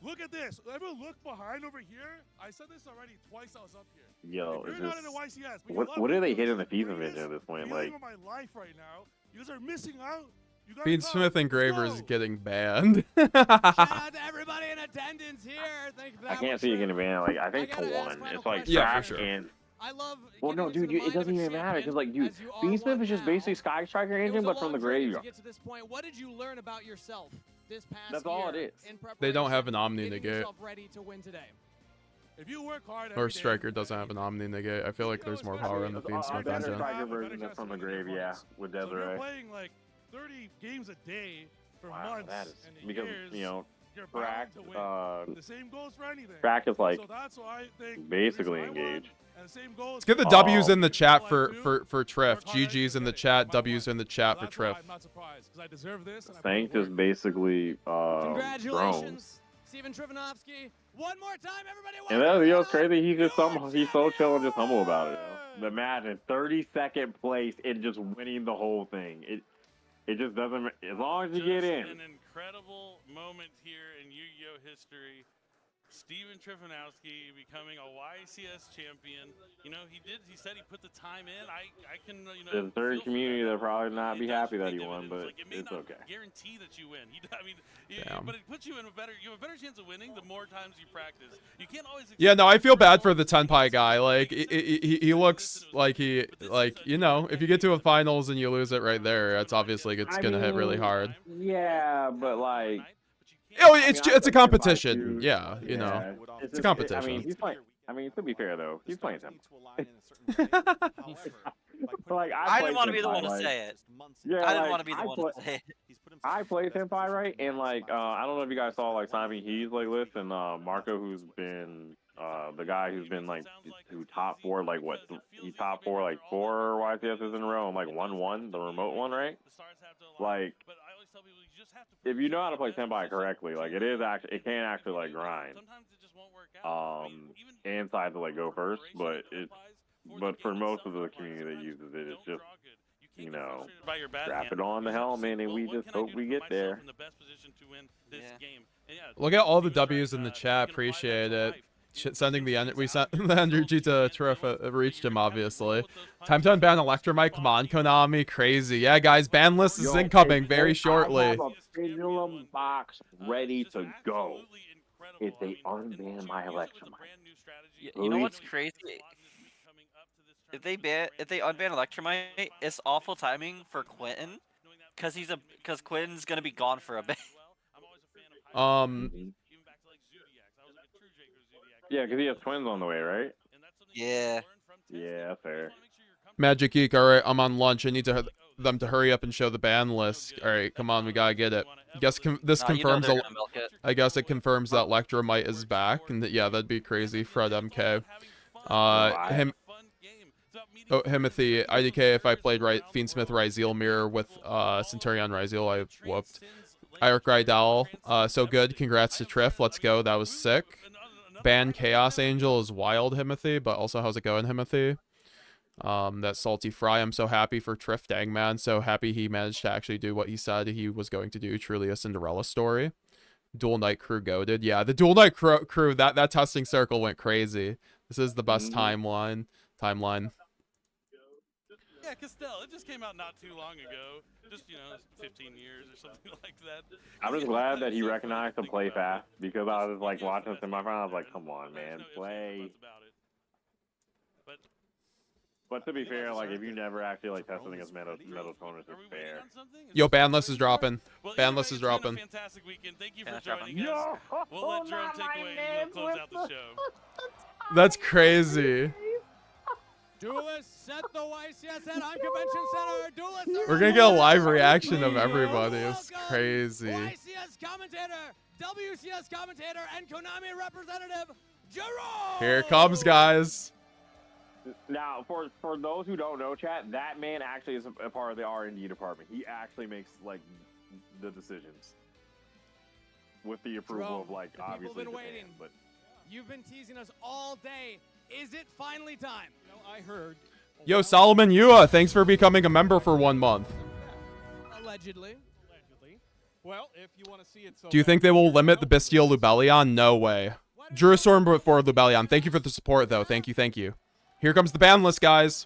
Look at this. Ever look behind over here? I said this already twice. I was up here. Yo, if you're not in the YCS, what do they hit in the FIFA vision at this point? Like, my life right now. You guys are missing out. Fiendsmith Engraver's getting banned. Shout out to everybody in attendance here. I can't see it getting banned. Like, I think to one. It's like yeah, track for sure. and I love. Well, no, dude, it doesn't even matter because, like, dude, Fiendsmith is just basically Sky Striker engine, but from the graveyard. To get to this point, what did you learn about yourself this past That's all it year is. They don't have an Omni negate. yourself ready to win today? If you work hard Or Striker doesn't have an Omni negate. I feel like there's more power in the Fiendsmith Better engine. Striker version is from the grave, yeah, with So if you're Desiree. playing like 30 games a day for months That is and because years, you know, you're Crack, bound to win. The same goes for anything. Crack is like So that's why I think basically engaged. and the same goes Let's get the W's in the chat for Trif. GG's in the chat. W's in the chat for Trif. I'm not surprised because I deserve this. And I Saint is basically Congratulations, Steven Trivanovsky. One more time, everybody. And that's, you know, it's crazy. He's so chill and just humble about it. You know? Imagine 32nd place and just winning the whole thing. It just doesn't. As long as you get in. An incredible moment here in YuGiOh history. Steven Trifanowski becoming a YCS champion. You know, he said he put the time in. I can, you know. There's a third community that'll probably not be happy that he won, but it's okay. Guarantee that you win. I mean, Damn. but it puts you in you have a better chance of winning the more times you practice. You can't always. Yeah, no, I feel bad for the Tenpai guy. Like, he looks like you know, if you get to a finals and you lose it right there, it's obviously it's gonna hit really hard. Yeah, but like. Oh, it's a competition. Yeah, you know, it's a competition. I mean, he's playing. I mean, to be fair though, he's playing him. Like I didn't want to be the one to say it. Yeah, I didn't want to be the one to say it. I played Tenpai, right? And like, I don't know if you guys saw like Simon He's like list and Marco, who's been the guy who's been like who top 4 like what he top 4 like 4 YCSs in a row and like 1-1 the remote one, right? Like, if you know how to play Tenpai correctly, like it can actually like grind. Inside to like go first, but for most of the community that uses it, it's just, you know, strap it on the helmet and we just hope we get there. Look at all the W's in the chat. Appreciate it. Sending we sent the energy to Trif. It reached him, obviously. Time to unban Electromite. Come on, Konami. Crazy. Yeah, guys, ban list is incoming very shortly. I have a pendulum box ready to go if they unban my Electromite. You know what's crazy? If they unban Electromite, it's awful timing for Quentin, because Quentin's gonna be gone for a bit. Yeah, because he has twins on the way, right? Yeah. Yeah, fair. Magic Geek. All right, I'm on lunch. I need them to hurry up and show the ban list. All right, come on, we gotta get it. This confirms. I guess it confirms that Electromite is back, and yeah, that'd be crazy. Fred MK. Himothy, IDK. If I played right, Fiendsmith Ryzeal mirror with Centurion Ryzeal, I whooped. Eric Rydell, so good. Congrats to Trif. Let's go. That was sick. Ban Chaos Angel is wild, Himothy, but also how's it going, Himothy? That Salty Fry, I'm so happy for Trif, dang man. So happy he managed to actually do what he said he was going to do. Truly a Cinderella story. Dual Knight crew goated. Yeah, the Dual Knight crew, that testing circle went crazy. This is the best timeline. Yeah, Castell, it just came out not too long ago. Just, 15 years or something like that. I'm just glad that he recognized to play fast, because I was like watching this in my phone. I was like, come on, man, play. But to be fair, like if you never actually like testing against metal toners, it's fair. Yo, ban list is dropping. Ban list is dropping. Fantastic weekend. Thank you for joining us. We'll let Jerome take away and we'll close out the show. That's crazy. Duelists set the YCS at on Convention Center. Duelists. We're gonna get a live reaction of everybody. It's crazy. YCS commentator, WCS commentator, and Konami representative, Jerome. Here it comes, guys. Now, for those who don't know, chat, that man actually is a part of the R&D department. He actually makes like the decisions with the approval Jerome, of like obviously Japan, but you've been teasing us all day. Is it finally time? I heard. Yo, Solomon Yua, thanks for becoming a member for 1 month. Allegedly. Well, if you want to see it so Do you think they will limit the Bestial Lubellion? No way. Drew Storm before Lubellion. Thank you for the support, though. Thank you. Here comes the ban list, guys.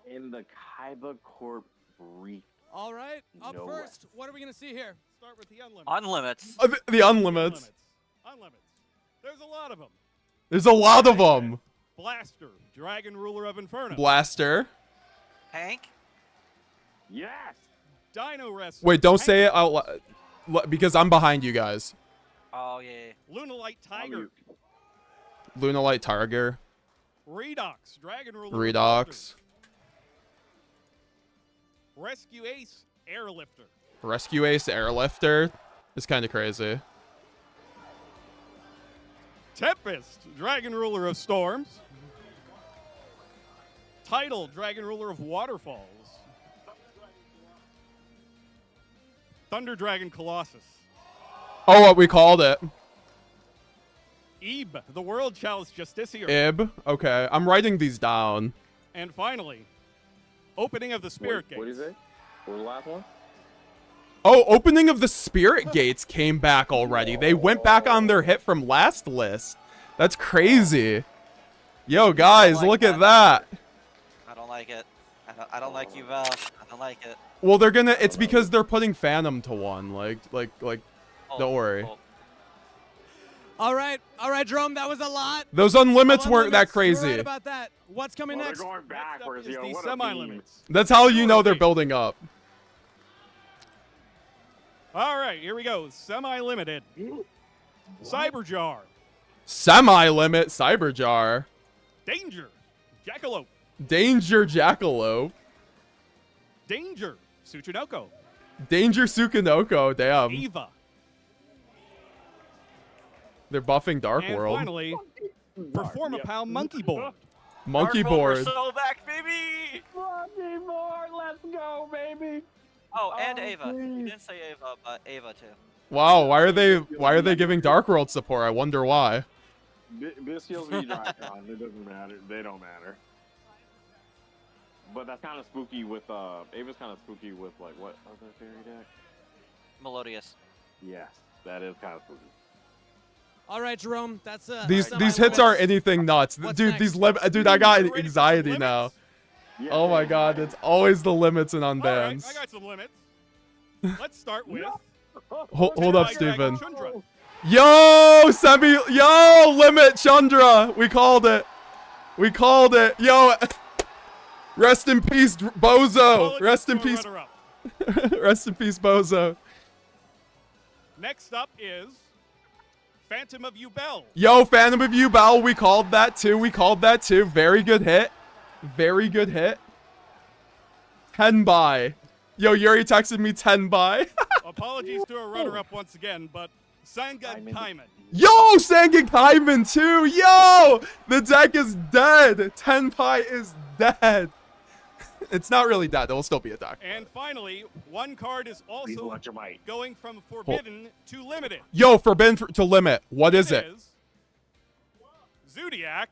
In the Kaiba Corp brief. All right. Up first, what are we going to see here? Start with the Unlimits. The Unlimits. Unlimits. There's a lot of them. There's a lot of them. Blaster, Dragon Ruler of Inferno. Blaster. Hank? Yes! Dino Rescue. Wait, don't say it out loud because I'm behind you guys. Oh, yeah. Lunalite Tiger. Lunalite Tiger. Redox, Dragon Ruler. Redox. Rescue Ace, Airlifter. Rescue Ace Airlifter is kind of crazy. Tempest, Dragon Ruler of Storms. Tidal, Dragon Ruler of Waterfalls. Thunder Dragon Colossus. Oh, what we called it. Ebe, the World Chalice Justiciar. Ib. Okay, I'm writing these down. And finally, Opening of the Spirit Gates. What do you say? What was the last one? Oh, Opening of the Spirit Gates came back already. They went back on their hit from last list. That's crazy. Yo, guys, look at that. I don't like it. I don't like Yubel. I don't like it. Well, they're gonna. It's because they're putting Phantom to 1. Like. Don't worry. All right, Jerome, that was a lot. Those unlimits weren't that crazy. You're right about that. What's coming next? They're going backwards, yo. The What semi-limits. That's how you know they're building up. All right, here we go. Semi-limited. Cyberjar. Semi-limit Cyberjar. Danger. Jackalope. Danger Jackalope. Danger. Tsuchinoko. Danger Tsukinoko. Damn. Eva. They're buffing Dark And World. finally, Performapal Monkey Board. Monkey Dark World, Board. We're so back, baby! Monkey board, let's go, baby! Oh, and Ava. You didn't say Ava, but Ava too. Wow, why are they giving Dark World support? I wonder why. This heals me Drytron. It doesn't matter. They don't matter. But that's kind of spooky with Ava's kind of spooky with like what other fairy deck? Melodious. Yes, that is kind of spooky. All right, Jerome, that's These hits are anything nuts. Dude, dude, I got anxiety now. Yeah, Oh my god, it's always the limits and unbans. I got some limits. Let's start with Hold up, Steven. Chundra. Yo, yo, limit Chandra. We called it. We called it. Yo, rest in peace, Bozo. Rest in peace. Rest in peace, Bozo. Next up is Phantom of Yubel. Yo, Phantom of Yubel. We called that too. We called that too. Very good hit. Very good hit. Tenpai. Yo, Yuri texted me Tenpai. Apologies to a runner-up once again, but Sangan Kaiman. Yo, Sangan Kaiman too. Yo, the deck is dead. Tenpai is dead. It's not really dead. It will still be a deck. And finally, one card is also going from Forbidden to Limited. Yo, Forbidden to Limit. What is it? Zodiac.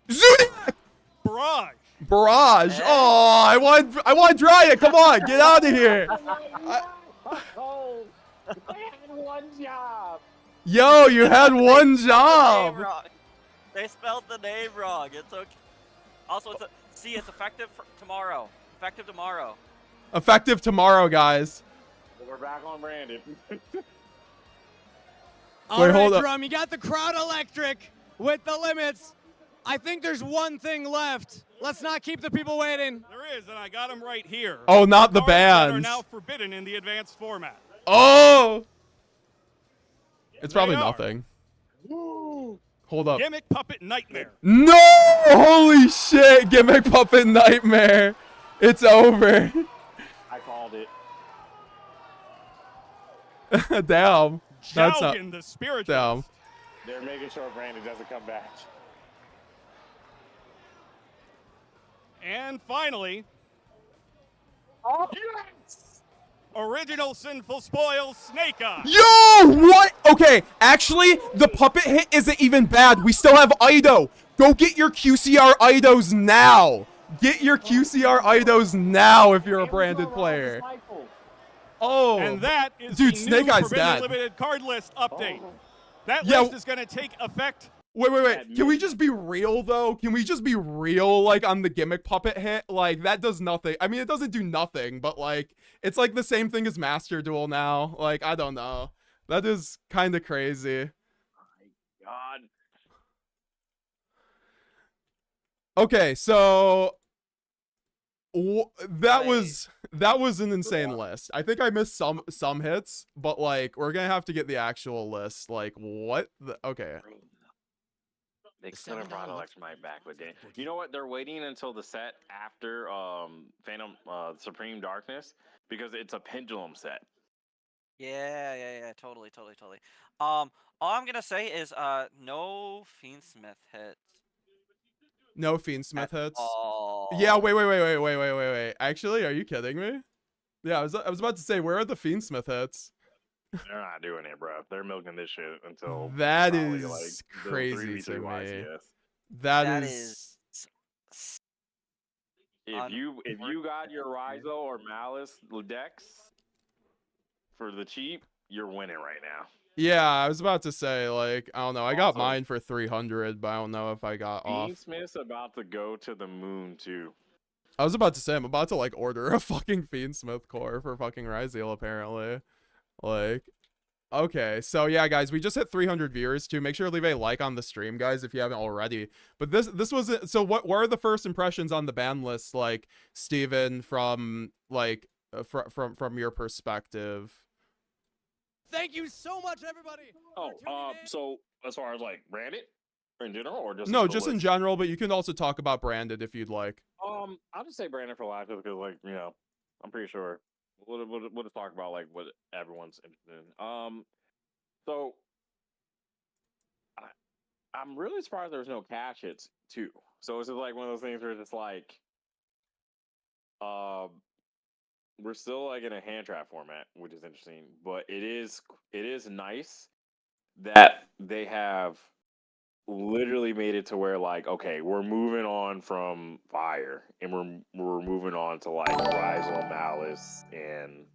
Zodiac! Barrage. Barrage. Oh, I want to dry it. Come on, get out of here. Oh, they had one job. Yo, you had one job. They spelled the name wrong. It's okay. Also, it's effective tomorrow. Effective tomorrow. Effective tomorrow, guys. We're back on Brandon. All right, Drum, you got the crowd electric with the limits. I think there's one thing left. Let's not keep the people waiting. There is, and I got them right here. Oh, not the Cards that are bands. now forbidden in the advanced format. Oh! It's probably nothing. Hold up. Gimmick Puppet Nightmare. No! Holy shit! Gimmick Puppet Nightmare. It's over. I called it. Damn. That's Jalgan, the Spiritualist. Damn. They're making sure Brandon doesn't come back. And finally, yes! Original Sinful Spoil Snake Eye. Yo! What? Okay, actually, the puppet hit isn't even bad. We still have Ido. Go get your QCR Idos now. Get your QCR Idos now if you're a branded player. Oh. And that is dude, the Snake new Eye's Forbidden dead. Limited card list update. That Yeah. list is going to take effect. Wait. Can we just be real, though? Can we just be real, like, on the gimmick puppet hit? Like, that does nothing. I mean, it doesn't do nothing, but, like, it's, like, the same thing as Master Duel now. Like, I don't know. That is kind of crazy. God. Okay, so that was an insane list. I think I missed some hits, but like we're gonna have to get the actual list. Like what? Okay. They could have brought Electromite back with it. You know what? They're waiting until the set after Phantom Supreme Darkness because it's a pendulum set. Yeah, totally. All I'm gonna say is no Fiendsmith hits. No Fiendsmith hits. all. Yeah, wait. Actually, are you kidding me? Yeah, I was about to say, where are the Fiendsmith hits? They're not doing it, bro. They're milking this shit until That probably, is like, crazy to me. YCS. That is. If you got your Ryzo or Malice decks for the cheap, you're winning right now. Yeah, I was about to say, like, I don't know. I got mine for 300, but I don't know if I got off. Fiendsmith's about to go to the moon too. I was about to say, I'm about to like order a fucking Fiendsmith core for fucking Ryzeal, apparently. Like, okay, so yeah, guys, we just hit 300 viewers too. Make sure to leave a like on the stream, guys, if you haven't already. But this was so. What are the first impressions on the ban list, like Steven, from like from your perspective? Thank you so much, everybody. So as far as like branded in general, or just No, just in general, but you can also talk about branded if you'd like. I'll just say branded for life because, like, you know, I'm pretty sure we'll just talk about like what everyone's interested in. So I'm really surprised there's no cash hits too. So it's just like one of those things where it's like, we're still like in a hand trap format, which is interesting, but it is nice that they have literally made it to where, like, okay, we're moving on from Fire and we're moving on to like Ryzeal, Malice, and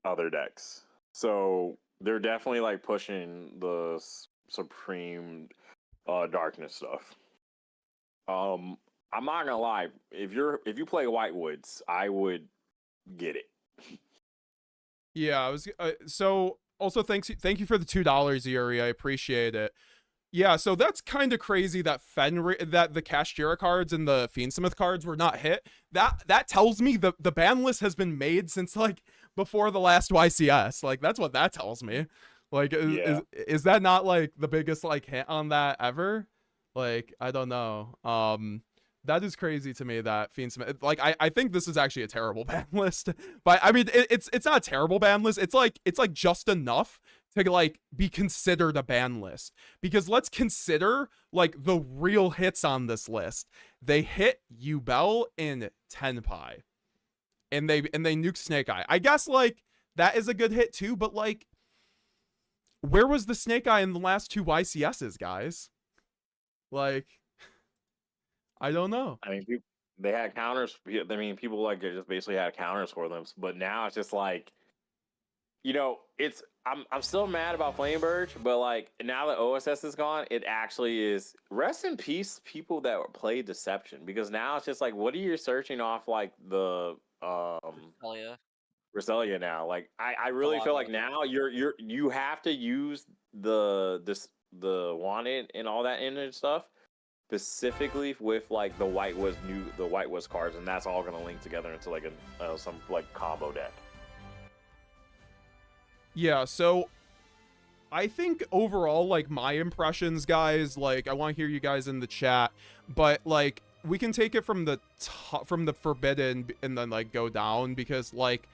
other decks. So they're definitely like pushing the Supreme Darkness stuff. I'm not gonna lie, if you play Whitewoods, I would get it. Yeah, I was so also thank you for the $2, Yuri. I appreciate it. Yeah, so that's kind of crazy that that the kashtira cards and the Fiendsmith cards were not hit. That tells me the ban list has been made since like before the last YCS. Like that's what that tells me. Like is that not like the biggest like hit on that ever? Like I don't know. That is crazy to me that Fiendsmith, like I think this is actually a terrible ban list. But I mean it's not a terrible ban list. It's like just enough to like be considered a ban list. Because let's consider like the real hits on this list. They hit Yubel and Tenpai. And they nuke Snake Eye. I guess like that is a good hit too, but like where was the Snake Eye in the last two YCSs, guys? Like I don't know. I mean, they had counters. I mean, people like just basically had counters for them. But now it's just like, you know, I'm still mad about Flamebird, but like now that OSS is gone, it actually is rest in peace people that play Deception, because now it's just like, what are you searching off like the Reselia now? Like I really feel like now you have to use the wanted and all that and stuff specifically with like the Whitewoods cards, and that's all going to link together into like some like combo deck. Yeah, so I think overall, like my impressions, guys, like I want to hear you guys in the chat, but like we can take it from the top, from the forbidden and then like go down, because like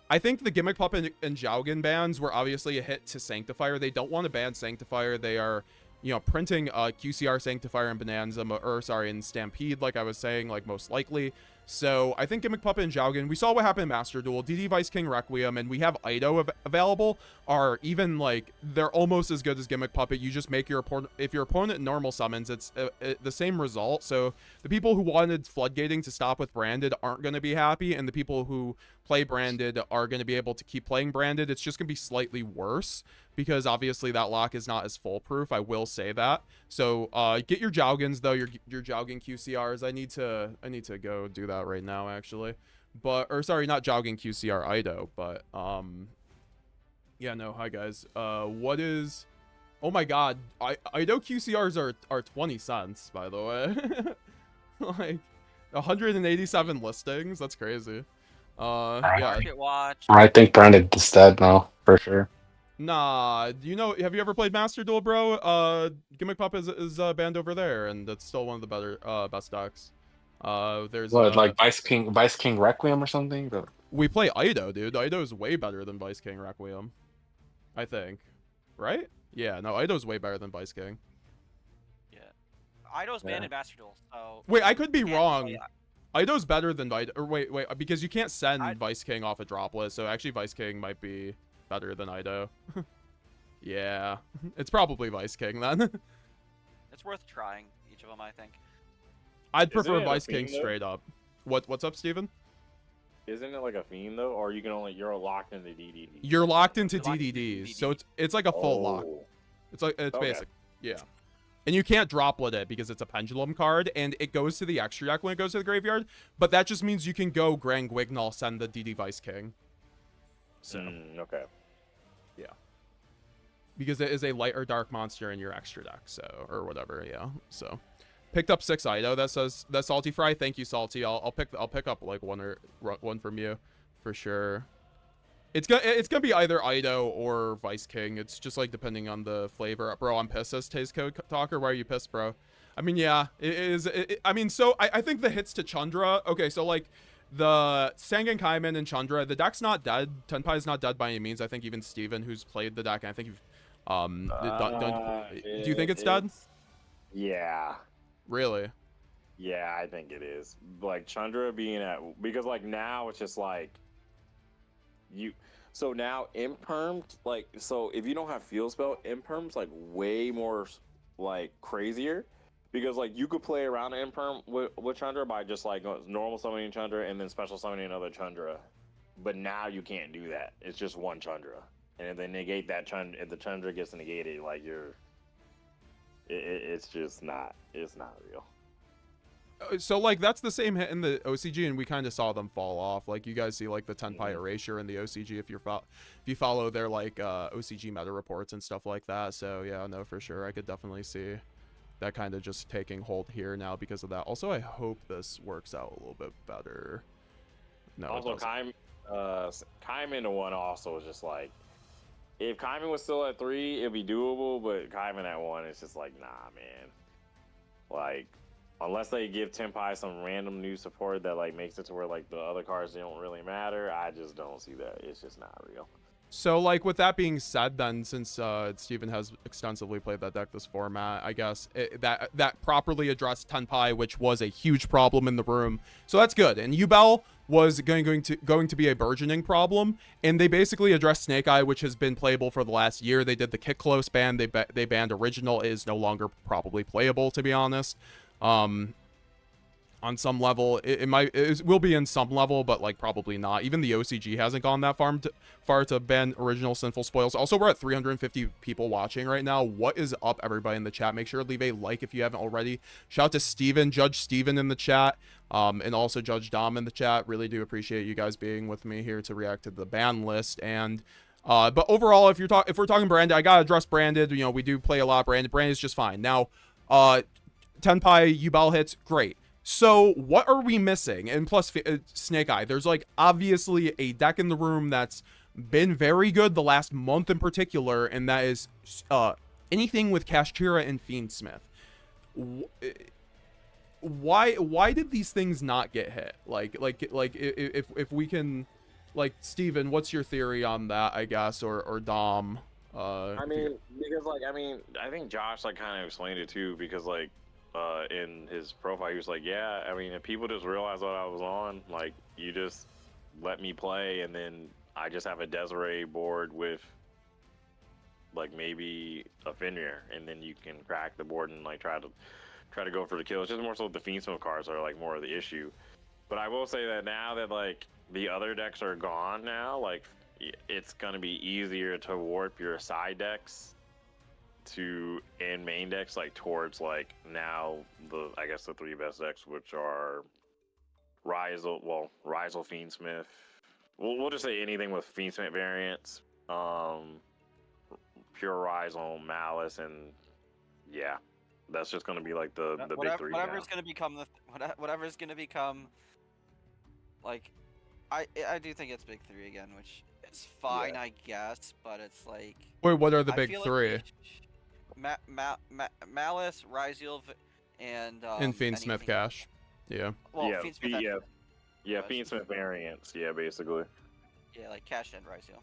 I think the Gimmick Puppet and Jowgen bans were obviously a hit to Sanctifier. They don't want to ban Sanctifier. They are, you know, printing QCR Sanctifier and Bonanza, and Stampede, like I was saying, like most likely. So I think Gimmick Puppet and Jowgen, we saw what happened in Master Duel. DD Vice King Requiem, and we have Ido available, are even like, they're almost as good as Gimmick Puppet. You just make your opponent, if your opponent normal summons, it's the same result. So the people who wanted floodgating to stop with Branded aren't going to be happy, and the people who play Branded are going to be able to keep playing Branded. It's just going to be slightly worse, because obviously that lock is not as foolproof. I will say that. So get your Jowgens though, your Jowgen QCRs. I need to go do that right now actually. But, or sorry, not Jowgen QCR Ido, but yeah, no, hi guys. What is Oh my god, I know QCRs are 20 cents, by the way. Like 187 listings, that's crazy. Yeah. I think Brandon is dead now, for sure. Nah, do you know, have you ever played Master Duel, bro? Gimmick Pup is banned over there, and it's still one of the better best decks. There's What, like Vice King Requiem or something? But... We play Ido, dude. Ido's way better than Vice King Requiem. I think. Right? Yeah, no, Ido's way better than Vice King. Yeah. Ido's banned in Master Duel, so... Wait, I could be wrong. Ido's better than Ido. Or wait, because you can't send Vice King off a droplet, so actually Vice King might be better than Ido. Yeah. It's probably Vice King then. It's worth trying, each of them, I think. I'd prefer Vice King straight up. What's up, Steven? Isn't it like a fiend though, or you can only you're locked into DDDs? You're locked into DDDs, so it's like a full lock. It's like it's basic, yeah. And you can't droplet it because it's a pendulum card, and it goes to the extra deck when it goes to the graveyard. But that just means you can go Grand Guignol, send the DD Vice King. So okay, yeah, because it is a light or dark monster in your extra deck, so or whatever, yeah. So. Picked up 6 Ido. That says that's Salty Fry. Thank you, Salty. I'll pick up like one from you, for sure. It's gonna be either Ido or Vice King. It's just like depending on the flavor. Bro, I'm pissed as Taste Code Talker. Why are you pissed, bro? I mean, yeah, it is. I mean, so I think the hits to Chandra. Okay, so like the Sangan Kaiman and Chandra, the deck's not dead. Tenpai is not dead by any means. I think even Steven, who's played the deck, and I think you've do you think it's dead? Yeah. Really? Yeah, I think it is. Like Chandra being at, because like now it's just like so now imperm, like, so if you don't have field spell, imperm's like way more like crazier, because like you could play around imperm with Chandra by just like normal summoning Chandra and then special summoning another Chandra, but now you can't do that. It's just one Chandra, and if they negate that Chandra, if the Chandra gets negated, like it's just not, it's not real. So like that's the same hit in the OCG, and we kind of saw them fall off. Like you guys see like the Tenpai erasure in the OCG if you follow their like OCG meta reports and stuff like that. So yeah, no, for sure, I could definitely see that kind of just taking hold here now because of that. Also, I hope this works out a little bit better. No, also Kaiman to 1 also is just like, if Kaiman was still at 3, it'd be doable, but Kaiman at 1, it's just like, nah, man. Like, unless they give Tenpai some random new support that like makes it to where like the other cards don't really matter, I just don't see that. It's just not real. So like with that being said, then since Steven has extensively played that deck this format, I guess that properly addressed Tenpai, which was a huge problem in the room. So that's good. And Yubel was going to be a burgeoning problem, and they basically addressed Snake Eye, which has been playable for the last year. They did the Kick Close ban. They banned Original. It is no longer probably playable, to be honest. On some level, it will be in some level, but like probably not. Even the OCG hasn't gone that far to ban Original Sinful Spoils. Also, we're at 350 people watching right now. What is up, everybody in the chat? Make sure to leave a like if you haven't already. Shout out to Steven, Judge Steven in the chat, and also Judge Dom in the chat. Really do appreciate you guys being with me here to react to the ban list. And but overall, if we're talking branded, I gotta address branded. You know, we do play a lot branded. Branded is just fine. Now, Tenpai Yubel hits, great. So what are we missing? And plus Snake Eye, there's like obviously a deck in the room that's been very good the last month in particular, and that is anything with kashtira and Fiendsmith. Why did these things not get hit? Like if we can, like, Steven, what's your theory on that, I guess, or Dom? I mean, because like I think Josh like kind of explained it too, because like in his profile he was like, yeah, I mean, if people just realize what I was on, like, you just let me play, and then I just have a Desiree board with like maybe a Fenrir, and then you can crack the board and like try to go for the kill. It's just more so the Fiendsmith cards are like more of the issue. But I will say that now that like the other decks are gone now, like it's gonna be easier to warp your side decks and main decks like towards like now I guess the 3 best decks, which are Rizal, Fiendsmith. We'll just say anything with Fiendsmith variants. pure Rizal, Malice, and yeah, that's just gonna be like the big three. Whatever's gonna become whatever's gonna become. Like, I do think it's big three again, which is fine, I guess, but it's like. Wait, what are the I big feel three? Like Malice, Rizal, and Fiendsmith Cash. Yeah. Well, yeah, Fiendsmith Fiendsmith variants. Yeah, basically. Yeah, like Cash and Rizal.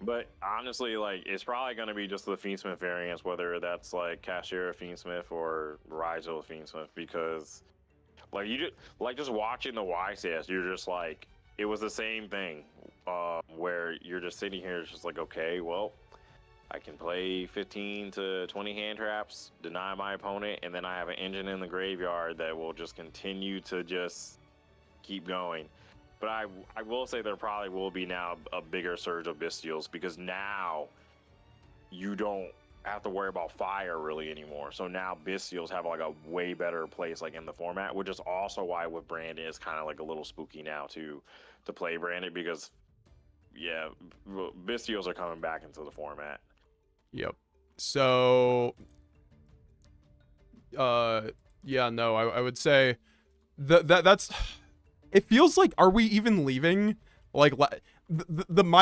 But honestly, like, it's probably going to be just the Fiendsmith variants, whether that's like kashtira Fiendsmith or Rizal Fiendsmith, because like just watching the YCS, you're just like, it was the same thing, where you're just sitting here, it's just like, okay, well, I can play 15 to 20 hand traps, deny my opponent, and then I have an engine in the graveyard that will just continue to just keep going. But I will say there probably will be now a bigger surge of Bestials, because now you don't have to worry about fire really anymore. So now Bestials have like a way better place like in the format, which is also why with Brandon it's kind of like a little spooky now to play Brandon, because yeah, Bestials are coming back into the format. Yep. So yeah, no, I would say that's it feels like, are we even leaving? Like my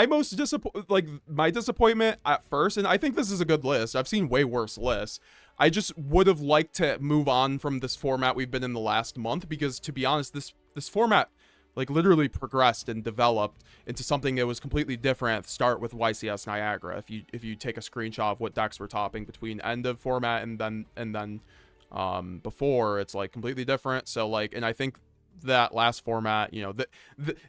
disappointment at first, and I think this is a good list. I've seen way worse lists. I just would have liked to move on from this format we've been in the last month, because to be honest, this format like literally progressed and developed into something that was completely different at the start with YCS Niagara. If you take a screenshot of what decks were topping between end of format and then before, it's like completely different. So like, and I think that last format, you know,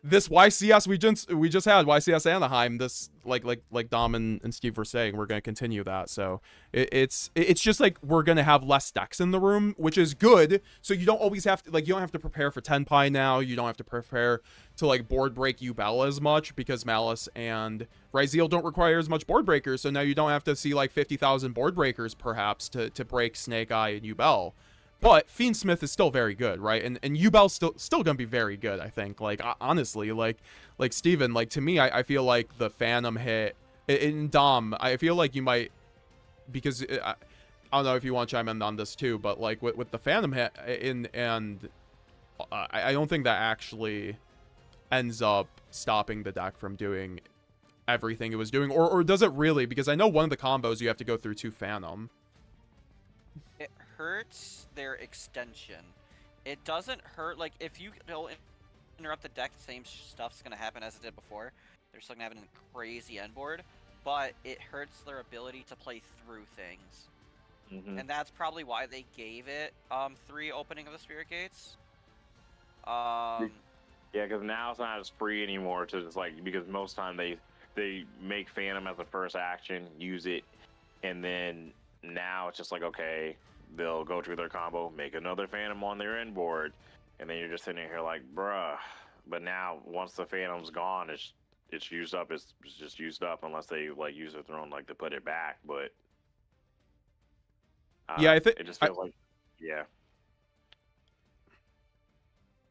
this YCS we just had YCS Anaheim, this like Dom and Steve were saying, we're going to continue that. So it's just like we're going to have less decks in the room, which is good. So you don't always have to, like, you don't have to prepare for Tenpai now. You don't have to prepare to like board break Yubel as much, because Malice and Rizal don't require as much board breakers. So now you don't have to see like 50,000 board breakers perhaps to break Snake Eye and Yubel. But Fiendsmith is still very good, right? And Yubel's still gonna be very good, I think. Like, honestly, like Steven, like, to me, I feel like the Phantom hit in Dom, I feel like you might, because I don't know if you want to chime in on this too, but like with the Phantom hit I don't think that actually ends up stopping the deck from doing everything it was doing, or does it really? Because I know one of the combos you have to go through 2 Phantom. It hurts their extension. It doesn't hurt, like, if you don't interrupt the deck, the same stuff's gonna happen as it did before. They're still gonna have a crazy end board, but it hurts their ability to play through things. And that's probably why they gave it 3 opening of the Spirit Gates. Yeah, because now it's not as free anymore to just like, because most time they make Phantom as the first action, use it, and then now it's just like, okay, they'll go through their combo, make another Phantom on their end board, and then you're just sitting here like, bruh. But now, once the Phantom's gone, it's used up. It's just used up, unless they like use their throne like to put it back. But yeah, I think it just feels like, yeah.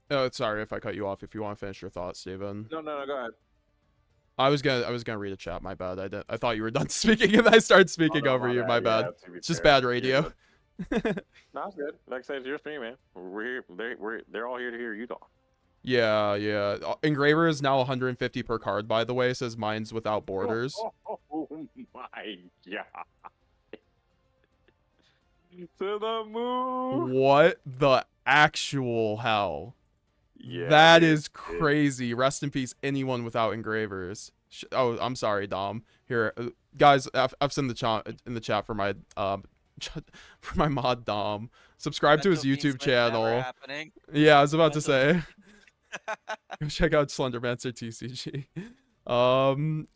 Oh, sorry if I cut you off. If you want to finish your thoughts, Steven. No, go ahead. I was gonna read a chat. My bad. I thought you were done speaking, and I started speaking over you. My bad. It's just bad radio. No, it's good. Like I said, it's your stream, man. We're here. They're all here to hear you talk. Yeah. Engraver is now 150 per card, by the way. Says mine's without borders. Oh my god. To the moon. What the actual hell? Yeah, that is crazy. Rest in peace, anyone without engravers. Oh, I'm sorry, Dom. Here, guys, I've sent in the chat for my mod Dom. Subscribe to his YouTube channel. Yeah, I was about to say. Go check out Slendermancer TCG.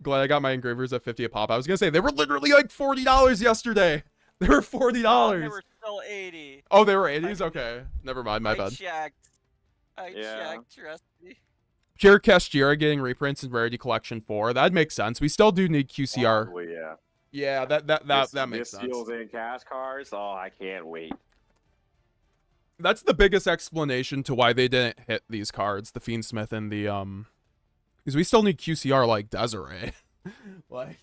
Glad I got my engravers at 50 a pop. I was gonna say they were literally like $40 yesterday. They were $40. They were still 80. Oh, they were 80s? Okay. Never mind, my bad. I checked, trust me. Pure Kashtira getting reprints in Rarity Collection 4. That'd make sense. We still do need QCR. Probably, yeah. Yeah, that makes sense. Seals in cash cards. Oh, I can't wait. That's the biggest explanation to why they didn't hit these cards, the Fiendsmith and the because we still need QCR like Desiree. Like,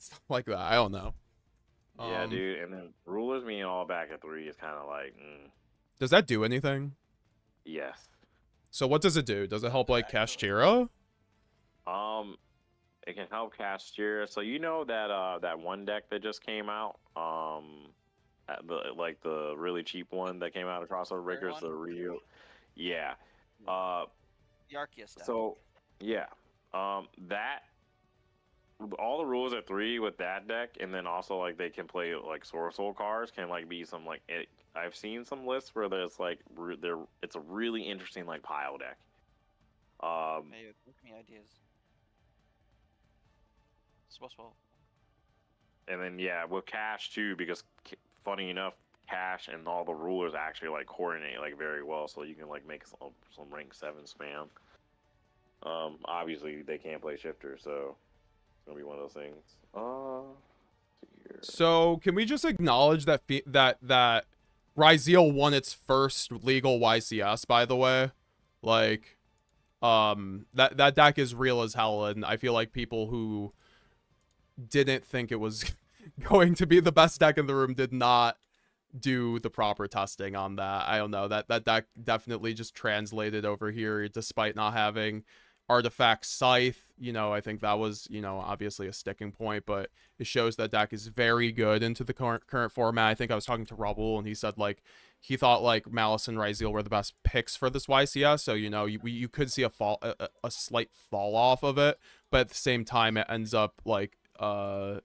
stuff like that. I don't know. Yeah, dude. And then rulers being all back at 3 is kind of like, Does that do anything? yes. So what does it do? Does it help like kashtira? It can help kashtira. So you know that that one deck that just came out, the really cheap one that came out of Crossover Breakers, the real, yeah. The Arceus deck. So yeah, that all the rules at 3 with that deck, and then also like they can play like Soul cards can like be some like I've seen some lists where there's like it's a really interesting like pile deck. Hey, give me ideas. Swell. And then yeah, with Cash too, because funny enough, Cash and all the rulers actually like coordinate like very well, so you can like make some rank 7 spam. Obviously they can't play Shifter, so it's gonna be one of those things. So can we just acknowledge that that Ryzeal won its first legal YCS, by the way? Like, that deck is real as hell, and I feel like people who didn't think it was going to be the best deck in the room did not do the proper testing on that. I don't know, that deck definitely just translated over here despite not having Artifact Scythe. You know, I think that was, you know, obviously a sticking point, but it shows that deck is very good into the current format. I think I was talking to Rubble and he said like he thought like Malice and Ryzeal were the best picks for this YCS, so you know you could see a slight fall off of it, but at the same time it ends up like will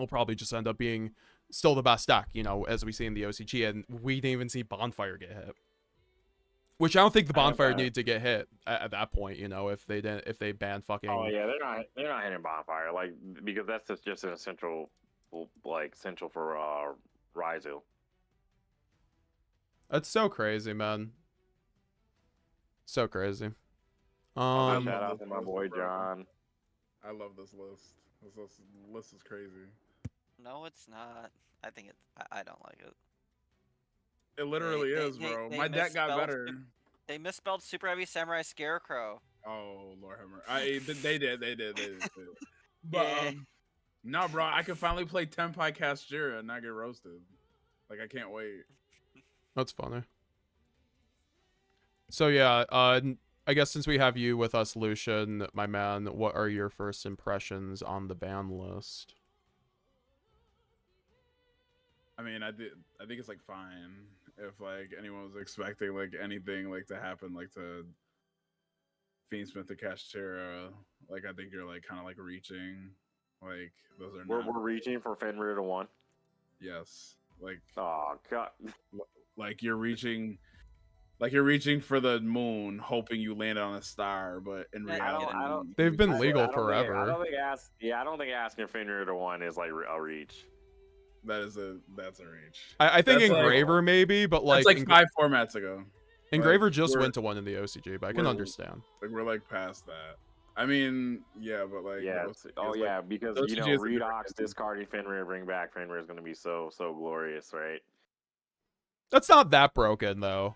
probably just end up being still the best deck, you know, as we see in the OCG, and we didn't even see Bonfire get hit. Which I don't think the Bonfire needed to get hit at that point, you know, if they banned fucking. Oh yeah, they're not hitting Bonfire, like, because that's just an essential, like, essential for Ryzeal. That's so crazy, man. So crazy. Shout out to my boy John. I love this list. This list is crazy. No, it's not. I think it's. I don't like it. It literally is, bro. My deck got better. They misspelled Super Heavy Samurai Scarecrow. Oh, Lord Hammer. They did. But, no, bro, I can finally play Tenpai Kashtira and not get roasted. Like, I can't wait. That's funny. So, yeah, I guess since we have you with us, Lucian, my man, what are your first impressions on the ban list? I mean, I think it's like fine if like anyone was expecting like anything like to happen like to Fiendsmith or Kashtira. Like I think you're like kind of like reaching. Like those are. We're reaching for Fenrir to 1. Yes. Like. Oh god. Like you're reaching. Like you're reaching for the moon, hoping you land on a star, but in reality, they've been legal forever. I don't think asking Fenrir to 1 is like a reach. That's a reach. I think that's Engraver like, maybe, but like that's like 5 formats ago. Engraver like, just went to 1 in the OCG, but I can understand. Like we're like past that. I mean, yeah, but like yeah. like, because you know Redox discarding Fenrir, bring back Fenrir is going to be so glorious, right? That's not that broken though.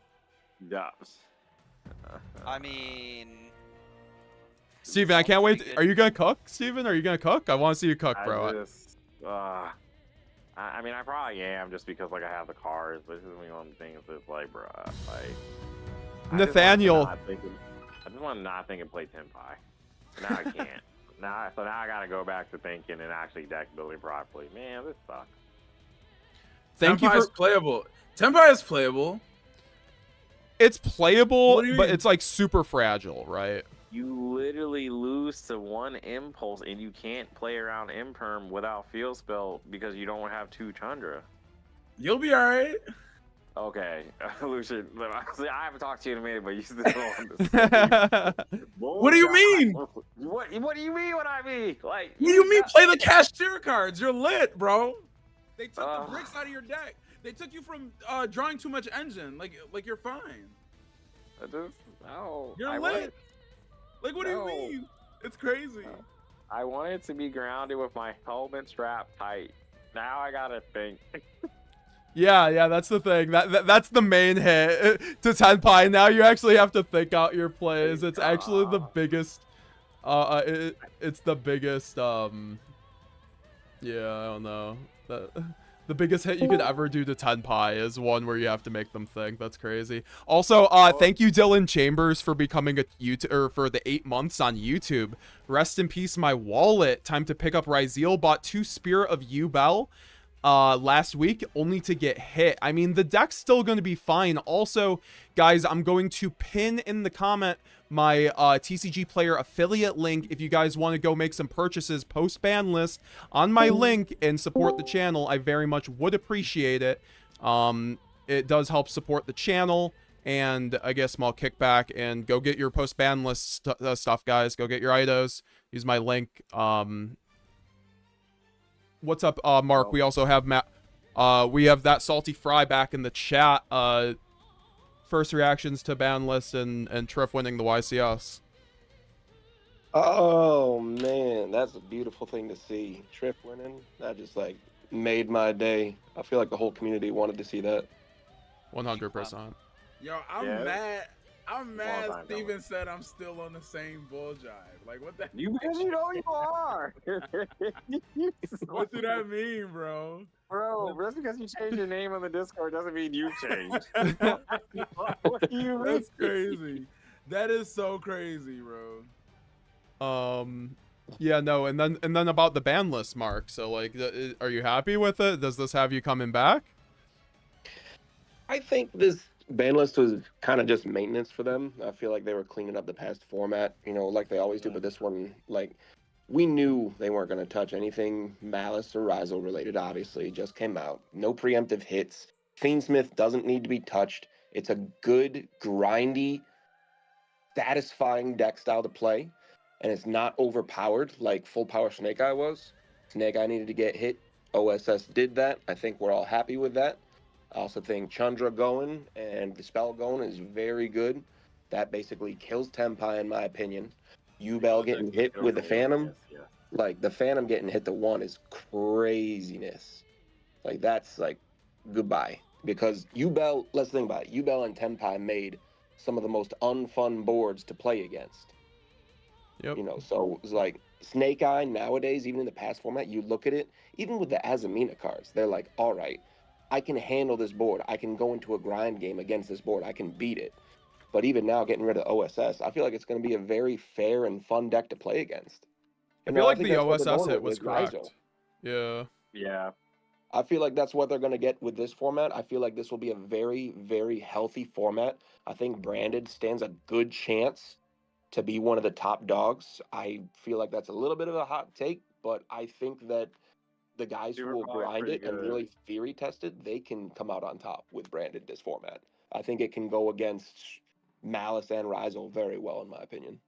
Yeah. I mean, Steven, I can't wait. Are you gonna cook, Steven? Are you gonna cook? I want to see you cook, bro. I mean, I probably am just because like I have the cards, but this is one of the things that's like, bro, like Nathaniel. I just want to not think and play Tenpai. Now I can't. So now I gotta go back to thinking and actually deck building properly. Man, this sucks. Thank you for playable. Tenpai is playable. It's playable, but it's like super fragile, right? You literally lose to 1 impulse, and you can't play around Imperm without Field Spell because you don't have 2 Chandra. You'll be alright. Okay, Lucian, I haven't talked to you in a minute, but you still on this. What do you mean? What do you mean? What I mean? Like, what do you mean? Play the Kashtira cards. You're lit, bro. They took the bricks out of your deck. They took you from drawing too much engine. Like you're fine. You're lit. Like, what do you mean? It's crazy. I wanted to be grounded with my helmet strap tight. Now I gotta think. Yeah, that's the thing. That's the main hit to Tenpai. Now you actually have to think out your plays. It's actually the biggest. It's the biggest Yeah, I don't know. The biggest hit you could ever do to Tenpai is one where you have to make them think. That's crazy. Also, thank you, Dylan Chambers, for becoming a YouTuber for the 8 months on YouTube. Rest in peace, my wallet. Time to pick up Ryzeal. Bought 2 Spirit of Yubel last week, only to get hit. I mean, the deck's still going to be fine. Also, guys, I'm going to pin in the comment my TCG player affiliate link if you guys want to go make some purchases post ban list on my link and support the channel. I very much would appreciate it. It does help support the channel and I get a small kickback. And go get your post ban list stuff, guys. Go get your idos. Use my link. What's up, Mark? We also have we have that Salty Fry back in the chat. First reactions to BANLIST and Trif winning the YCS. Oh man, that's a beautiful thing to see. Trif winning, that just like made my day. I feel like the whole community wanted to see that. 100%. Yo, I'm mad Steven said I'm still on the same bull jive. Like, what the? Because you know you are. What do that mean, bro? Bro, just because you changed your name on the Discord doesn't mean you changed. What do you mean? That's crazy. That is so crazy, bro. Yeah, no, and then about the ban list, Mark. So like, are you happy with it? Does this have you coming back? I think this ban list was kind of just maintenance for them. I feel like they were cleaning up the past format, you know, like they always do. But this one, like, we knew they weren't going to touch anything Malice or Ryzeal related, obviously. It just came out. No preemptive hits. Fiendsmith doesn't need to be touched. It's a good, grindy, satisfying deck style to play. And it's not overpowered like full power Snake Eye was. Snake Eye needed to get hit. OSS did that. I think we're all happy with that. I also think Chandra going and the spell going is very good. That basically kills Tenpai in my opinion. Yubel getting hit with the Phantom. Like the Phantom getting hit to 1 is craziness. Like that's like goodbye. Because Yubel, let's think about it. Yubel and Tenpai made some of the most unfun boards to play against. Yep. You know, so it's like Snake Eye nowadays, even in the past format, you look at it, even with the Azamina cards, they're like, all right, I can handle this board. I can go into a grind game against this board. I can beat it. But even now, getting rid of OSS, I feel like it's going to be a very fair and fun deck to play against. I feel like the OSS hit was correct. Yeah. Yeah. I feel like that's what they're going to get with this format. I feel like this will be a very, very healthy format. I think Branded stands a good chance to be one of the top dogs. I feel like that's a little bit of a hot take, but I think that the guys who will grind it and really theory test it, they can come out on top with Branded this format. I think it can go against Malice and Ryzeal very well, in my opinion.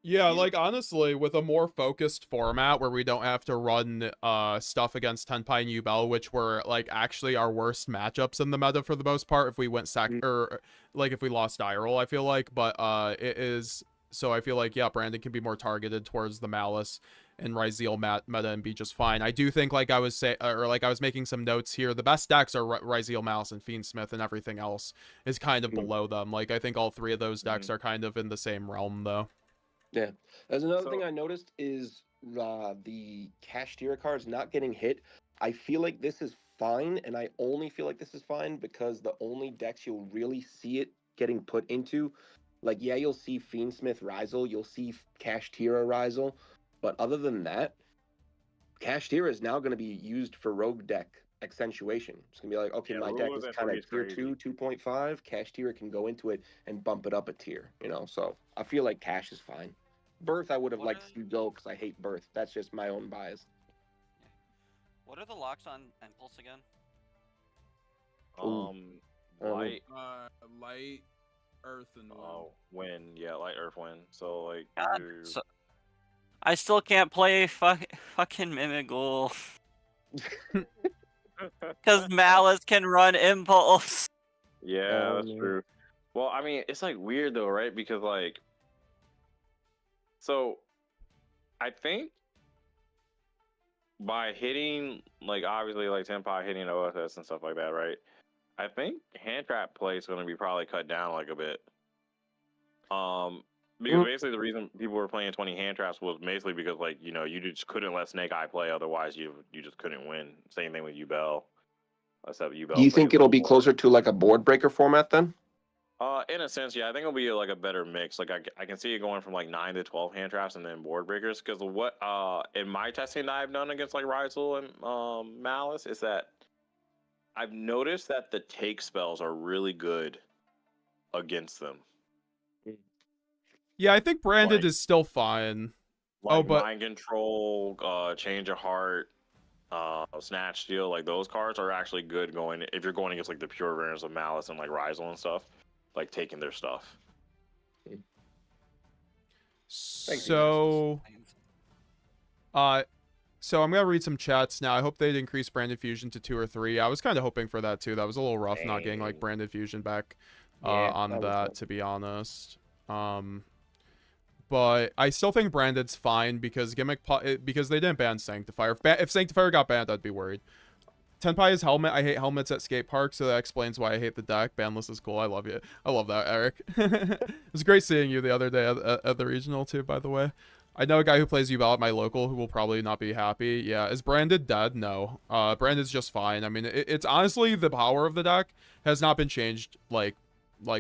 Yeah, like honestly, with a more focused format where we don't have to run stuff against Tenpai and Yubel, which were like actually our worst matchups in the meta for the most part if we went or like if we lost die roll, I feel like, but it is, so I feel like, yeah, Brandon can be more targeted towards the Malice and Ryzeal meta and be just fine. I do think, like I was making some notes here, the best decks are Ryzeal, Malice, and Fiendsmith, and everything else is kind of below them. Like I think all 3 of those decks are kind of in the same realm though. Yeah. There's another thing I noticed is the kashtira cards not getting hit. I feel like this is fine, and I only feel like this is fine because the only decks you'll really see it getting put into, like, yeah, you'll see Fiendsmith Ryzeal, you'll see kashtira Ryzeal, but other than that, kashtira is now going to be used for rogue deck accentuation. It's going to be like, okay, my deck is kind of tier 2, 2.5. Kashtira can go into it and bump it up a tier, you know? So I feel like Cash is fine. Birth, I would have liked to go because I hate Birth. That's just my own bias. What are the locks on Impulse again? Light. Light, Earth, and wind. Yeah, light, earth, wind. So like. So I still can't play fucking Mimigul. Because Malice can run Impulse. Yeah, that's true. Well, I mean, it's like weird though, right? Because like, so I think by hitting, like, obviously, like Tenpai hitting OSS and stuff like that, right? I think hand trap play is going to be probably cut down like a bit. Because basically the reason people were playing 20 hand traps was basically because like you just couldn't let Snake Eye play, otherwise you just couldn't win. Same thing with Yubel. Except Yubel. Do you think it'll be closer to like a board breaker format then? In a sense, yeah, I think it'll be like a better mix. Like I can see it going from like 9 to 12 hand traps and then board breakers. Because what in my testing that I've done against like Ryzel and Malice is that I've noticed that the take spells are really good against them. Yeah, I think branded Like- is still fine. Like but mind control, change of heart, snatch steal, like those cards are actually good going if you're going against like the pure variants of Malice and like Ryzel and stuff, like taking their stuff. So, so I'm gonna read some chats now. I hope they'd increase branded fusion to 2 or 3. I was kind of hoping for that too. That was a little rough not getting like branded fusion back on that, to be honest. But I still think branded's fine because because they didn't ban Sanctifier. If Sanctifier got banned, I'd be worried. Tenpai is helmet. I hate helmets at skate parks, so that explains why I hate the deck. Banlist is cool. I love you. I love that, Eric. It was great seeing you the other day at the regional too, by the way. I know a guy who plays Yubel at my local who will probably not be happy. Yeah, is branded dead? No. Branded's just fine. I mean, it's honestly the power of the deck has not been changed like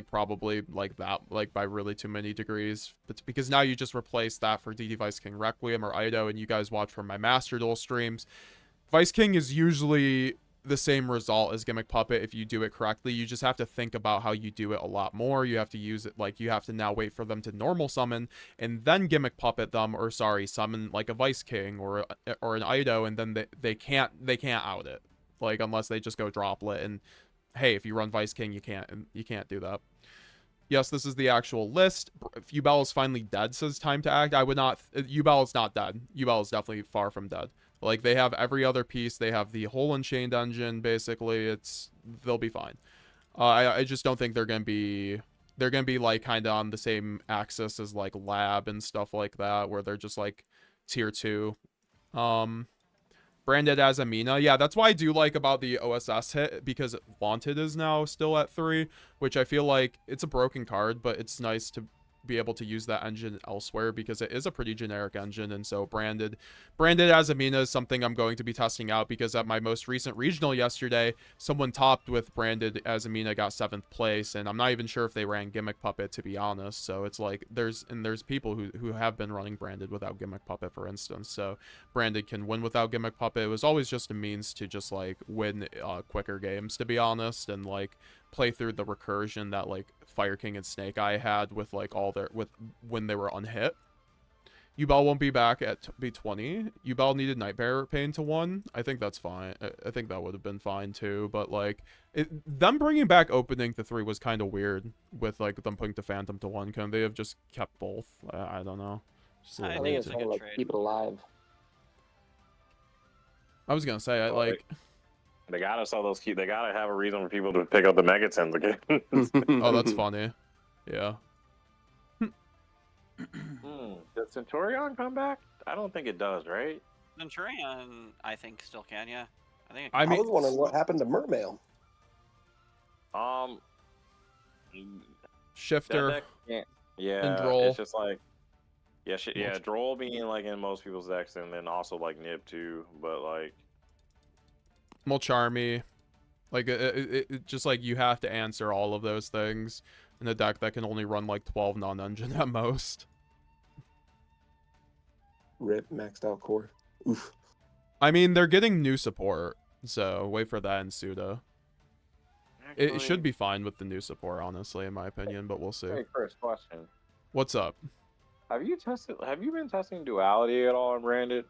probably like that, like by really too many degrees. But because now you just replace that for DD Vice King Requiem or Ido, and you guys watch from my Master Duel streams. Vice King is usually the same result as Gimmick Puppet if you do it correctly. You just have to think about how you do it a lot more. You have to use it, like you have to now wait for them to normal summon and then Gimmick Puppet them, or sorry, summon like a Vice King or an Ido, and then they can't out it, like unless they just go droplet. And hey, if you run Vice King, you can't do that. Yes, this is the actual list. If Yubel is finally dead, says Time to Act. I would not. Yubel is not dead. Yubel is definitely far from dead. Like, they have every other piece. They have the whole Unchained engine, basically. They'll be fine. I just don't think they're gonna be like kind of on the same axis as like Lab and stuff like that, where they're just like tier 2. Branded as Amina. Yeah, that's why I do like about the OSS hit, because Wanted is now still at 3, which I feel like it's a broken card, but it's nice to be able to use that engine elsewhere because it is a pretty generic engine. And so branded as Amina is something I'm going to be testing out, because at my most recent regional yesterday, someone topped with branded as Amina, got 7th place, and I'm not even sure if they ran Gimmick Puppet, to be honest. So it's like there's people who have been running branded without Gimmick Puppet, for instance. So branded can win without Gimmick Puppet. It was always just a means to just like win quicker games, to be honest, and like play through the recursion that like Fire King and Snake Eye had with like when they were unhit. Yubel won't be back at B20. Yubel needed Nightmare Pain to 1. I think that's fine. I think that would have been fine too, but like them bringing back opening to 3 was kind of weird, with like them putting the Phantom to 1. Couldn't they have just kept both? I don't know. I think it's kind of like keep it alive. I was gonna say They gotta sell those keys. They gotta have a reason for people to pick up the Megatons again. Oh, that's funny. Yeah. Does Centurion come back? I don't think it does, right? Centurion, I think, still can, yeah. I was wondering what happened to Mermail. Shifter. Yeah, and Droll. it's just like, yeah, Droll being like in most people's decks, and then also like Nib too, but like. Mulcharmy. Like, it just like you have to answer all of those things in a deck that can only run like 12 non-engine at most. Rip, maxed out core. Oof. I mean, they're getting new support, so wait for that in Suda. It should be fine with the new support, honestly, in my opinion, but we'll see. Hey, first question. What's up? Have you been testing duality at all on branded?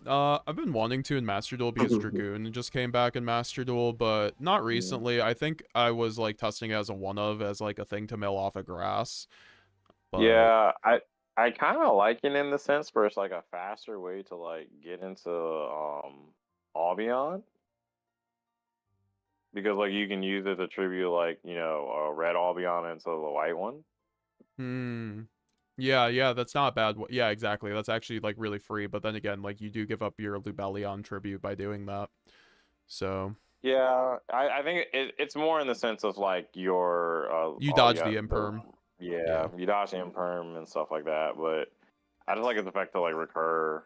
I've been wanting to in Master Duel because Dragoon just came back in Master Duel, but not recently. I think I was like testing it as a as like a thing to mill off of grass. But... Yeah, I kind of like it in the sense where it's like a faster way to like get into Albion, because like you can use it to tribute like a red Albion into the white one. Yeah, that's not bad. Yeah, exactly. That's actually like really free, but then again, like you do give up your Lubellion tribute by doing that. So yeah, I think it's more in the sense of like your you dodge the imperm. Yeah, you dodge the imperm and stuff like that, but I just like its effect to like recur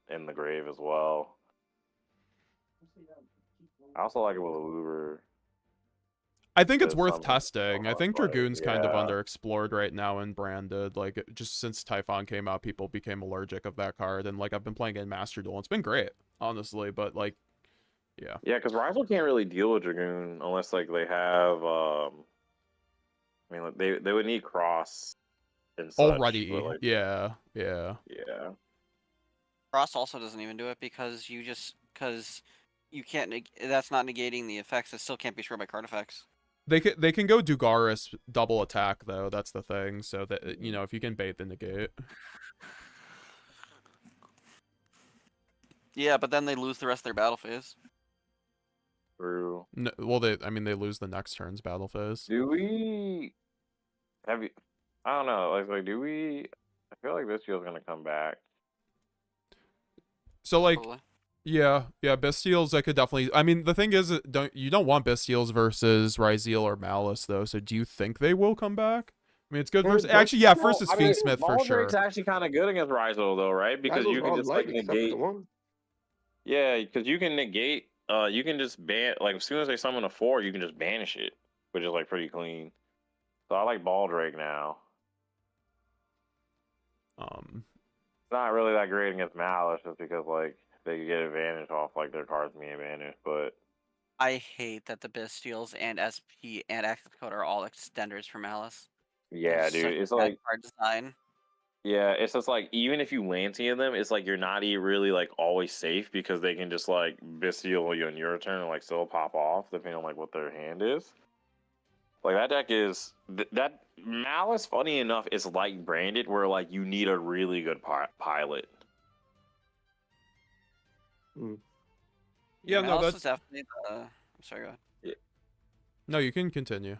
in the grave as well. I also like it with a Uber. I think it's There's worth some- testing. I think Dragoon's kind of yeah. underexplored right now and branded. Like, just since Typhon came out, people became allergic of that card. And, like, I've been playing it in Master Duel. It's been great, honestly. But, like, yeah. Yeah, because Rival can't really deal with Dragoon unless, like, they have, I mean, like, they would need Cross and such. Already. But, like, Yeah. yeah. Cross also doesn't even do it because you can't. That's not negating the effects. It still can't be destroyed by card effects. They can go Dugaris double attack, though. That's the thing. So, that, you know, if you can bait the negate. Yeah, but then they lose the rest of their battle phase. True. No, well, they lose the next turn's battle phase. Do we have you? I don't know. Like, do we? I feel like this deal's gonna come back. So, like, Probably. yeah, Bastiles, I could definitely. I mean, the thing is, you don't want Bastiles versus Ryzeal or Malice, though. So, do you think they will come back? I mean, it's good versus. Actually, yeah, versus Fiendsmith for sure. Baldrake's actually kind of good against Ryzeal, though, right? Because you can just like negate. Yeah, because you can negate. You can just ban. Like, as soon as they summon a 4, you can just banish it, which is like pretty clean. So I like Baldrake now. It's not really that great against Malice, just because like they get advantage off like their cards being banished. But I hate that the Bastiles and SP and Access Code are all extenders for Malice. yeah, That's dude, such it's bad like card design. yeah, it's just like even if you Lancey them, it's like you're not really like always safe because they can just like Bastille you on your turn and like still pop off depending on like what their hand is. Like that deck is that Malice. Funny enough, is like branded where like you need a really good pilot. Yeah, no, Malice that's is definitely the. I'm sorry, go ahead. Yeah. No, you can continue.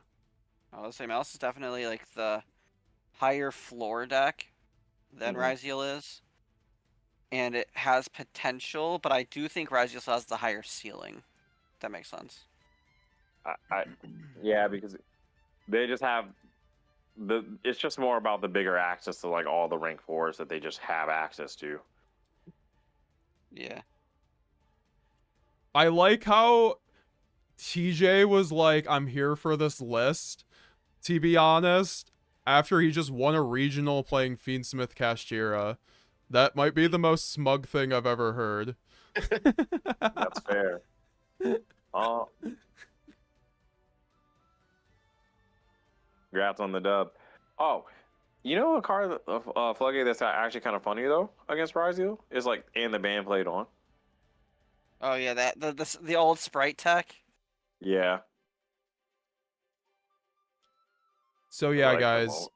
I was say Malice is definitely like the higher floor deck than Ryzeal is, and it has potential, but I do think Ryzeal still has the higher ceiling. If that makes sense. Yeah, because they just have it's just more about the bigger access to like all the rank 4s that they just have access to. Yeah. I like how TJ was like, I'm here for this list, to be honest, after he just won a regional playing Fiendsmith Kashtira. That might be the most smug thing I've ever heard. That's fair. Congrats on the dub. Oh, you know a card Floodgate that's actually kind of funny though against Ryzeal is like and the band played on. Oh yeah, that the old sprite tech. Yeah. So yeah, guys,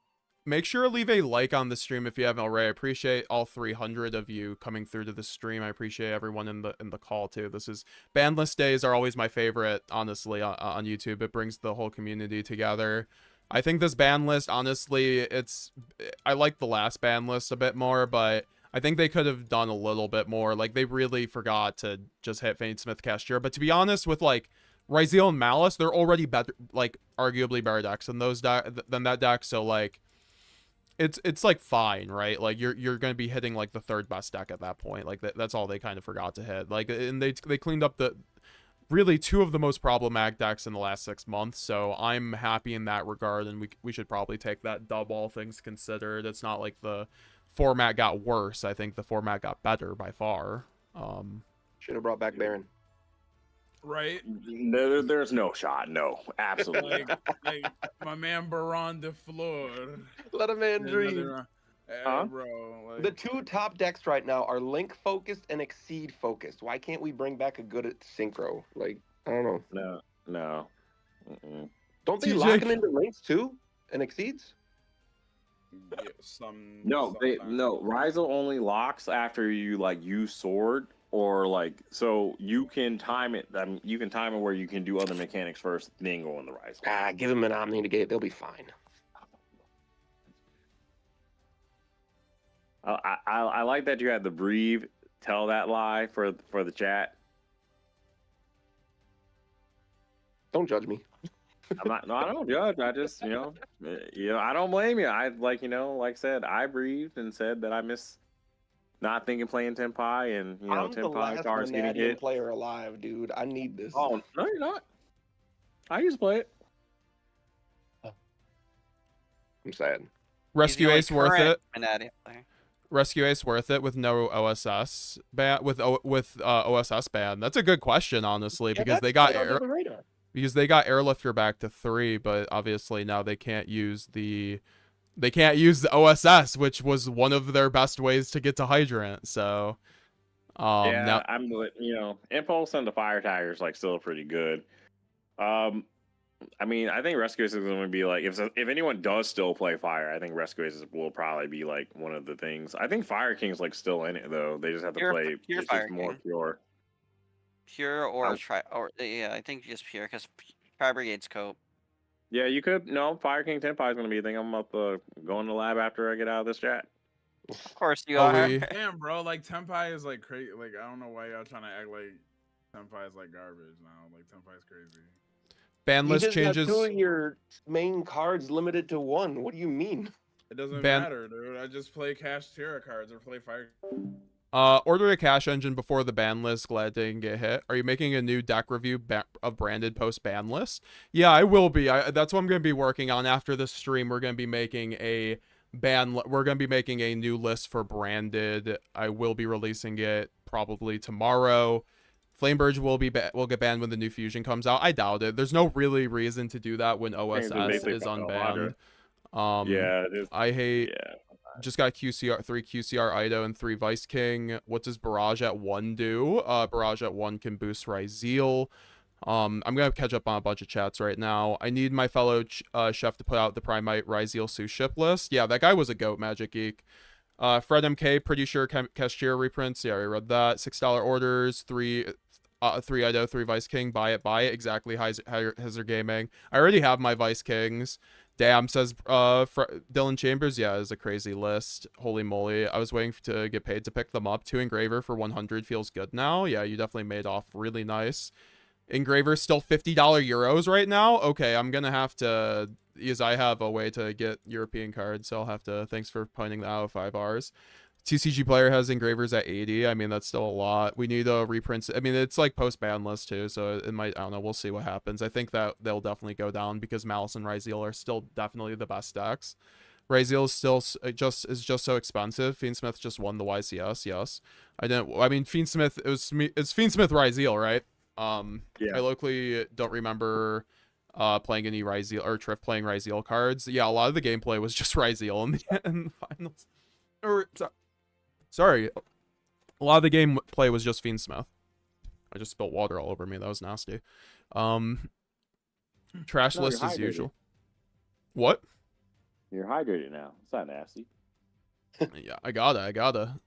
make sure to leave a like on the stream if you haven't already. I appreciate all 300 of you coming through to the stream. I appreciate everyone in the call too. This is BANLIST days are always my favorite, honestly, on YouTube. It brings the whole community together. I think this ban list, honestly, I like the last ban list a bit more, but I think they could have done a little bit more. Like, they really forgot to just hit Fiendsmith Kashtira. But to be honest, with, like, Ryzeal and Malice, they're already better, like, arguably better decks than that deck. So, like, it's like, fine, right? Like, you're going to be hitting, like, the third best deck at that point. Like, that's all they kind of forgot to hit. Like, and they cleaned up really two of the most problematic decks in the last 6 months, so I'm happy in that regard, and we should probably take that dub, all things considered. It's not like the format got worse. I think the format got better by far. Should have brought back Baron. Right? There's no shot. No, absolutely. like my man Baron de Fleur. Let a man dream. Bro, like... The two top decks right now are Link focused and Exceed focused. Why can't we bring back a good synchro? Like, I don't know. No. Don't they lock them into Links too and Exceeds? Yeah, no. Ryzeal only locks after you like use sword or like so you can time it. I mean, you can time it where you can do other mechanics first, then go on the Ryzeal. Give them an Omni negate. They'll be fine. I like that you had the breathe, tell that lie for the chat. Don't judge me. No, I don't judge. I just, I don't blame you. I like I said, I breathed and said that I miss not thinking playing Tenpai, and I'm the Tenpai last cards getting Vanadium hit. player alive, dude. I need this. Oh no, you're not. I used to play it. I'm sad. Rescue Ace worth it. Vanadium player. Rescue Ace worth it with no OSS ban with OSS ban? That's a good question, honestly, because they got Airlifter back to 3, but obviously now they can't use the OSS, which was one of their best ways to get to Hydrant. So yeah, now I'm Impulse and the Fire Tiger is like still pretty good. I mean, I think Rescue Aces is going to be like, if anyone does still play Fire, I think Rescue Aces will probably be like one of the things. I think Fire King's like still in it though. They just have to play pure it's Fire just more King. pure. Pure or yeah, I think just pure because Fire Brigade's cope. Yeah, you could. No, Fire King Tenpai is going to be a thing. I'm about to go in the lab after I get out of this chat. Of course you are. Damn, bro. Like Tenpai is like crazy. Like I don't know why y'all trying to act like Tenpai is like garbage now. Like Tenpai is crazy. Ban list you just changes. Got 2 of your main cards limited to 1. What do you mean? It doesn't matter, dude. I just play kashtira cards or play Fire. Order a cash engine before the ban list. Glad they didn't get hit. Are you making a new deck review of branded post ban list? Yeah, I will be. That's what I'm going to be working on after this stream. We're going to be making a we're going to be making a new list for branded. I will be releasing it probably tomorrow. Flamebird will get banned when the new fusion comes out. I doubt it. There's no really reason to do that when OSS is unbanned. Yeah, I hate. Just got 3 QCR Ido and 3 Vice King. What does Barrage at 1 do? Barrage at 1 can boost Ryzeal. I'm gonna catch up on a bunch of chats right now. I need my fellow chef to put out the Primite Ryzeal Sous ship list. Yeah, that guy was a goat, Magic Geek. Fred MK, pretty sure Kashtira reprints. Yeah, I read that. $6 orders, 3 Ido, 3 Vice King. Buy it. Exactly. Hazard Gaming. I already have my Vice Kings. Damn, says Dylan Chambers. Yeah, it's a crazy list. Holy moly. I was waiting to get paid to pick them up. 2 Engraver for 100 feels good now. Yeah, you definitely made off really nice. Engraver still $50 euros right now. Okay, I'm gonna have to, because I have a way to get European cards, so I'll have to, thanks for pointing that out, 5 Rs. TCG player has engravers at 80. I mean, that's still a lot. We need a reprint. I mean, it's like post-ban list too, so it might, I don't know, we'll see what happens. I think that they'll definitely go down because Malice and Ryzeal are still definitely the best decks. Ryzeal is still just so expensive. Fiendsmith just won the YCS, yes. I mean, Fiendsmith, it's Fiendsmith Ryzeal, right? Yeah. I locally don't remember playing any Ryzeal or Trif playing Ryzeal cards. Yeah, a lot of the gameplay was just Ryzeal in the finals. Sorry, a lot of the gameplay was just Fiendsmith. I just spilled water all over me. That was nasty. Trash list as usual. What? You're hydrated now. It's not nasty. Yeah, I gotta.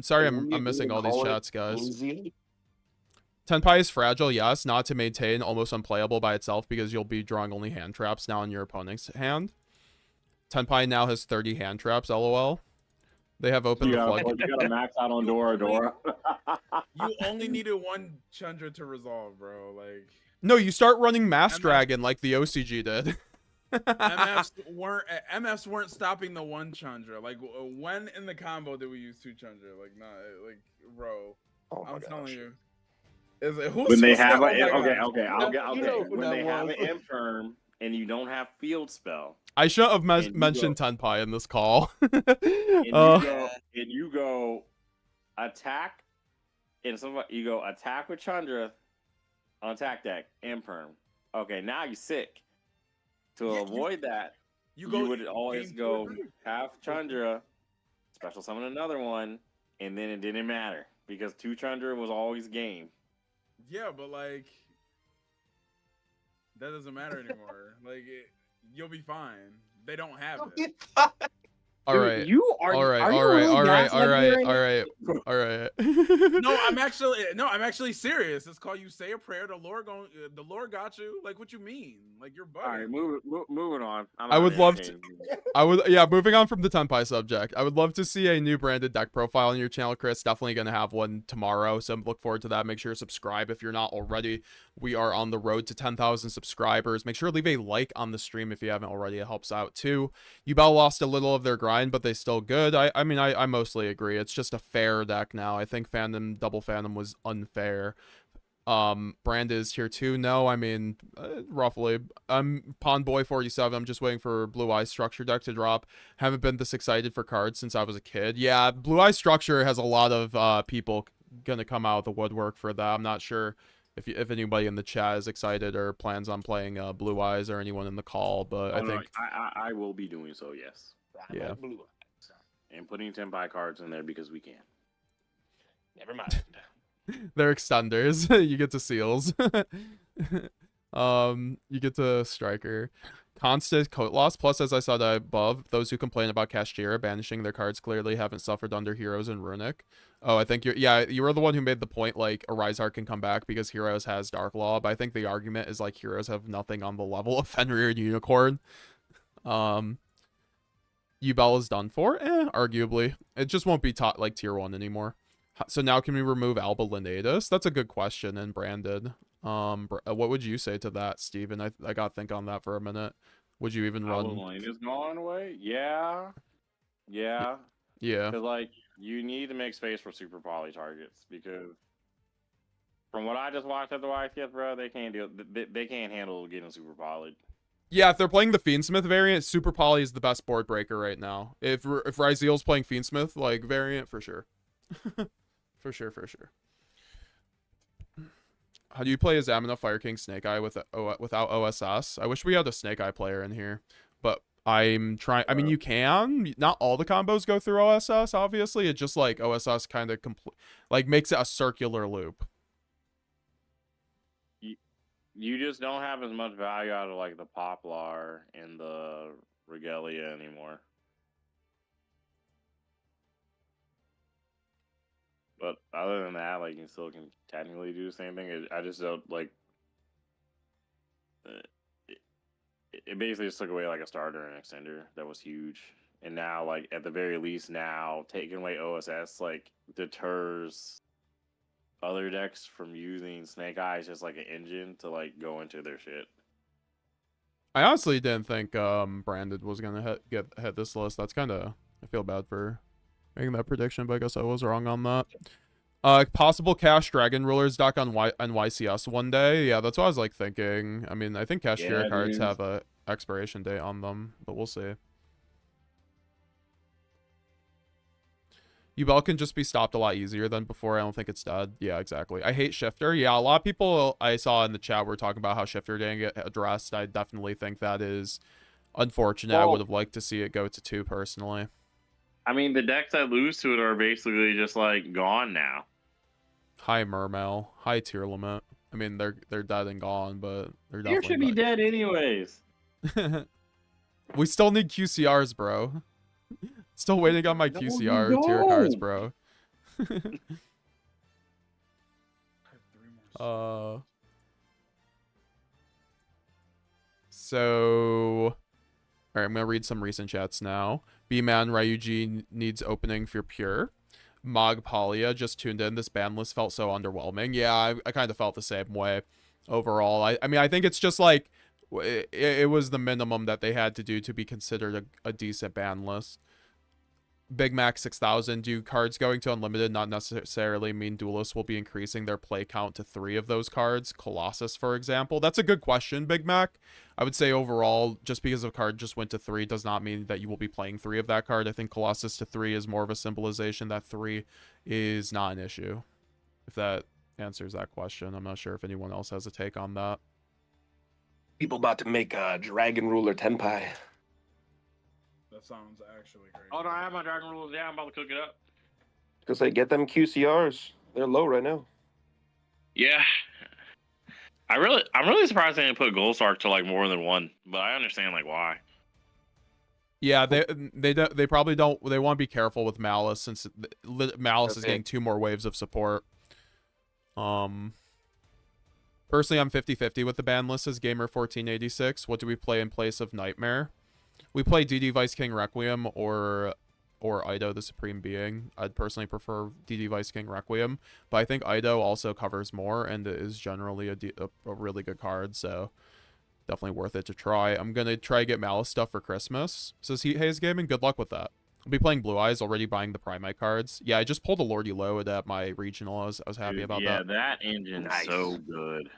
Sorry, I'm missing all these chats, guys. Tenpai is fragile, yes, not to maintain, almost unplayable by itself because you'll be drawing only hand traps now in your opponent's hand. Tenpai now has 30 hand traps, lol. They have opened the floodgate. You got a max out on Dora. You only needed 1 Chandra to resolve, bro. Like, no, you start running Mass Dragon like the OCG did. MFs weren't stopping the 1 Chandra. Like, when in the combo did we use 2 Chandra? Like, not like, bro. I'm telling you. When they have an when they have an imperm and you don't have field spell. I should have mentioned Tenpai in this call. and you go attack, and you go attack with Chandra on attack deck, imperm. Okay, now you're sick. To avoid that, you would always go half Chandra, special summon another one, and then it didn't matter because 2 Chandra was always game. Yeah, but like that doesn't matter anymore. Like you'll be fine. They don't have it. All right. All right. No, I'm actually serious. It's called you say a prayer. The Lord got you. Like, what you mean? Like, you're bugging. All right, moving on. Moving on from the Tenpai subject. I would love to see a new branded deck profile on your channel, Chris. Definitely gonna have one tomorrow, so look forward to that. Make sure to subscribe if you're not already. We are on the road to 10,000 subscribers. Make sure to leave a like on the stream if you haven't already. It helps out too. Yubel lost a little of their grind, but they still good. I mean, I mostly agree. It's just a fair deck now. I think Phantom, Double Phantom was unfair. Brand is tier 2. No, I mean, roughly. I'm Pawn Boy 47. I'm just waiting for Blue Eye Structure deck to drop. Haven't been this excited for cards since I was a kid. Yeah, Blue Eye Structure has a lot of people gonna come out of the woodwork for that. I'm not sure if anybody in the chat is excited or plans on playing Blue Eyes or anyone in the call, but I think I will be doing so. Yes. Yeah. Blue Eyes. And putting Tenpai cards in there because we can. Never mind. they're extenders. You get to seals. You get to striker. Constant coat loss. Plus, as I said above, those who complain about kashtira banishing their cards clearly haven't suffered under heroes and runic. Oh, I think you were the one who made the point like a Rise Heart can come back because heroes has Dark Law, but I think the argument is like heroes have nothing on the level of Fenrir and Unicorn. Yubel is done for? Arguably. It just won't be taught like tier 1 anymore. So now can we remove Alba Lineatus? That's a good question and branded. What would you say to that, Steven? I got to think on that for a minute. Would you even run? Alba Lineatus gone away? Yeah. Yeah. Yeah. Because like you need to make space for super poly targets because from what I just watched at the YCS, bro, they can't do it. They can't handle getting super poly. Yeah, if they're playing the Fiendsmith variant, Super Poly is the best board breaker right now. If Ryzeal's playing Fiendsmith like variant, for sure. For sure. How do you play a Zamina Fire King Snake Eye without OSS? I wish we had a Snake Eye player in here, but I'm trying. I mean, you can. Not all the combos go through OSS, obviously. It just like OSS kind of makes it a circular loop. You just don't have as much value out of like the Poplar and the Regalia anymore. But other than that, like you still can technically do the same thing. I just don't like. It basically just took away like a starter and extender that was huge, and now like at the very least now taking away OSS like deters other decks from using Snake Eyes just like an engine to like go into their shit. I honestly didn't think Branded was gonna hit this list. That's kind of, I feel bad for making that prediction, but I guess I was wrong on that. Possible Cash Dragon Rulers deck on YCS one day. Yeah, that's what I was like thinking. I mean, I think Kashtira cards have a expiration date on them, but we'll see. Yubel can just be stopped a lot easier than before. I don't think it's dead. Yeah, exactly. I hate Shifter. Yeah, a lot of people I saw in the chat were talking about how Shifter didn't get addressed. I definitely think that is unfortunate. I would have liked to see it go to 2 personally. I mean, the decks that lose to it are basically just like gone now. High Mermail, high tier limit. I mean, they're dead and gone, but they're Tier definitely should be dead anyways. We still need QCRs, bro. Still waiting on my QCR tier cards, bro. So, all right, I'm gonna read some recent chats now. B-Man Ryuji needs opening for Pure. Mogpolia just tuned in. This ban list felt so underwhelming. Yeah, I kind of felt the same way overall. I mean, I think it's just like it was the minimum that they had to do to be considered a decent ban list. Big Mac 6000. Do cards going to unlimited not necessarily mean duelists will be increasing their play count to 3 of those cards? Colossus, for example. That's a good question, Big Mac. I would say overall, just because a card just went to 3 does not mean that you will be playing 3 of that card. I think Colossus to 3 is more of a symbolization that 3 is not an issue. If that answers that question. I'm not sure if anyone else has a take on that. People about to make a Dragon Ruler Tenpai. That sounds actually great. Oh no, I have my Dragon Rules down. I'm about to cook it up. Because they get them QCRs. They're low right now. Yeah. I'm really surprised they didn't put Gold Sark to like more than 1, but I understand like why. Yeah, they probably don't. They want to be careful with Malice since Malice is getting 2 more waves of support. Personally, I'm 50-50 with the ban list as Gamer1486. What do we play in place of Nightmare? We play DD Vice King Requiem or or Ido the Supreme Being. I'd personally prefer DD Vice King Requiem, but I think Ido also covers more and is generally a really good card, so definitely worth it to try. I'm gonna try to get Malice stuff for Christmas, says Heat Haze Gaming. Good luck with that. I'll be playing Blue Eyes, already buying the Primite cards. Yeah, I just pulled a Lordy Load at my regional. I was happy about that. Yeah, that engine's so good.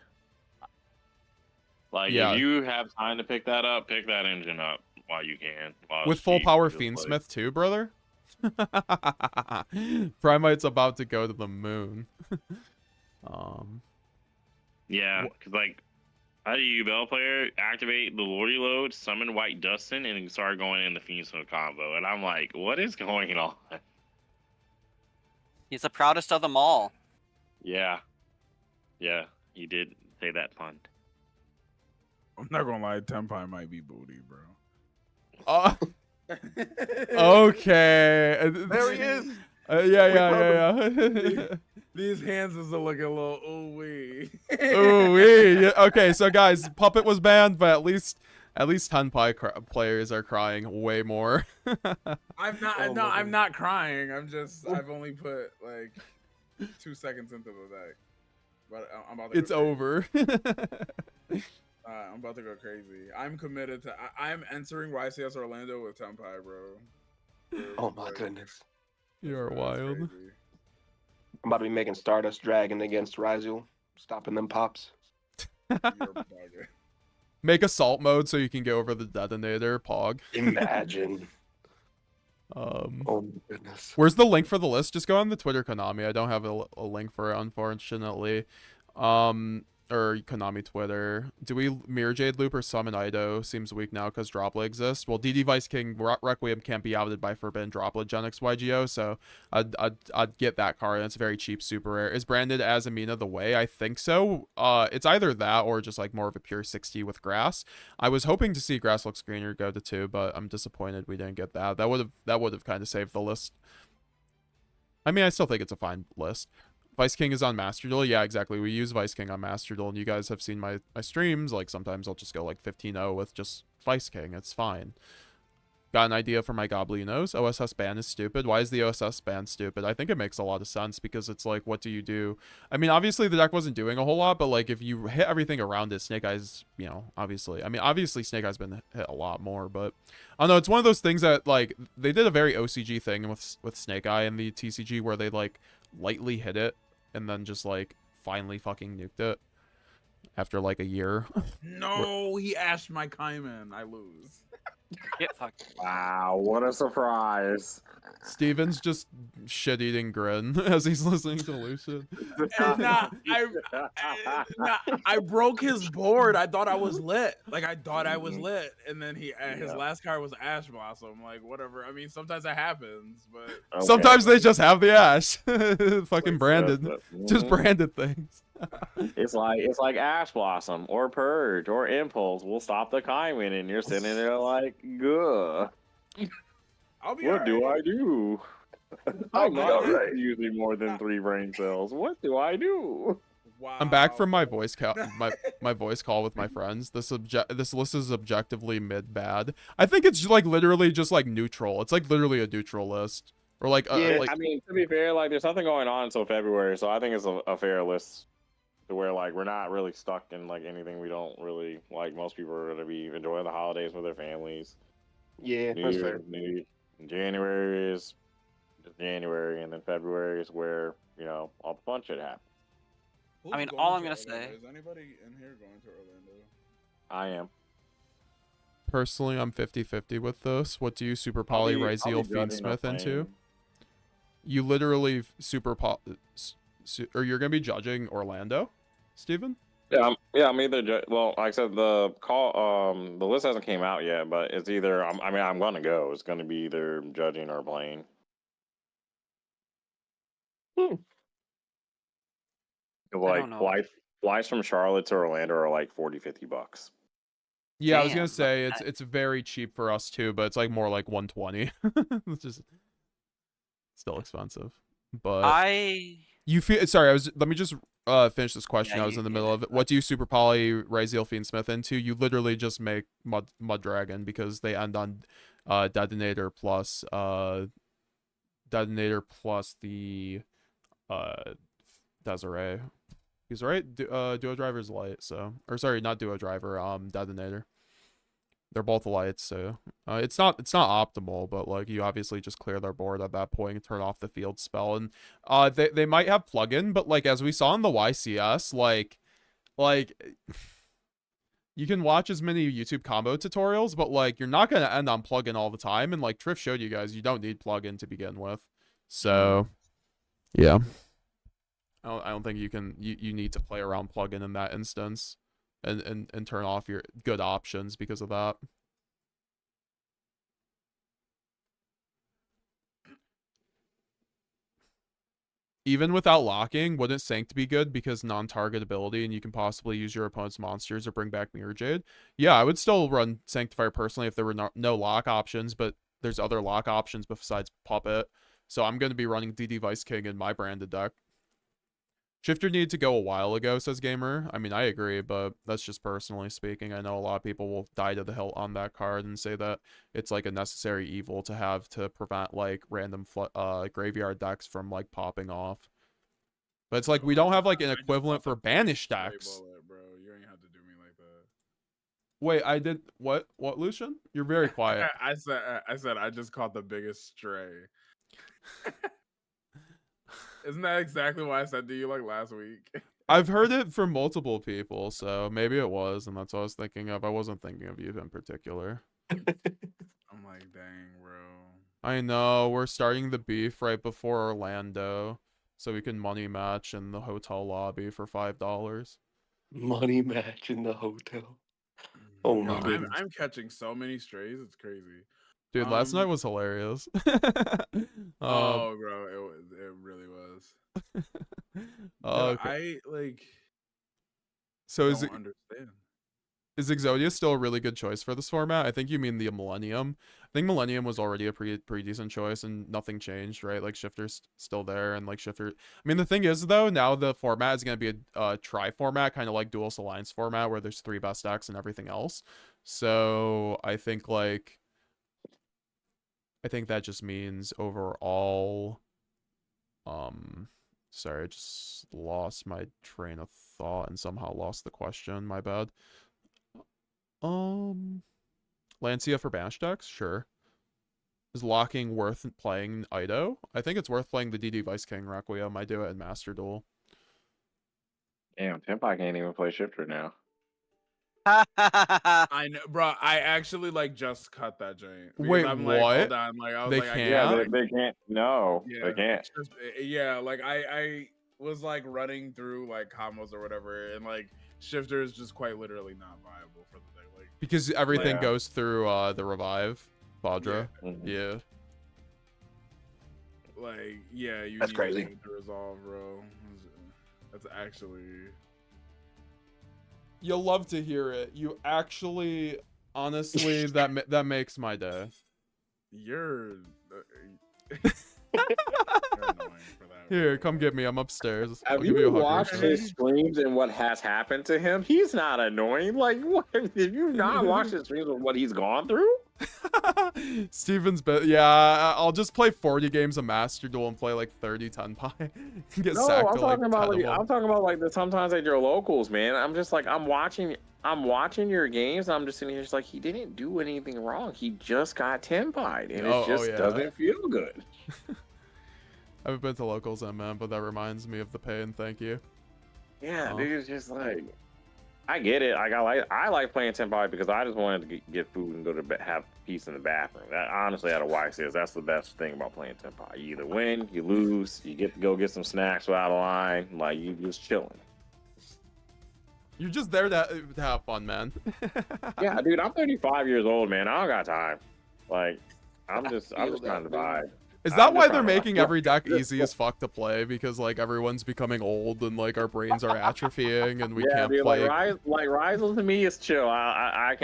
Like, Yeah. if you have time to pick that up, pick that engine up while you can. While With it's full cheap, power just, like- Fiendsmith too, brother? Primite's about to go to the moon. Yeah, because, like, how do you Yubel player activate the Lordy Load, summon White Dustin, and start going in the Fiendsmith combo? And I'm like, what is going on? He's the proudest of them all. Yeah. Yeah, you did say that pun. I'm not gonna lie, Tenpai might be booty, bro. Okay. There he is. Yeah. These hands is looking a little ooh wee. Ooh wee. Yeah, okay, so guys, Puppet was banned, but at least Tenpai players are crying way more. I'm not. No, I'm not crying. I've only put like 2 seconds into the deck, but I'm about to. It's over. I'm about to go crazy. I'm committed to. I'm entering YCS Orlando with Tenpai, bro. Oh my goodness. You're wild. I'm about to be making Stardust Dragon against Ryzel, stopping them pops. Make assault mode so you can get over the detonator, Pog. Imagine. Oh my goodness. Where's the link for the list? Just go on the Twitter Konami. I don't have a link for it, unfortunately. Or Konami Twitter. Do we Mirror Jade loop or summon Ido? Seems weak now because Droplet exists. Well, DD Vice King Requiem can't be outed by Forbidden Droplet Genix YuGiOh, so I'd get that card. And it's a very cheap super rare. Is branded as Amina the Way? I think so. It's either that or just like more of a pure 60 with grass. I was hoping to see Grass Looks Greener go to 2, but I'm disappointed we didn't get that. That would have kind of saved the list. I mean, I still think it's a fine list. Vice King is on Master Duel. Yeah, exactly. We use Vice King on Master Duel, and you guys have seen my streams. Like, sometimes I'll just go, like, 15-0 with just Vice King. It's fine. Got an idea for my Goblinos. OSS ban is stupid. Why is the OSS ban stupid? I think it makes a lot of sense, because it's like, what do you do? I mean, obviously, the deck wasn't doing a whole lot, but, like, if you hit everything around it, Snake Eyes, you know, obviously. I mean, obviously, Snake Eyes been hit a lot more, but I don't know. It's one of those things that, like, they did a very OCG thing with Snake Eye in the TCG where they, like, lightly hit it and then just like finally fucking nuked it after like a year. No, he ashed my Kaiman. I lose. Get fucked. Wow, what a surprise. Steven's just shit-eating grin as he's listening to Lucian. I broke his board. I thought I was lit. Like, I thought I was lit. And then his last card was Ash Blossom. Like, whatever. I mean, sometimes that happens, but... Okay. Sometimes they just have the Ash. Fucking branded. Just branded things. It's like Ash Blossom or Purge or Impulse. We'll stop the Kaiman, and you're sitting there like, "Guh. What do I do? I'm not using more than 3 brain cells. What do I do?" Wow. I'm back from my voice my voice call with my friends. This list is objectively mid-bad. I think it's like literally just like neutral. It's like literally a neutral list. Or like I mean, to be fair, like there's nothing going on until February, so I think it's a fair list. To where like we're not really stuck in like anything we don't really like. Most people are gonna be enjoying the holidays with their families. Yeah, that's fair. January is just January, and then February is where all the fun shit happens. I mean, all I'm gonna say. Is anybody in here going to Orlando? I am. Personally, I'm 50-50 with this. What do you Super Poly Ryzeal Fiendsmith into? You literally Super Poly. Or you're gonna be judging Orlando, Steven? Yeah, I'm either. Well, like I said, the list hasn't came out yet, but it's either. I'm gonna go. It's gonna be either judging or playing. Like flights from Charlotte to Orlando are like $40-$50. Yeah, I was gonna say it's very cheap for us too, but it's like more like 120. It's just still expensive. But you feel sorry. Let me just finish this question. I was in the middle of it. What do you Super Poly Ryzeal Fiendsmith into? You literally just make Mud Dragon because they end on Detonator plus Detonator plus the Desiree. He's right. Duo Driver's light, so, or sorry, not Duo Driver. Detonator. They're both lights, so it's not optimal, but like you obviously just clear their board at that point and turn off the field spell, and they might have plugin, but like as we saw in the YCS, like you can watch as many YouTube combo tutorials, but like you're not gonna end on plugin all the time, and like Trif showed you guys, you don't need plugin to begin with, so yeah. I don't think you need to play around plugin in that instance. And turn off your good options because of that. Even without locking, wouldn't Sanct be good because non-targetability and you can possibly use your opponent's monsters or bring back Mirror Jade? Yeah, I would still run Sanctifier personally if there were no lock options, but there's other lock options besides Puppet. So I'm going to be running DD Vice King in my branded deck. Shifter needed to go a while ago, says Gamer. I mean, I agree, but that's just personally speaking. I know a lot of people will die to the hilt on that card and say that it's like a necessary evil to have to prevent like random graveyard decks from like popping off. But it's like we don't have like an equivalent for banished decks. Bro, you ain't have to do me like that. Wait, I did what? What, Lucian? You're very quiet. I said I just caught the biggest stray. Isn't that exactly what I said to you like last week? I've heard it from multiple people, so maybe it was, and that's what I was thinking of. I wasn't thinking of you in particular. I'm like, dang, bro. I know, we're starting the beef right before Orlando, so we can money match in the hotel lobby for $5. Money match in the hotel. Oh my goodness. I'm catching so many strays, it's crazy. Dude, last night was hilarious. Oh, bro, it really was. Okay. I like. So don't understand. Is Exodia still a really good choice for this format? I think you mean the Millennium. I think Millennium was already a pretty decent choice, and nothing changed, right? Like Shifter's still there, and like Shifter. I mean, the thing is though, now the format is gonna be a tri format, kind of like Duelist Alliance format, where there's 3 best decks and everything else. So I think like. I think that just means overall, sorry, I just lost my train of thought and somehow lost the question, my bad. Lancia for banished decks? Sure. Is locking worth playing Ido? I think it's worth playing the DD Vice King Requiem. I do it in Master Duel. Damn, Tenpai can't even play Shifter now. I know, bro. I actually like just cut that joint. Wait, I'm what? Like, hold on. Like, I was they like, can't. Yeah, they can't. No, yeah, they can't. Yeah, like I was like running through like combos or whatever, and like Shifter is just quite literally not viable for the day. Like because everything goes through the revive, Vajra. Yeah. Like you That's need crazy to resolve, bro. That's actually. You'll love to hear it. You actually, honestly, that makes my day. You're Here, come get me. I'm upstairs. Have you watched his streams and what has happened to him? He's not annoying. Like, what? Did you not watch his streams with what he's gone through? Steven's bit. Yeah, I'll just play 40 games of Master Duel and play like 30 Tenpai. Get No, sacked I'm to, talking about 10 like of them. I'm talking about like the sometimes at your locals, man. I'm just like I'm watching your games. And I'm just sitting here, just like he didn't do anything wrong. He just got Tenpai'd, and it just doesn't feel good. I haven't been to locals in man, but that reminds me of the pain. Thank you. Yeah, dude, it's just like I get it. Like I like playing Tenpai because I just wanted to get food and go to bed, have peace in the bathroom. That honestly, at a YCS, that's the best thing about playing Tenpai. You either win, you lose, you get to go get some snacks without a line, like you just chilling. You're just there to have fun, man. Yeah, dude, I'm 35 years old, man. I don't got time. Like, I'm just trying to vibe. Is that why they're making every deck easy as fuck to play? Because like everyone's becoming old and like our brains are atrophying and we can't dude, play. Like Ryzel to me is chill. I'll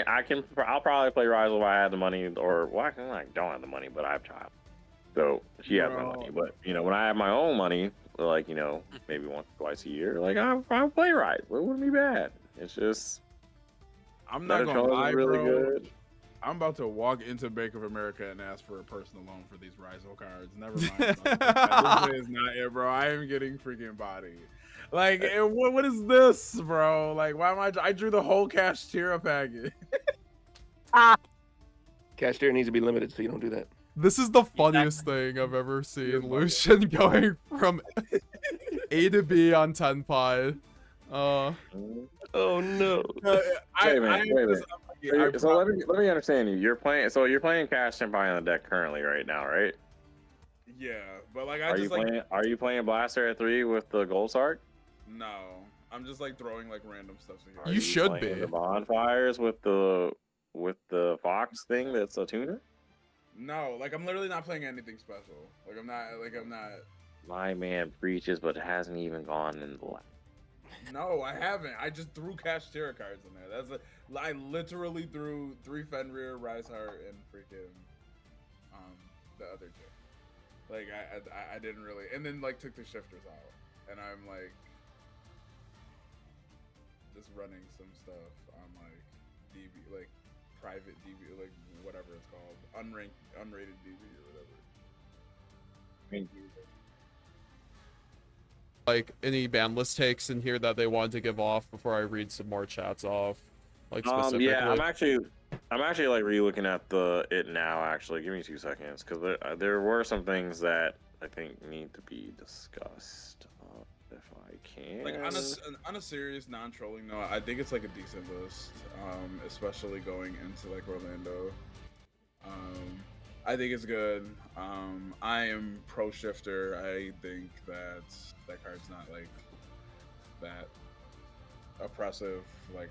probably play Ryzel if I had the money, or well, I don't have the money, but I have a child, so she has my money. But you know, when I have my own money, like you know, maybe once or twice a year, like I'll play Ryzel. It wouldn't be bad. It's just I'm not gonna lie, really bro. good. I'm about to walk into Bank of America and ask for a personal loan for these Rizal cards. Never mind. This is not it, bro. I am getting freaking bodied. Like, what is this, bro? Like, why am I drew the whole kashtira package. Kashtira needs to be limited, so you don't do that. This is the funniest thing I've ever seen. Lucian going from A to B on Tenpai. Oh no. Wait a minute. So let me understand you. You're playing Cash Tenpai on the deck currently right now, right? Yeah, but like Are you playing Blaster at 3 with the Gold Sark? No, I'm just like throwing like random stuff together. You should be. The bonfires with the Fox thing that's a tuner? No, like I'm literally not playing anything special. I'm not. My man preaches, but hasn't even gone in the lab. No, I haven't. I just threw kashtira cards in there. I literally threw 3 Fenrir, Riseheart, and freaking the other chick. Like I didn't really, and then like took the shifters out, and I'm like just running some stuff on like DB, like private DB, like whatever it's called, unrated DB or whatever. Thank you. Like any ban list takes in here that they wanted to give off before I read some more chats off, like specifically. Yeah, I'm actually like re-looking at it now. Actually, give me 2 seconds because there were some things that I think need to be discussed. If I can. Like on a serious, non-trolling note, I think it's like a decent list, especially going into like Orlando. I think it's good. I am pro shifter. I think that card's not like that oppressive. Like,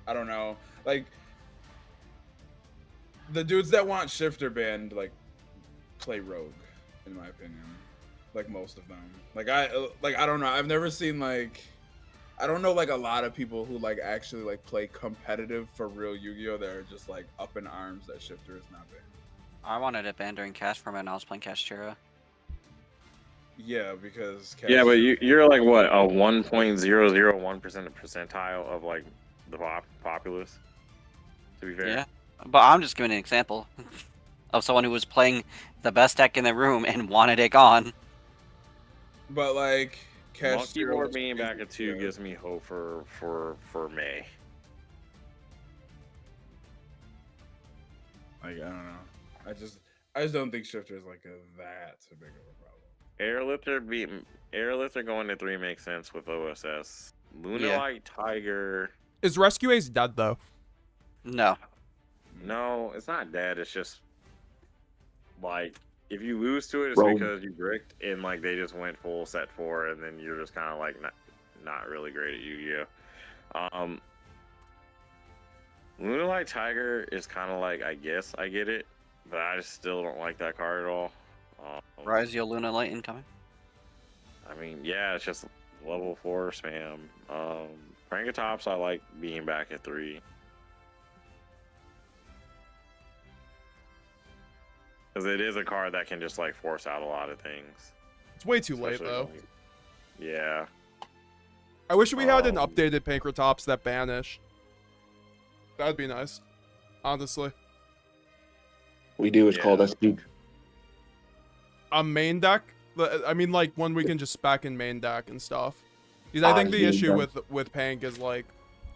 I don't know. Like the dudes that want shifter banned like play rogue, in my opinion. Like most of them. Like I don't know. I've never seen like, I don't know like a lot of people who like actually like play competitive for real Yu-Gi-Oh that are just like up in arms that shifter is not banned. I wanted it banned during Cash Format and I was playing Kashtira. Yeah, because yeah, but you're like what, a 1.001% percentile of like the populace, to be fair. Yeah, but I'm just giving an example of someone who was playing the best deck in the room and wanted it gone. But like Monkey Board being back at 2 gives me hope for May. Like I don't know. I just don't think shifter is like that big of a problem. Airlifter going to 3 makes sense with OSS. Lunalite Tiger. Is Rescue Ace dead though? No. No, it's not dead. It's just like if you lose to it, it's because you bricked and like they just went full set 4, and then you're just kind of like not really great at Yu-Gi-Oh. Lunalite Tiger is kind of like, I guess I get it, but I just still don't like that card at all. Rizio Lunalite incoming. I mean, yeah, it's just level 4 spam. Frankatops, I like being back at 3. Because it is a card that can just like force out a lot of things. It's way too late though. Like, yeah. I wish we had an updated Pankratops that banish. That'd be nice, honestly. We do. It's called SP. A main deck. I mean, like one we can just spec in main deck and stuff. Because I think the issue with Pank is like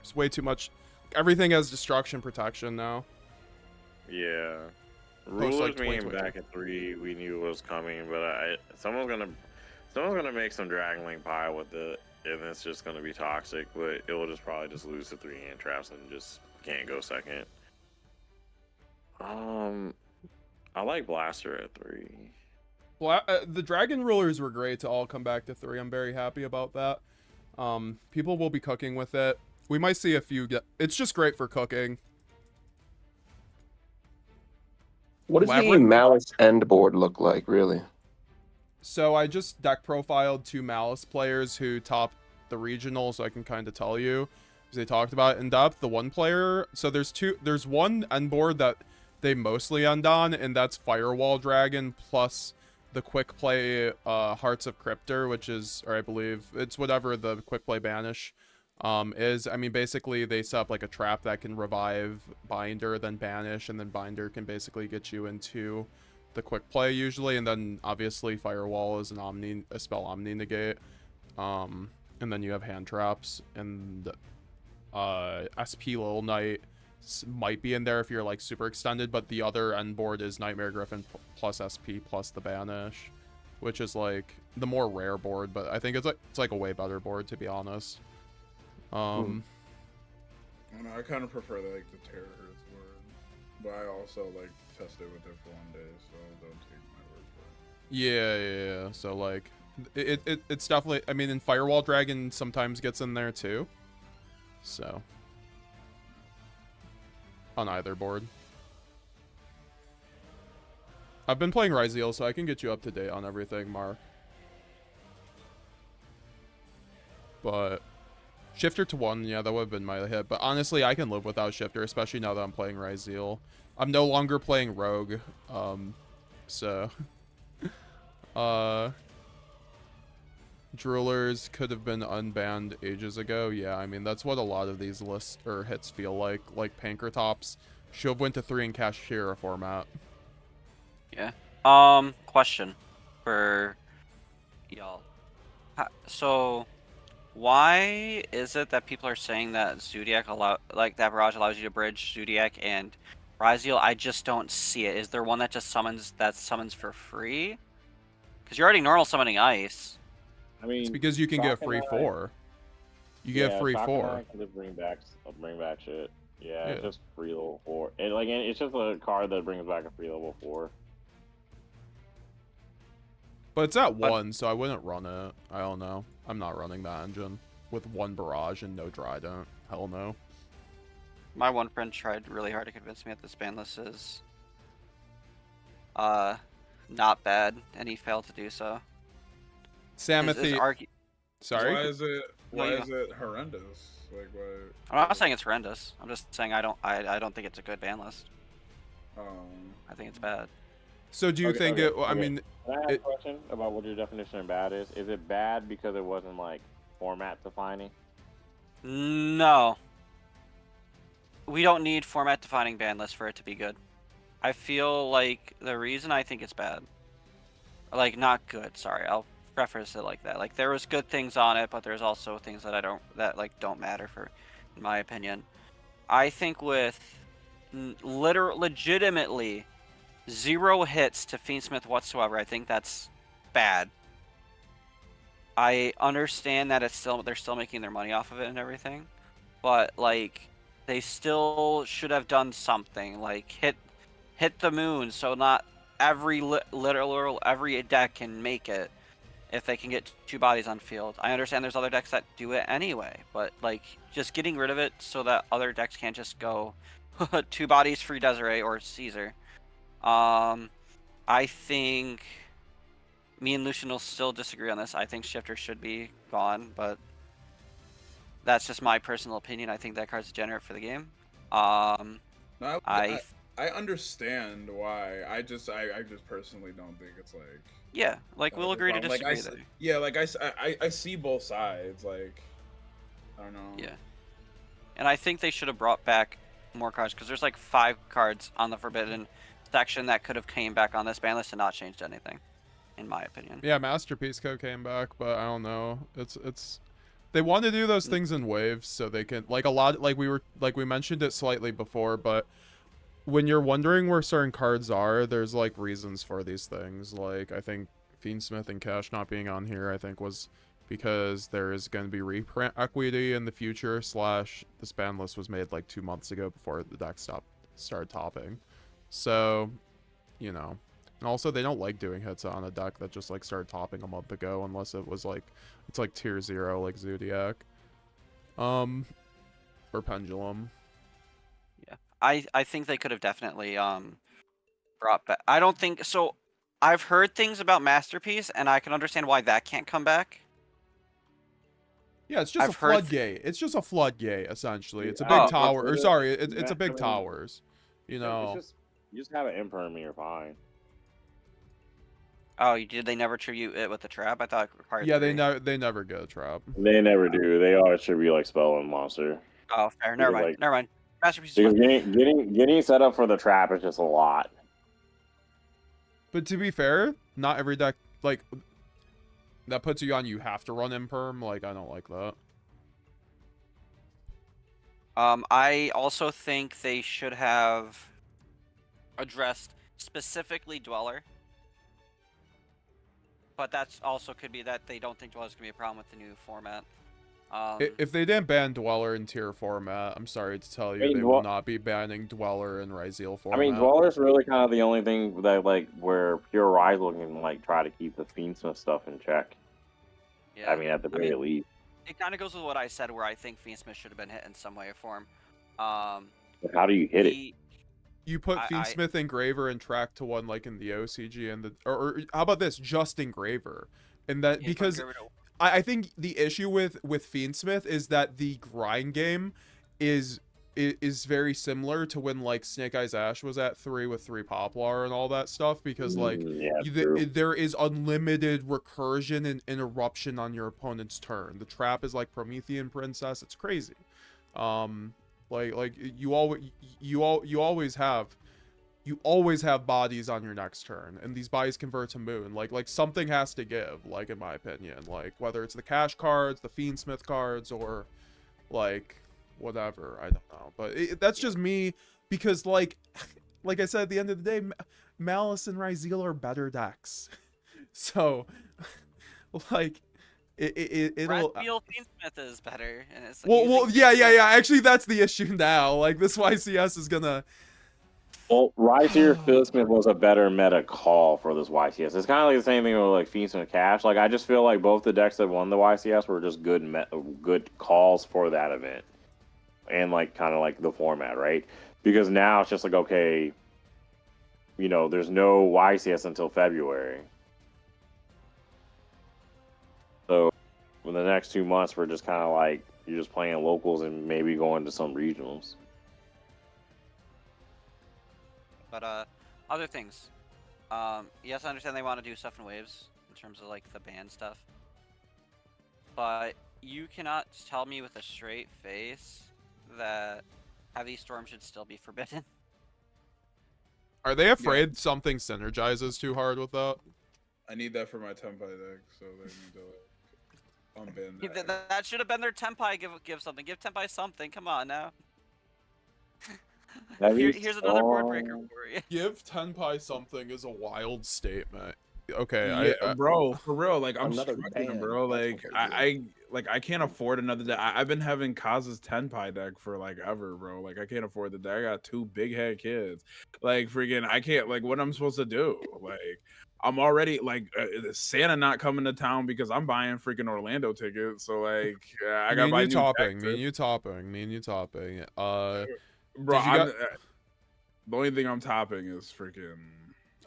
it's way too much. Everything has destruction protection now. Yeah. Rulers being back at 3, we knew it was coming, but someone's gonna make some Dragon Link pile with it, and it's just gonna be toxic. But it will just probably just lose to 3 hand traps and just can't go second. I like Blaster at 3. The Dragon Rulers were great to all come back to 3. I'm very happy about that. People will be cooking with it. We might see a few. It's just great for cooking. What does the Malice end board look like, really? So I just deck profiled 2 Malice players who topped the regional, so I can kind of tell you, because they talked about it in depth. The one player, so there's one end board that they mostly end on, and that's Firewall Dragon plus the quick play Hearts of Cryptor, which is, or I believe it's whatever the quick play banish is, I mean, basically they set up like a trap that can revive Binder, then banish, and then Binder can basically get you into the quick play usually, and then obviously Firewall is a spell Omni negate. And then you have hand traps, and SP Little Knight might be in there if you're like super extended, but the other end board is Nightmare Griffin plus SP plus the banish, which is like the more rare board, but I think it's like a way better board, to be honest. I don't know, I kind of prefer like the Terahertz board, but I also like tested with it for 1 day, so don't take my word for it. Yeah. So like it's definitely, I mean, and Firewall Dragon sometimes gets in there too, so on either board. I've been playing Ryzeal, so I can get you up to date on everything, Mark. But Shifter to 1, yeah, that would have been my hit. But honestly, I can live without Shifter, especially now that I'm playing Ryzeal. I'm no longer playing Rogue, so Drillers could have been unbanned ages ago. Yeah, I mean, that's what a lot of these lists or hits feel like Pankratops should have went to 3 in kashtira format. Yeah. Question for y'all. So, why is it that people are saying that Zodiac that barrage allows you to bridge Zodiac and Ryzeal? I just don't see it. Is there one that just summons for free? Because you're already normal summoning ice. I mean, it's because you can get free 4. You get free 4. Can just bring back shit. Yeah, it's just free level 4. It's just a card that brings back a free level 4. But it's at 1, so I wouldn't run it. I don't know. I'm not running that engine with 1 barrage and no Trident. Hell no. My one friend tried really hard to convince me that this ban list is not bad, and he failed to do so. Samathy. Sorry. Why is it horrendous? Like, why? I'm not saying it's horrendous. I'm just saying I don't think it's a good ban list. I think it's bad. So do you think it? I mean, can I ask a question about what your definition of bad is? Is it bad because it wasn't like format defining? No. We don't need format defining ban list for it to be good. I feel like the reason I think it's bad, like not good. Sorry, I'll preface it like that. Like there was good things on it, but there's also things that don't matter for, in my opinion. I think with legitimately 0 hits to Fiendsmith whatsoever, I think that's bad. I understand that they're still making their money off of it and everything, but like they still should have done something like hit the moon, so not every every deck can make it if they can get 2 bodies on field. I understand there's other decks that do it anyway, but like just getting rid of it so that other decks can't just go 2 bodies free Desiree or Caesar. I think me and Lucian will still disagree on this. I think Shifter should be gone, but that's just my personal opinion. I think that card's degenerate for the game. No, I understand why. I just personally don't think it's like. Yeah, like we'll agree to disagree there. Yeah, like I see both sides. Like, I don't know. Yeah, and I think they should have brought back more cards because there's like 5 cards on the Forbidden section that could have came back on this ban list and not changed anything, in my opinion. Yeah, Masterpiece Co came back, but I don't know. It's they want to do those things in waves so they can like we mentioned it slightly before, but when you're wondering where certain cards are, there's like reasons for these things. Like I think Fiendsmith and Cash not being on here, I think was because there is going to be reprint equity in the future. / this ban list was made like 2 months ago before the deck started topping. So, you know, and also they don't like doing hits on a deck that just like started topping a month ago unless it was like it's like tier 0 like Zodiac, or Pendulum. Yeah, I think they could have definitely brought back. I don't think so. I've heard things about Masterpiece, and I can understand why that can't come back. Yeah, it's just a floodgate. It's just a floodgate, essentially. It's a big tower. Or sorry, it's a big towers. You know. You just have an imperm and you're fine. Oh, did they never tribute it with the trap? I thought it required Yeah, 3. they never get a trap. They never do. They always should be like spell and monster. Oh, fair. Never mind. Like, Never mind. Masterpiece. Because getting set up for the trap is just a lot. But to be fair, not every deck like that puts you on. You have to run imperm. Like I don't like that. I also think they should have addressed specifically Dweller. But that's also could be that they don't think Dweller's going to be a problem with the new format. If they didn't ban Dweller in tier format, I'm sorry to tell you, they will not be banning Dweller in Ryzeal format. I mean, Dweller's really kind of the only thing that, like, where pure Ryzeal can, like, try to keep the Fiendsmith stuff in check. Yeah. I mean, at the very least. It kind of goes with what I said, where I think Fiendsmith should have been hit in some way or form. But how do you hit it? You put Fiendsmith Engraver and track to 1 like in the OCG and the or how about this, just Engraver, and that because I think the issue with Fiendsmith is that the grind game is very similar to when like Snake Eyes Ash was at 3 with 3 Poplar and all that stuff, because like there is unlimited recursion and interruption on your opponent's turn. The trap is like Promethean Princess. It's crazy. Like you always have bodies on your next turn, and these bodies convert to moon. Like something has to give, like in my opinion, like whether it's the cash cards, the Fiendsmith cards, or like whatever, I don't know. But that's just me, because like I said, at the end of the day, Malice and Ryzeal are better decks. So like it'll Fiendsmith is better, and it's well yeah actually that's the issue now. Like this YCS is gonna Ryzeal Fiendsmith was a better meta call for this YCS. It's kind of like the same thing with like Fiendsmith Cash. Like I just feel like both the decks that won the YCS were just good calls for that event, and like kind of like the format, right? Because now it's just like, okay, you know, there's no YCS until February. So for the next 2 months, we're just kind of like, you're just playing locals and maybe going to some regionals. But other things. Yes, I understand they want to do stuff in waves in terms of like the ban stuff. But you cannot tell me with a straight face that Heavy Storm should still be forbidden. Are they afraid something synergizes too hard with that? I need that for my Tenpai deck, so they need to unban that. That should have been their Tenpai. Give something. Give Tenpai something. Come on now. Here's another board breaker for you. Give Tenpai something is a wild statement. Okay, yeah, bro, for real, like I'm struggling, bro. Like I can't afford another deck. I've been having Kaz's Tenpai deck for like ever, bro. Like I can't afford the deck. I got 2 big head kids. Like freaking, I can't. Like what I'm supposed to do? Like I'm already like Santa not coming to town because I'm buying freaking Orlando tickets. So like I got my Me and you topping. Bro, the only thing I'm topping is freaking.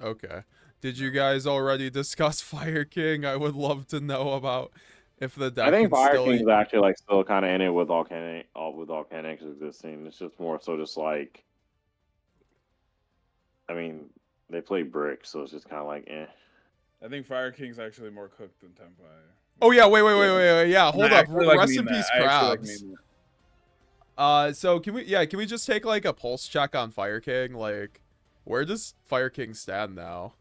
Okay. Did you guys already discuss Fire King? I would love to know about if the deck. I think Fire King is actually like still kind of in it with Volcanics existing. It's just more so just like, I mean, they play brick, so it's just kind of like eh. I think Fire King's actually more cooked than Tenpai. Oh yeah, wait. Yeah, hold up. Rest in peace, Crabs. So can we just take like a pulse check on Fire King? Like, where does Fire King stand now?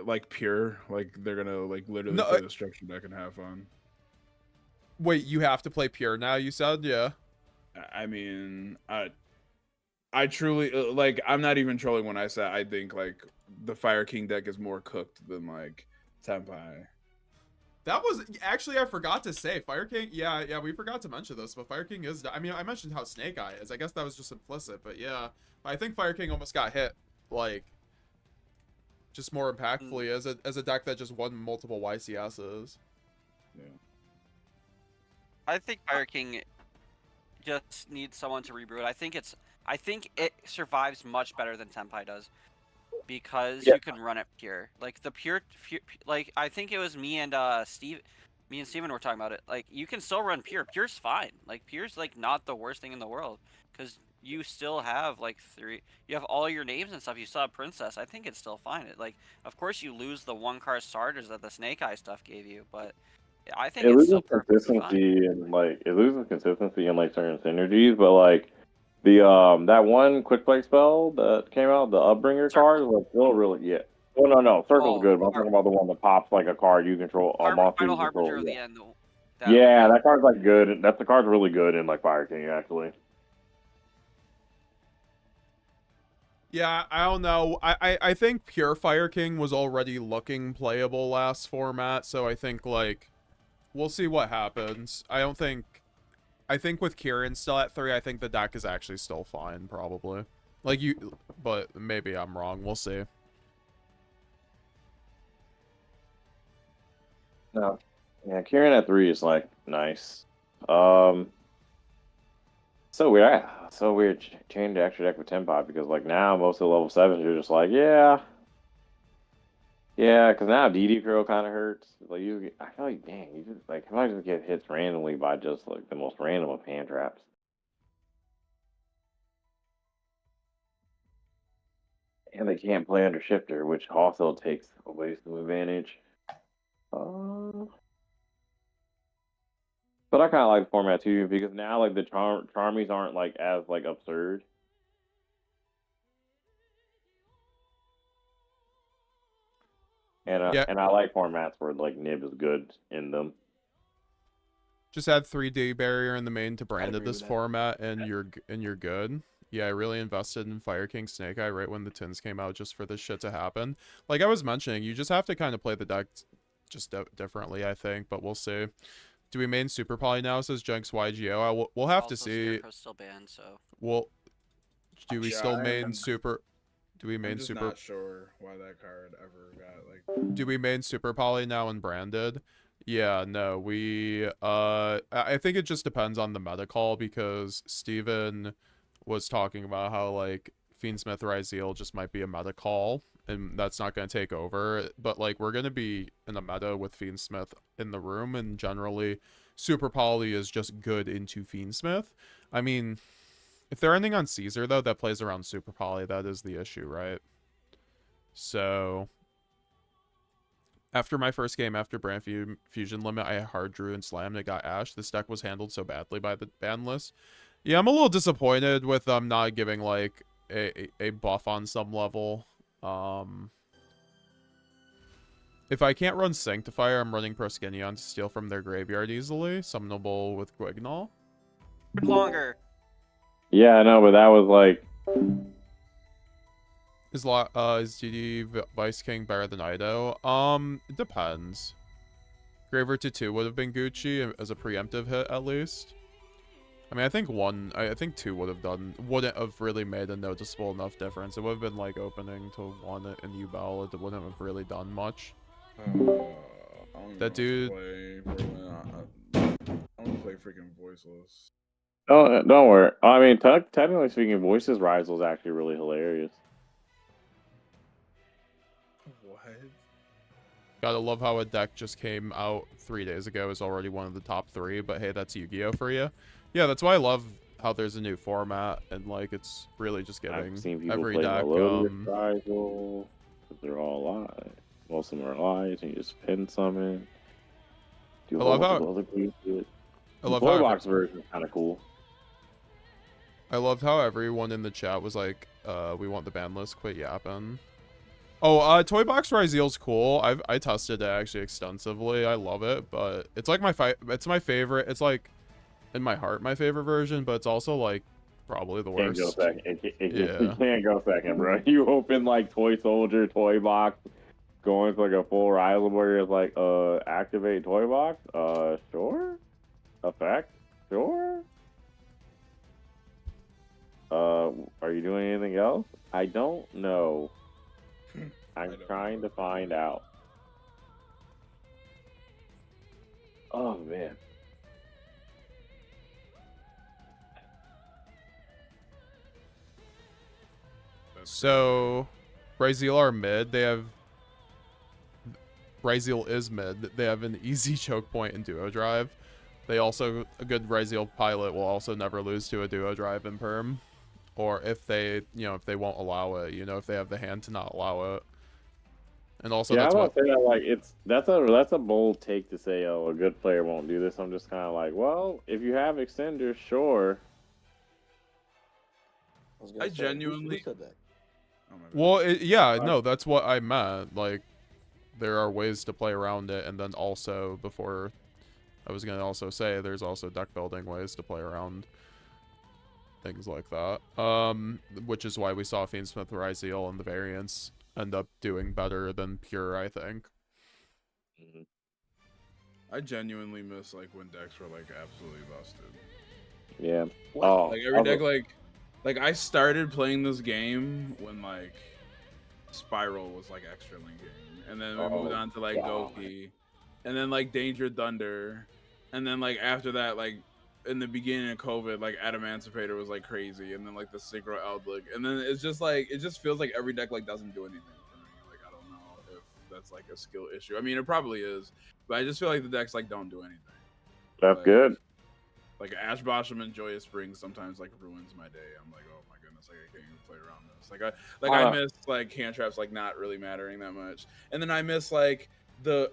Like pure, like they're gonna like literally play the structure deck and have fun. Wait, you have to play pure now? You said, yeah. I mean, I truly like. I'm not even trolling when I say I think like the Fire King deck is more cooked than like Tenpai. That was actually, I forgot to say, Fire King. Yeah, we forgot to mention this, but Fire King is. I mean, I mentioned how Snake Eye is. I guess that was just implicit, but yeah, I think Fire King almost got hit, like, just more impactfully as a deck that just won multiple YCSs. Yeah. I think Fire King just needs someone to reboot. I think it survives much better than Tenpai does. Because you can run it pure, like the pure, like I think it was me and Steven were talking about it. Like you can still run pure. Pure's fine. Like pure's like not the worst thing in the world because you still have like you have all your names and stuff. You still have Princess. I think it's still fine. Like, of course you lose the 1-card starters that the Snake Eye stuff gave you, but I think It it's still loses perfectly fine. consistency and like it loses consistency in like certain synergies, but like the that one quick play spell that came out, the Upbringer card, was like still really Oh no, Circle's good, but I'm talking about the one that pops like a card you control, a monster Final you control. Harbinger of the end. Yeah, that card's like good. The card's really good in like Fire King actually. Yeah, I don't know. I think Pure Fire King was already looking playable last format, so I think like we'll see what happens. I think with Kieran still at 3, I think the deck is actually still fine, probably. Like but maybe I'm wrong. We'll see. No. Yeah, Kieran at 3 is like nice. So weird. So weird. Change the extra deck with Tenpai because like now most of the level 7s you're just like yeah, because now DD Curl kind of hurts. Like I feel like dang, you just like I might just get hits randomly by just like the most random of hand traps. And they can't play under shifter, which also takes away some advantage. But I kind of like the format too because now like the charmies aren't like as like absurd. And and I like formats where like Nib is good in them. Just add 3D barrier in the main to Branded this format, and you're good. Yeah, I really invested in Fire King Snake Eye right when the tins came out just for this shit to happen. Like I was mentioning, you just have to kind of play the deck just differently, I think, but we'll see. Do we main Super Poly now, says Jenks YuGiOh? We'll have to see. Still banned, so. Well, do we still main Super... Do we main I'm just Super... not sure why that card ever got, like... Do we main Super Poly now and Branded? Yeah, no, we... I think it just depends on the meta call, because Steven was talking about how, like, Fiendsmith Ryzeal just might be a meta call, and that's not going to take over. But, like, we're going to be in a meta with Fiendsmith in the room, and generally, Super Poly is just good into Fiendsmith. I mean... If they're ending on Caesar, though, that plays around Super Poly. That is the issue, right? So, after my first game, after Brand Fusion Limit, I hard drew and slammed. It got Ash. This deck was handled so badly by the ban list. Yeah, I'm a little disappointed with them not giving, like, a buff on some level. If I can't run Sanctifier, I'm running Proskinion to steal from their graveyard easily. Summonable with Guignol. Longer. Yeah, I know, but that was like... Is GD Vice King better than Ido? It depends. Graver to 2 would have been Gucci as a preemptive hit, at least. I mean, I think 2 wouldn't have really made a noticeable enough difference. It would have been like opening to 1 in Yubel. It wouldn't have really done much. That dude... I'm gonna play freaking Voiceless. Don't worry. I mean, technically speaking, Voices Ryzeal is actually really hilarious. What? Gotta love how a deck just came out 3 days ago is already one of the top 3, but hey, that's Yu-Gi-Oh for you. Yeah, that's why I love how there's a new format, and like it's really just giving every deck. Ryzeal, they're all live. Most of them are live, and you just pin summon. I love how Toy box version is kind of cool. I loved how everyone in the chat was like, we want the ban list, quit yapping. Oh, Toy Box Ryzeal's cool. I tested it actually extensively. I love it, but it's like it's my favorite. It's like in my heart my favorite version, but it's also like probably the worst. Can't go second. It can't go second, bro. You open like Toy Soldier, Toy Box, going to like a full Ryzeal where it's like, activate Toy Box? Sure. Effect? Sure. Are you doing anything else? I don't know. I'm trying to find out. Oh, man. So, Ryzeal are mid. Ryzeal is mid. They have an easy choke point in Duo Drive. They also, a good Ryzeal pilot will also never lose to a Duo Drive in Perm. or if they, you know, if they won't allow it, you know, if they have the hand to not allow it. And also, Yeah, that's I'm what. not saying that like that's a bold take to say, oh, a good player won't do this. I'm just kind of like, well, if you have extenders, sure. I genuinely. Who said that? Well, yeah, no, that's what I meant. Like, there are ways to play around it, and then also before, I was gonna also say there's also deck building ways to play around things like that. Which is why we saw Fiendsmith Ryzeal and the variants end up doing better than Pure, I think. I genuinely miss like when decks were like absolutely busted. Yeah. Like every deck, like I started playing this game when like Spiral was like extra linking, and then we moved on to like Goki, and then like Danger Thunder, and then like after that, like in the beginning of COVID, like Adamantipator was like crazy, and then like the Synchro Eldlik, and then it's just like it just feels like every deck like doesn't do anything for me. Like I don't know if that's like a skill issue. I mean, it probably is, but I just feel like the decks like don't do anything. That's like, good. Like Ash Blossom and Joyous Spring sometimes like ruins my day. I'm like, oh my goodness, like I can't even play around this. I miss like hand traps like not really mattering that much, and then I miss like the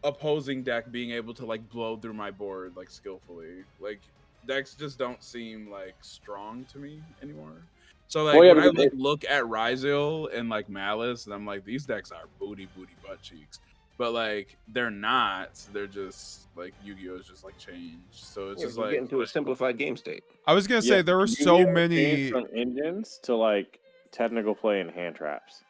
opposing deck being able to like blow through my board like skillfully. Like decks just don't seem like strong to me anymore. So like when I like look at Ryzeal and like Malice, and I'm like, these decks are booty butt cheeks. But like they're not. They're just like Yu-Gi-Oh is just like changed. So it's just like getting to a simplified game state. I was gonna say there were so many from engines to like technical play and hand traps.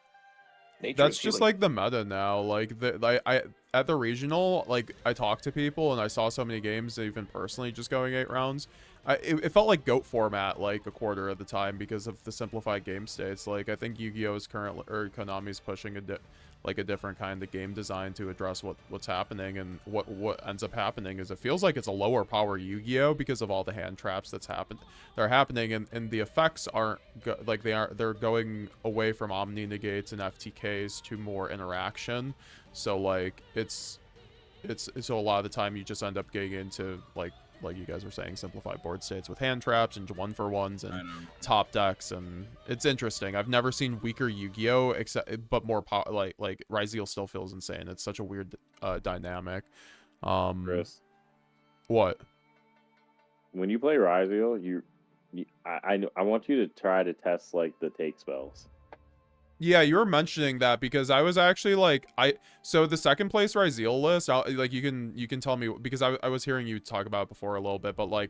That's just like the meta now. Like I at the regional, like I talked to people and I saw so many games, even personally, just going 8 rounds. It felt like GOAT format like a quarter of the time because of the simplified game states. Like I think Yu-Gi-Oh is currently, or Konami's pushing a different kind of game design to address what's happening, and what ends up happening is it feels like it's a lower power Yu-Gi-Oh because of all the hand traps they're happening, and the effects aren't they're going away from Omni negates and FTKs to more interaction. So like it's so a lot of the time you just end up getting into like you guys were saying, simplified board states with hand traps and 1-for-1s and top decks, and it's interesting. I've never seen weaker Yu-Gi-Oh but more like Ryzeal still feels insane. It's such a weird dynamic. Chris, what? When you play Ryzeal, I want you to try to test like the take spells. Yeah, you were mentioning that because I was actually like, so the second place Ryzeal list, like you can tell me, because I was hearing you talk about it before a little bit, but like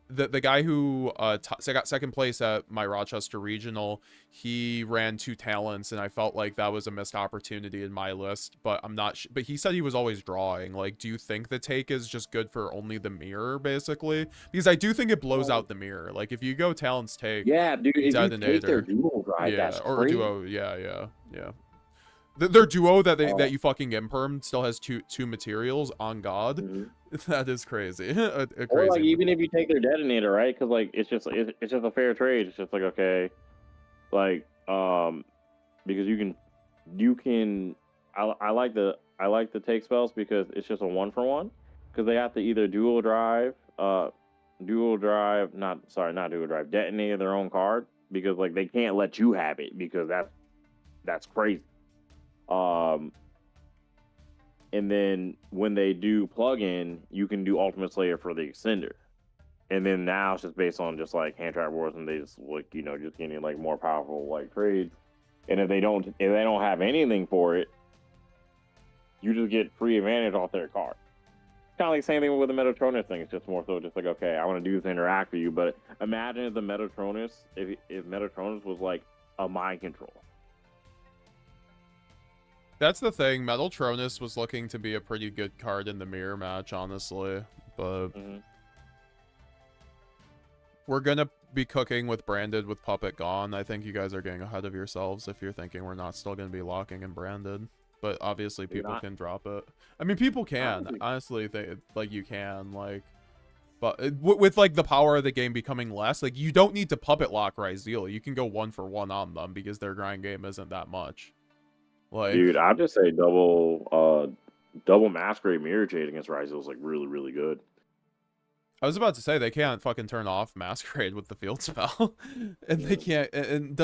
the guy who got second place at my Rochester regional, he ran 2 talents, and I felt like that was a missed opportunity in my list, but I'm not but he said he was always drawing. Like, do you think the take is just good for only the mirror, basically? Because I do think it blows out the mirror. Like, if you go talents take, yeah, dude, if detonator, you take their dual drive, yeah, that's or crazy. duo, yeah. Their duo that you fucking imperm still has two materials on God. That is crazy. Crazy. Or like even if you take their detonator, right? Because like it's just a fair trade. It's just like, okay, like because you can I like the take spells because it's just a 1-for-1, because they have to either dual drive, detonate their own card, because like they can't let you have it, because that's crazy. And then when they do plug-in, you can do Ultimate Slayer for the extender. And then now it's just based on just like hand trap wars, and they just like, just getting like more powerful like trades. And if they don't have anything for it, you just get free advantage off their card. It's kind of like the same thing with the Metatronus thing. It's just more so just like, okay, I want to do this interact for you, but imagine if the Metatronus, if Metatronus was like a mind control. That's the thing. Metaltronus was looking to be a pretty good card in the mirror match, honestly. But we're going to be cooking with Branded with Puppet gone. I think you guys are getting ahead of yourselves if you're thinking we're not still going to be locking in Branded. But obviously people can drop it. I mean, people can. Honestly, you can. Like, but with like the power of the game becoming less, like you don't need to Puppet lock Ryzeal. You can go 1-for-1 on them because their grind game isn't that much. Like, dude, I'd just say double Masquerade Mirror Jade against Ryzeal is like really, really good. I was about to say they can't fucking turn off Masquerade with the field spell, and they can't. And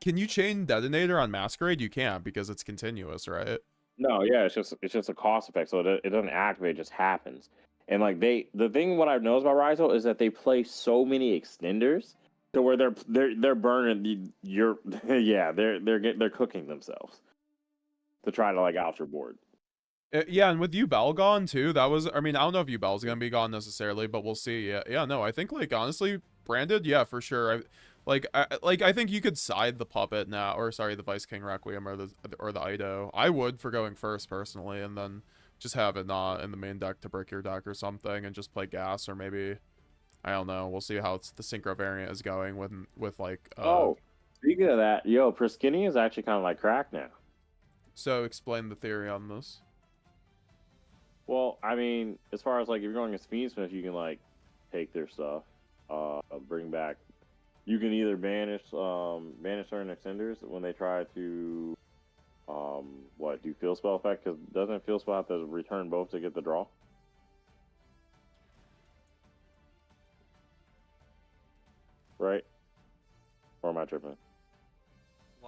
can you chain detonator on Masquerade? You can't because it's continuous, right? No, yeah, it's just a cost effect, so it doesn't activate, it just happens. And like the thing what I've noticed about ROTA is that they play so many extenders to where they're burning they're cooking themselves to try to like out your board. Yeah, and with Yubel gone too, that was, I mean, I don't know if Yubel's gonna be gone necessarily, but we'll see. Yeah, no, I think, like, honestly, branded, yeah, for sure. I think you could side the puppet now, or sorry, the Vice King Requiem or the Ido. I would for going first personally, and then just have it not in the main deck to brick your deck or something, and just play gas, or maybe, I don't know. We'll see how the synchro variant is going with like. Oh, speaking of that, yo, Priscini is actually kind of like crack now. So explain the theory on this. Well, I mean, as far as like if you're going against Fiendsmith, you can like take their stuff, bring back. You can either banish certain extenders when they try to, do field spell effect? Because doesn't field spell have to return both to get the draw? Right? Or am I tripping?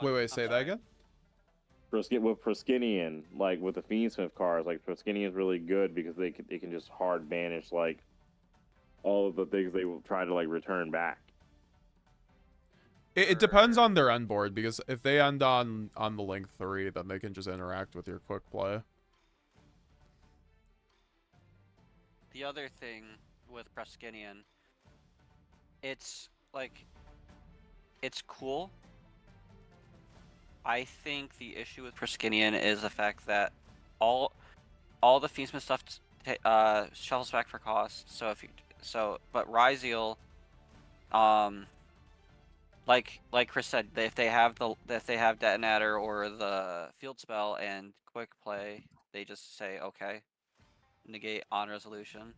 Wait, say that again? With Priscinian, like with the Fiendsmith cards, like Priscinian is really good because they can just hard banish like all of the things they will try to like return back. It depends on their end board, because if they end on the link 3, then they can just interact with your quick play. The other thing with Priscinian, it's like, it's cool. I think the issue with Priscinian is the fact that all the Fiendsmith stuff shuffles back for cost. But Ryzeal, like Chris said, if they have detonator or the field spell and quick play, they just say okay, negate on resolution.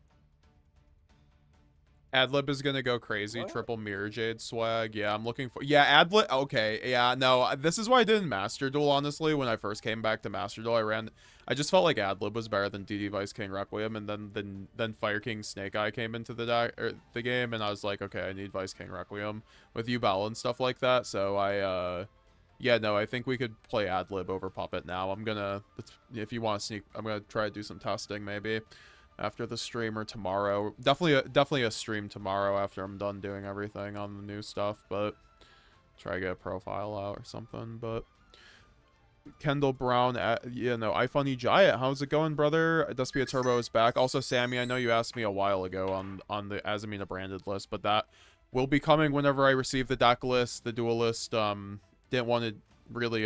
Adlib is gonna go crazy. What? Triple Mirror Jade swag. Yeah, I'm looking for. Yeah, Adlib. Okay, yeah, no. This is why I didn't Master Duel. Honestly, when I first came back to Master Duel, I just felt like Adlib was better than DD Vice King Requiem, and then Fire King Snake Eye came into the game, and I was like, okay, I need Vice King Requiem with Yubel and stuff like that. So yeah, no, I think we could play Adlib over Puppet now. If you want to sneak, I'm gonna try to do some testing maybe after the stream or tomorrow. Definitely a stream tomorrow after I'm done doing everything on the new stuff, but try to get a profile out or something. But Kendall Brown, iFunny Giant, how's it going, brother? Despia Turbo is back. Also, Sammy, I know you asked me a while ago on the Azamina branded list, but that will be coming whenever I receive the deck list. The duelist didn't want to really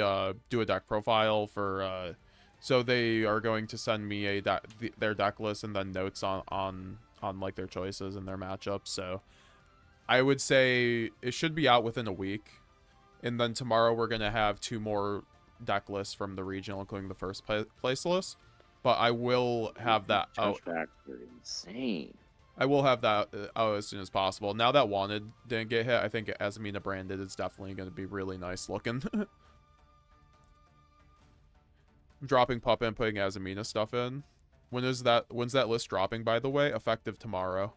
do a deck profile for so they are going to send me their deck list and then notes on like their choices and their matchups. So I would say it should be out within a week. And then tomorrow we're going to have 2 more deck lists from the regional, including the first place list. But I will have that out. Insane. I will have that out as soon as possible. Now that Wanted didn't get hit, I think Azamina branded is definitely going to be really nice looking. Dropping Puppet and putting Azamina stuff in. When's that list dropping, by the way? Effective tomorrow.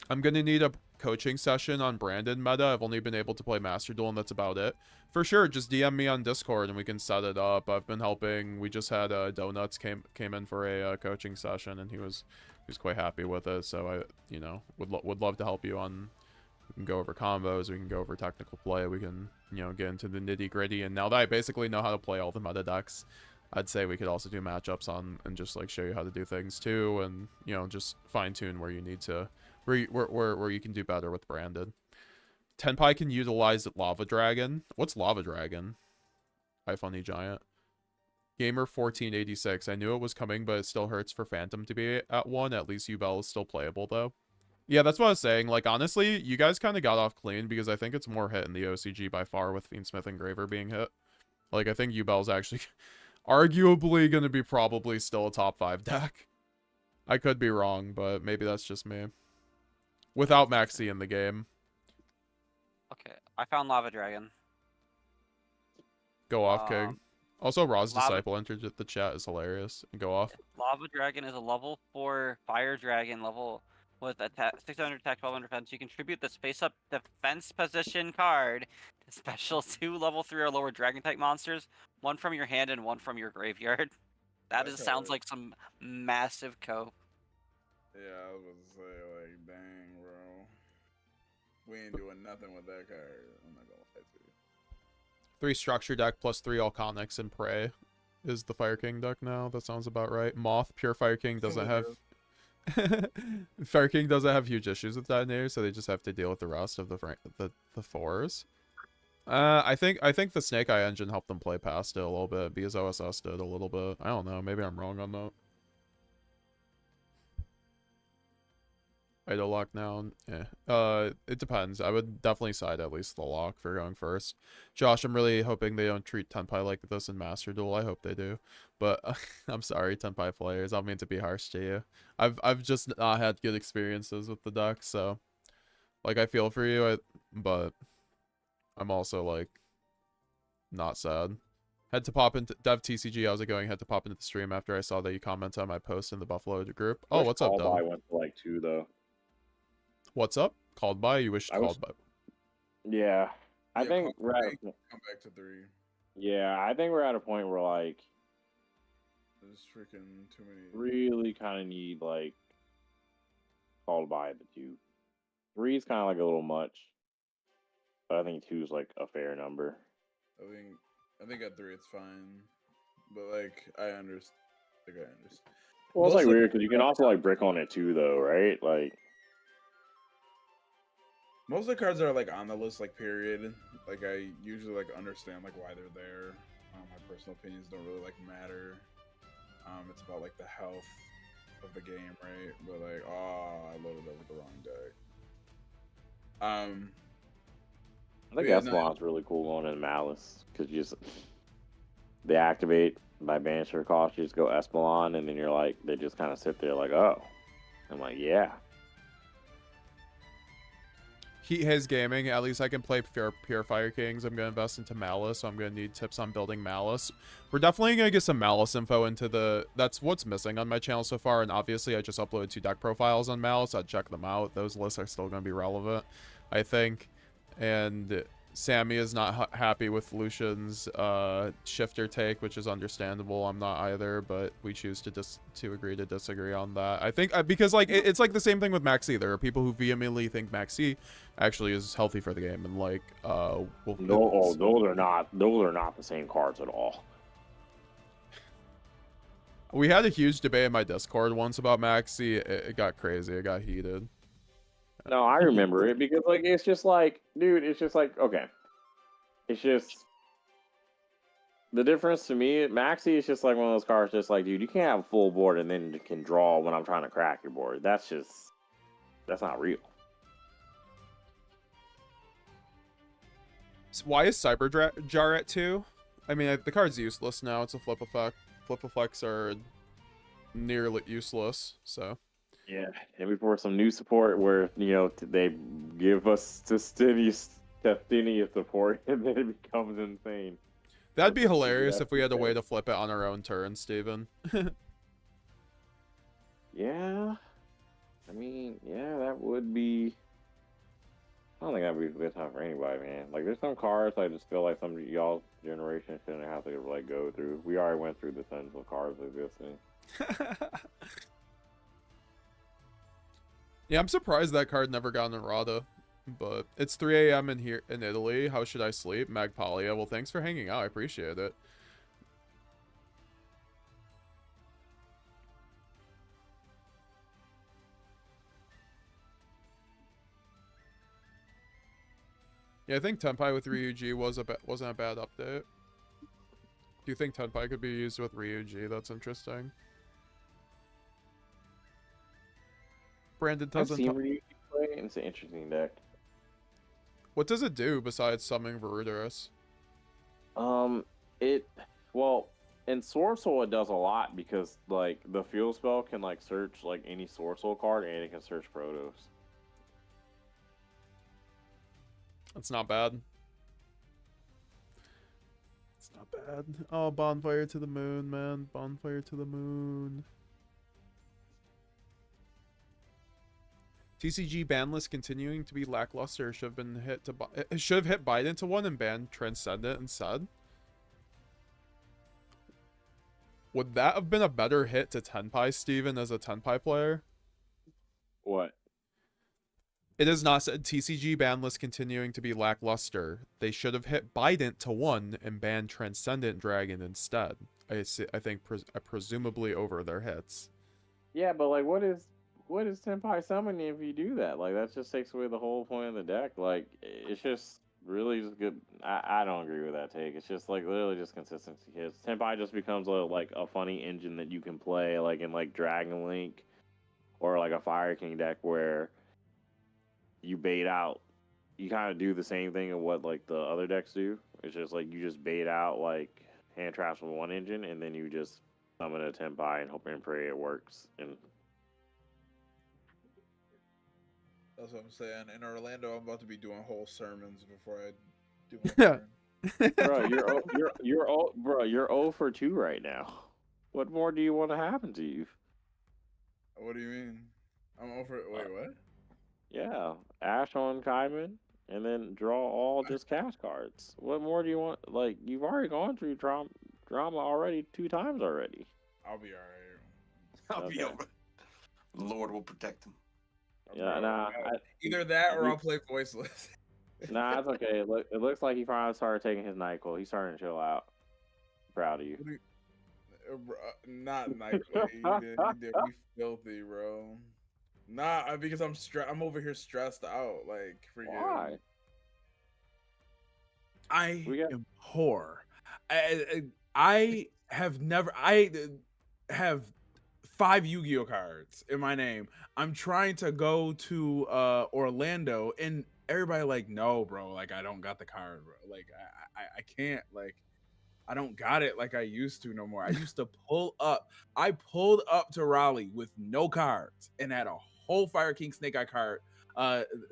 I'm gonna need a coaching session on branded meta. I've only been able to play Master Duel, and that's about it. For sure, just DM me on Discord and we can set it up. I've been helping. We just had Donuts came in for a coaching session, and he was quite happy with it. So I would love to help you on. We can go over combos, we can go over technical play, we can, get into the nitty-gritty. And now that I basically know how to play all the meta decks, I'd say we could also do matchups on and just like show you how to do things too, and just fine-tune where you need to, where you can do better with branded. Tenpai can utilize Lava Dragon. What's Lava Dragon? iFunny Giant. Gamer 1486. I knew it was coming, but it still hurts for Phantom to be at 1. At least Yubel is still playable though. Yeah, that's what I was saying. Like, honestly, you guys kind of got off clean because I think it's more hit in the OCG by far with Fiendsmith Engraver being hit. Like, I think Yubel's actually arguably going to be probably still a top 5 deck. I could be wrong, but maybe that's just me. Without Maxi in the game. Okay, I found Lava Dragon. Go off, King. Also, Ra's Disciple entered the chat is hilarious. And go off. Lava Dragon is a level 4 fire dragon level with attack 600 attack, 1200 defense. You contribute the space up defense position card to special 2 level 3 or lower dragon type monsters, 1 from your hand and 1 from your graveyard. That sounds like some massive cope. Yeah, I was about to say, like, dang, bro. We ain't doing nothing with that card. I'm not gonna lie to you. 3 structure deck plus 3 Alconics and Prey is the Fire King deck now. That sounds about right. Moth, pure Fire King doesn't have... Fire King doesn't have huge issues with detonators, so they just have to deal with the rest of the 4s. I think the Snake Eye engine helped them play past it a little bit, because OSS did a little bit. I don't know, maybe I'm wrong on that. Idle lock now. It depends. I would definitely side at least the lock for going first. Josh, I'm really hoping they don't treat Tenpai like this in Master Duel. I hope they do. But I'm sorry, Tenpai players. I don't mean to be harsh to you. I've just not had good experiences with the deck, so like I feel for you, but I'm also like not sad. Had to pop into Dev TCG. How's it going? Had to pop into the stream after I saw that you commented on my post in the Buffalo group. Oh, what's up, Dev? I went to like 2 though. What's up? Called by? You wish called by? Yeah, I think come back to 3. Yeah, I think we're at a point where like there's freaking too many. Really kind of need like called by the 2. 3 is kind of like a little much, but I think 2 is like a fair number. I think at 3 it's fine, but like I understand. Well, it's like weird because you can also like brick on it too, though, right? Like. Most of the cards that are like on the list, like period, like I usually like understand like why they're there. My personal opinions don't really like matter. It's about like the health of the game, right? But like, I loaded up with the wrong deck. I think Espelon's really cool going in Malice because you just they activate by banish or cost. You just go Espelon, and then you're like, they just kind of sit there like, oh, I'm like, yeah. His gaming, at least I can play pure Fire Kings. I'm going to invest into Malice, so I'm going to need tips on building Malice. We're definitely going to get some Malice info into the... That's what's missing on my channel so far, and obviously I just uploaded 2 deck profiles on Malice. I'd check them out. Those lists are still going to be relevant, I think. And Sammy is not happy with Lucian's shifter take, which is understandable. I'm not either, but we choose to agree to disagree on that. I think because like it's like the same thing with Maxx. There are people who vehemently think Maxx actually is healthy for the game, and like those are not the same cards at all. We had a huge debate in my Discord once about Maxx. It got crazy. It got heated. No, I remember it because like it's just like, dude, it's just like, okay, it's just the difference to me. Maxx is just like one of those cards, just like, dude, you can't have a full board and then you can draw when I'm trying to crack your board. That's not real. So why is Cyber Jar at 2? I mean, the card's useless now. It's a flip effect. Flip effects are nearly useless, so. Yeah, and before some new support where, you know, they give us Justinius support and then it becomes insane. That'd be hilarious if we had a way to flip it on our own turn, Steven. Yeah. I mean, yeah, that would be... I don't think that would be a good time for anybody, man. Like, there's some cards I just feel like some of y'all's generation shouldn't have to, like, go through. We already went through the tons of cards existing. Yeah, I'm surprised that card never got an errata, but it's 3 a.m. in here in Italy. How should I sleep? Magpolia. Well, thanks for hanging out. I appreciate it. Yeah, I think Tenpai with Ryuji wasn't a bad update. Do you think Tenpai could be used with Ryuji? That's interesting. Brandon doesn't. I've seen Ryuji play, and it's an interesting deck. What does it do besides summoning Varuderus? Well, in Sorcerer it does a lot because like the field spell can like search like any Sorcerer card and it can search Protos. That's not bad. It's Not bad. Oh, bonfire to the moon, man. Bonfire to the moon. TCG ban list continuing to be lackluster. Should have been hit to. It should have hit Biden to one and banned Transcendent instead. Would that have been a better hit to Tenpai, Steven, as a Tenpai player? What? It is not said TCG ban list continuing to be lackluster. They should have hit Biden to one and banned Transcendent Dragon instead. I think presumably over their hits. Yeah, but like, what is Tenpai summoning if you do that? Like, that just takes away the whole point of the deck. Like, it's just really just good. I don't agree with that take. It's just like literally just consistency hits. Tenpai just becomes like a funny engine that you can play like in like Dragon Link or like a Fire King deck where you bait out. You kind of do the same thing of what like the other decks do. It's just like you just bait out like hand traps with one engine and then you just summon a Tenpai and hope and pray it works. And that's what I'm saying. In Orlando, I'm about to be doing whole sermons before I do my turn. Bro, you're 0 for 2 right now. What more do you want to happen to you? What do you mean? I'm over. Wait, what? Yeah, Ash on Kaiman, and then draw all just cash cards. What more do you want? Like, you've already gone through drama already 2 times already. I'll be alright. I'll be over. The Lord will protect him. Yeah, nah. Either that or I'll play voiceless. Nah, it's okay. It looks like he finally started taking his NyQuil. He's starting to chill out. Proud of you. Not NyQuil. He did me filthy, bro. Nah, because I'm over here stressed out. Like, freaking. Why? I am poor. I have never. I have 5 Yu-Gi-Oh cards in my name. I'm trying to go to Orlando, and everybody like, no, bro. Like, I don't got the card, bro. Like, I can't. Like, I don't got it like I used to no more. I used to pull up. I pulled up to Raleigh with no cards and had a whole Fire King Snake Eye card,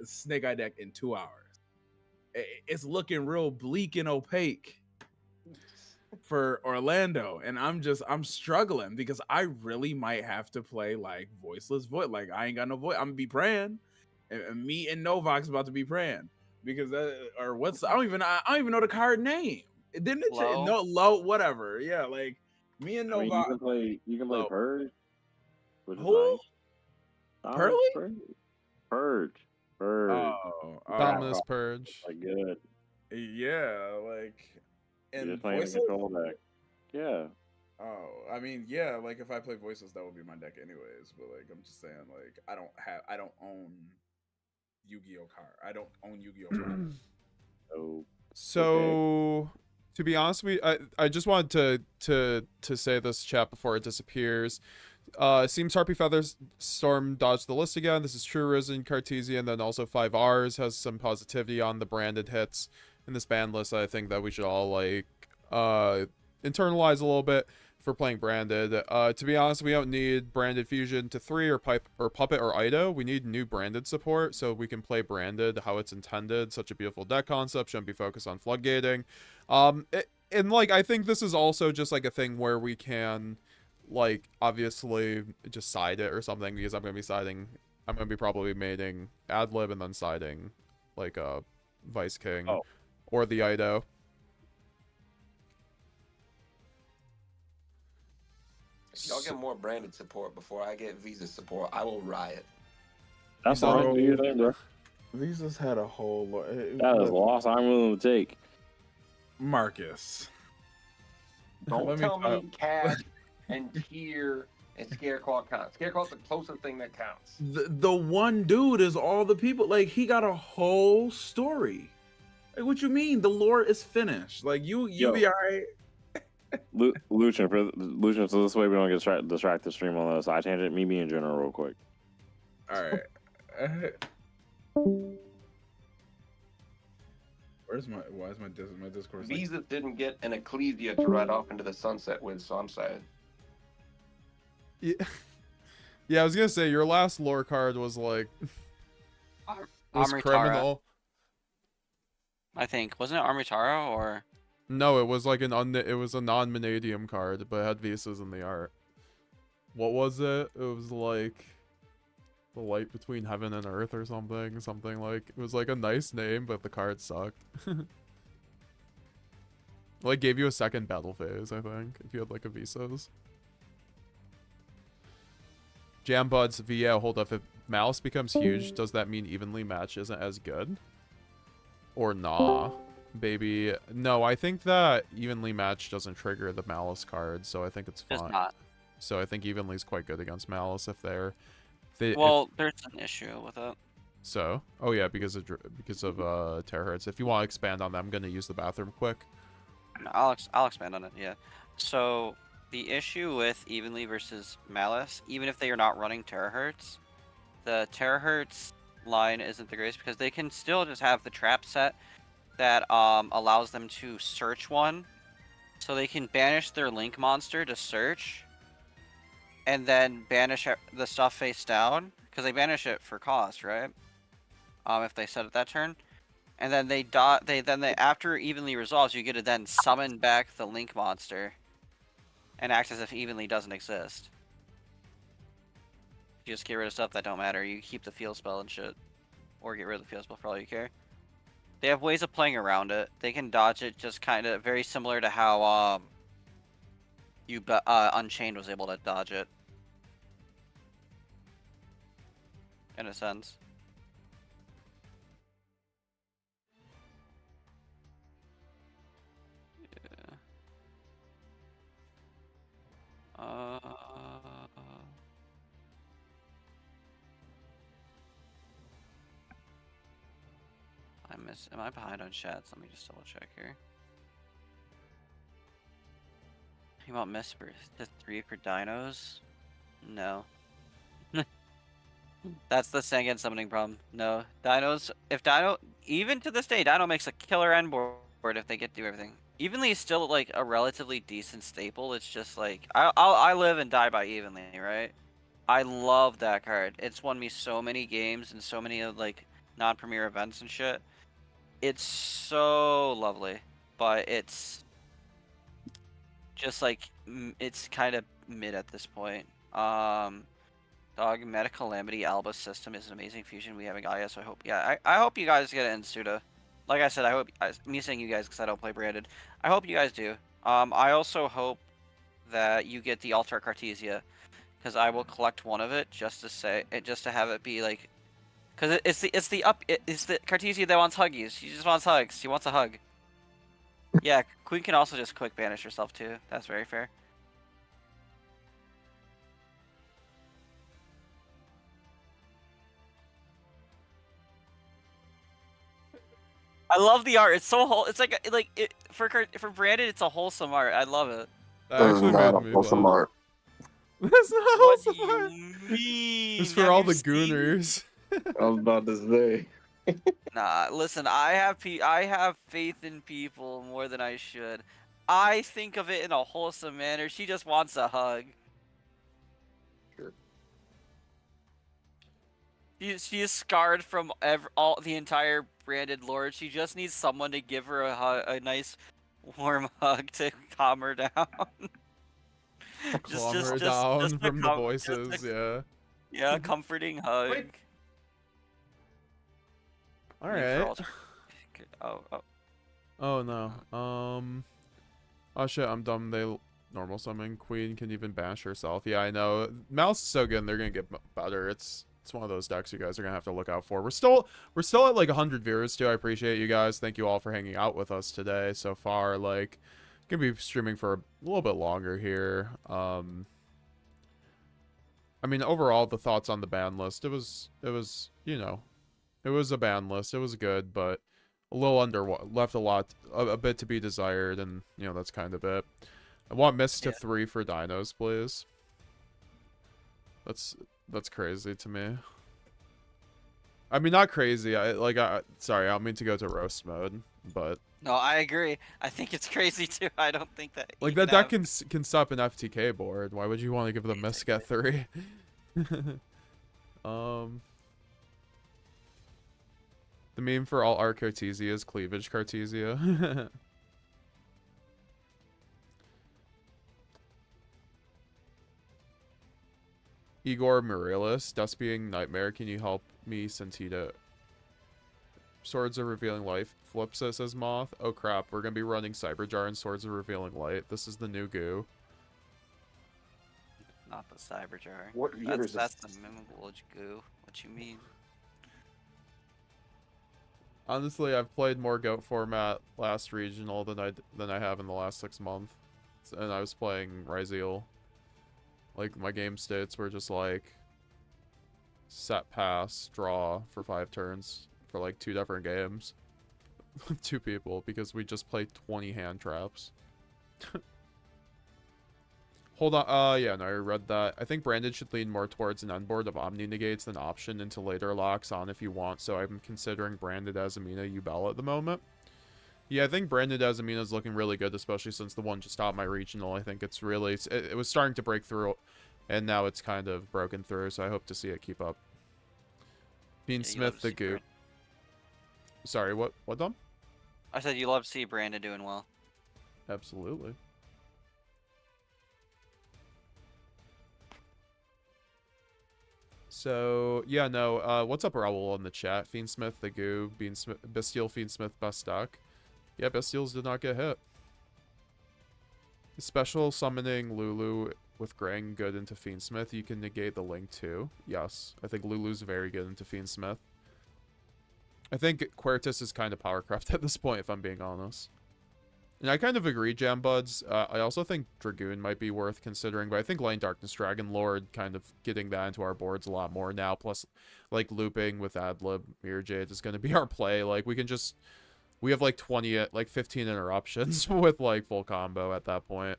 Snake Eye deck in 2 hours. It's looking real bleak and opaque for Orlando, and I'm struggling because I really might have to play like voiceless voice. Like, I ain't got no voice. I'm gonna be praying, and me and Novak's about to be praying because I don't even know the card name. It didn't change. No, low, whatever. Yeah, like me and Novak. You can play Purge. Who? Nice. Purrely? Purge. Oh, Bottomless Purge. Like, good. Yeah, like, and you're playing a control deck. Yeah. Oh, I mean, yeah, like if I play voices, that would be my deck anyways. But like, I'm just saying, like, I don't own Yu-Gi-Oh card. I don't own Yu-Gi-Oh card. So, to be honest with you, I just wanted to say this, chat, before it disappears. Seems Harpy Feathers Storm dodged the list again. This is true. Risen, Cartesian, then also 5Rs has some positivity on the branded hits in this ban list. I think that we should all like internalize a little bit for playing branded. To be honest, we don't need branded fusion to 3 or puppet or Ido. We need new branded support so we can play branded how it's intended. Such a beautiful deck concept. Shouldn't be focused on floodgating. And like, I think this is also just like a thing where we can, like, obviously just side it or something, because I'm gonna be probably mating Adlib and then siding like a Vice King or the Ido. If y'all get more branded support before I get Visa support, I will riot. That's all right. Do your thing, bro. Visa's had a whole lot. That is a loss I'm willing to take. Marcus. Don't tell me Cash and Tier and Scareclaw count. Scareclaw's the closest thing that counts. The one dude is all the people. Like, he got a whole story. Like, what you mean? The lore is finished. Like, you be alright. Lucian, so this way we don't get distract the stream on the side tangent. Me in general, real quick. All right. Why is my Discord? Visa didn't get an Ecclesia to ride off into the sunset with, so I'm sad. Yeah, I was gonna say your last lore card was like was Amritara. criminal. I think wasn't it Armitaro or No, it was like it was a non-Manadium card, but it had visas in the art. What was it? It was like the light between heaven and earth or something. Something like, it was like a nice name, but the card sucked. Like gave you a second battle phase, I think, if you had like a visas. Jambuds VA, hold up. If Malice becomes huge, does that mean evenly match isn't as good? Or nah, baby. No, I think that evenly match doesn't trigger the Malice card, so I think it's fine. Does not. So I think evenly is quite good against Malice if they're... Well, there's an issue with it. So? Oh yeah, because of terahertz. If you want to expand on that, I'm going to use the bathroom quick. I'll expand on it, yeah. So, the issue with evenly versus Malice, even if they are not running terahertz, the terahertz line isn't the greatest because they can still just have the trap set that allows them to search one. So they can banish their link monster to search, and then banish the stuff face down, because they banish it for cost, right? If they set it that turn. And then they after evenly resolves, you get to then summon back the link monster and act as if evenly doesn't exist. You just get rid of stuff that don't matter. You keep the field spell and shit. Or get rid of the field spell for all you care. They have ways of playing around it. They can dodge it just kind of very similar to how Unchained was able to dodge it. In a sense. Am I behind on chats? Let me just double check here. You want miss for the 3 for dinos? No. That's the Sangan summoning problem. No. Dinos, even to this day, Dino makes a killer end board if they get to do everything. Evenly is still like a relatively decent staple. It's just like, I live and die by evenly, right? I love that card. It's won me so many games and so many of like non-premier events and shit. It's so lovely, but it's just like, it's kind of mid at this point. Dog Meta Calamity Alba system is an amazing fusion we haven't got yet, so I hope, yeah, I hope you guys get it in Suda. Like I said, I hope, me saying you guys because I don't play branded, I hope you guys do. I also hope that you get the Altar Cartesia, because I will collect one of it just to have it be like, because it's the Cartesia that wants huggies. She just wants hugs. She wants a hug. Yeah, Queen can also just quick banish herself too. That's very fair. I love the art. It's so it's like for branded, it's a wholesome art. I love it. That actually made me wholesome laugh. art. That's not What do wholesome art. you mean? It's for all the gooners. I was about to say. Nah, listen. I have faith in people more than I should. I think of it in a wholesome manner. She just wants a hug. Sure. She is scarred from the entire branded lore. She just needs someone to give her a nice, warm hug to calm her down. Calm her down from the voices, yeah. Yeah, comforting hug. Wait. All right. Oh no. Oh shit, I'm dumb. They normal summon. Queen can even bash herself. Yeah, I know. Mouse is so good, and they're gonna get better. It's one of those decks you guys are gonna have to look out for. We're still at like 100 viewers too. I appreciate you guys. Thank you all for hanging out with us today so far. Like, gonna be streaming for a little bit longer here. I mean, overall, the thoughts on the ban list. It was you know, it was a ban list. It was good, but a little left a bit to be desired, and you know that's kind of it. I want miss to 3 for dinos, please. That's crazy to me. I mean, not crazy. Sorry, I don't mean to go to roast mode, but no, I agree. I think it's crazy too. I don't think that like that deck can stop an FTK board. Why would you want to give them miss get 3? The meme for all art Cartesia is cleavage Cartesia. Igor Murilis, Despiaing Nightmare, can you help me, Santita? Swords of Revealing Light, flips us as Moth. Oh crap, we're gonna be running Cyberjar and Swords of Revealing Light. This is the new goo. Not the Cyberjar. What year is That's this? the Mimikable goo. What you mean? Honestly, I've played more GOAT format last regional than I have in the last 6 months. And I was playing Ryzeal. Like, my game states were just like set pass, draw for 5 turns for like 2 different games. 2 people, because we just played 20 hand traps. Hold on, yeah, no, I read that. I think Branded should lean more towards an endboard of Omni Negates than option into later locks on if you want, so I'm considering Branded as Amina Yubel at the moment. Yeah, I think Branded as Amina is looking really good, especially since the one just stopped my regional. I think it's really, it was starting to break through, and now it's kind of broken through, so I hope to see it keep up. Fiendsmith the Goop. Sorry, what Dom? I said you love to see Brandon doing well. Absolutely. So, yeah, no, what's up, Raul, in the chat? Fiendsmith, the Goo, Bestial, Fiendsmith, best deck. Yeah, Bestials did not get hit. Special summoning Lulu with Grang good into Fiendsmith. You can negate the link too. Yes, I think Lulu's very good into Fiendsmith. I think Quertus is kind of powercraft at this point, if I'm being honest. And I kind of agree, Jambuds. I also think Dragoon might be worth considering, but I think Light Darkness Dragon Lord kind of getting that into our boards a lot more now. Plus, like, looping with Adlib, Mirror Jade is going to be our play. Like, we can just... We have, like, 15 interruptions with, like, full combo at that point.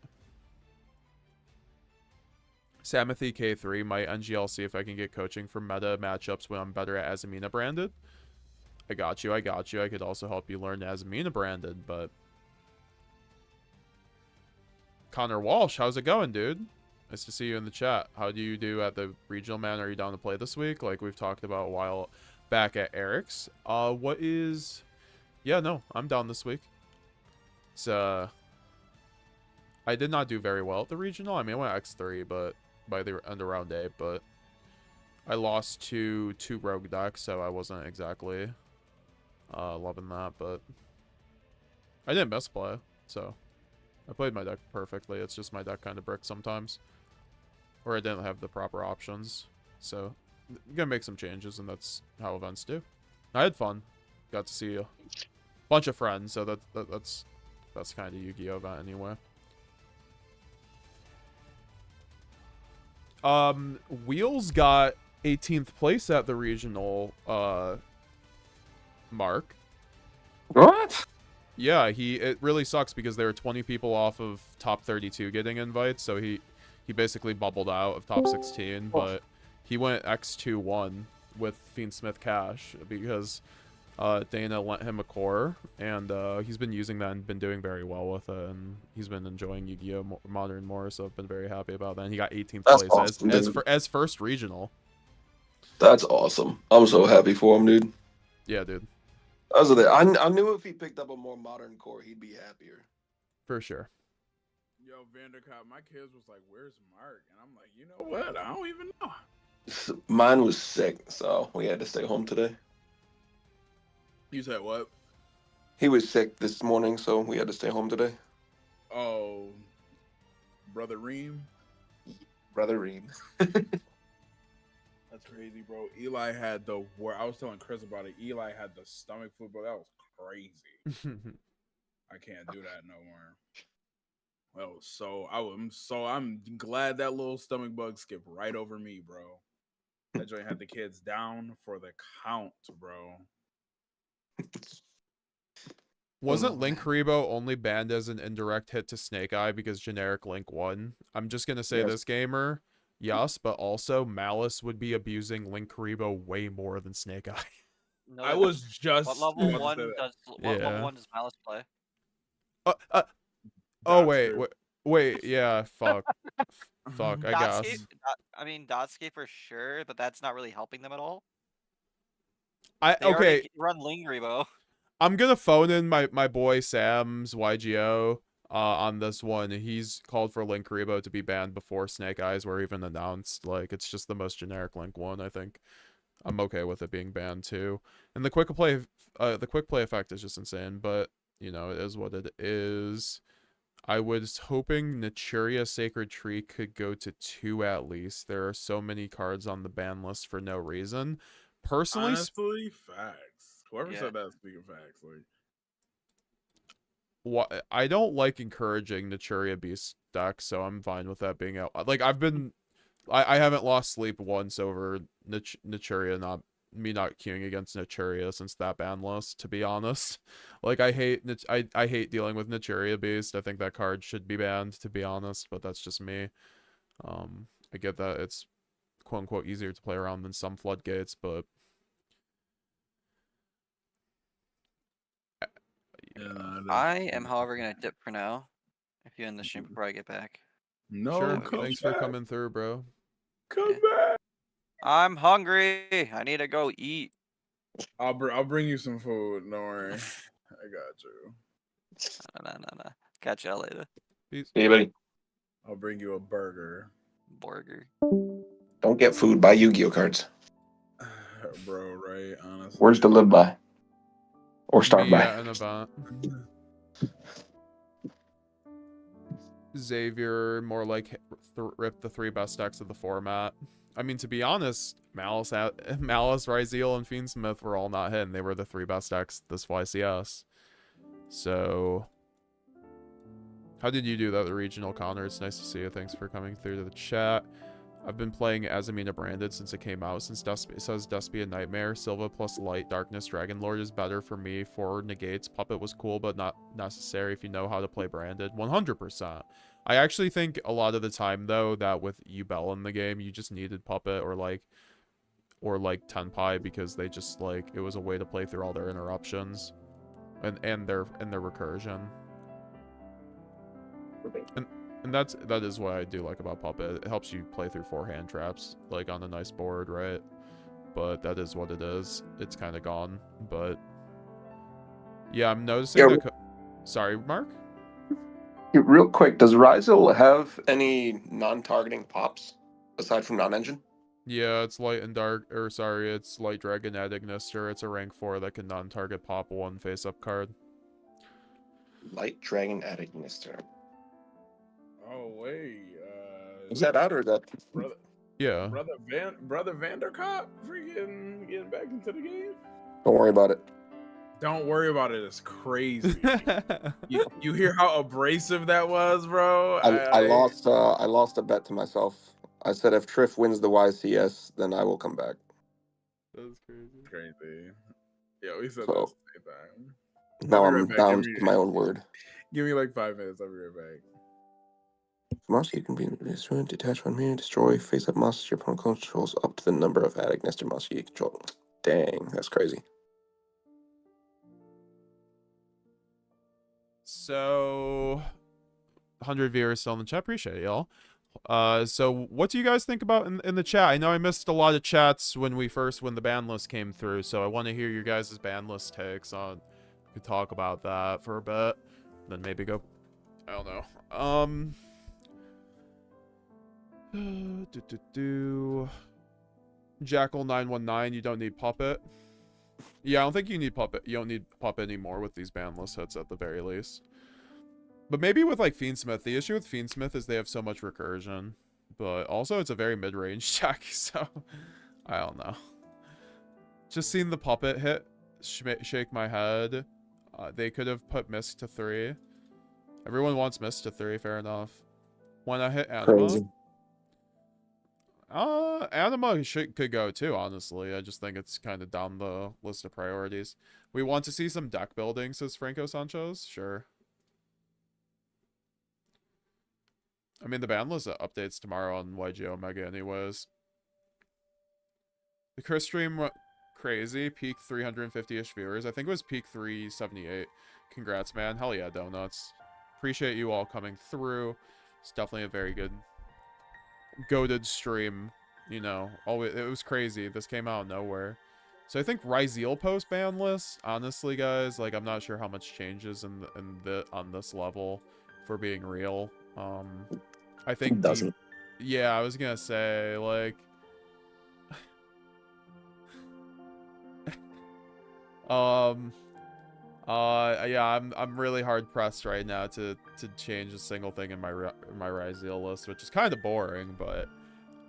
Samathy K3 might NGL, see if I can get coaching for meta matchups when I'm better at Azamina branded. I got you. I could also help you learn Azamina branded, but... Connor Walsh, how's it going, dude? Nice to see you in the chat. How do you do at the regional, man? Are you down to play this week? Like we've talked about a while back at Eric's. What is... Yeah, no, I'm down this week. It's, I did not do very well at the regional. I mean, I went X3, but by the end of round 8, but I lost to 2 rogue decks, so I wasn't exactly loving that, but I didn't misplay, so I played my deck perfectly. It's just my deck kind of bricked sometimes, or I didn't have the proper options, so I'm gonna make some changes, and that's how events do. I had fun. Got to see a bunch of friends, so that's kind of Yu-Gi-Oh event anyway. Wheels got 18th place at the regional mark. What? Yeah, it really sucks because there were 20 people off of top 32 getting invites, so he basically bubbled out of top 16, but he went X2-1 with Fiendsmith Cash because Dana lent him a core, and he's been using that and been doing very well with it, and he's been enjoying Yu-Gi-Oh! Modern more, so I've been very happy about that. And he got 18th That's place awesome, as first regional. That's awesome. I'm so happy for him, dude. Yeah, dude. As of that, I knew if he picked up a more modern core, he'd be happier. For sure. Yo, Vandercop, my kids was like, "Where's Mark?" And I'm like, you know what? I don't even know. Mine was sick, so we had to stay home today. You said what? He was sick this morning, so we had to stay home today. Oh, Brother Reem? Brother Reem. That's crazy, bro. Eli had the where I was telling Chris about it. Eli had the stomach flu, bro. That was crazy. I can't do that no more. Well, I'm glad that little stomach bug skipped right over me, bro. That joint had the kids down for the count, bro. Wasn't Link Haribo only banned as an indirect hit to Snake Eye because generic Link won? I'm just gonna say this, gamer. Yes, but also Malice would be abusing Link Haribo way more than Snake Eye. No, I was just. What level 1 does level 1 does Malice play? Oh wait, yeah, fuck. Fuck, I guess. I mean, Dotscape for sure, but that's not really helping them at all. Okay. Run Ling Rebo. I'm gonna phone in my boy Sam's YuGiOh on this one. He's called for Link Rebo to be banned before Snake Eyes were even announced. Like, it's just the most generic Link one, I think. I'm okay with it being banned too. And the quick play effect is just insane, but you know, it is what it is. I was hoping Naturia Sacred Tree could go to 2 at least. There are so many cards on the ban list for no reason. Personally, honestly, facts. Whoever said that, speaking facts, like. What I don't like encouraging Naturia Beast decks, so I'm fine with that being out. Like I haven't lost sleep once over Naturia not queuing against Naturia since that ban list, to be honest. Like I hate dealing with Naturia Beast. I think that card should be banned, to be honest, but that's just me. I get that it's quote unquote easier to play around than some floodgates, but I am, however, gonna dip for now. If you end the stream before I get back. No, sure. Thanks for coming through, bro. Come back. I'm hungry. I need to go eat. I'll bring you some food. Don't worry. I got you. No. Catch y'all later. Peace. Hey, buddy. I'll bring you a burger. Burger. Don't get food. Buy Yu-Gi-Oh cards. Bro, right? Honestly. Words to live by. Or start by. An event. Xavier, more like rip the 3 best decks of the format. I mean, to be honest, Malice, Ryzeal, and Fiendsmith were all not hitting. They were the 3 best decks this YCS. So, how did you do that, the regional, Connor? It's nice to see you. Thanks for coming through to the chat. I've been playing Azamina Branded since it came out. Since it says Despia Nightmare, Silva plus Light, Darkness, Dragonlord is better for me. 4 negates. Puppet was cool, but not necessary if you know how to play Branded. 100%. I actually think a lot of the time, though, that with Yubel in the game, you just needed Puppet or like Tenpai, because they just, like, it was a way to play through all their interruptions and their recursion. And that is what I do like about Puppet. It helps you play through 4 hand traps, like, on a nice board, right? But that is what it is. It's kind of gone. But yeah, I'm noticing that. Sorry, Mark? Real quick, does Ryzeal have any non-targeting pops aside from non-engine? Yeah, it's Light and Dark, or sorry, it's Light Dragon at Ignister. It's a rank 4 that can non-target pop 1 face-up card. Light Dragon at Ignister. Oh wait, is that out or is that? Brother, yeah. Brother Vanderkop freaking getting back into the game. Don't worry about it. Don't worry about it. It's crazy. you hear how abrasive that was, bro? I lost a bet to myself. I said if Trif wins the YCS, then I will come back. That was crazy. Crazy. Yeah, we said So, that at the same time. Now I'm down to my own word. Give me like 5 minutes. I'll be right back. Monster you can be destroyed, detach one man, destroy, face up monsters your opponent controls up to the number of addict Nestor monster you control. Dang, that's crazy. So 100 viewers still in the chat. Appreciate it, y'all. So what do you guys think about in the chat? I know I missed a lot of chats when the ban list came through, so I want to hear your guys' ban list takes on. We could talk about that for a bit, then maybe go. I don't know. Jackal 919. You don't need Puppet. Yeah, I don't think you need Puppet. You don't need Puppet anymore with these ban list hits at the very least. But maybe with like Fiendsmith. The issue with Fiendsmith is they have so much recursion, but also it's a very mid-range deck. So I don't know. Just seeing the Puppet hit shake my head. They could have put Mist to 3. Everyone wants Mist to 3. Fair enough. When I hit Anima. Crazy. Anima could go too, honestly. I just think it's kind of down the list of priorities. We want to see some deck building, says Franco Sanchez. Sure. I mean, the ban list updates tomorrow on YuGiOh Mega anyways. The Chris stream went crazy. Peak 350-ish viewers. I think it was peak 378. Congrats, man. Hell yeah, donuts. Appreciate you all coming through. It's definitely a very good goated stream, you know. It was crazy. This came out of nowhere. So I think Ryzeal post ban list, honestly guys, like I'm not sure how much changes on this level. for being real. I think doesn't. Yeah, I was gonna say like. Yeah, I'm really hard pressed right now to change a single thing in my Ryzeal list, which is kind of boring, but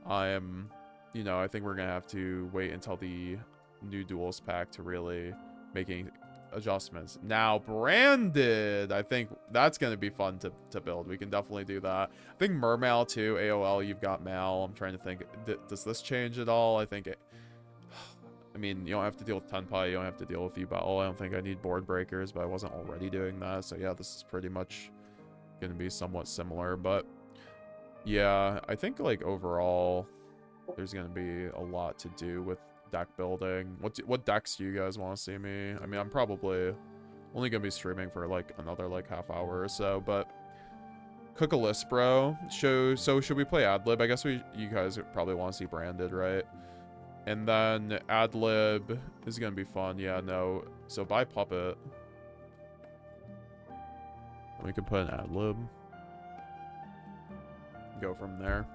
I am, you know, I think we're gonna have to wait until the new duels pack to really making adjustments. Now, branded, I think that's gonna be fun to build. We can definitely do that. I think Mermal too. AOL, you've got Mal. I'm trying to think, does this change at all? I think it. I mean, you don't have to deal with Tenpai, you don't have to deal with Yubel. I don't think I need board breakers, but I wasn't already doing that. So yeah, this is pretty much going to be somewhat similar. But yeah, I think like overall, there's going to be a lot to do with deck building. What decks do you guys want to see me? I mean, I'm probably only going to be streaming for like another like half hour or so, but cook a list, bro. So should we play Adlib? I guess you guys probably want to see branded, right? And then Adlib is gonna be fun. Yeah, no. So buy Puppet. We can put an Adlib. Go from there.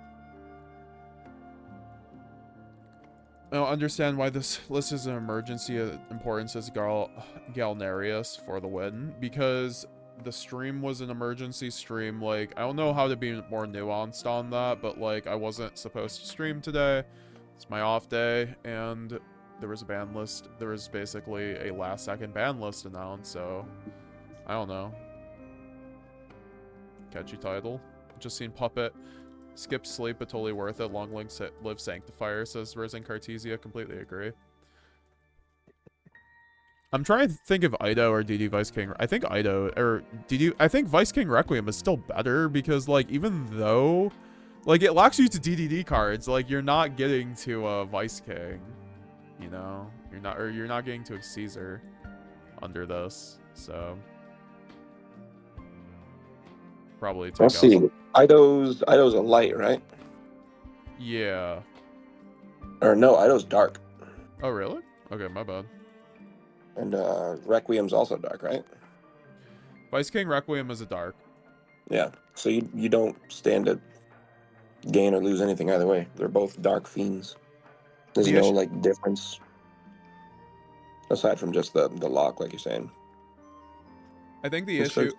I don't understand why this list is an emergency importance as Galnarius for the win. Because the stream was an emergency stream. Like, I don't know how to be more nuanced on that, but like, I wasn't supposed to stream today. It's my off day, and there was a ban list. There was basically a last-second ban list announced, so I don't know. Catchy title. Just seen Puppet. Skip sleep, but totally worth it. Long live Sanctifier, says Risen Cartesia. Completely agree. I'm trying to think of Ido or DD Vice King. I think Ido, or DD... I think Vice King Requiem is still better, because, like, even though... Like, it locks you to DDD cards. Like, you're not getting to a Vice King. You know? You're not getting to a Caesar under this. So. Probably take Let's see. Ido's a light, right? Yeah. Or no, Ido's dark. Oh, really? Okay, my bad. And Requiem's also dark, right? Vice King Requiem is a dark. Yeah. So you don't stand to gain or lose anything either way. They're both dark fiends. There's no like difference aside from just the lock, like you're saying. I think the issue,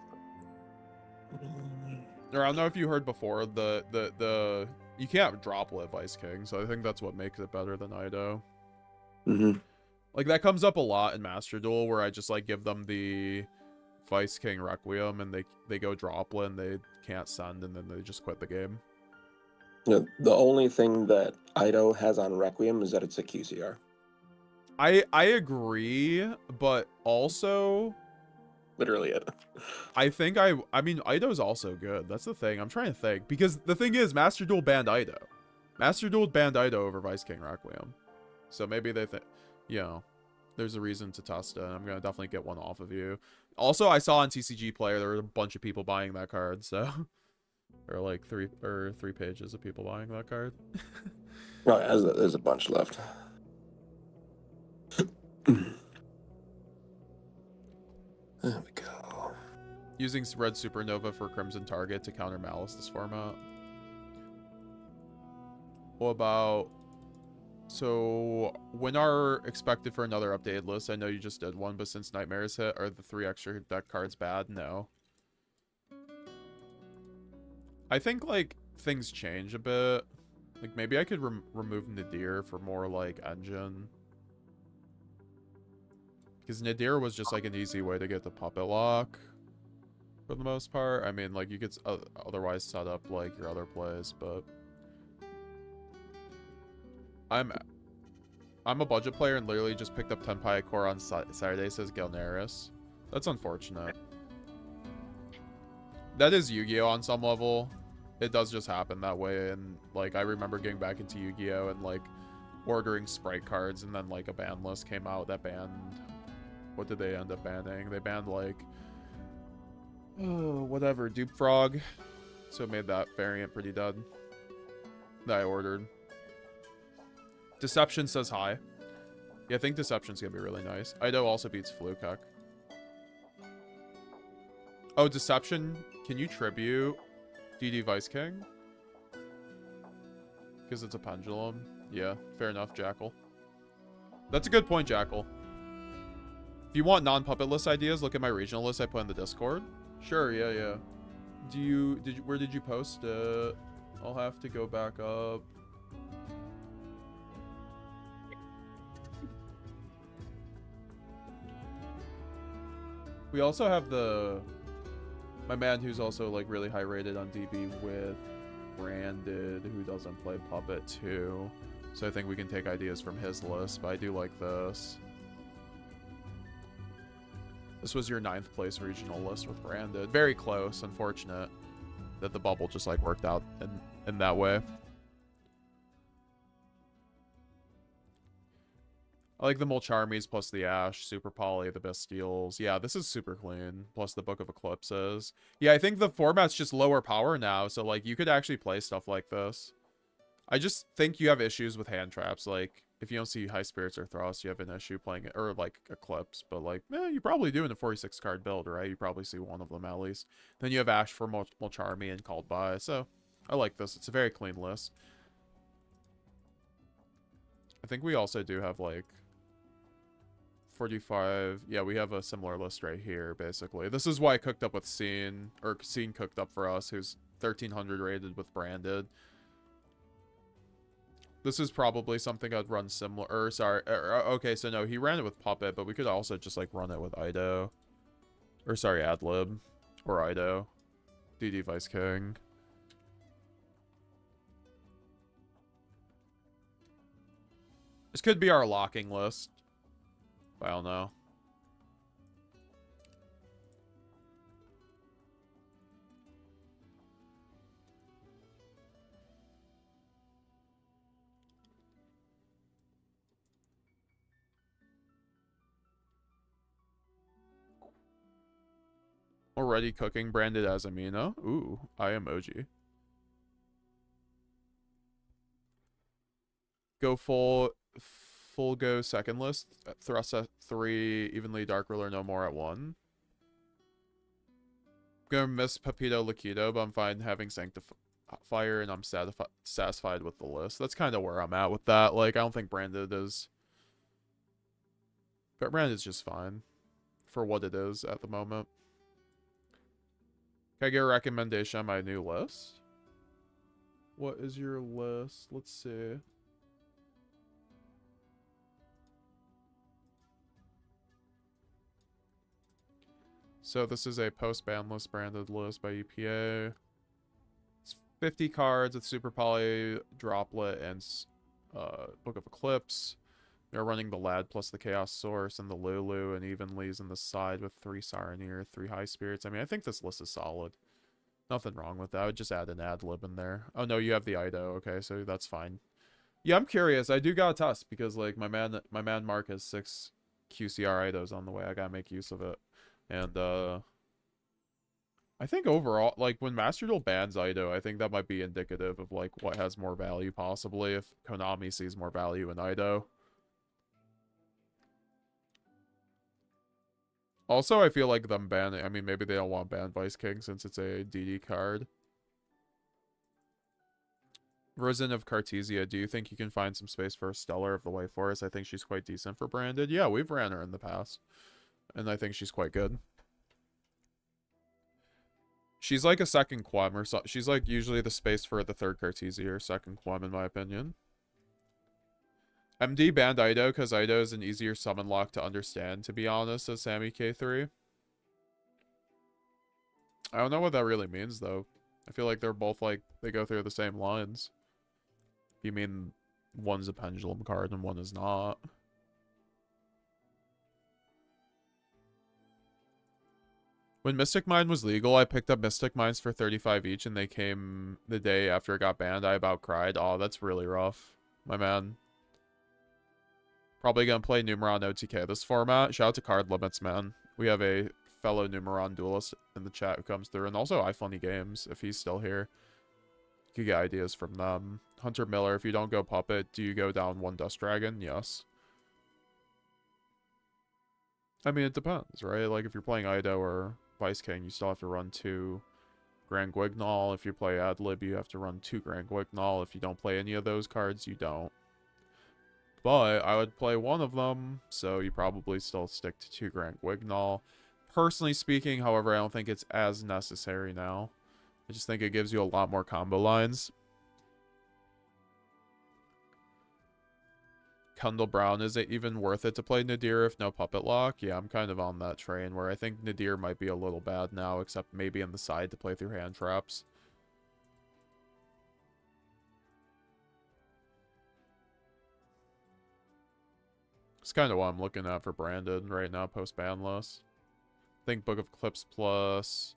or I don't know if you heard before, the you can't droplet Vice King, so I think that's what makes it better than Ido. Like, that comes up a lot in Master Duel, where I just like give them the Vice King Requiem and they go droplet and they can't send, and then they just quit the game. The only thing that Ido has on Requiem is that it's a QCR. I agree, but also literally it. I think I mean, Ido's also good. That's the thing. I'm trying to think, because the thing is, Master Duel banned Ido. Master Duel banned Ido over Vice King Requiem. So maybe they think, you know, there's a reason to test it. And I'm gonna definitely get one off of you. Also, I saw on TCG Player there were a bunch of people buying that card, so there are like three pages of people buying that card. Oh, yeah, there's a bunch left. There we go. Using Red Supernova for Crimson Target to counter Malice this format. What about... So, when are expected for another updated list? I know you just did one, but since Nightmares hit, are the 3 extra deck cards bad? No. I think, like, things change a bit. Like, maybe I could remove Nadir for more, like, engine. Because Nadir was just, like, an easy way to get the Puppet Lock. For the most part. I mean, like, you could otherwise set up, like, your other plays, but... I'm a budget player and literally just picked up Tenpai Core on Saturday, says Galnarius. That's unfortunate. That is Yu-Gi-Oh! On some level. It does just happen that way, and, like, I remember getting back into Yu-Gi-Oh! And, like, ordering Sprite cards, and then, like, a ban list came out that banned... What did they end up banning? They banned, like... Oh, whatever, Dupe Frog. So it made that variant pretty dead. That I ordered. Deception says hi. Yeah, I think Deception's gonna be really nice. Ido also beats Flukek. Oh, Deception. Can you tribute DD Vice King? Because it's a pendulum. Yeah, fair enough, Jackal. That's a good point, Jackal. If you want non-puppet list ideas, look at my regional list I put in the Discord. Sure, yeah. Where did you post it? I'll have to go back up. We also have my man who's also like really high rated on DB with Branded, who doesn't play Puppet too. So I think we can take ideas from his list, but I do like this. This was your 9th place regional list with Branded. Very close, unfortunate that the bubble just like worked out in that way. I like the Molcharmies plus the Ash, Super Poly, the Bastiles. Yeah, this is super clean. Plus the Book of Eclipses. Yeah, I think the format's just lower power now, so like you could actually play stuff like this. I just think you have issues with hand traps. Like, if you don't see High Spirits or Thrust, you have an issue playing it, or like Eclipse. But like, you probably do in a 46 card build, right? You probably see one of them at least. Then you have Ash for Molcharmy and Called By. So, I like this. It's a very clean list. I think we also do have like 45. Yeah, we have a similar list right here, basically. This is why I cooked up with Scene, or Scene cooked up for us, who's 1300 rated with Branded. This is probably something I'd run similar, or sorry, okay, so no, he ran it with Puppet, but we could also just like run it with Ido. Or sorry, Adlib. Or Ido. DD Vice King. This could be our locking list. I don't know. Already cooking Branded as Amina. Ooh, I emoji. Go full go second list. Thrust at 3, evenly Dark Ruler no more at 1. Gonna miss Pepito Liquido, but I'm fine having Sanctifier, and I'm satisfied with the list. That's kind of where I'm at with that. Like, I don't think Branded is... But Branded's just fine for what it is at the moment. Can I get a recommendation on my new list? What is your list? Let's see. So this is a post-ban list, branded list by EPA. It's 50 cards with Super Poly, Droplet, and Book of Eclipse. They're running the Lad plus the Chaos Source and the Lulu, and evenly's in the side with 3 Saronir, 3 High Spirits. I mean, I think this list is solid. Nothing wrong with that. I would just add an Adlib in there. Oh no, you have the Ido. Okay, so that's fine. Yeah, I'm curious. I do gotta test because like my man Mark has 6 QCR Idos on the way. I gotta make use of it. And I think overall, like when Master Duel bans Ido, I think that might be indicative of like what has more value possibly if Konami sees more value in Ido. Also, I feel like them banning, I mean, maybe they don't want ban Vice King since it's a DD card. Risen of Cartesia, do you think you can find some space for a Stellar of the White Forest? I think she's quite decent for Branded. Yeah, we've ran her in the past. And I think she's quite good. She's like a second Quam or so. She's like usually the space for the third Cartesia or second Quam in my opinion. MD banned Ido because Ido is an easier summon lock to understand, to be honest, as Sammy K3. I don't know what that really means, though. I feel like they're both, like, they go through the same lines. You mean one's a pendulum card and one is not. When Mystic Mine was legal, I picked up Mystic Mines for 35 each, and they came the day after it got banned. I about cried. Oh, that's really rough, my man. Probably gonna play Numeron OTK this format. Shout out to Card Limits, man. We have a fellow Numeron duelist in the chat who comes through. And also iFunny Games, if he's still here. You could get ideas from them. Hunter Miller, if you don't go Puppet, do you go down 1 Dust Dragon? Yes. I mean, it depends, right? Like, if you're playing Ido or Vice King, you still have to run 2 Grand Guignol. If you play Adlib, you have to run 2 Grand Guignol. If you don't play any of those cards, you don't. But I would play one of them, so you probably still stick to 2 Grand Guignol. Personally speaking, however, I don't think it's as necessary now. I just think it gives you a lot more combo lines. Kendall Brown, is it even worth it to play Nadir if no Puppet Lock? Yeah, I'm kind of on that train where I think Nadir might be a little bad now, except maybe in the side to play through hand traps. It's kind of what I'm looking at for Branded right now, post-banlist. I think Book of Clips plus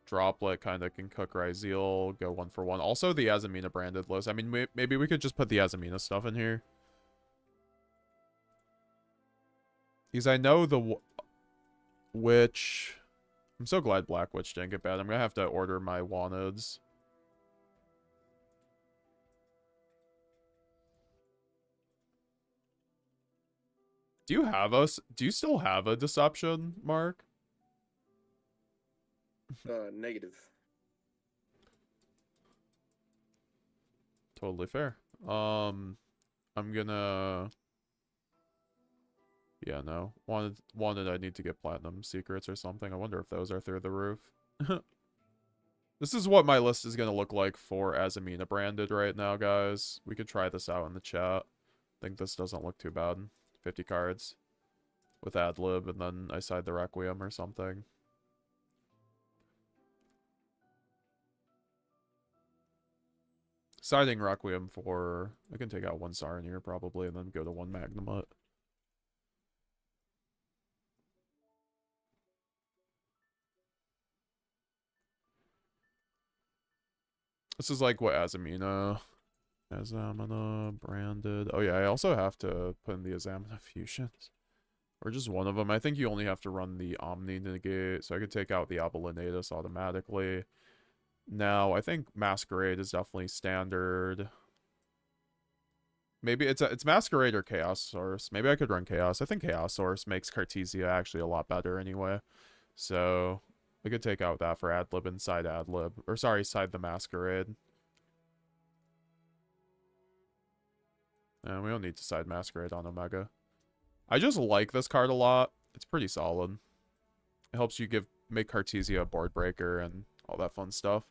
Droplet kind of can cook Ryzeal, go 1 for 1. Also, the Azamina Branded list. I mean, maybe we could just put the Azamina stuff in here. Because I know the Witch... I'm so glad Black Witch didn't get bad. I'm going to have to order my Wanteds. Do you still have a Deception, Mark? Negative. Totally fair. I'm gonna... Yeah, no. Wanted I need to get Platinum Secrets or something. I wonder if those are through the roof. This is what my list is gonna look like for Azamina Branded right now, guys. We could try this out in the chat. I think this doesn't look too bad. 50 cards with Adlib, and then I side the Requiem or something. Siding Requiem for... I can take out 1 Saronir probably, and then go to 1 Magnamut. This is like what Azamina Branded. Oh yeah, I also have to put in the Azamina Fusions. Or just one of them. I think you only have to run the Omni Negate, so I could take out the Abolinatus automatically. Now, I think Masquerade is definitely standard. Maybe it's Masquerade or Chaos Source. Maybe I could run Chaos. I think Chaos Source makes Cartesia actually a lot better anyway. So, I could take out that for Adlib and side Adlib. Or sorry, side the Masquerade. And we don't need to side Masquerade on Omega. I just like this card a lot. It's pretty solid. It helps you make Cartesia a board breaker and all that fun stuff.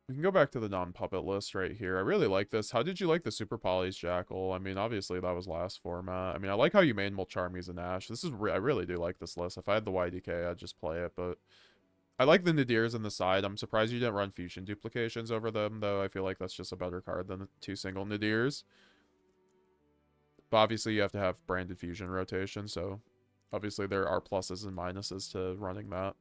We can go back to the non-puppet list right here. I really like this. How did you like the Super Polys Jackal? I mean, obviously that was last format. I mean, I like how you main Mulcharmies and Ash. This is I really do like this list. If I had the YDK, I'd just play it, but I like the Nadirs in the side. I'm surprised you didn't run Fusion Duplications over them, though. I feel like that's just a better card than 2 single Nadirs. But obviously you have to have Branded Fusion rotation, so obviously there are pluses and minuses to running that.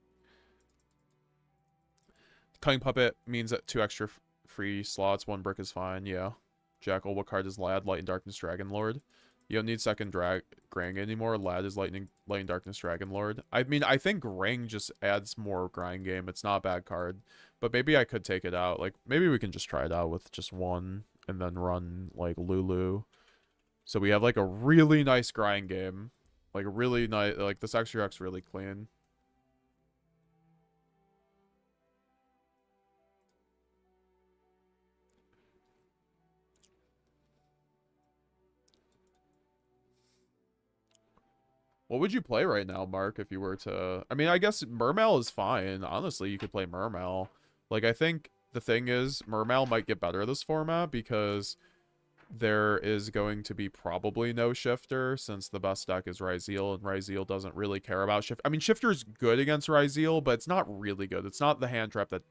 Cunning Puppet means that 2 extra free slots, 1 brick is fine, yeah. Jackal, what card is Lad? Light and Darkness Dragon Lord. You don't need second Grang anymore. Lad is Light and Darkness Dragon Lord. I mean, I think Grang just adds more grind game. It's not a bad card. But maybe I could take it out. Like, maybe we can just try it out with just 1 and then run, like, Lulu. So we have, like, a really nice grind game. Like, a really nice... Like, this extra deck's really clean. What would you play right now, Mark, if you were to... I mean, I guess Mermail is fine. Honestly, you could play Mermail. Like, I think the thing is, Mermail might get better this format because there is going to be probably no Shifter since the best deck is Ryzeal, and Ryzeal doesn't really care about Shifter. I mean, Shifter's good against Ryzeal, but it's not really good. It's not the hand trap that...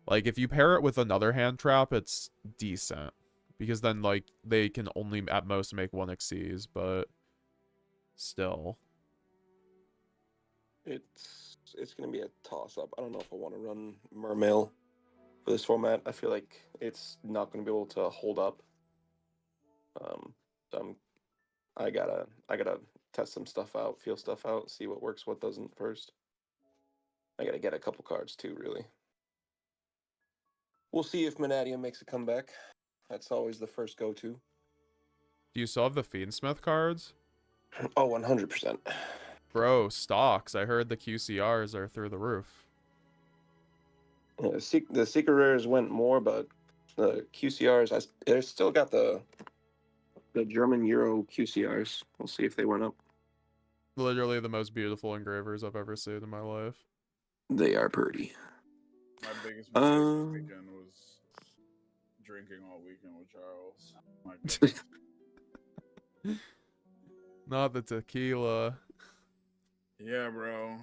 Like, if you pair it with another hand trap, it's decent. Because then, like, they can only at most make 1 Xyz, but... Still, it's gonna be a toss-up. I don't know if I want to run Mermail for this format. I feel like it's not gonna be able to hold up. So I gotta test some stuff out, feel stuff out, see what works, what doesn't first. I gotta get a couple cards too, really. We'll see if Manadium makes a comeback. That's always the first go-to. Do you still have the Fiendsmith cards? Oh, 100%. Bro, stocks. I heard the QCRs are through the roof. Yeah, the secret rares went more, but the QCRs, they still got the German Euro QCRs. We'll see if they went up. Literally the most beautiful engravers I've ever seen in my life. They are pretty. My biggest mistake this weekend was drinking all weekend with Charles. My goodness. Not the tequila. Yeah, bro.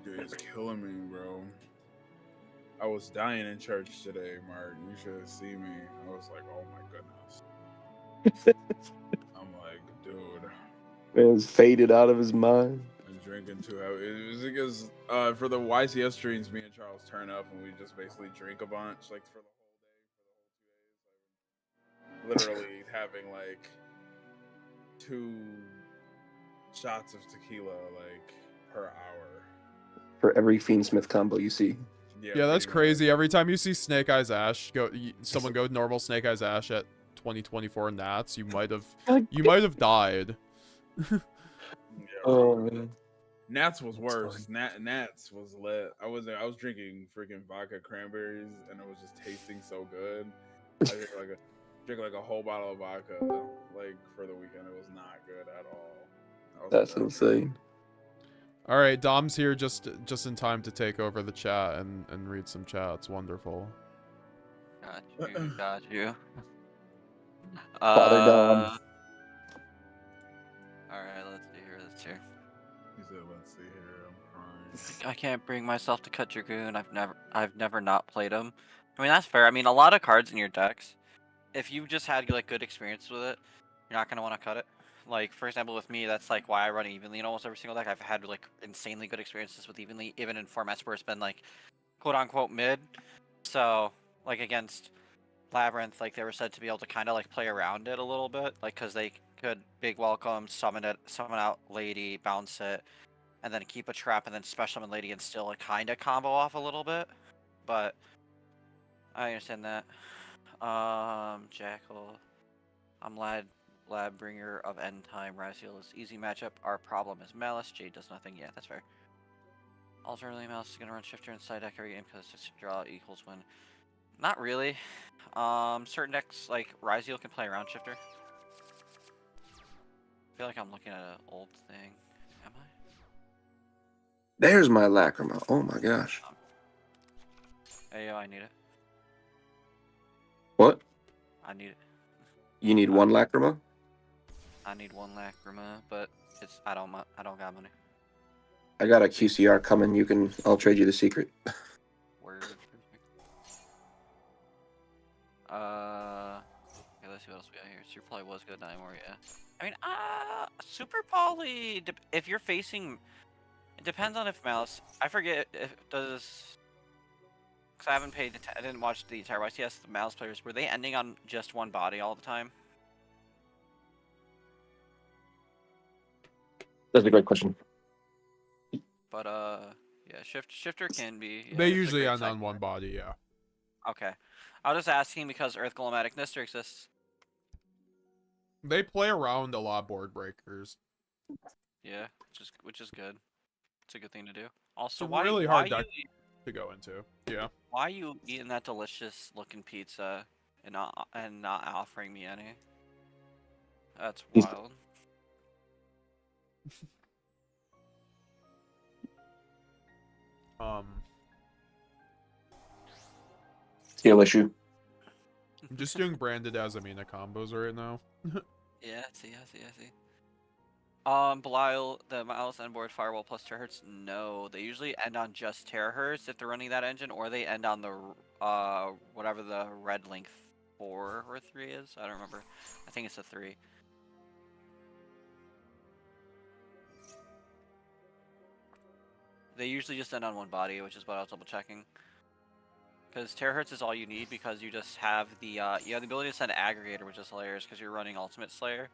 Dude, it's killing me, bro. I was dying in church today, Mark. You should have seen me. I was like, oh my goodness. I'm like, dude. Man's faded out of his mind. I'm drinking too heavy. It was because for the YCS streams, me and Charles turn up and we just basically drink a bunch, like for the whole day, for the whole 2 days. Literally having like 2 shots of tequila like per hour. For every Fiendsmith combo you see. Yeah, that's crazy. Every time you see Snake Eyes Ash, someone go normal Snake Eyes Ash at 2024 Nats, you might have died. Oh man. Nats was worse. Nats was lit. I was drinking freaking vodka cranberries and it was just tasting so good. I drank like a whole bottle of vodka like for the weekend. It was not good at all. That's insane. All right, Dom's here just in time to take over the chat and read some chats. Wonderful. Got you. Father Dom. Alright, let's see here. He said, let's see here. I'm crying. I can't bring myself to cut Dragoon. I've never not played him. I mean, that's fair. I mean, a lot of cards in your decks, if you just had like good experience with it, you're not gonna want to cut it. Like, for example, with me, that's like why I run evenly in almost every single deck. I've had like insanely good experiences with evenly, even in formats where it's been like quote unquote mid. So like against Labyrinth, like they were said to be able to kind of like play around it a little bit, like because they could big welcome, summon out Lady, bounce it, and then keep a trap, and then special summon Lady, and still like, kind of combo off a little bit. But I understand that. Jackal, I'm Lab Bringer of End Time. Raziel is easy matchup. Our problem is Malice. Jade does nothing. Yeah, that's fair. Alternately, Malice is gonna run Shifter inside deck every game because draw equals win. Not really. Certain decks like Raziel can play around Shifter. I feel like I'm looking at an old thing. Am I? There's my Lacrima. Oh my gosh. Hey, yo, I need it. What? I need it. You need one Lacrima? I need one Lacrima, but I don't got money. I got a QCR coming. I'll trade you the secret. Word. Okay, let's see what else we got here. Super Poly was good, not anymore, yeah. I mean, Super Poly, if you're facing, it depends on if Malice, I forget if it does, because I didn't watch the entire YCS, the Malice players, were they ending on just one body all the time? That's a great question. But, yeah, Shifter can be. Yeah, They usually end on one body, yeah. Okay. I was just asking because Earth Golematic Nister exists. They play around a lot of board breakers. Yeah, which is good. It's a good thing to do. Also, it's a really hard deck to go into. Yeah. Why are you eating that delicious looking pizza and not offering me any? That's wild. Skill issue. I'm just doing branded Azamina combos right now. Yeah, I see. Belial, the Malice end board Firewall plus terahertz? No, they usually end on just terahertz if they're running that engine, or they end on the whatever the red link 4 or 3 is. I don't remember. I think it's a 3. They usually just end on one body, which is what I was double checking. Because terahertz is all you need, because you just have the you have the ability to send aggregator, which is hilarious because you're running Ultimate Slayer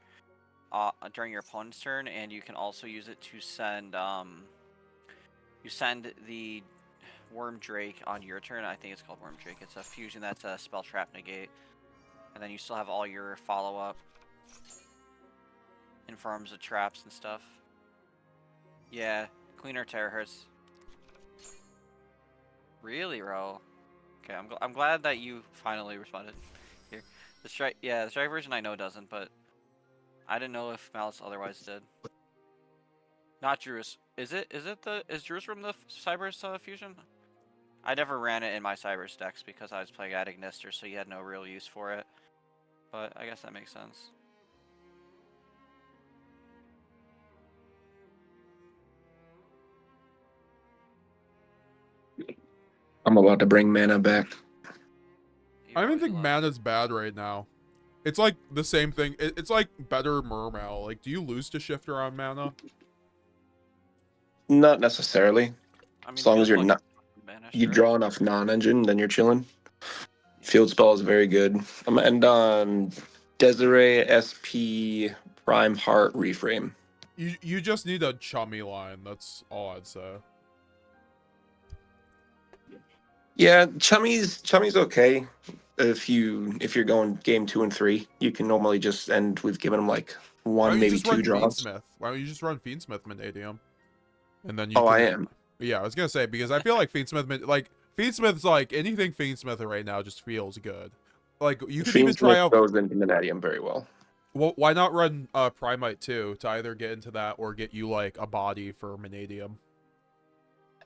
during your opponent's turn, and you can also use it to send you send the Worm Drake on your turn. I think it's called Worm Drake. It's a fusion that's a spell trap negate. and then you still have all your follow-up in forms of traps and stuff. Yeah, Queen or Terahertz. Really, Ro? Okay, I'm glad that you finally responded here. The strike, yeah, the strike version I know doesn't, but I didn't know if Malice otherwise did. Not Drus. Is Drus from the Cybers fusion? I never ran it in my Cybers decks because I was playing Ignister, so you had no real use for it. But I guess that makes sense. I'm about to bring mana back. I don't even think mana's bad right now. It's like the same thing. It's like better Mermail. Like, do you lose to Shifter on mana? Not necessarily. I mean, As long as you're not, you draw enough non-engine, then you're chilling. Field spell is very good. I'm gonna end on Desiree SP Prime Heart Reframe. You just need a chummy line. That's all I'd say. Yeah, Chummy's okay. If you're going game 2 and 3, you can normally just end with giving them like one, maybe 2 draws. Why don't you just run Fiendsmith Manadium? And then you. Oh, I am. Yeah, I was gonna say because I feel like Fiendsmith's like anything Fiendsmith right now just feels good. Like you could even try out. Goes into Manadium very well. Well, why not run Primite too to either get into that or get you like a body for Manadium?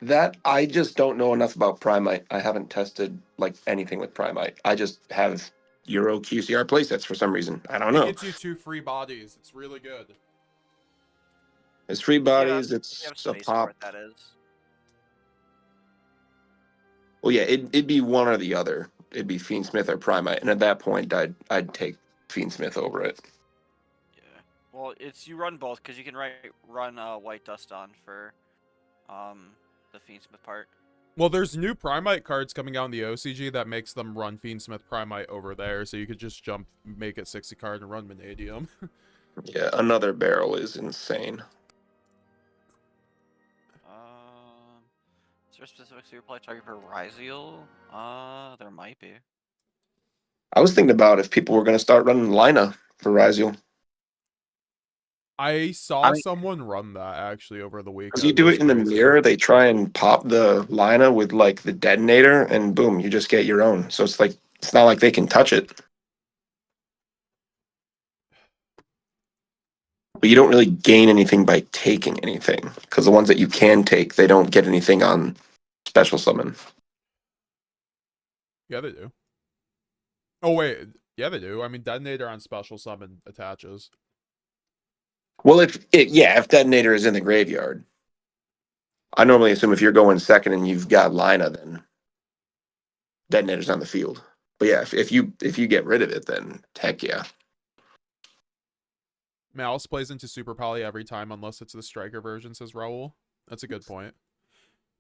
That I just don't know enough about Primite. I haven't tested like anything with Primite. I just have Euro QCR playsets for some reason. I don't know. It gets you 2 free bodies. It's really good. It's free bodies. It's a pop. That is. Well, yeah, it'd be one or the other. It'd be Fiendsmith or Primite, and at that point, I'd take Fiendsmith over it. Yeah. Well, you run both because you can run White Dust on for the Fiendsmith part. Well, there's new Primite cards coming out in the OCG that makes them run Fiendsmith Primite over there, so you could just make it 60 card and run Manadium. Yeah, another barrel is insane. Is there a specific super play target for Ryziel? There might be. I was thinking about if people were going to start running Lina for Ryziel. I saw someone run that actually over the weekend. Because you do it in the mirror, they try and pop the Lina with like the detonator, and boom, you just get your own. So it's like it's not like they can touch it. But you don't really gain anything by taking anything, because the ones that you can take, they don't get anything on special summon. Yeah, they do. Oh wait, yeah, they do. I mean, detonator on special summon attaches. Well, if detonator is in the graveyard, I normally assume if you're going second and you've got Lina, then detonator's on the field. But yeah, if you get rid of it, then heck yeah. Malice plays into Super Poly every time unless it's the striker version, says Raul. That's a good point.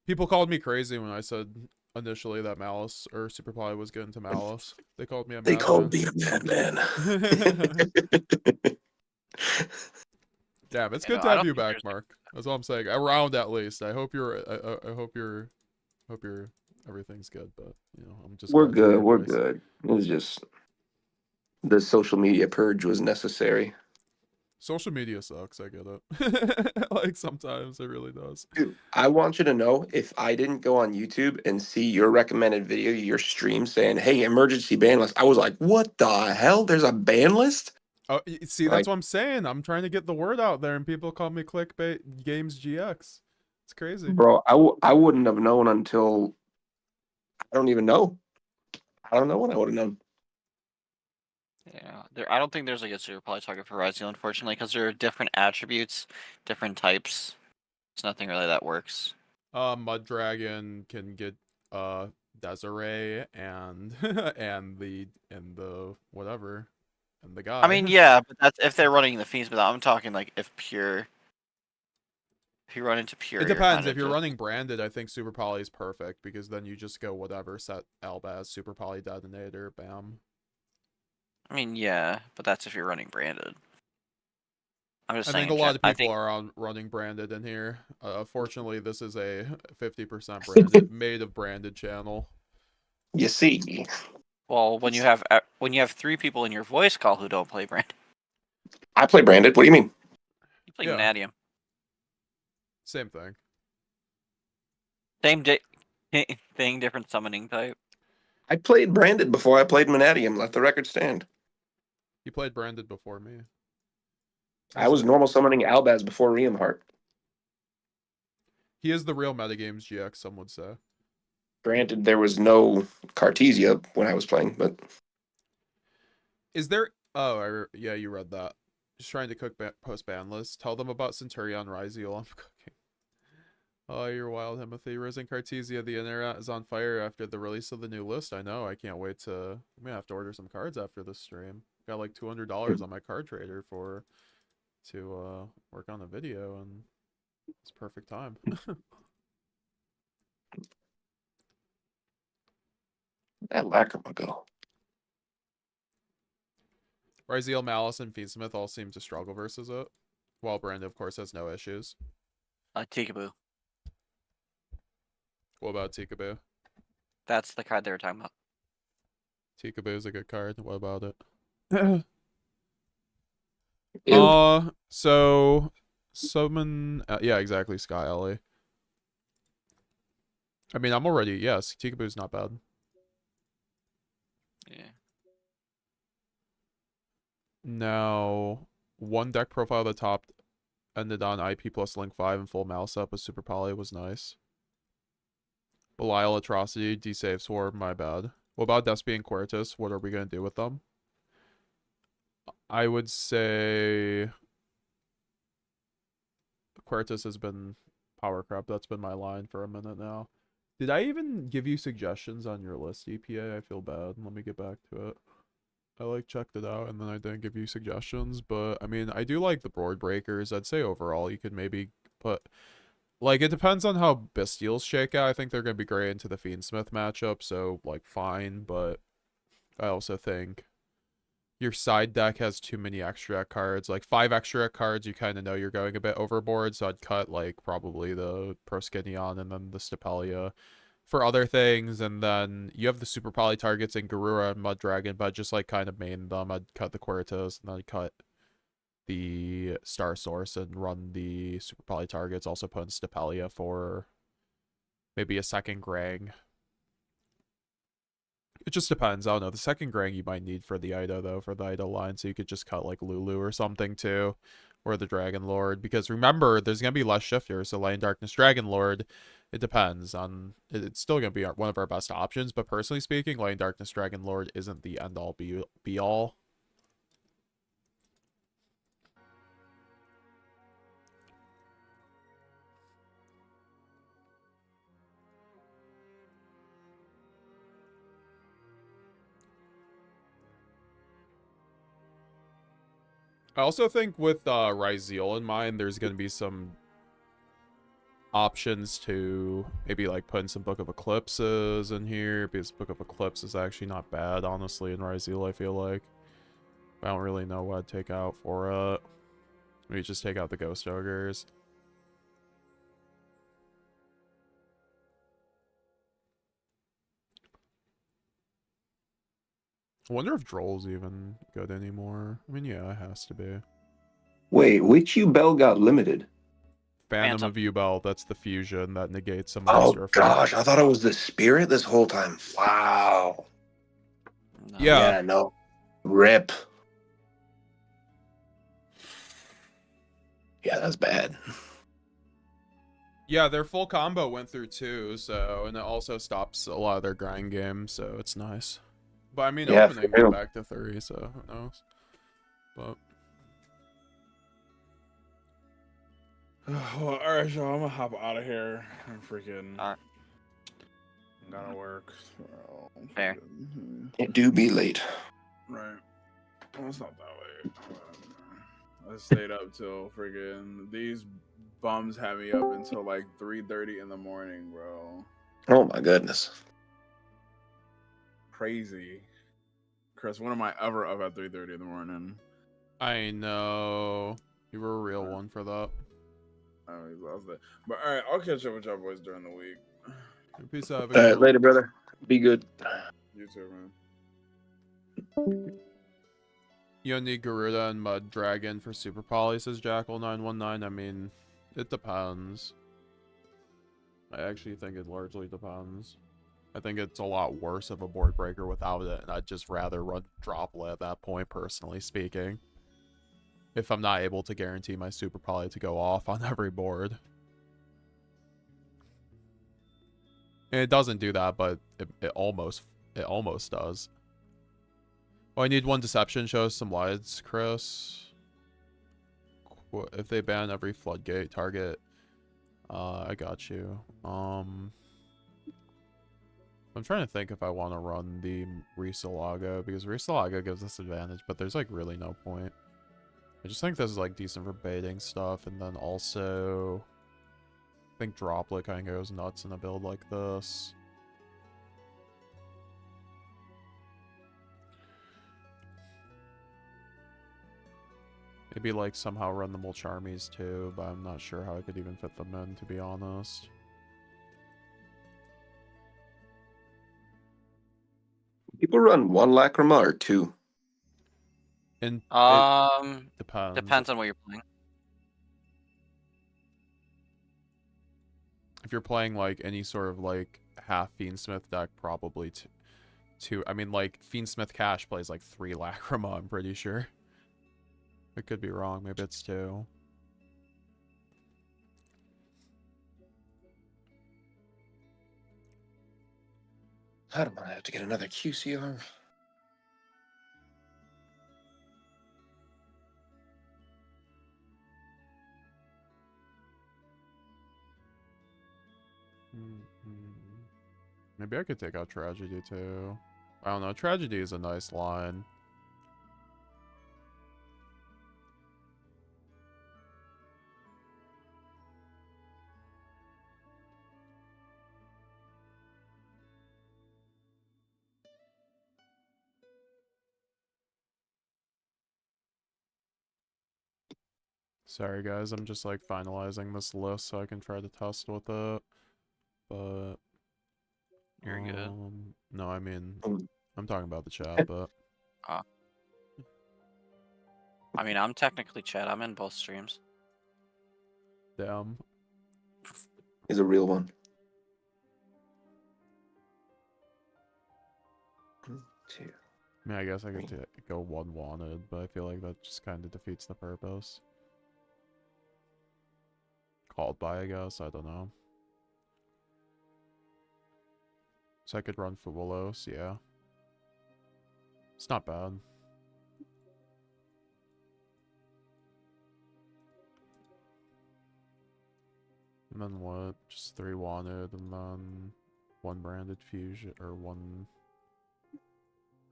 People called me crazy when I said initially that Malice or Super Poly was good into Malice. They called me a madman. They called me a madman. Damn, it's good to have you back, Mark. That's all I'm saying. Around at least. I hope you're everything's good, but you know, I'm just We're good. It was just the social media purge was necessary. Social media sucks, I get it. Like sometimes it really does. Dude, I want you to know if I didn't go on YouTube and see your recommended video, your stream saying, "Hey, emergency ban list," I was like, "What the hell? There's a ban list?" Oh, see, that's what I'm saying. I'm trying to get the word out there, and people call me clickbait games GX. It's crazy, bro. I wouldn't have known until I don't even know. I don't know what I would have known. Yeah, I don't think there's like a super poly target for Ryziel, unfortunately, because there are different attributes, different types. There's nothing really that works. Mud Dragon can get Desiree and and the whatever and the guy. I mean, yeah, but that's if they're running the Fiends, but I'm talking like if you run into pure. It depends. If you're running branded, I think Super Poly is perfect because then you just go whatever, set Albaz, Super Poly Detonator, bam. I mean, yeah, but that's if you're running branded. I'm just saying. I think a lot of people are running branded in here. Fortunately, this is a 50% branded, made of branded channel. You see. Well, when you have 3 people in your voice call who don't play Branded. I play Branded. What do you mean? You play Yeah. Vanadium. Same thing. Same thing, different summoning type. I played Branded before I played Manadium. Let the record stand. You played Branded before me. I was normal summoning Albaz before Riamheart. He is the real MetaGamesGX, some would say. Granted, there was no Cartesia when I was playing, but Is there... Oh, yeah, you read that. Just trying to cook post ban list. Tell them about Centurion Ryziel. I'm cooking. Oh, you're wild, Timothy. Risen Cartesia, the internet is on fire after the release of the new list. I know. I can't wait to... I'm gonna have to order some cards after this stream. Got like $200 on my card trader to work on a video, and it's perfect time. that Lacrima go. Ryziel, Malice, and Fiendsmith all seem to struggle versus it, while Brand, of course, has no issues. Tikaboo. What about Tikaboo? That's the card they were talking about. Tikaboo is a good card. What about it? So summon... yeah, exactly, Sky Alley. I mean, I'm already... Yes, Tikaboo's not bad. Yeah. Now, one deck profile at the top ended on IP plus Link 5 and full mouse up with Super Poly was nice. Belial, Atrocity, D-Save Swarm, my bad. What about Despia and Quertus? What are we going to do with them? I would say... Quertus has been power crap. That's been my line for a minute now. Did I even give you suggestions on your list, EPA? I feel bad. Let me get back to it. I checked it out and then I didn't give you suggestions, but I mean, I do like the board breakers. I'd say overall you could maybe put, it depends on how Bestials shake out. I think they're going to be great into the Fiendsmith matchup, so fine, but I also think your side deck has too many extra cards. 5 extra cards, you kind of know you're going a bit overboard, so I'd cut probably the Proskinion and then the Stapelia for other things, and then you have the Super Poly targets in Garura and Mud Dragon, but just kind of main them. I'd cut the Quertus, and then I'd cut the Star Source and run the Super Poly targets, also put in Stapelia for maybe a second Grang. It just depends. I don't know. The second Grang you might need for the Ido, though, for the Ido line, so you could just cut Lulu or something too, or the Dragon Lord, because remember, there's going to be less shifters, so Light and Darkness Dragon Lord, it depends on... It's still going to be one of our best options, but personally speaking, Light and Darkness Dragon Lord isn't the end-all be-all. I also think with Ryziel in mind, there's going to be some options to maybe put in some Book of Eclipses in here, because Book of Eclipse is actually not bad, honestly, in Ryziel, I feel like. I don't really know what I'd take out for it. Maybe just take out the Ghost Ogres. I wonder if Droll's even good anymore. I mean, yeah, it has to be. Wait, which Yubel got limited? Phantom of Yubel, that's the fusion that negates some Oh monster gosh, I thought it was the spirit this whole time. Wow. No. Yeah. No. Rip. Yeah, that's bad. Yeah, their full combo went through 2, so, and it also stops a lot of their grind games, so it's nice. But I mean, Yeah, opening for real. went back to 3, so who knows? But Well, alright, y'all, I'm gonna hop out of here. I'm freaking gotta work. So, Fair. It do be late. Right. Well, it's not that late. I stayed up till freaking these bums had me up until 3:30 in the morning, bro. Oh my goodness. Crazy. Chris, when am I ever up at 3:30 in the morning? I know. You were a real one for that. I'm exhausted. But alright, I'll catch up with y'all boys during the week. Peace out. All right, later, brother. Be good. You too, man. You don't need Garuda and Mud Dragon for Super Poly, says Jackal919. I mean, it depends. I actually think it largely depends. I think it's a lot worse of a board breaker without it, and I'd just rather run Droplet at that point, personally speaking. If I'm not able to guarantee my Super Poly to go off on every board. And it doesn't do that, but it almost does. Oh, I need one Deception. Show us some lights, Chris. If they ban every floodgate target, I got you. I'm trying to think if I want to run the Risalaga, because Risalaga gives us advantage, but there's like really no point. I just think this is like decent for baiting stuff, and then also I think Droplet kind of goes nuts in a build like this. Maybe like somehow run the Mulcharmies too, but I'm not sure how I could even fit them in, to be honest. People run one Lacrima or two? And depends. Depends on what you're playing. If you're playing like any sort of like half Fiendsmith deck, probably two. I mean, like Fiendsmith Cash plays like 3 Lacrima, I'm pretty sure. I could be wrong. Maybe it's 2. I don't want to have to get another QCR. Maybe I could take out Tragedy too. I don't know. Tragedy is a nice line. Sorry guys, I'm just like finalizing this list so I can try to test with it. But you're good. No, I mean I'm talking about the chat, but I mean, I'm technically chat. I'm in both streams. damn. He's a real one. 2. I mean, I guess I could go 1 wanted, but I feel like that just kind of defeats the purpose. Called by, I guess. I don't know. So I could run Fuwalos, yeah. It's not bad. And then what? Just 3 wanted, and then 1 branded fusion, or 1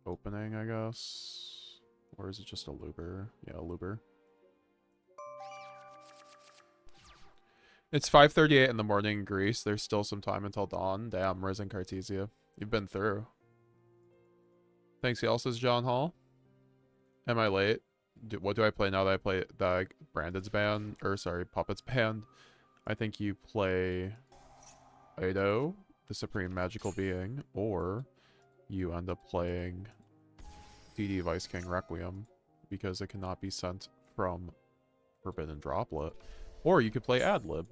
opening, I guess. Or is it just a looper? Yeah, a looper. It's 5:38 in the morning in Greece. There's still some time until dawn. Damn, Risen Cartesia. You've been through. Thanks, y'all, says John Hall. Am I late? What do I play now that I play the Branded's band? Or, sorry, Puppet's band. I think you play Ido, the Supreme Magical Being, or you end up playing DD Vice King Requiem, because it cannot be sent from Forbidden Droplet. Or you could play Adlib,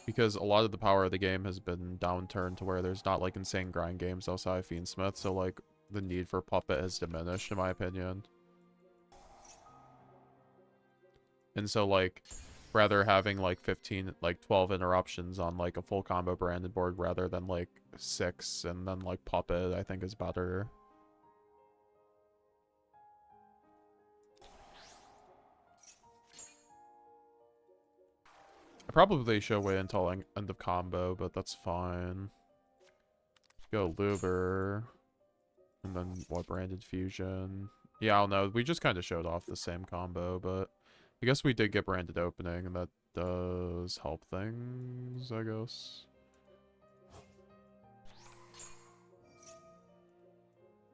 because a lot of the power of the game has been downturned to where there's not like insane grind games outside of Fiendsmith, so like the need for Puppet has diminished in my opinion. And so like rather having like 12 interruptions on like a full combo branded board rather than like 6 and then like Puppet, I think is better. I probably should wait until end of combo, but that's fine. Go Luber. And then what, Branded Fusion? Yeah, I don't know. We just kind of showed off the same combo, but I guess we did get Branded Opening, and that does help things, I guess.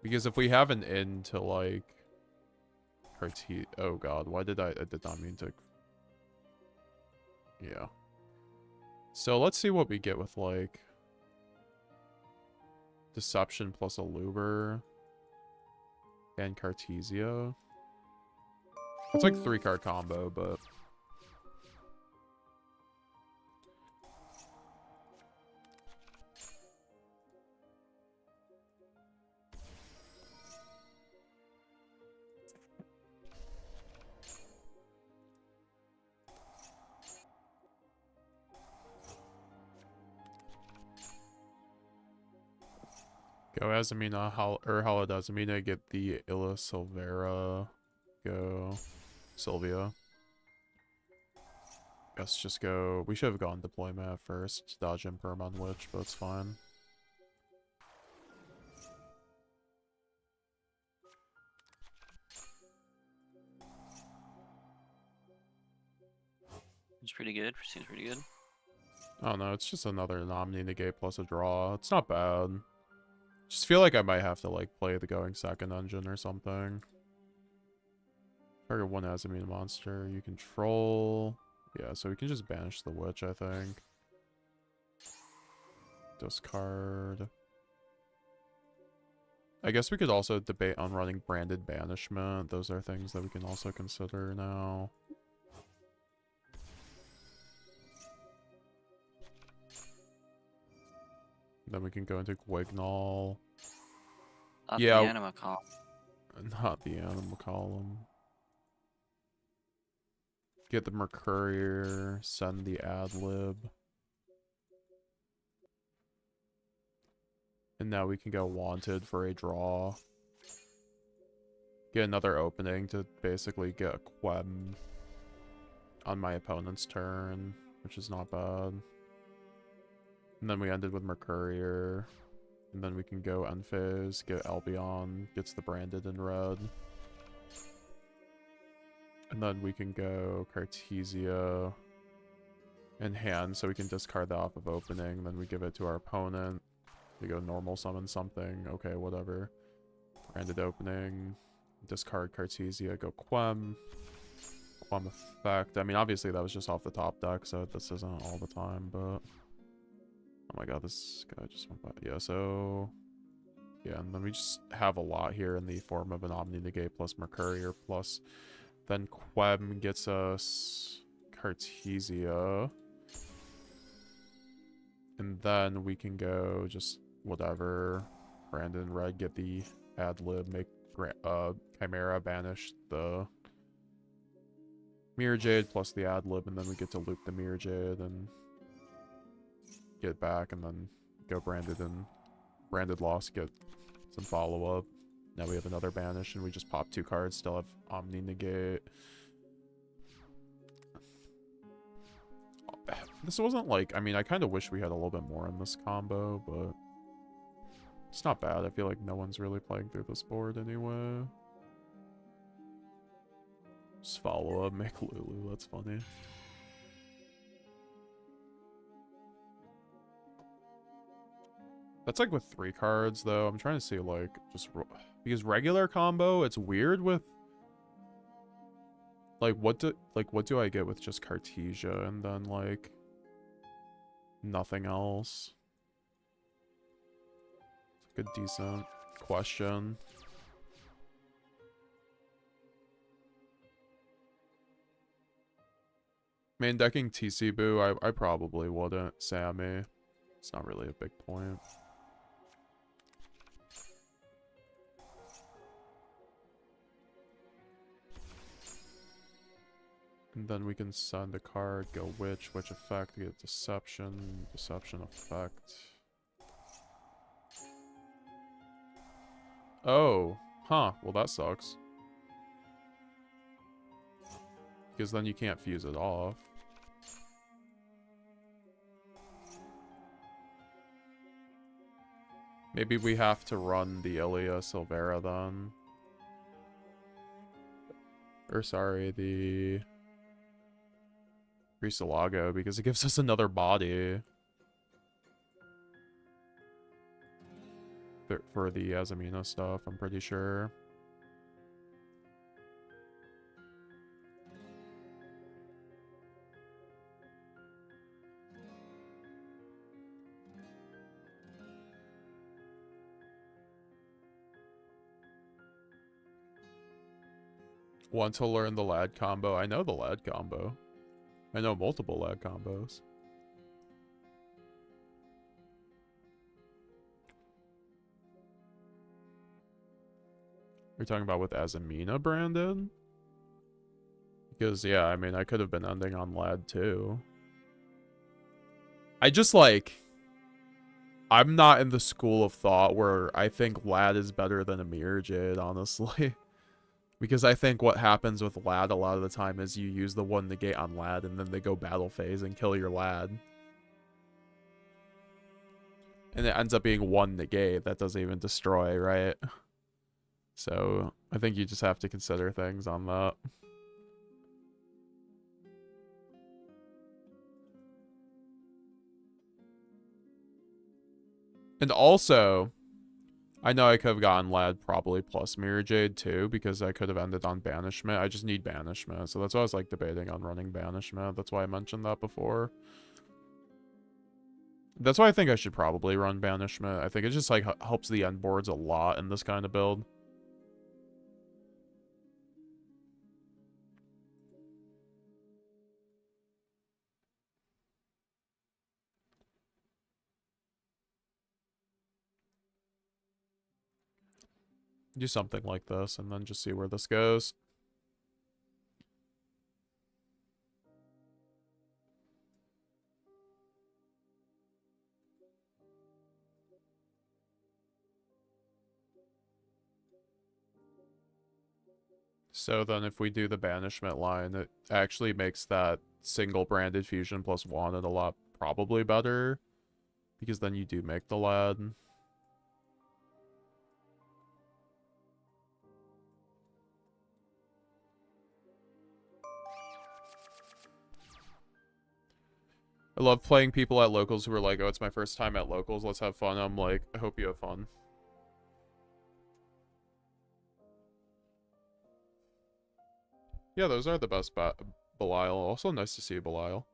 Because if we have an in to like... Oh god, why did I did not mean to... Yeah. So let's see what we get with like Deception plus a Luber. And Cartesia. It's like 3-card combo, but... Go Azamina, or Halidazamina, get the Illa Silvera. Go Sylvia. Guess just go. We should have gone deployment at first. Dodge Imperm on Witch, but it's fine. It's pretty good. Seems pretty good. Oh no, it's just another Omni negate plus a draw. It's not bad. Just feel like I might have to like play the going second engine or something. Target one Azamina monster. You control. Yeah, so we can just banish the Witch, I think. Discard. I guess we could also debate on running Branded Banishment. Those are things that we can also consider now. Then we can go into Gwignall. Not yeah, the anima column. Not the anima column. Get the Mercurier, send the ad-lib. And now we can go Wanted for a draw. Get another opening to basically get a Quem on my opponent's turn, which is not bad. And then we ended with Mercurier. And then we can go end phase, get Albion, gets the Branded in red. And then we can go Cartesia in hand, so we can discard that off of opening. Then we give it to our opponent. We go normal summon something. Okay, whatever. Branded opening. Discard Cartesia, go Quem. Quem effect. I mean, obviously that was just off the top deck, so this isn't all the time, but... Oh my god, this guy just went by. Yeah, so... Yeah, and then we just have a lot here in the form of an Omni Negate plus Mercurier plus... Then Quem gets us Cartesia. And then we can go just whatever. Brandon Red, get the ad-lib, make Chimera banish the Mirror Jade plus the ad-lib, and then we get to loop the Mirror Jade and get it back, and then go Branded and Branded loss, get some follow-up. Now we have another banish, and we just pop 2 cards, still have Omni Negate. This wasn't like, I mean, I kind of wish we had a little bit more in this combo, but it's not bad. I feel like no one's really playing through this board anyway. Just follow up, make Lulu, that's funny. That's like with 3 cards, though. I'm trying to see, like, just... Because regular combo, it's weird with... Like, what do I get with just Cartesia and then, like... Nothing else? It's like a decent question. Main decking TC Boo, I probably wouldn't. Sammy. It's not really a big point. And then we can send a card, go Witch effect, get Deception, Deception effect. Oh, huh, well that sucks. Because then you can't fuse it off. Maybe we have to run the Ilia Silvera then. Or sorry, the... Risalago, because it gives us another body. For the Azamina stuff, I'm pretty sure. Want to learn the lad combo? I know the lad combo. I know multiple lad combos. You're talking about with Azamina, Brandon? Because, yeah, I mean, I could have been ending on lad, too. I just, like... I'm not in the school of thought where I think lad is better than a mirror jade, honestly. Because I think what happens with lad a lot of the time is you use the one negate on lad and then they go battle phase and kill your lad. And it ends up being one negate that doesn't even destroy, right? So I think you just have to consider things on that. And also, I know I could have gotten lad probably plus mirror jade too, because I could have ended on banishment. I just need banishment, so that's why I was like debating on running banishment. That's why I mentioned that before. That's why I think I should probably run banishment. I think it just like helps the end boards a lot in this kind of build. Do something like this and then just see where this goes. So then if we do the banishment line, it actually makes that single branded fusion plus wanted a lot probably better. Because then you do make the lad. I love playing people at locals who are like, oh, it's my first time at locals, let's have fun. I'm like, I hope you have fun. Yeah, those are the best Belial. Also nice to see Belial.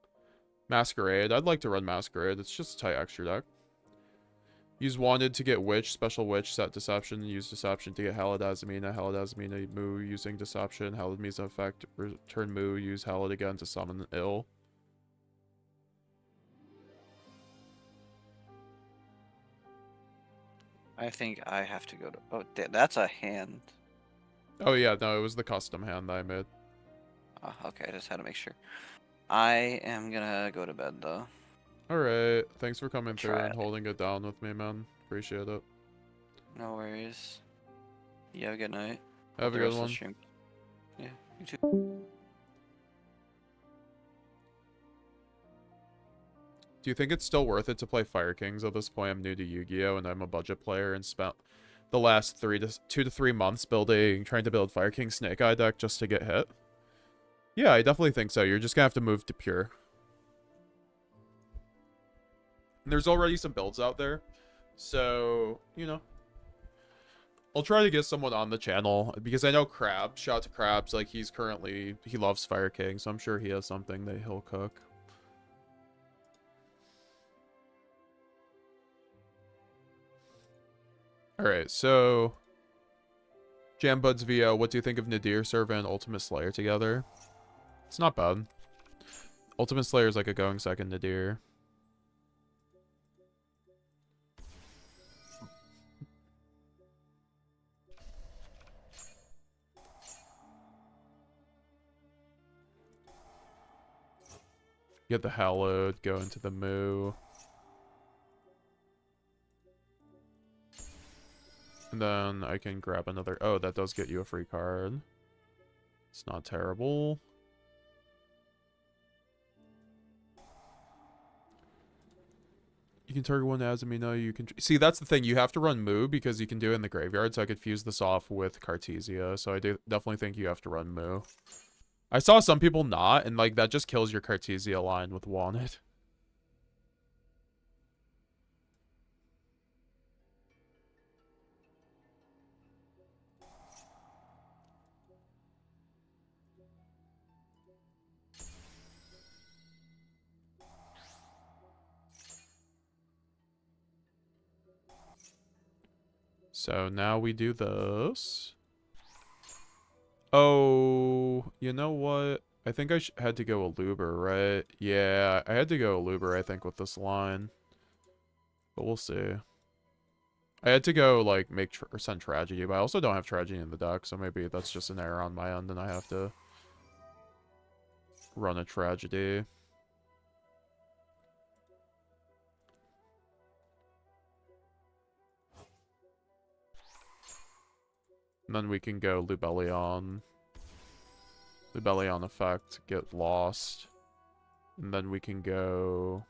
Masquerade. I'd like to run Masquerade. It's just a tight extra deck. Use Wanted to get Witch, Special Witch, set Deception, use Deception to get Hallowed Azamina, Moo using Deception, Hallowed Misa effect, return Moo, use Hallowed again to summon Ill. I think I have to go to... Oh, that's a hand. Oh yeah, no, it was the custom hand that I made. Oh, okay, I just had to make sure. I am gonna go to bed, though. Alright, thanks for coming through and holding it down with me, man. Appreciate it. No worries. You have a good night. Have a good one. Yeah, you too. Do you think it's still worth it to play Fire Kings at this point? I'm new to Yu-Gi-Oh! And I'm a budget player and spent the last 2 to 3 months trying to build Fire King Snake Eye deck just to get hit. Yeah, I definitely think so. You're just gonna have to move to pure. There's already some builds out there. So, you know. I'll try to get someone on the channel because I know Krabs. Shout out to Krabs. Like, he loves Fire King, so I'm sure he has something that he'll cook. Alright, so Jambuds VO, what do you think of Nadir Servant and Ultimate Slayer together? It's not bad. Ultimate Slayer is like a going second Nadir. Get the Hallowed, go into the Moo. And then I can grab another... Oh, that does get you a free card. It's not terrible. You can target one Azamina. You can... See, that's the thing. You have to run Moo because you can do it in the graveyard. So I could fuse this off with Cartesia. So I definitely think you have to run Moo. I saw some people not. And like that just kills your Cartesia line with Wanted. So now we do this. Oh, you know what? I think I had to go Aluber, right? Yeah, I had to go Aluber, I think, with this line. But we'll see. I had to go, like, or send Tragedy, but I also don't have Tragedy in the deck, so maybe that's just an error on my end, and I have to run a Tragedy. And then we can go Lubellion. Lubellion effect, get lost. And then we can go...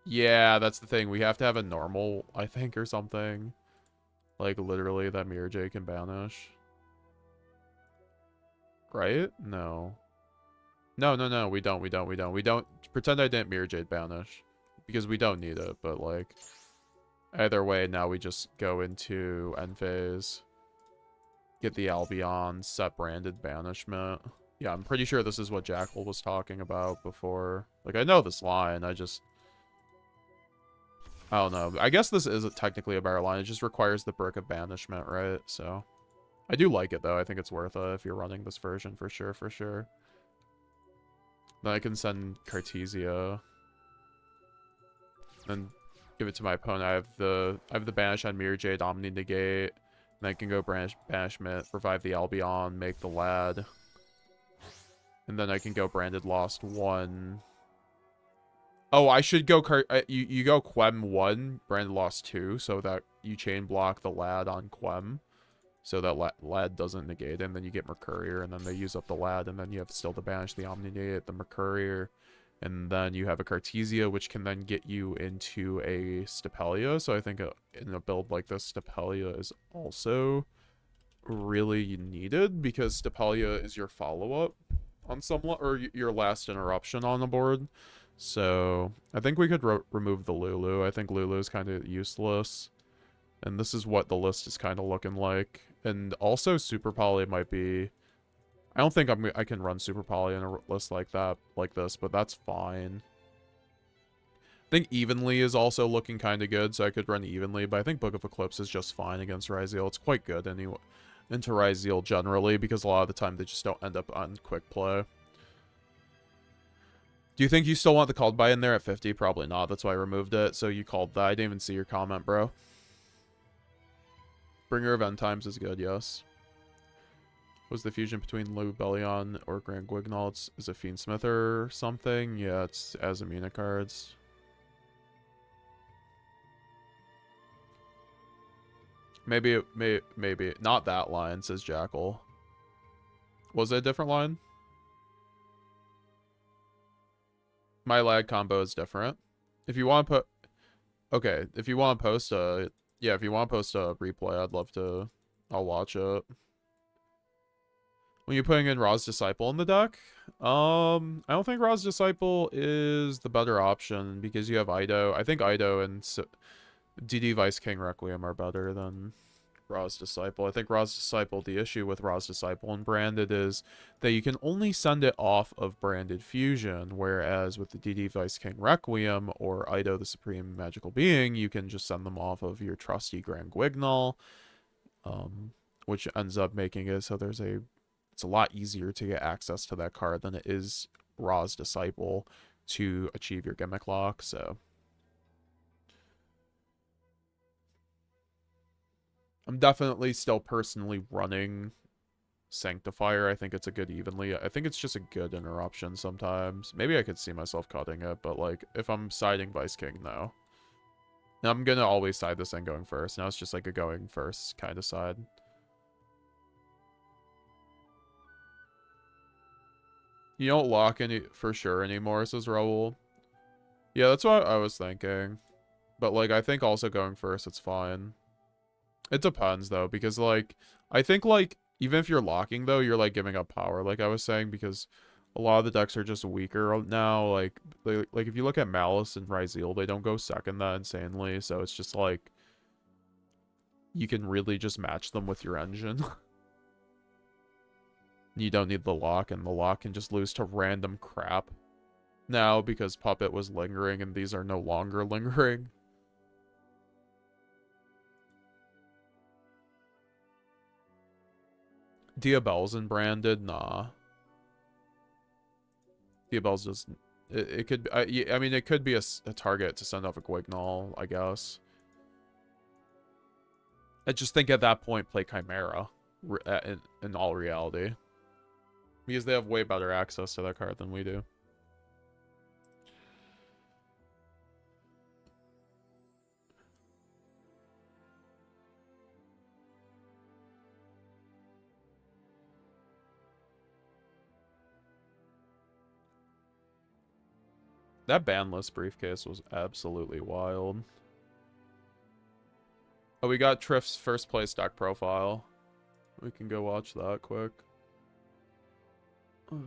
Yeah, that's the thing. We have to have a normal, I think, or something. Like, literally, that Mirror J can banish. Right? No. No, we don't. We don't. Pretend I didn't Mirror Jade banish. Because we don't need it, but, like... Either way, now we just go into end phase. Get the Albion, set branded banishment. Yeah, I'm pretty sure this is what Jackal was talking about before. Like, I know this line, I don't know. I guess this is technically a better line. It just requires the Brick of Banishment, right? So, I do like it, though. I think it's worth it if you're running this version, for sure. Then I can send Cartesia. Then give it to my opponent. I have the Banish on Mirror Jade, Omni Negate. And I can go Banishment, revive the Albion, make the Lad. And then I can go Branded Lost 1. Oh, I should go... You go Quem 1, Branded Lost 2, so that you chain block the Lad on Quem. So that Lad doesn't negate, and then you get Mercurier, and then they use up the Lad, and then you have still to banish the Omni Negate, the Mercurier. And then you have a Cartesia, which can then get you into a Stapelia. So I think in a build like this, Stapelia is also really needed, because Stapelia is your follow-up on or your last interruption on the board. So I think we could remove the Lulu. I think Lulu is kind of useless. And this is what the list is kind of looking like. And also Super Poly might be... I don't think I can run Super Poly in a list like this, but that's fine. I think Evenly is also looking kind of good, so I could run Evenly, but I think Book of Eclipse is just fine against Ryzeal. It's quite good anyway, into Ryzeal generally, because a lot of the time they just don't end up on quick play. Do you think you still want the called by in there at 50? Probably not, that's why I removed it. So you called that. I didn't even see your comment, bro. Bringer of End Times is good, yes. Was the fusion between Lubellion or Grand Guignol? Is it Fiendsmith or something? Yeah, it's Azamina cards. Maybe not that line, says Jackal. Was it a different line? My lag combo is different. If you want to put... Okay, if you want to post a... Yeah, if you want to post a replay, I'd love to... I'll watch it. When you're putting in Ra's Disciple in the deck, I don't think Ra's Disciple is the better option because you have Ido. I think Ido and DD Vice King Requiem are better than Ra's Disciple. I think Ra's Disciple, the issue with Ra's Disciple and Branded is that you can only send it off of Branded Fusion, whereas with the DD Vice King Requiem or Ido the Supreme Magical Being, you can just send them off of your trusty Grand Guignol, which ends up making it so it's a lot easier to get access to that card than it is Ra's Disciple to achieve your gimmick lock, so... I'm definitely still personally running Sanctifier. I think it's a good Evenly. I think it's just a good interruption sometimes. Maybe I could see myself cutting it, but like, if I'm siding Vice King, no. Now I'm gonna always side this thing going first. Now it's just like a going first kind of side. You don't lock any for sure anymore, says Raul. Yeah, that's what I was thinking. But like, I think also going first, it's fine. It depends though, because like, I think like, even if you're locking though, you're like giving up power, like I was saying, because a lot of the decks are just weaker now. Like if you look at Malice and Ryzeal, they don't go second that insanely, so it's just like, you can really just match them with your engine. You don't need the lock, and the lock can just lose to random crap now because Puppet was lingering and these are no longer lingering. Diabel's and branded? Nah. Diabel's just... It could... I mean, it could be a target to send off a Guignol, I guess. I just think at that point, play Chimera. In all reality. Because they have way better access to that card than we do. That BANLIST briefcase was absolutely wild. Oh, we got Trif's first place deck profile. We can go watch that quick. Ladies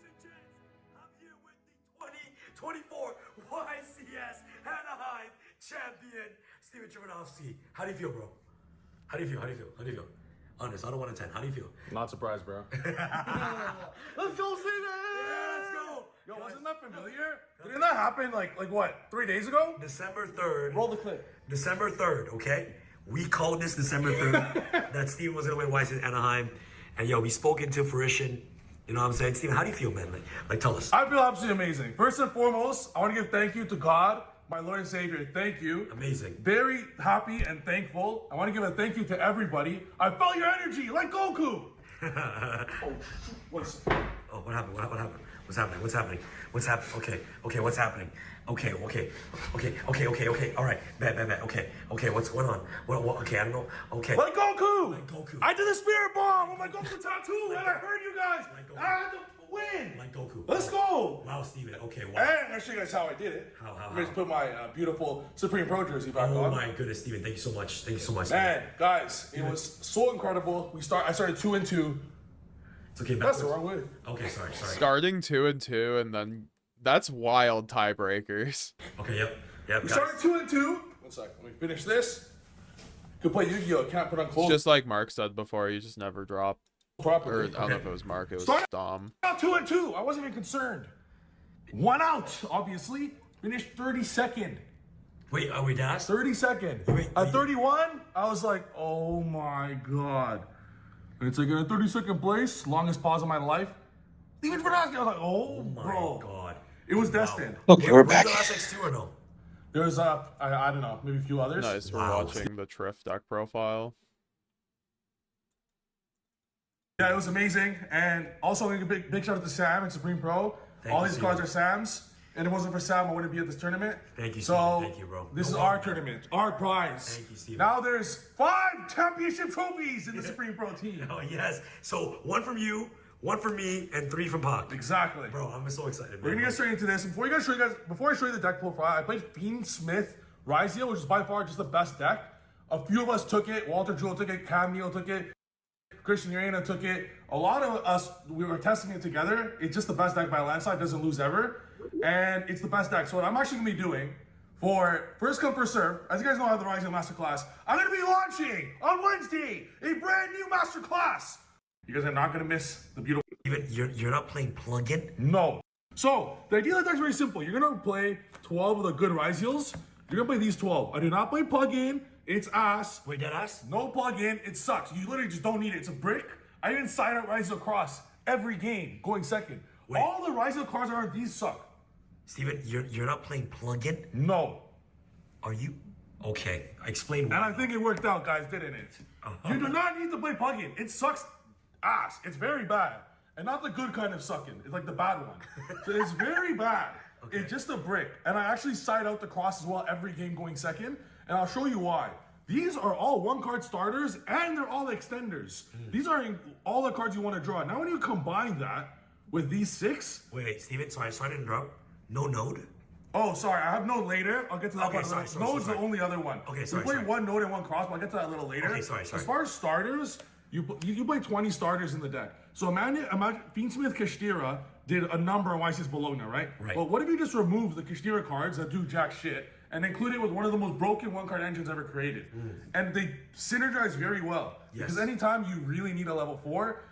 and gents, I'm here with the 2024 YCS Anaheim champion, Steven Trivanovsky. How do you feel, bro? How do you feel? How do you feel? How do you feel? Honest, out of 1 to 10, how do you feel? Not surprised, bro. Let's go, Steven! Yeah, let's go! Yo, wasn't that familiar? Didn't that happen like what, 3 days ago? December 3rd. Roll the clip. December 3rd, okay? We called this December 3rd that Steven was gonna win YCS Anaheim. And yo, we spoke into fruition. You know what I'm saying? Steven, how do you feel, man? Like tell us. I feel absolutely amazing. First and foremost, I want to give thank you to God, my Lord and Savior. Thank you. Amazing. Very happy and thankful. I want to give a thank you to everybody. I felt your energy, like Goku. What happened? What happened? What's happening? What's happening? What's happening? Okay, what's happening? Okay. All right, bet. Okay, what's going on? What? Okay, I don't know. Okay. Like Goku. Like Goku. I did a spirit bomb with my Goku tattoo, and I heard you guys. I had to win. Like Goku. Let's go. Wow, Steven. Okay, wow. And I'll show you guys how I did it. How? I'm going to put my beautiful Supreme Pro jersey back on. Oh my goodness, Steven. Thank you so much. Thank you so much. Man, guys, it was so incredible. I started 2-2. It's okay, that's the wrong way. Okay, sorry. Starting 2-2 and then that's wild tiebreakers. Okay, yep. We started 2-2. 1 second, let me finish this. Could play Yu-Gi-Oh! Can't put on clothes. Just like Mark said before, you just never drop. Properly. Or I don't know if it was Mark, it was Dom. 2-2. I wasn't even concerned. 1 out, obviously. Finished 32nd. Wait, are we done? 32nd. At 31, I was like, oh my god. And it's like in a 32nd place, longest pause of my life. Steven Trivanovsky, I was like, oh my god. It was destined. Okay, we're back. Or no? There's I don't know, maybe a few others. Nice, we're watching the Trif deck profile. Yeah, it was amazing. And also a big shout out to Sam and Supreme Pro. All these cards are Sam's. And if it wasn't for Sam, I wouldn't be at this tournament. Thank you, so Steven. Thank you, bro. This is our tournament, our prize. Thank you, Steven. Now there's 5 championship trophies in the Supreme Pro team. Oh, yes. So 1 from you, 1 from me, and 3 from Pac. Exactly. Bro, I'm so excited, man. We're gonna get straight into this. Before I show you the deck profile, I played Fiendsmith YuGiOh, which is by far just the best deck. A few of us took it. Walter Jewell took it. Cam Neal took it. Christian Urena took it. A lot of us, we were testing it together. It's just the best deck by a landslide. Doesn't lose ever. And it's the best deck. So what I'm actually going to be doing for first come, first serve, as you guys know, I have the Rising Masterclass. I'm going to be launching on Wednesday a brand new Masterclass. You guys are not going to miss the beautiful... You're not playing plug-in? No. So the idea of the deck is very simple. You're going to play 12 of the good YCS. You're going to play these 12. I do not play plug-in. It's ass. Wait, that ass? No plug-in. It sucks. You literally just don't need it. It's a brick. I didn't sign up YCS across every game going second. Wait. All the YCS cards aren't these suck. Steven, you're not playing plug-in? No. Are you? Okay, explain why. And I think it worked out, guys, didn't it? You do not need to play plug-in. It sucks ass. It's very bad. And not the good kind of sucking. It's like the bad one. So it's very bad. Okay. It's just a brick. And I actually side out the cross as well every game going second. And I'll show you why. These are all 1-card starters and they're all extenders. These are all the cards you want to draw. Now when you combine that with these 6... Wait, Steven, sorry to interrupt. No node? Oh, sorry, I have node later. I'll get to that part. Node's the only other one. Okay, sorry. We play 1 node and 1 cross, but I'll get to that a little later. Okay, sorry. As far as starters, you play 20 starters in the deck. So imagine Fiendsmith kashtira did a number of YCS Bologna, right? Right. Well, what if you just remove the kashtira cards that do jack shit and include it with one of the most broken 1-card engines ever created? And they synergize very well. Yes. Because anytime you really need a level 4,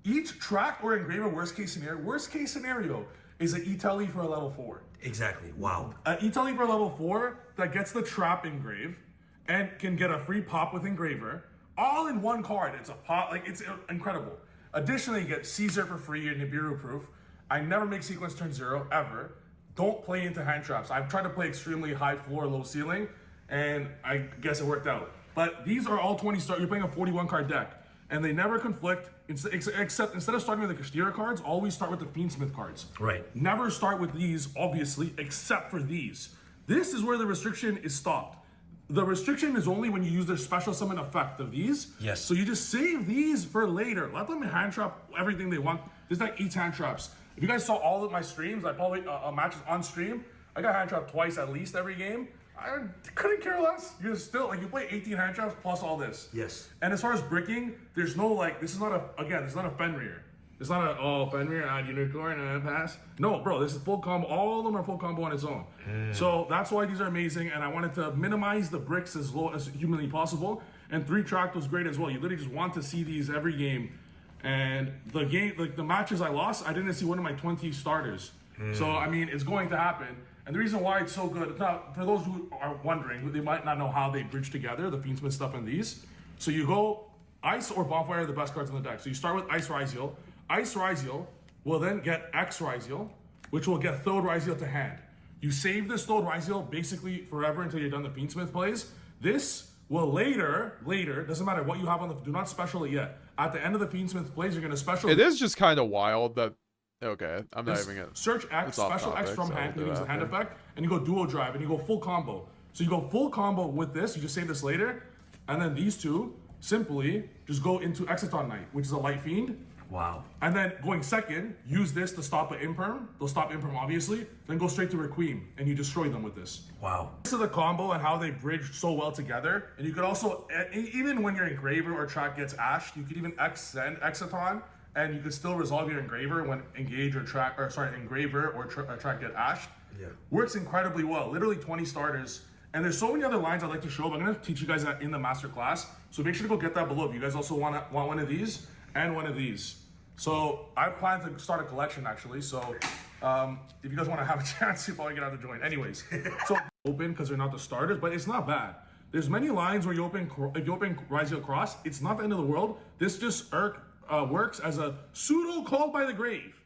Each track or engraver, worst case scenario is an E-Telly for a level 4. Exactly. Wow. An E-Telly for a level 4 that gets the trap engrave and can get a free pop with engraver, all in one card. It's a pop, like it's incredible. Additionally, you get Caesar for free and Nibiru proof. I never make sequence turn 0 ever. Don't play into hand traps. I've tried to play extremely high floor, low ceiling, and I guess it worked out. But these are all 20 start. You're playing a 41 card deck, and they never conflict. Except instead of starting with the kashtira cards, always start with the Fiendsmith cards. Right. Never start with these, obviously, except for these. This is where the restriction is stopped. The restriction is only when you use their special summon effect of these. Yes. So you just save these for later. Let them hand trap everything they want. This deck eats hand traps. If you guys saw all of my streams, I probably matches on stream. I got hand trapped twice at least every game. I couldn't care less. You're still like you play 18 hand traps plus all this. Yes. And as far as bricking, there's no like this is not a Fenrir. It's not a Fenrir add unicorn and pass. No, bro, this is full combo. All of them are full combo on its own. So that's why these are amazing. And I wanted to minimize the bricks as low as humanly possible. And 3-track was great as well. You literally just want to see these every game. And the game, like the matches I lost, I didn't see one of my 20 starters. So I mean, it's going to happen. And the reason why it's so good, now for those who are wondering, they might not know how they bridge together, the Fiendsmith stuff and these. So you go Ice or Bonfire are the best cards in the deck. So you start with Ice Ryziel. Ice Ryziel will then get X Ryziel, which will get Thode Ryziel to hand. You save this Thode Ryziel basically forever until you're done the Fiendsmith plays. This will later, doesn't matter what you have on the, do not special it yet. At the end of the Fiendsmith plays, you're going to special. It is just kind of wild that, okay, I'm not even going to. Search X, special X from hand, because it's a hand effect, and you go dual drive, and you go full combo. So you go full combo with this, you just save this later, and then these two simply just go into Exoton Knight, which is a light fiend. Wow. And then going second, use this to stop an imperm. They'll stop imperm, obviously. Then go straight to Requiem, and you destroy them with this. Wow. This is the combo and how they bridge so well together. And you could also, even when your engraver or track gets ashed, you could even send Exoton, and you could still resolve your engraver when engage or track, or sorry, engraver or track get ashed. Yeah. Works incredibly well. Literally 20 starters. And there's so many other lines I'd like to show, but I'm gonna teach you guys that in the master class. So make sure to go get that below. If you guys also want one of these and one of these. So I plan to start a collection actually. So if you guys want to have a chance, you probably get out to join. Anyways, so open because they're not the starters, but it's not bad. There's many lines where you open Ryziel Cross. It's not the end of the world. This just works as a pseudo call by the grave.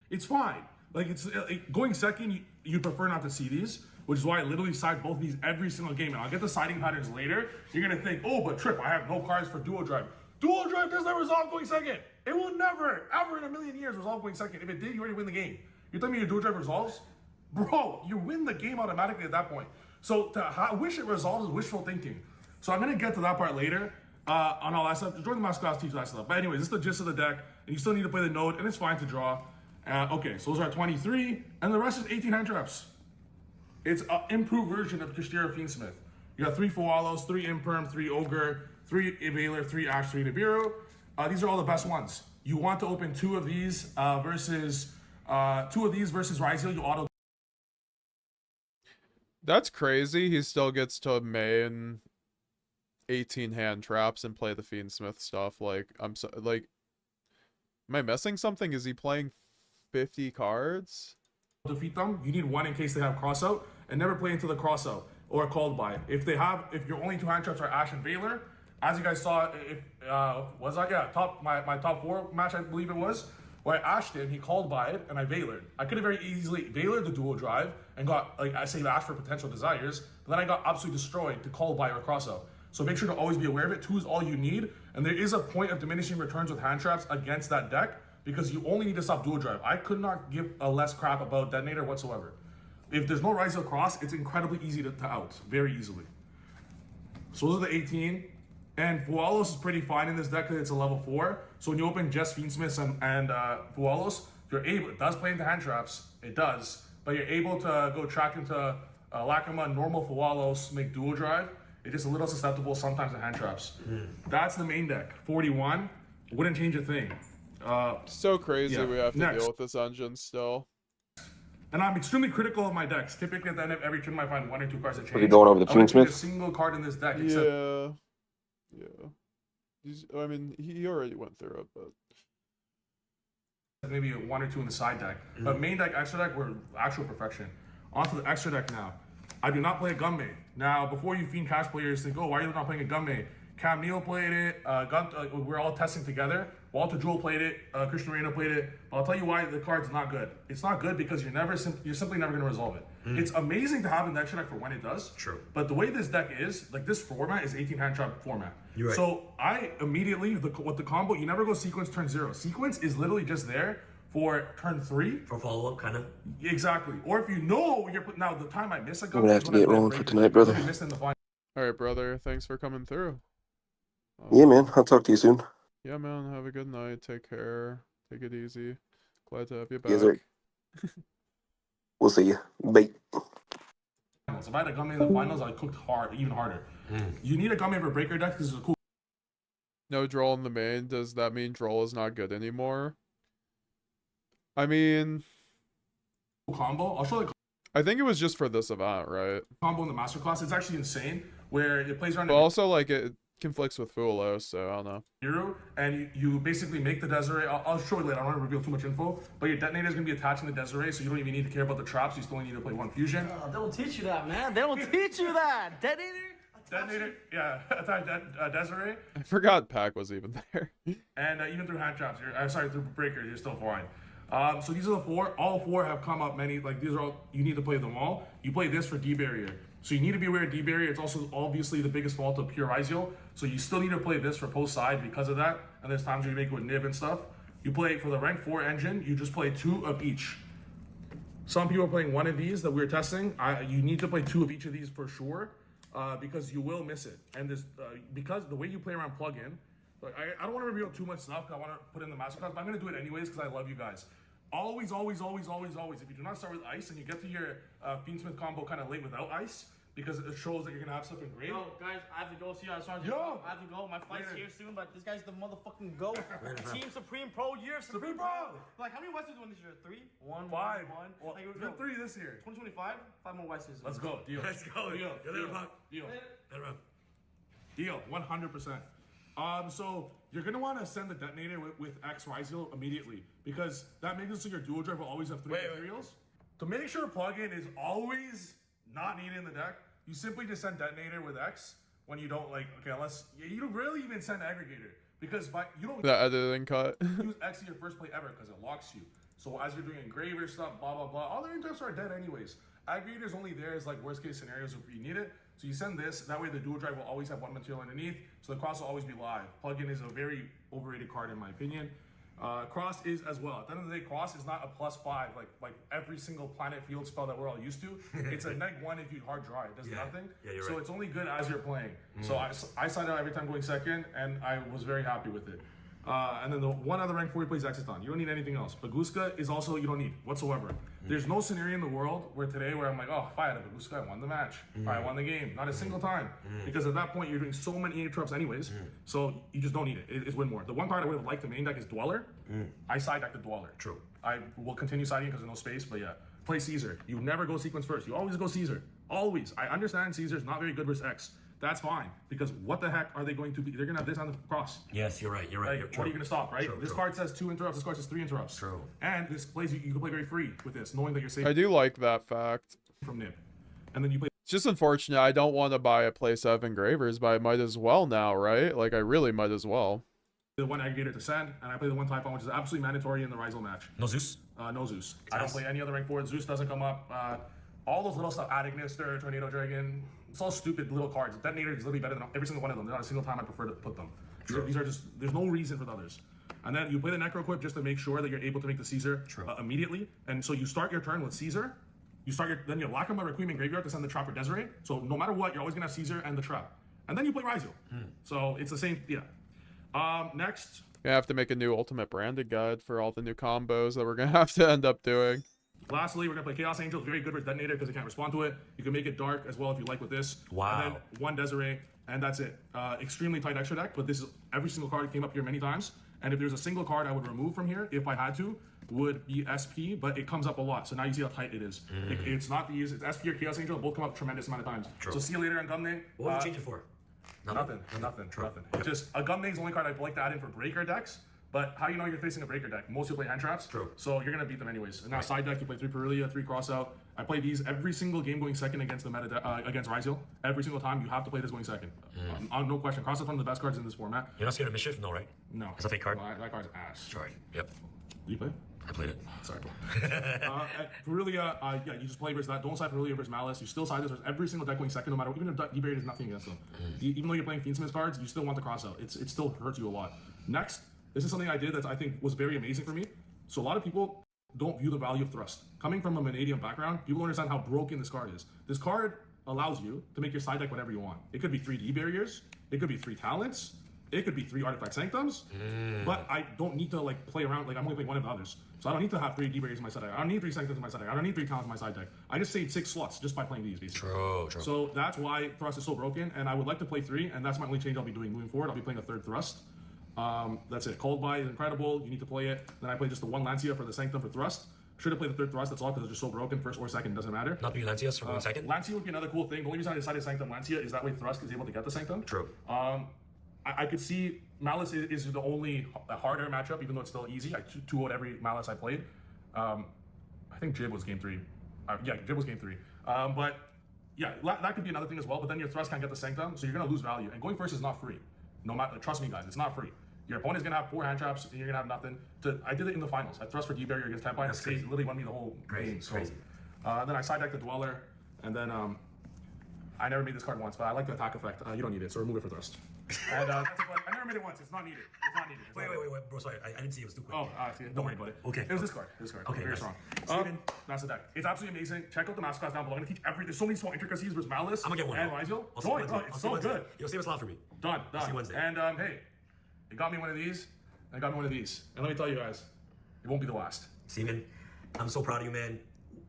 It's fine. Like it's going second, you prefer not to see these, which is why I literally side both of these every single game. And I'll get the siding patterns later. You're gonna think, oh, but Trif, I have no cards for dual drive. Dual drive does not resolve going second. It will never, ever in a million years resolve going second. If it did, you already win the game. You telling me your dual drive resolves? Bro, you win the game automatically at that point. So to wish it resolves is wishful thinking. So I'm gonna get to that part later on all that stuff. Join the master class, teach that stuff. But anyways, this is the gist of the deck, and you still need to play the node, and it's fine to draw. Okay, so those are 23, and the rest is 18 hand traps. It's an improved version of kashtira Fiendsmith. You got 3 Fuwalos, 3 Imperm, 3 Ogre, 3 Veiler, 3 Ash, 3 Nibiru. These are all the best ones. You want to open 2 of these versus Ryziel. You auto. That's crazy. He still gets to main 18 hand traps and play the Fiendsmith stuff. Like, I'm so like, am I missing something? Is he playing 50 cards? Defeat them. You need 1 in case they have crossout, and never play into the crossout or called by. If your only 2 hand traps are Ash and Veiler, as you guys saw, my top 4 match, I believe it was, where I ashed him, he called by it, and I Veilered. I could have very easily Veilered the dual drive and got, like, I saved Ash for potential desires, but then I got absolutely destroyed to call by or crossout. So make sure to always be aware of it. 2 is all you need, and there is a point of diminishing returns with hand traps against that deck, because you only need to stop dual drive. I could not give a less crap about Detonator whatsoever. If there's no Ryziel Cross, it's incredibly easy to out, very easily. So those are the 18. And Fuwalos is pretty fine in this deck because it's a level 4. So when you open Jess, Fiendsmith, and Fuwalos, you're able, it does play into hand traps, it does, but you're able to go track into Lacuma, normal Fuwalos, make dual drive. It's just a little susceptible sometimes to hand traps. That's the main deck, 41. Wouldn't change a thing. So crazy we have to Next. deal with this engine still. And I'm extremely critical of my decks. Typically at the end of every turn I find 1 or 2 cards that change. Are you going over the I wouldn't change Fiendsmith? a single card in this deck except Yeah. I mean, he already went through it, but maybe 1 or 2 in the side deck. But main deck, extra deck were actual perfection. Onto the extra deck now. I do not play a gun main. Now, before you Fiend Cash players think, oh, why are you not playing a gun main? Cam Neal played it. We're all testing together. Walter Jewell played it. Christian Moreno played it. But I'll tell you why the card's not good. It's not good because you're simply never going to resolve it. It's amazing to have an extra deck for when it does. True. But the way this deck is, like this format is 18 hand trap format. You're right. So I immediately, with the combo, you never go sequence turn 0. Sequence is literally just there for turn 3. For follow-up, kind of. Exactly. Or if you know you're putting, now the time I miss a gun, I'm gonna have to get rolling for tonight, brother. all right, brother. Thanks for coming through. Yeah, man. I'll talk to you soon. Yeah, man. Have a good night. Take care. Take it easy. Glad to have you back. Yes, sir. We'll see you. Bye. If I had a gun main in the finals, I cooked hard, even harder. You need a gun main for breaker deck because it's a cool. No Droll in the main. Does that mean Droll is not good anymore? I mean, combo. I'll show the I think it was just for this event, right? Combo in the masterclass. It's actually insane where it plays around. But also, like, it conflicts with Fuwalos, so I don't know. Hero, and you basically make the Desiree. I'll show you later. I don't want to reveal too much info, but your detonator is going to be attaching the Desiree, so you don't even need to care about the traps. You still only need to play 1 fusion. They don't teach you that, man. They don't teach you that. Detonator, yeah, attach Desiree. I forgot Pack was even there. And even through hand traps, through breakers, you're still fine. So these are the 4. All 4 have come up many. Like these are all. You need to play them all. You play this for D barrier. So you need to be aware of D barrier. It's also obviously the biggest fault of pure YuGiOh. So you still need to play this for post side because of that. And there's times where you make it with nib and stuff. You play for the rank 4 engine. You just play 2 of each. Some people are playing 1 of these that we're testing. You need to play 2 of each of these for sure, because you will miss it. And this because the way you play around plug-in. Like, I don't want to reveal too much stuff because I want to put in the masterclass, but I'm going to do it anyways because I love you guys. Always, always, always, always, always. If you do not start with ice and you get to your Fiendsmith combo kind of late without ice, because it shows that you're going to have stuff engraved. Yo, guys, I have to go see you. Yo! I have to go. My flight's here soon, but this guy's the motherfucking GOAT. Team Supreme Pro year. Supreme Pro! Like, how many YCS won this year? 3? 1? 5. 1? Well, like, we're 3 this year. 2025? 5 more YCS. Let's go. Deal. Let's go. Deal. Deal. Deal. 100%. So you're gonna want to send the detonator with X YCS immediately because that makes it so your dual drive will always have 3 materials. To make sure plug-in is always not needed in the deck, you simply just send detonator with X when you don't unless you don't really even send aggregator because you don't The editing cut. use X in your first play ever because it locks you. So as you're doing engraver stuff, blah blah blah, all the interrupts are dead anyways. Aggregator's only there as like worst case scenarios if you need it. So you send this, that way the dual drive will always have 1 material underneath, so the cross will always be live. Plugin is a very overrated card in my opinion. Cross is as well. At the end of the day, cross is not a +5 like every single planet field spell that we're all used to. It's a -1 if you hard draw. It does nothing. Yeah, you're so right. it's only good as you're playing. So I signed out every time going second, and I was very happy with it. And then the one other rank 4 he plays Exoton. You don't need anything else. Baguska is also you don't need whatsoever. There's no scenario in the world where I'm like, oh, if I had a Baguska, I won the match. Or I won the game. Not a single time. Because at that point, you're doing so many interrupts anyways. So you just don't need it. It's win more. The one card I would have liked the main deck is Dweller. I side deck the Dweller. True. I will continue siding because there's no space, but yeah. Play Caesar. You never go sequence first. You always go Caesar. Always. I understand Caesar's not very good versus X. That's fine, because what the heck are they going to be? They're going to have this on the cross. Yes, you're right. You're right. Like, what are you going to stop, right? This card says 2 interrupts. This card says 3 interrupts. True. And this plays you can play very free with this, knowing that you're safe. I do like that fact. From nib. And then you play. It's just unfortunate. I don't want to buy a playset of engravers, but I might as well now, right? Like, I really might as well. The 1 aggregator to send, and I play the 1 Typhon, which is absolutely mandatory in the Rizal match. No Zeus? No Zeus. I don't play any other rank 4. Zeus doesn't come up. All those little stuff, Adignister, Tornado Dragon, it's all stupid little cards. Detonator is literally better than every single one of them. There's not a single time I prefer to put them. These are just, there's no reason for the others. And then you play the Necro Equip just to make sure that you're able to make the Caesar immediately. And so you start your turn with Caesar. Then you lock him by Requiem in graveyard to send the trap for Desiree. So no matter what, you're always gonna have Caesar and the trap. And then you play Rizal. So it's the same, next. I have to make a new ultimate branded guide for all the new combos that we're gonna have to end up doing. Lastly, we're gonna play Chaos Angel. It's very good with Detonator because it can't respond to it. You can make it dark as well if you like with this. Wow. And then 1 Desiree, and that's it. Extremely tight extra deck, but this is every single card came up here many times. And if there's a single card I would remove from here, if I had to, would be SP, but it comes up a lot. So now you see how tight it is. It's not the it's SP or Chaos Angel, both come up a tremendous amount of times. True. So see you later on Gumne. What would you change it for? Nothing. It's just a Gunmane's the only card I'd like to add in for breaker decks. But how you know you're facing a breaker deck? Most people play hand traps. True. So you're gonna beat them anyways. And now side deck, you play 3 purrely, 3 crossout. I play these every single game going second against the against YCS. Every single time you have to play this going second. No question. Crossout's one of the best cards in this format. You're not scared of mischief? No, right? No. It's a fake card? That card's ass. Sorry. Yep. You play? I played it. Sorry, bro. Purrely, yeah, you just play versus that. Don't side Purrely versus Malice. You still side this versus every single deck going second, no matter what. Even if D-Barrier does nothing against them. Even though you're playing Fiendsmith cards, you still want the crossout. It still hurts you a lot. Next, this is something I did that I think was very amazing for me. So a lot of people don't view the value of Thrust. Coming from a Vanadium background, people don't understand how broken this card is. This card allows you to make your side deck whatever you want. It could be 3 D-Barriers. It could be 3 Talents. It could be 3 Artifact Sanctums. But I don't need to like play around. Like I'm only playing one of the others. So I don't need to have 3 D-Barriers in my side deck. I don't need 3 Sanctums in my side deck. I don't need 3 Talents in my side deck. I just saved 6 slots just by playing these, basically. True. So that's why Thrust is so broken, and I would like to play 3, and that's my only change I'll be doing moving forward. I'll be playing a 3rd Thrust. That's it. Cold Buy is incredible. You need to play it. Then I play just the 1 Lancia for the Sanctum for Thrust. Should have played the 3rd Thrust, that's all, because it's just so broken. 1st or 2nd, doesn't matter. Not being Lancias for 1 second? Lancia would be another cool thing. The only reason I decided Sanctum Lancia is that way Thrust is able to get the Sanctum. True. I could see Malice is the only harder matchup, even though it's still easy. I 2-0'd every Malice I played. I think Jib was game 3. Yeah, Jib was game 3. But yeah, that could be another thing as well. But then your Thrust can't get the Sanctum, so you're gonna lose value. And going first is not free. No matter, trust me, guys, it's not free. Your opponent's gonna have 4 hand traps, and you're gonna have nothing. I did it in the finals. I Thrust for D-Barrier against Tenpai, and it literally won me the whole game. So, then I side decked the Dweller, and then I never made this card once, but I like the attack effect. You don't need it, so remove it for Thrust. And that's it. I never made it once. It's not needed. Wait, bro. Sorry, I didn't see it was too quick. Oh, don't worry about it. Okay. It was this card. Okay, very nice. strong. Steven. That's the deck. It's absolutely amazing. Check out the masterclass down below. I'm gonna teach there's so many small intricacies versus Malice. I'm gonna get one. And YuGiOh. I'll see you Wednesday. It's so good. You'll save a slot for me. Done. See you Wednesday. And hey, it got me one of these. And it got me one of these. And let me tell you guys, it won't be the last. Steven, I'm so proud of you, man.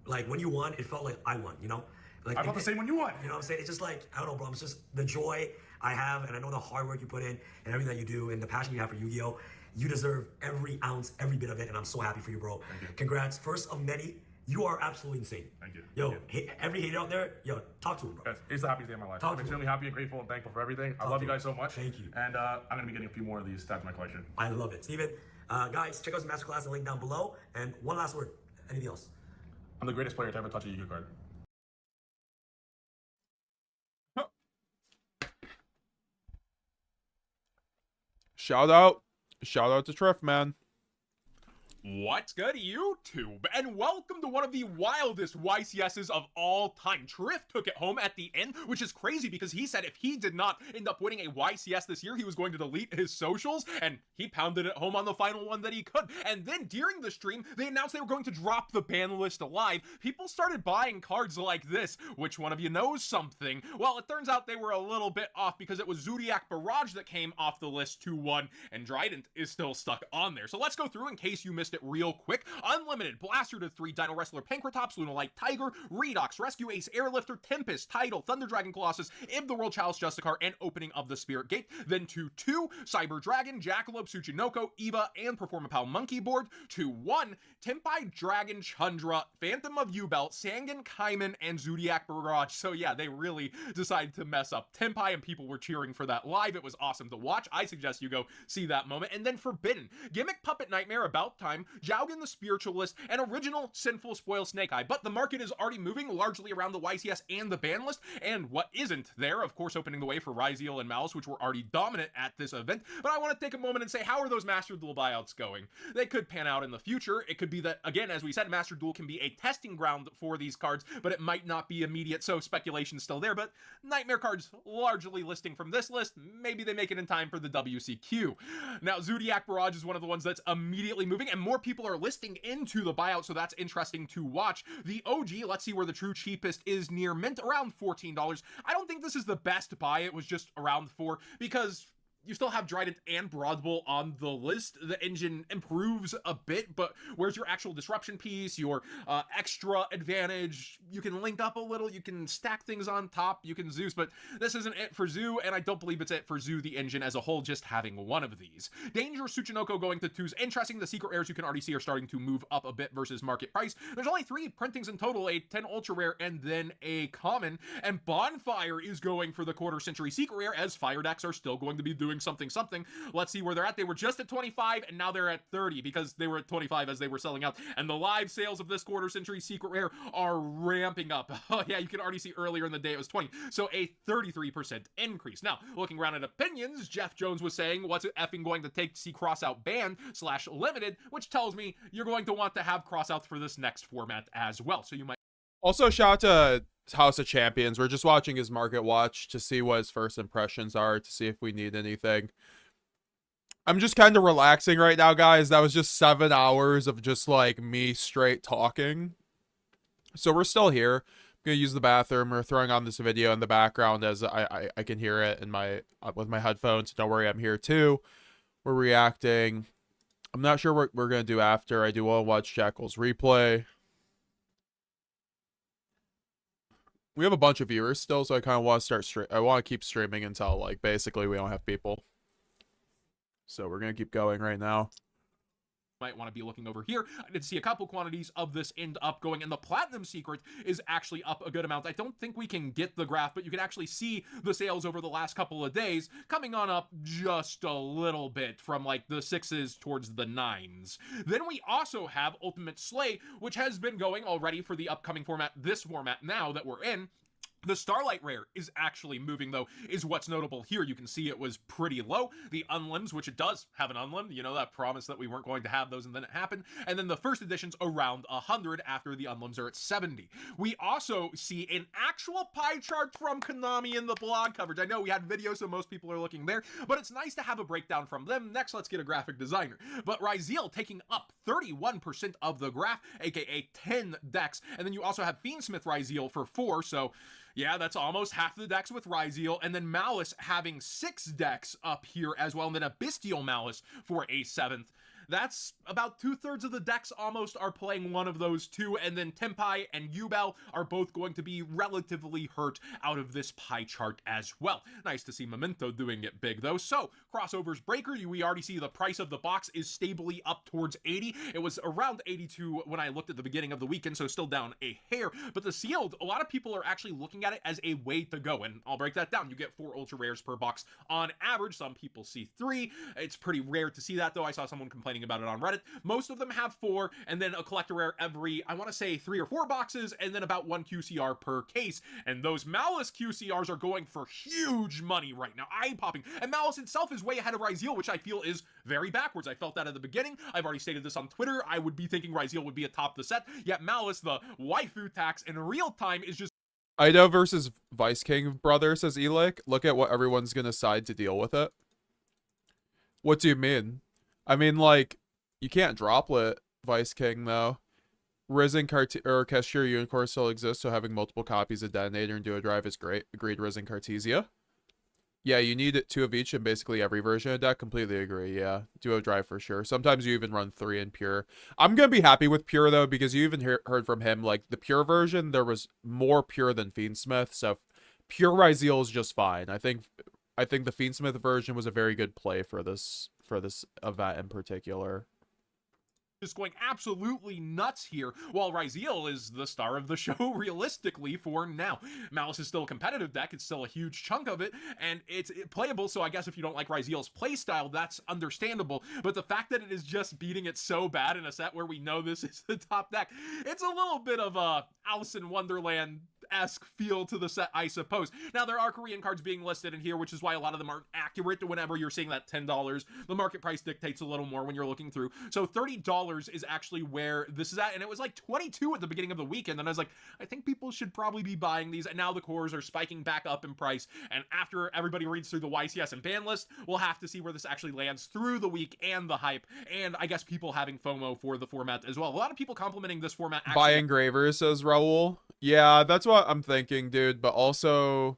Like when you won, it felt like I won, you know? Like I felt the same when you won. You know what I'm saying? It's just like, I don't know, bro. It's just the joy I have, and I know the hard work you put in, and everything that you do, and the passion you have for Yu-Gi-Oh! You deserve every ounce, every bit of it, and I'm so happy for you, bro. Thank you. Congrats. First of many. You are absolutely insane. Thank you. Yo, every hater out there, yo, talk to him, bro. Guys, it's the happiest day of my life. I'm extremely happy and grateful and thankful for everything. I love you guys so much. Thank you. And I'm going to be getting a few more of these to add to my collection. I love it. Steven, guys, check out his masterclass, the link down below. And one last word. Anything else? I'm the greatest player to ever touch a Yu-Gi-Oh card. Shout out to Trif, man. What's good, YouTube? And welcome to one of the wildest YCSs of all time. Trif took it home at the end, which is crazy because he said if he did not end up winning a YCS this year, he was going to delete his socials, and he pounded it home on the final one that he could. And then during the stream, they announced they were going to drop the ban list live. People started buying cards like this. Which one of you knows something? Well, it turns out they were a little bit off because it was Zodiac Barrage that came off the list 2-1, and Trident is still stuck on there. So let's go through in case you missed it real quick. Unlimited, Blaster to 3, Dino Wrestler, Pankratops, Lunalite, Tiger, Redox, Rescue Ace, Airlifter, Tempest, Tidal, Thunder Dragon Colossus, Ib the World Chalice Justicar, and Opening of the Spirit Gate. Then to 2, Cyber Dragon, Jackalope, Tsuchinoko, Eva, and Performapal Monkey Board. To 1, Tenpai, Dragon, Chandra, Phantom of Yubel, Sangan, Kaiman, and Zodiac Barrage. So yeah, they really decided to mess up Tenpai, and people were cheering for that live. It was awesome to watch. I suggest you go see that moment. And then Forbidden, Gimmick Puppet Nightmare, About Time, Jaugen the Spiritualist, and Original Sinful Spoil Snake Eye. But the market is already moving largely around the YCS and the ban list, and what isn't there, of course, opening the way for Ryzeal and Malice, which were already dominant at this event. But I want to take a moment and say, how are those Master Duel buyouts going? They could pan out in the future. It could be that, again, as we said, Master Duel can be a testing ground for these cards, but it might not be immediate, so speculation's still there. But Nightmare cards largely listing from this list. Maybe they make it in time for the WCQ. Now, Zodiac Barrage is one of the ones that's immediately moving, and more people are listing into the buyout, so that's interesting to watch. The OG, let's see where the true cheapest is near mint, around $14. I don't think this is the best buy. It was just around $4 because you still have Trident and Broadbull on the list. The engine improves a bit, but where's your actual disruption piece, your extra advantage? You can link up a little, you can stack things on top, you can Zeus, but this isn't it for Zoo, and I don't believe it's it for Zoo, the engine as a whole, just having one of these. Danger Tsuchinoko going to 2s. Interesting, the secret rares you can already see are starting to move up a bit versus market price. There's only 3 printings in total, a 10 ultra rare and then a common, and Bonfire is going for the quarter century secret rare, as fire decks are still going to be doing something. Let's see where they're at. They were just at 25 and now they're at 30 because they were at 25 as they were selling out, and the live sales of this quarter century secret rare are ramping up. Oh yeah, you can already see earlier in the day it was 20, so a 33% increase. Now, looking around at opinions, Jeff Jones was saying, what's it effing going to take to see crossout banned / limited, which tells me you're going to want to have crossouts for this next format as well, so you might also shout out to House of Champions. We're just watching his market watch to see what his first impressions are, to see if we need anything. I'm just kind of relaxing right now, guys. That was just 7 hours of just like me straight talking. So we're still here. I'm gonna use the bathroom. We're throwing on this video in the background as I can hear it in my with my headphones. Don't worry, I'm here too. We're reacting. I'm not sure what we're gonna do after. I do want to watch Jackal's replay. We have a bunch of viewers still, so I kind of want to start I want to keep streaming until like basically we don't have people. So we're gonna keep going right now. Might want to be looking over here. I did see a couple quantities of this end up going, and the platinum secret is actually up a good amount. I don't think we can get the graph, but you can actually see the sales over the last couple of days coming on up just a little bit from like the 6s towards the 9s. Then we also have Ultimate Slay, which has been going already for the upcoming format, this format now that we're in. The Starlight rare is actually moving, though, is what's notable here. You can see it was pretty low. The Unlims, which it does have an Unlim, you know, that promise that we weren't going to have those, and then it happened. And then the first edition's around 100 after the Unlims are at 70. We also see an actual pie chart from Konami in the blog coverage. I know we had videos, so most people are looking there, but it's nice to have a breakdown from them. Next, let's get a graphic designer. But Ryziel taking up 31% of the graph, aka 10 decks. And then you also have Fiendsmith Ryziel for 4, so yeah, that's almost half the decks with Ryziel, and then Malice having 6 decks up here as well, and then a Bestial Malice for a 7th. That's about 2/3 of the decks almost are playing one of those two, and then Tenpai and Yubel are both going to be relatively hurt out of this pie chart as well. Nice to see Memento doing it big though. So, Crossovers Breaker, we already see the price of the box is stably up towards 80. It was around 82 when I looked at the beginning of the weekend, so still down a hair. But the sealed, a lot of people are actually looking at it as a way to go, and I'll break that down. You get 4 ultra rares per box on average. Some people see 3. It's pretty rare to see that though. I saw someone complaining about it on Reddit. Most of them have 4, and then a collector rare every, I want to say 3 or 4 boxes, and then about 1 QCR per case. And those Malice QCRs are going for huge money right now, eye-popping. And Malice itself is way ahead of Ryziel, which I feel is very backwards. I felt that at the beginning. I've already stated this on Twitter. I would be thinking Ryziel would be atop the set, yet Malice, the waifu tax in real time, is just Ido versus Vice King brother, says Elick. Look at what everyone's gonna decide to deal with it. What do you mean? I mean, like, you can't droplet Vice King, though. Risen kashtira Unicorn still exists, so having multiple copies of Detonator and Duo Drive is great. Agreed, Risen Cartesia. Yeah, you need 2 of each in basically every version of deck. Completely agree, yeah. Duo Drive for sure. Sometimes you even run 3 in Pure. I'm going to be happy with Pure, though, because you even heard from him, like, the Pure version, there was more Pure than Fiendsmith, so Pure Ryziel is just fine. I think the Fiendsmith version was a very good play for this event in particular. Just going absolutely nuts here, while Ryziel is the star of the show realistically for now. Malice is still a competitive deck, it's still a huge chunk of it, and it's playable, so I guess if you don't like Ryziel's playstyle, that's understandable, but the fact that it is just beating it so bad in a set where we know this is the top deck, it's a little bit of a Alice in Wonderland-esque feel to the set, I suppose. Now, there are Korean cards being listed in here, which is why a lot of them aren't accurate whenever you're seeing that $10. The market price dictates a little more when you're looking through, so $30 is actually where this is at, and it was like 22 at the beginning of the weekend, and I was like, I think people should probably be buying these, and now the cores are spiking back up in price, and after everybody reads through the YCS and ban list, we'll have to see where this actually lands through the week and the hype, and I guess people having FOMO for the format as well. A lot of people complimenting this format. Buy engravers, says Raul. Yeah, that's what I'm thinking, dude, but also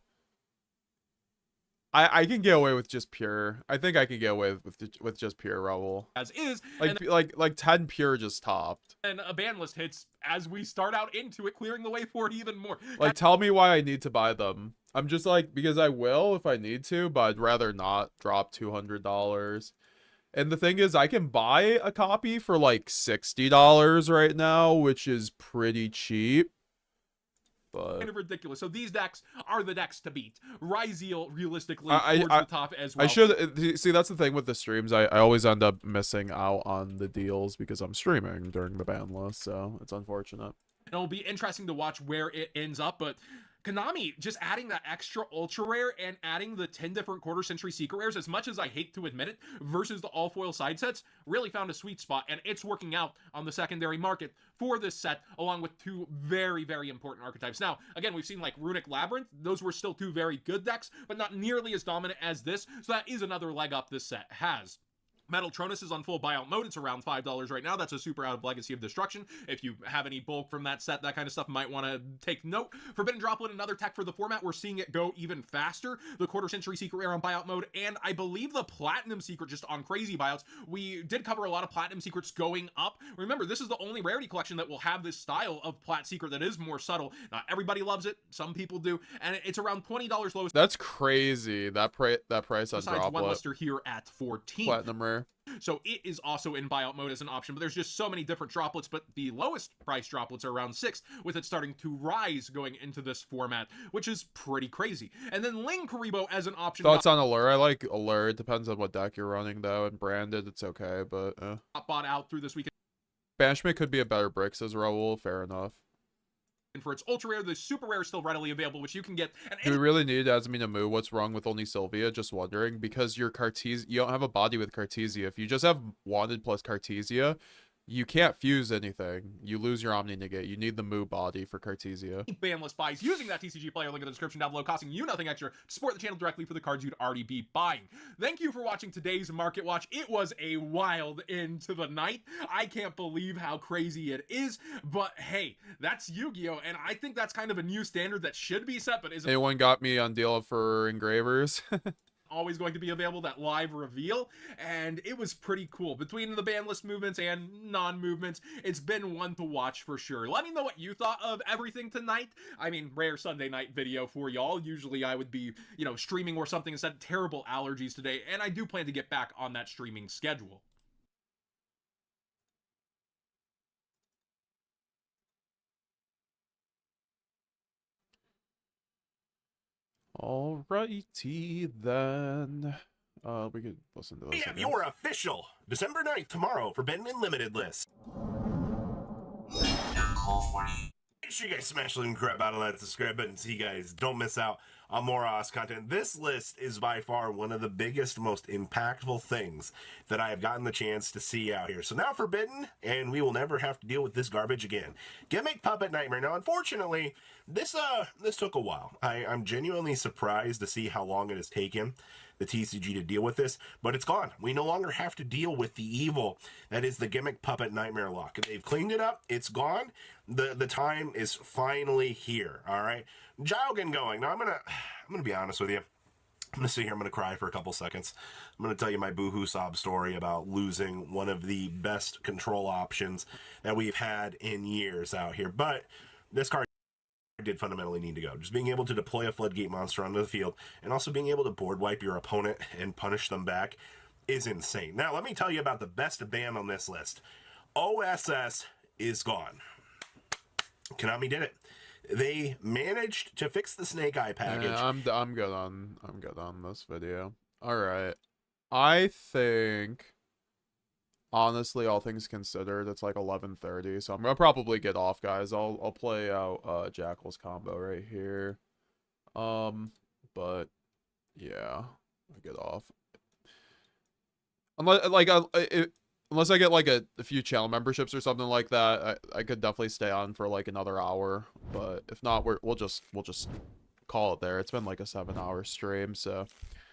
I can get away with just pure. I think I can get away with just pure Rebel. As is, like 10 pure just topped. And a ban list hits as we start out into it, clearing the way for it even more. Like, tell me why I need to buy them. I'm just like, because I will if I need to, but I'd rather not drop $200. And the thing is, I can buy a copy for like $60 right now, which is pretty cheap. But kind of ridiculous. So these decks are the decks to beat. Ryzeal realistically towards the top as well. I should see, that's the thing with the streams. I always end up missing out on the deals because I'm streaming during the ban list, so it's unfortunate. It'll be interesting to watch where it ends up, but Konami just adding that extra ultra rare and adding the 10 different quarter century secret rares, as much as I hate to admit it, versus the all foil side sets, really found a sweet spot, and it's working out on the secondary market for this set, along with two very, very important archetypes. Now, again, we've seen like Runic Labyrinth, those were still two very good decks, but not nearly as dominant as this, so that is another leg up this set has. Metal Tronus is on full buyout mode. It's around $5 right now. That's a super out of Legacy of Destruction. If you have any bulk from that set, that kind of stuff, might want to take note. Forbidden Droplet, another tech for the format. We're seeing it go even faster. The quarter century secret rare on buyout mode, and I believe the platinum secret just on crazy buyouts. We did cover a lot of platinum secrets going up. Remember, this is the only rarity collection that will have this style of plat secret that is more subtle. Not everybody loves it. Some people do, and it's around $20 lowest. That's crazy. That price on Besides Droplet. one lister here at 14. Platinum rare. So it is also in buyout mode as an option, but there's just so many different droplets, but the lowest price droplets are around 6, with it starting to rise going into this format, which is pretty crazy. And then Ling Karibo as an option. Thoughts on Allure? I like Allure. It depends on what deck you're running, though, and branded, it's okay, but bought out through this weekend. Banishment could be a better Bricks as Raoul, fair enough. And for its ultra rare, the super rare is still readily available, which you can get. And do we really need Asmina Mu? What's wrong with only Sylvia? Just wondering, because your Cartesia, you don't have a body with Cartesia. If you just have Wanted plus Cartesia, you can't fuse anything. You lose your Omni Negate. You need the Mu body for Cartesia. Banlist buys using that TCG player link in the description down below, costing you nothing extra to support the channel directly for the cards you'd already be buying. Thank you for watching today's Market Watch. It was a wild end to the night. I can't believe how crazy it is, but hey, that's Yu-Gi-Oh! And I think that's kind of a new standard that should be set, but isn't. Anyone got me on deal for engravers? Always going to be available, that live reveal, and it was pretty cool. Between the ban list movements and non-movements, it's been one to watch for sure. Let me know what you thought of everything tonight. I mean, rare Sunday night video for y'all. Usually I would be, you know, streaming or something instead. Terrible allergies today, and I do plan to get back on that streaming schedule. Alrighty then. We could listen to this. We have your official December 9th tomorrow for Ben Unlimited list. Make sure you guys smash the crap out of that subscribe button so you guys don't miss out on more OS content. This list is by far one of the biggest, most impactful things that I have gotten the chance to see out here. So now Forbidden, and we will never have to deal with this garbage again. Gimmick Puppet Nightmare. Now, unfortunately, this took a while. I'm genuinely surprised to see how long it has taken the TCG to deal with this, but it's gone. We no longer have to deal with the evil that is the Gimmick Puppet Nightmare lock. They've cleaned it up. It's gone. The time is finally here. All right, Jogging going. Now I'm gonna be honest with you. I'm gonna sit here. I'm gonna cry for a couple seconds. I'm gonna tell you my boohoo sob story about losing one of the best control options that we've had in years out here. But this card did fundamentally need to go. Just being able to deploy a floodgate monster onto the field and also being able to board wipe your opponent and punish them back is insane. Now, let me tell you about the best ban on this list. OSS is gone. Konami did it. They managed to fix the Snake Eye package. Yeah, I'm good on this video. All right. I think, honestly, all things considered, it's like 11:30, so I'm gonna probably get off, guys. I'll play out Jackal's combo right here. But yeah, I get off. Unless I get like a few channel memberships or something like that, I could definitely stay on for like another hour. But if not, we'll just call it there. It's been like a 7-hour stream, so.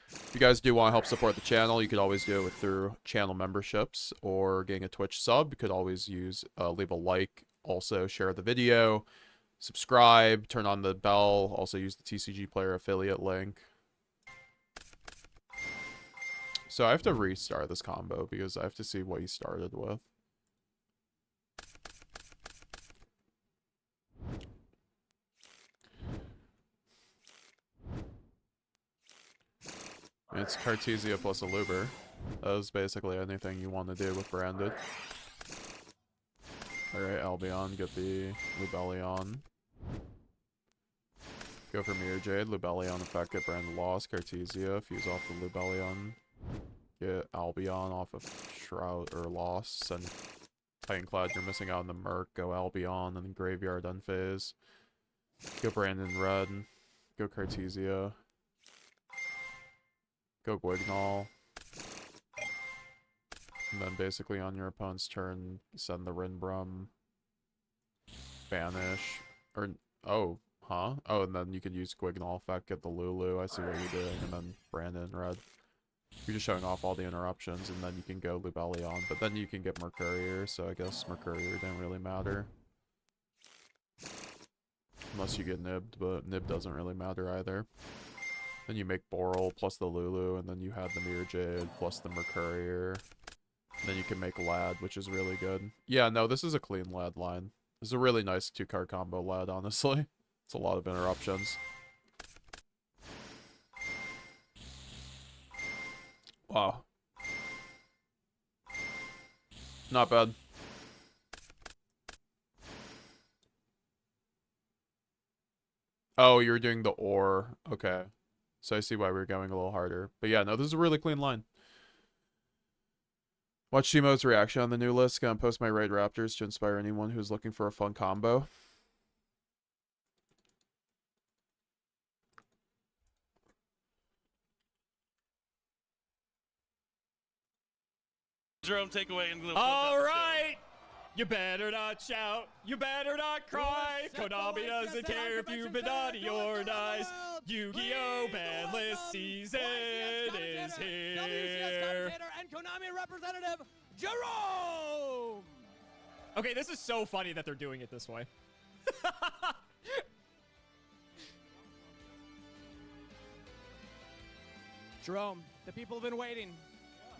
If you guys do want to help support the channel, you could always do it through channel memberships or getting a Twitch sub. You could always leave a like, also share the video, subscribe, turn on the bell, also use the TCG Player affiliate link. So I have to restart this combo because I have to see what he started with. It's Cartesia plus a Luber. That was basically anything you want to do with Branded. Alright, Albion, get the Lubellion. Go for Mirror Jade, Lubellion effect, get Branded lost, Cartesia, fuse off the Lubellion. Get Albion off of Shroud or Loss, and Titanclad, you're missing out on the Merc, go Albion, and then Graveyard unphase. Go Brandon Red, go Cartesia. Go Guignol. And then basically on your opponent's turn, send the Rinbrum. Banish. Or, oh, huh? Oh, and then you can use Guignol effect, get the Lulu, I see what you're doing, and then Brandon Red. You're just showing off all the interruptions, and then you can go Lubellion, but then you can get Mercurier, so I guess Mercurier didn't really matter. Unless you get Nibbed, but Nib doesn't really matter either. Then you make Boral plus the Lulu, and then you have the Mirror Jade plus the Mercurier. And then you can make Lad, which is really good. Yeah, no, this is a clean Lad line. This is a really nice 2-card combo Lad, honestly. It's a lot of interruptions. Wow. Not bad. Oh, you're doing the ore. Okay. So I see why we're going a little harder. But yeah, no, this is a really clean line. Watch Shimo's reaction on the new list. Gonna post my Raid Raptors to inspire anyone who's looking for a fun combo. Jerome, take away and all right. You better not shout. You better not cry. Konami doesn't care if you've been naughty or nice. YuGiOh BANLIST season is here. And Konami representative Jerome. Okay, this is so funny that they're doing it this way. Jerome, the people have been waiting.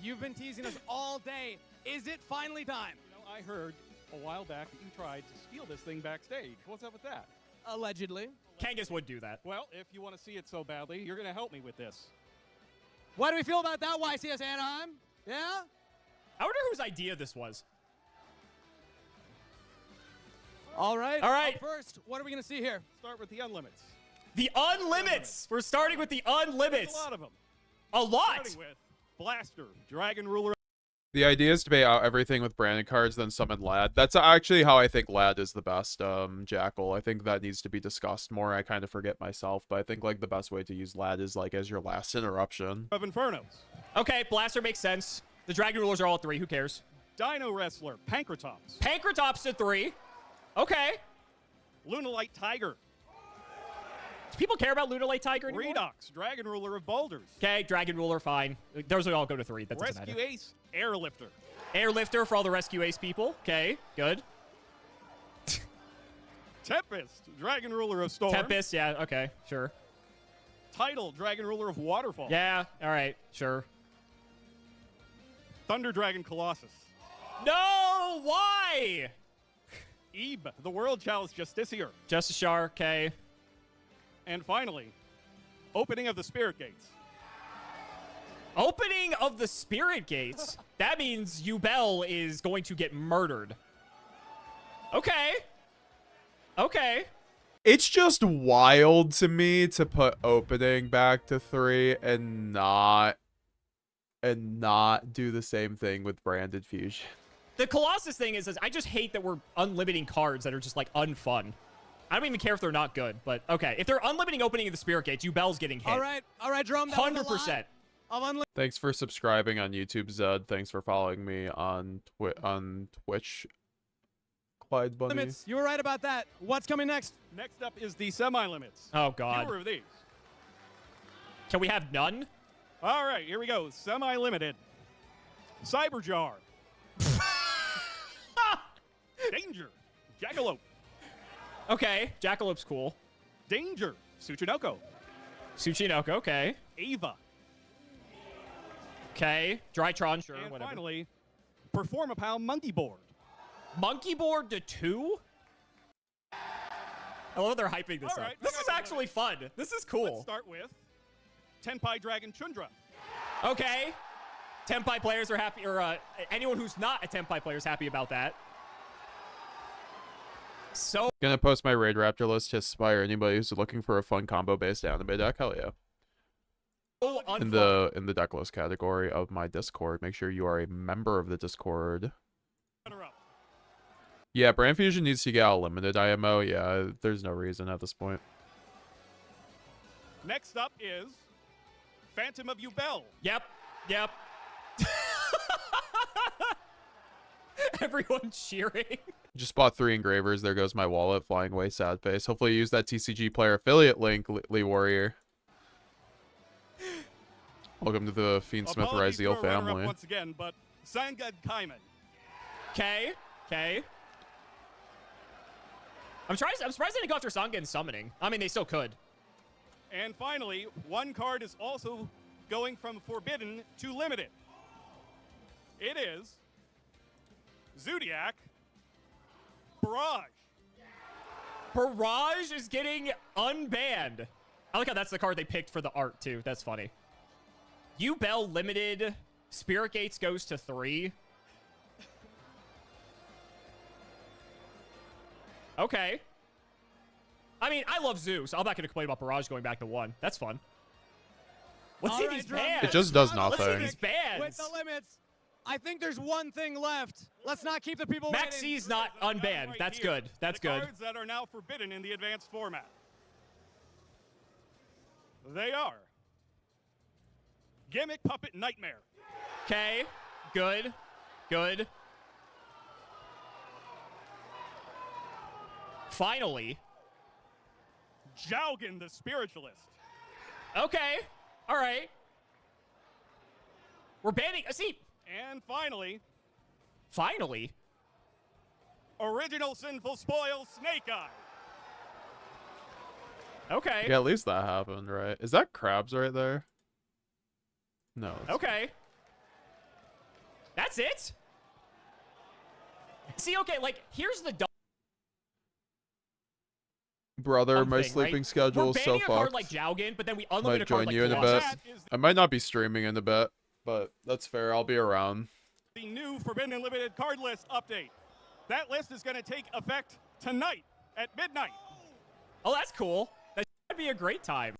You've been teasing us all day. Is it finally time? You know, I heard a while back that you tried to steal this thing backstage. What's up with that? Allegedly. Kangas would do that. Well, if you want to see it so badly, you're going to help me with this. What do we feel about that, YCS Anaheim? Yeah? I wonder whose idea this was. All right. All right. Up first, what are we going to see here? Start with the Unlimits. The Unlimits. We're starting with the Unlimits. There's a lot of them. A lot. Starting with Blaster, Dragon Ruler. The idea is to bait out everything with branded cards, then summon Lad. That's actually how I think Lad is the best Jackal. I think that needs to be discussed more. I kind of forget myself, but I think like the best way to use Lad is like as your last interruption. Of Infernos. Okay, Blaster makes sense. The Dragon Rulers are all 3. Who cares? Dino Wrestler, Pankratops. Pankratops to 3. Okay. Lunalite Tiger. Do people care about Lunalite Tiger anymore? Redox, Dragon Ruler of Boulders. Okay, Dragon Ruler, fine. Those will all go to 3. That doesn't Rescue matter. Ace, Airlifter. Airlifter for all the Rescue Ace people. Okay, good. Tempest, Dragon Ruler of Storm. Tempest, yeah, okay, sure. Tidal, Dragon Ruler of Waterfall. Yeah, all right, sure. Thunder Dragon Colossus. No, why? Ebe, the World Chalice Justiciar. Justiciar, okay. And finally, Opening of the Spirit Gates. Opening of the Spirit Gates? That means Yubel is going to get murdered. Okay. Okay. It's just wild to me to put opening back to 3 and not do the same thing with branded fusion. The Colossus thing is I just hate that we're unlimiting cards that are just like unfun. I don't even care if they're not good, but okay. If they're unlimiting opening of the Spirit Gates, Yubel's getting hit. All right, Jerome. 100%. Thanks for subscribing on YouTube, Zed. Thanks for following me on Twitch, Clyde Bunny. Limits. You were right about that. What's coming next? Next up is the Semi-Limits. Oh, God. Fewer of these. Can we have none? All right, here we go. Semi-limited. Cyberjar. Danger. Jackalope. Okay, Jackalope's cool. Danger. Tsuchinoko. Tsuchinoko, okay. Ava. Okay, Drytron, sure, And whatever. finally, Perform a Pound Monkey Board. Monkey board to 2? I love they're hyping this up. This is actually fun. This is cool. Let's start with Tenpai Dragon Chundra. Okay. Tenpai players are happy, or anyone who's not a Tenpai player is happy about that. So Gonna post my Raid Raptor list to inspire anybody who's looking for a fun combo-based anime deck. Hell yeah. In the deck list category of my Discord, make sure you are a member of the Discord. Yeah, Brand Fusion needs to get out limited IMO. Yeah, there's no reason at this point. Next up is Phantom of Yubel. Yep. Everyone cheering. Just bought 3 engravers. There goes my wallet. Flying away, sad face. Hopefully you use that TCG player affiliate link, Lee Warrior. Welcome to the Fiendsmith Ryzeal family. Once again, but Sangad Kaiman. Okay. I'm surprised they didn't go after Sanga and summoning. I mean, they still could. And finally, one card is also going from Forbidden to Limited. It is Zodiac Barrage. Barrage is getting unbanned. I like how that's the card they picked for the art, too. That's funny. Yubel limited. Spirit Gates goes to 3. Okay. I mean, I love Zoo, so I'm not going to complain about Barrage going back to 1. That's fun. Let's see these bans. It just does nothing. Let's see these bans. With the limits, I think there's one thing left. Let's not keep the people Maxx is not unbanned. Right That's here. good. That's the good. Cards that are now forbidden in the advanced format. They are Gimmick Puppet Nightmare. Okay. Good. Finally. Jaugen the Spiritualist. Okay. All right. We're banning. See. And finally. Original Sinful Spoil Snake Eye. Okay. Yeah, at least that happened, right? Is that crabs right there? No. Okay. That's it? See, okay, like, here's the dumb Brother, my thing, sleeping right? schedule We're is so banning a card fucked. like Jaugen, but then we unlimited Might a card join like you in a Colossus. bit. I might not be streaming in a bit, but that's fair. I'll be around. The new Forbidden and Limited card list update. That list is going to take effect tonight at midnight. Oh, that's cool. That should be a great time.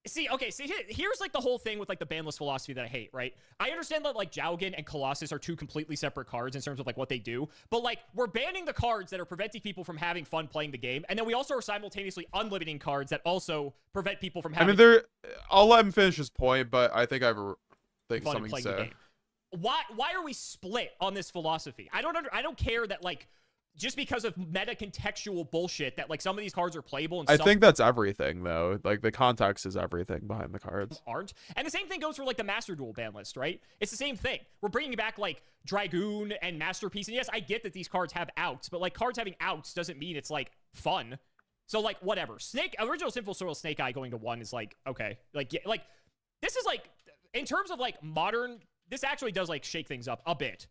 See, okay, here's like the whole thing with like the ban list philosophy that I hate, right? I understand that like Jaugen and Colossus are 2 completely separate cards in terms of like what they do, but like we're banning the cards that are preventing people from having fun playing the game, and then we also are simultaneously unlimiting cards that also prevent people from having I'll let him finish his point, but I think I have fun something to playing the say. game. Why are we split on this philosophy? I don't care that like just because of meta contextual bullshit that like some of these cards are playable and I some think that's everything though. Like the context is everything behind the cards. aren't. And the same thing goes for like the Master Duel ban list, right? It's the same thing. We're bringing back like Dragoon and Masterpiece. And yes, I get that these cards have outs, but like cards having outs doesn't mean it's like fun. So like whatever. Original Sinful Soil Snake Eye going to 1 is like okay. Like yeah, like this is like in terms of like modern, this actually does like shake things up a bit.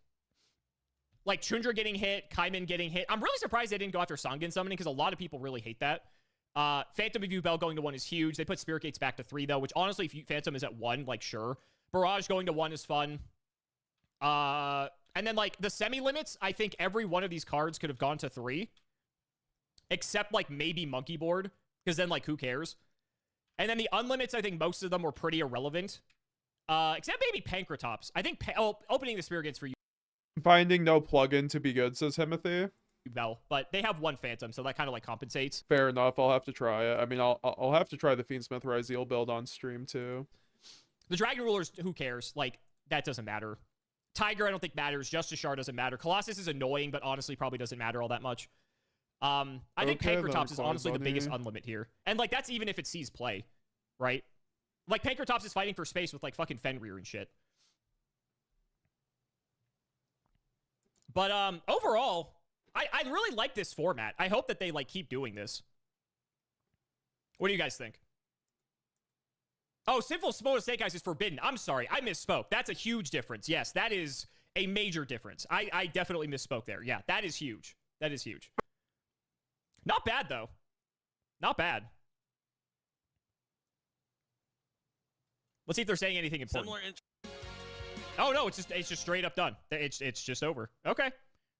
Like Chundra getting hit, Kaiman getting hit. I'm really surprised they didn't go after Sangen summoning because a lot of people really hate that. Phantom of Yubel going to 1 is huge. They put Spirit Gates back to 3 though, which honestly, if Phantom is at 1, like sure. Barrage going to 1 is fun. And then like the semi-limits, I think every one of these cards could have gone to 3. Except like maybe Monkey Board, because then like who cares? And then the unlimits, I think most of them were pretty irrelevant. Except maybe Pankratops. I think opening the Spirit Gates for you. Finding no plugin to be good, says Timothy. Bell, but they have 1 Phantom, so that kind of like compensates. Fair enough. I'll have to try it. I mean, I'll have to try the Fiendsmith Ryzeal build on stream too. The Dragon Rulers, who cares? Like that doesn't matter. Tiger, I don't think matters. Justice Shard doesn't matter. Colossus is annoying, but honestly, probably doesn't matter all that much. I think Pankratops is honestly the biggest unlimit here, and like that's even if it sees play, right? Like Pankratops is fighting for space with like fucking Fenrir and shit. But overall, I really like this format. I hope that they like keep doing this. What do you guys think? Oh, Sinful Smoke Snake Eyes is forbidden. I'm sorry. I misspoke. That's a huge difference. Yes, that is a major difference. I definitely misspoke there. Yeah, that is huge. That is huge. Not bad, though. Not bad. Let's see if they're saying anything important. Oh, no, it's just straight up done. It's just over. Okay,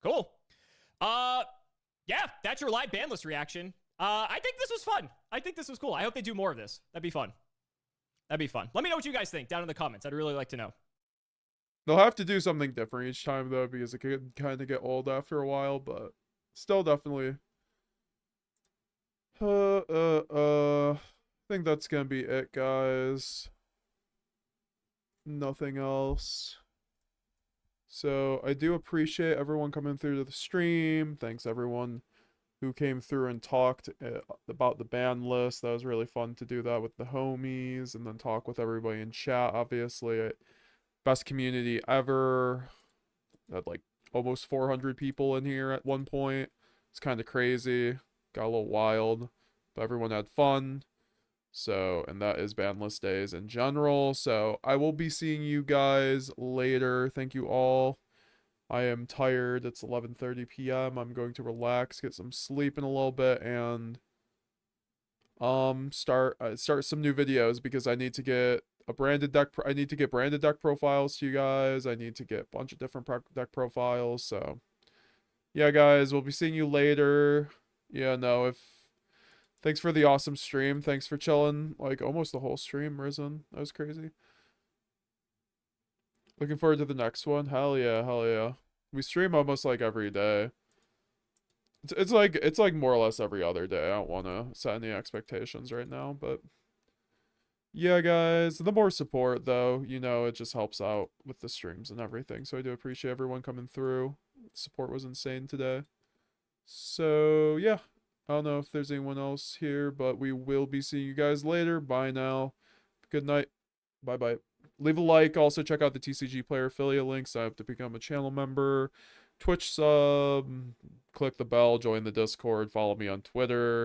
cool. Yeah, that's your live ban list reaction. I think this was fun. I think this was cool. I hope they do more of this. That'd be fun. That'd be fun. Let me know what you guys think down in the comments. I'd really like to know. They'll have to do something different each time, though, because it could kind of get old after a while, but still definitely. I think that's gonna be it, guys. Nothing else. So I do appreciate everyone coming through to the stream. Thanks everyone who came through and talked about the ban list. That was really fun to do that with the homies and then talk with everybody in chat. Obviously, best community ever. Had like almost 400 people in here at one point. It's kind of crazy. Got a little wild, but everyone had fun. So, and that is ban list days in general. So I will be seeing you guys later. Thank you all. I am tired. It's 11:30 p.m. I'm going to relax, get some sleep in a little bit, and start some new videos because I need to get a branded deck. I need to get branded deck profiles to you guys. I need to get a bunch of different deck profiles. So yeah, guys, we'll be seeing you later. Yeah, no, thanks for the awesome stream. Thanks for chilling like almost the whole stream, Risen. That was crazy. Looking forward to the next one. Hell yeah, hell yeah. We stream almost like every day. It's like more or less every other day. I don't want to set any expectations right now, but yeah, guys, the more support though, you know, it just helps out with the streams and everything. So I do appreciate everyone coming through. Support was insane today. So yeah, I don't know if there's anyone else here, but we will be seeing you guys later. Bye now. Good night. Bye-bye. Leave a like. Also, check out the TCG Player affiliate link. Sign up to become a channel member. Twitch sub. Click the bell. Join the Discord. Follow me on Twitter.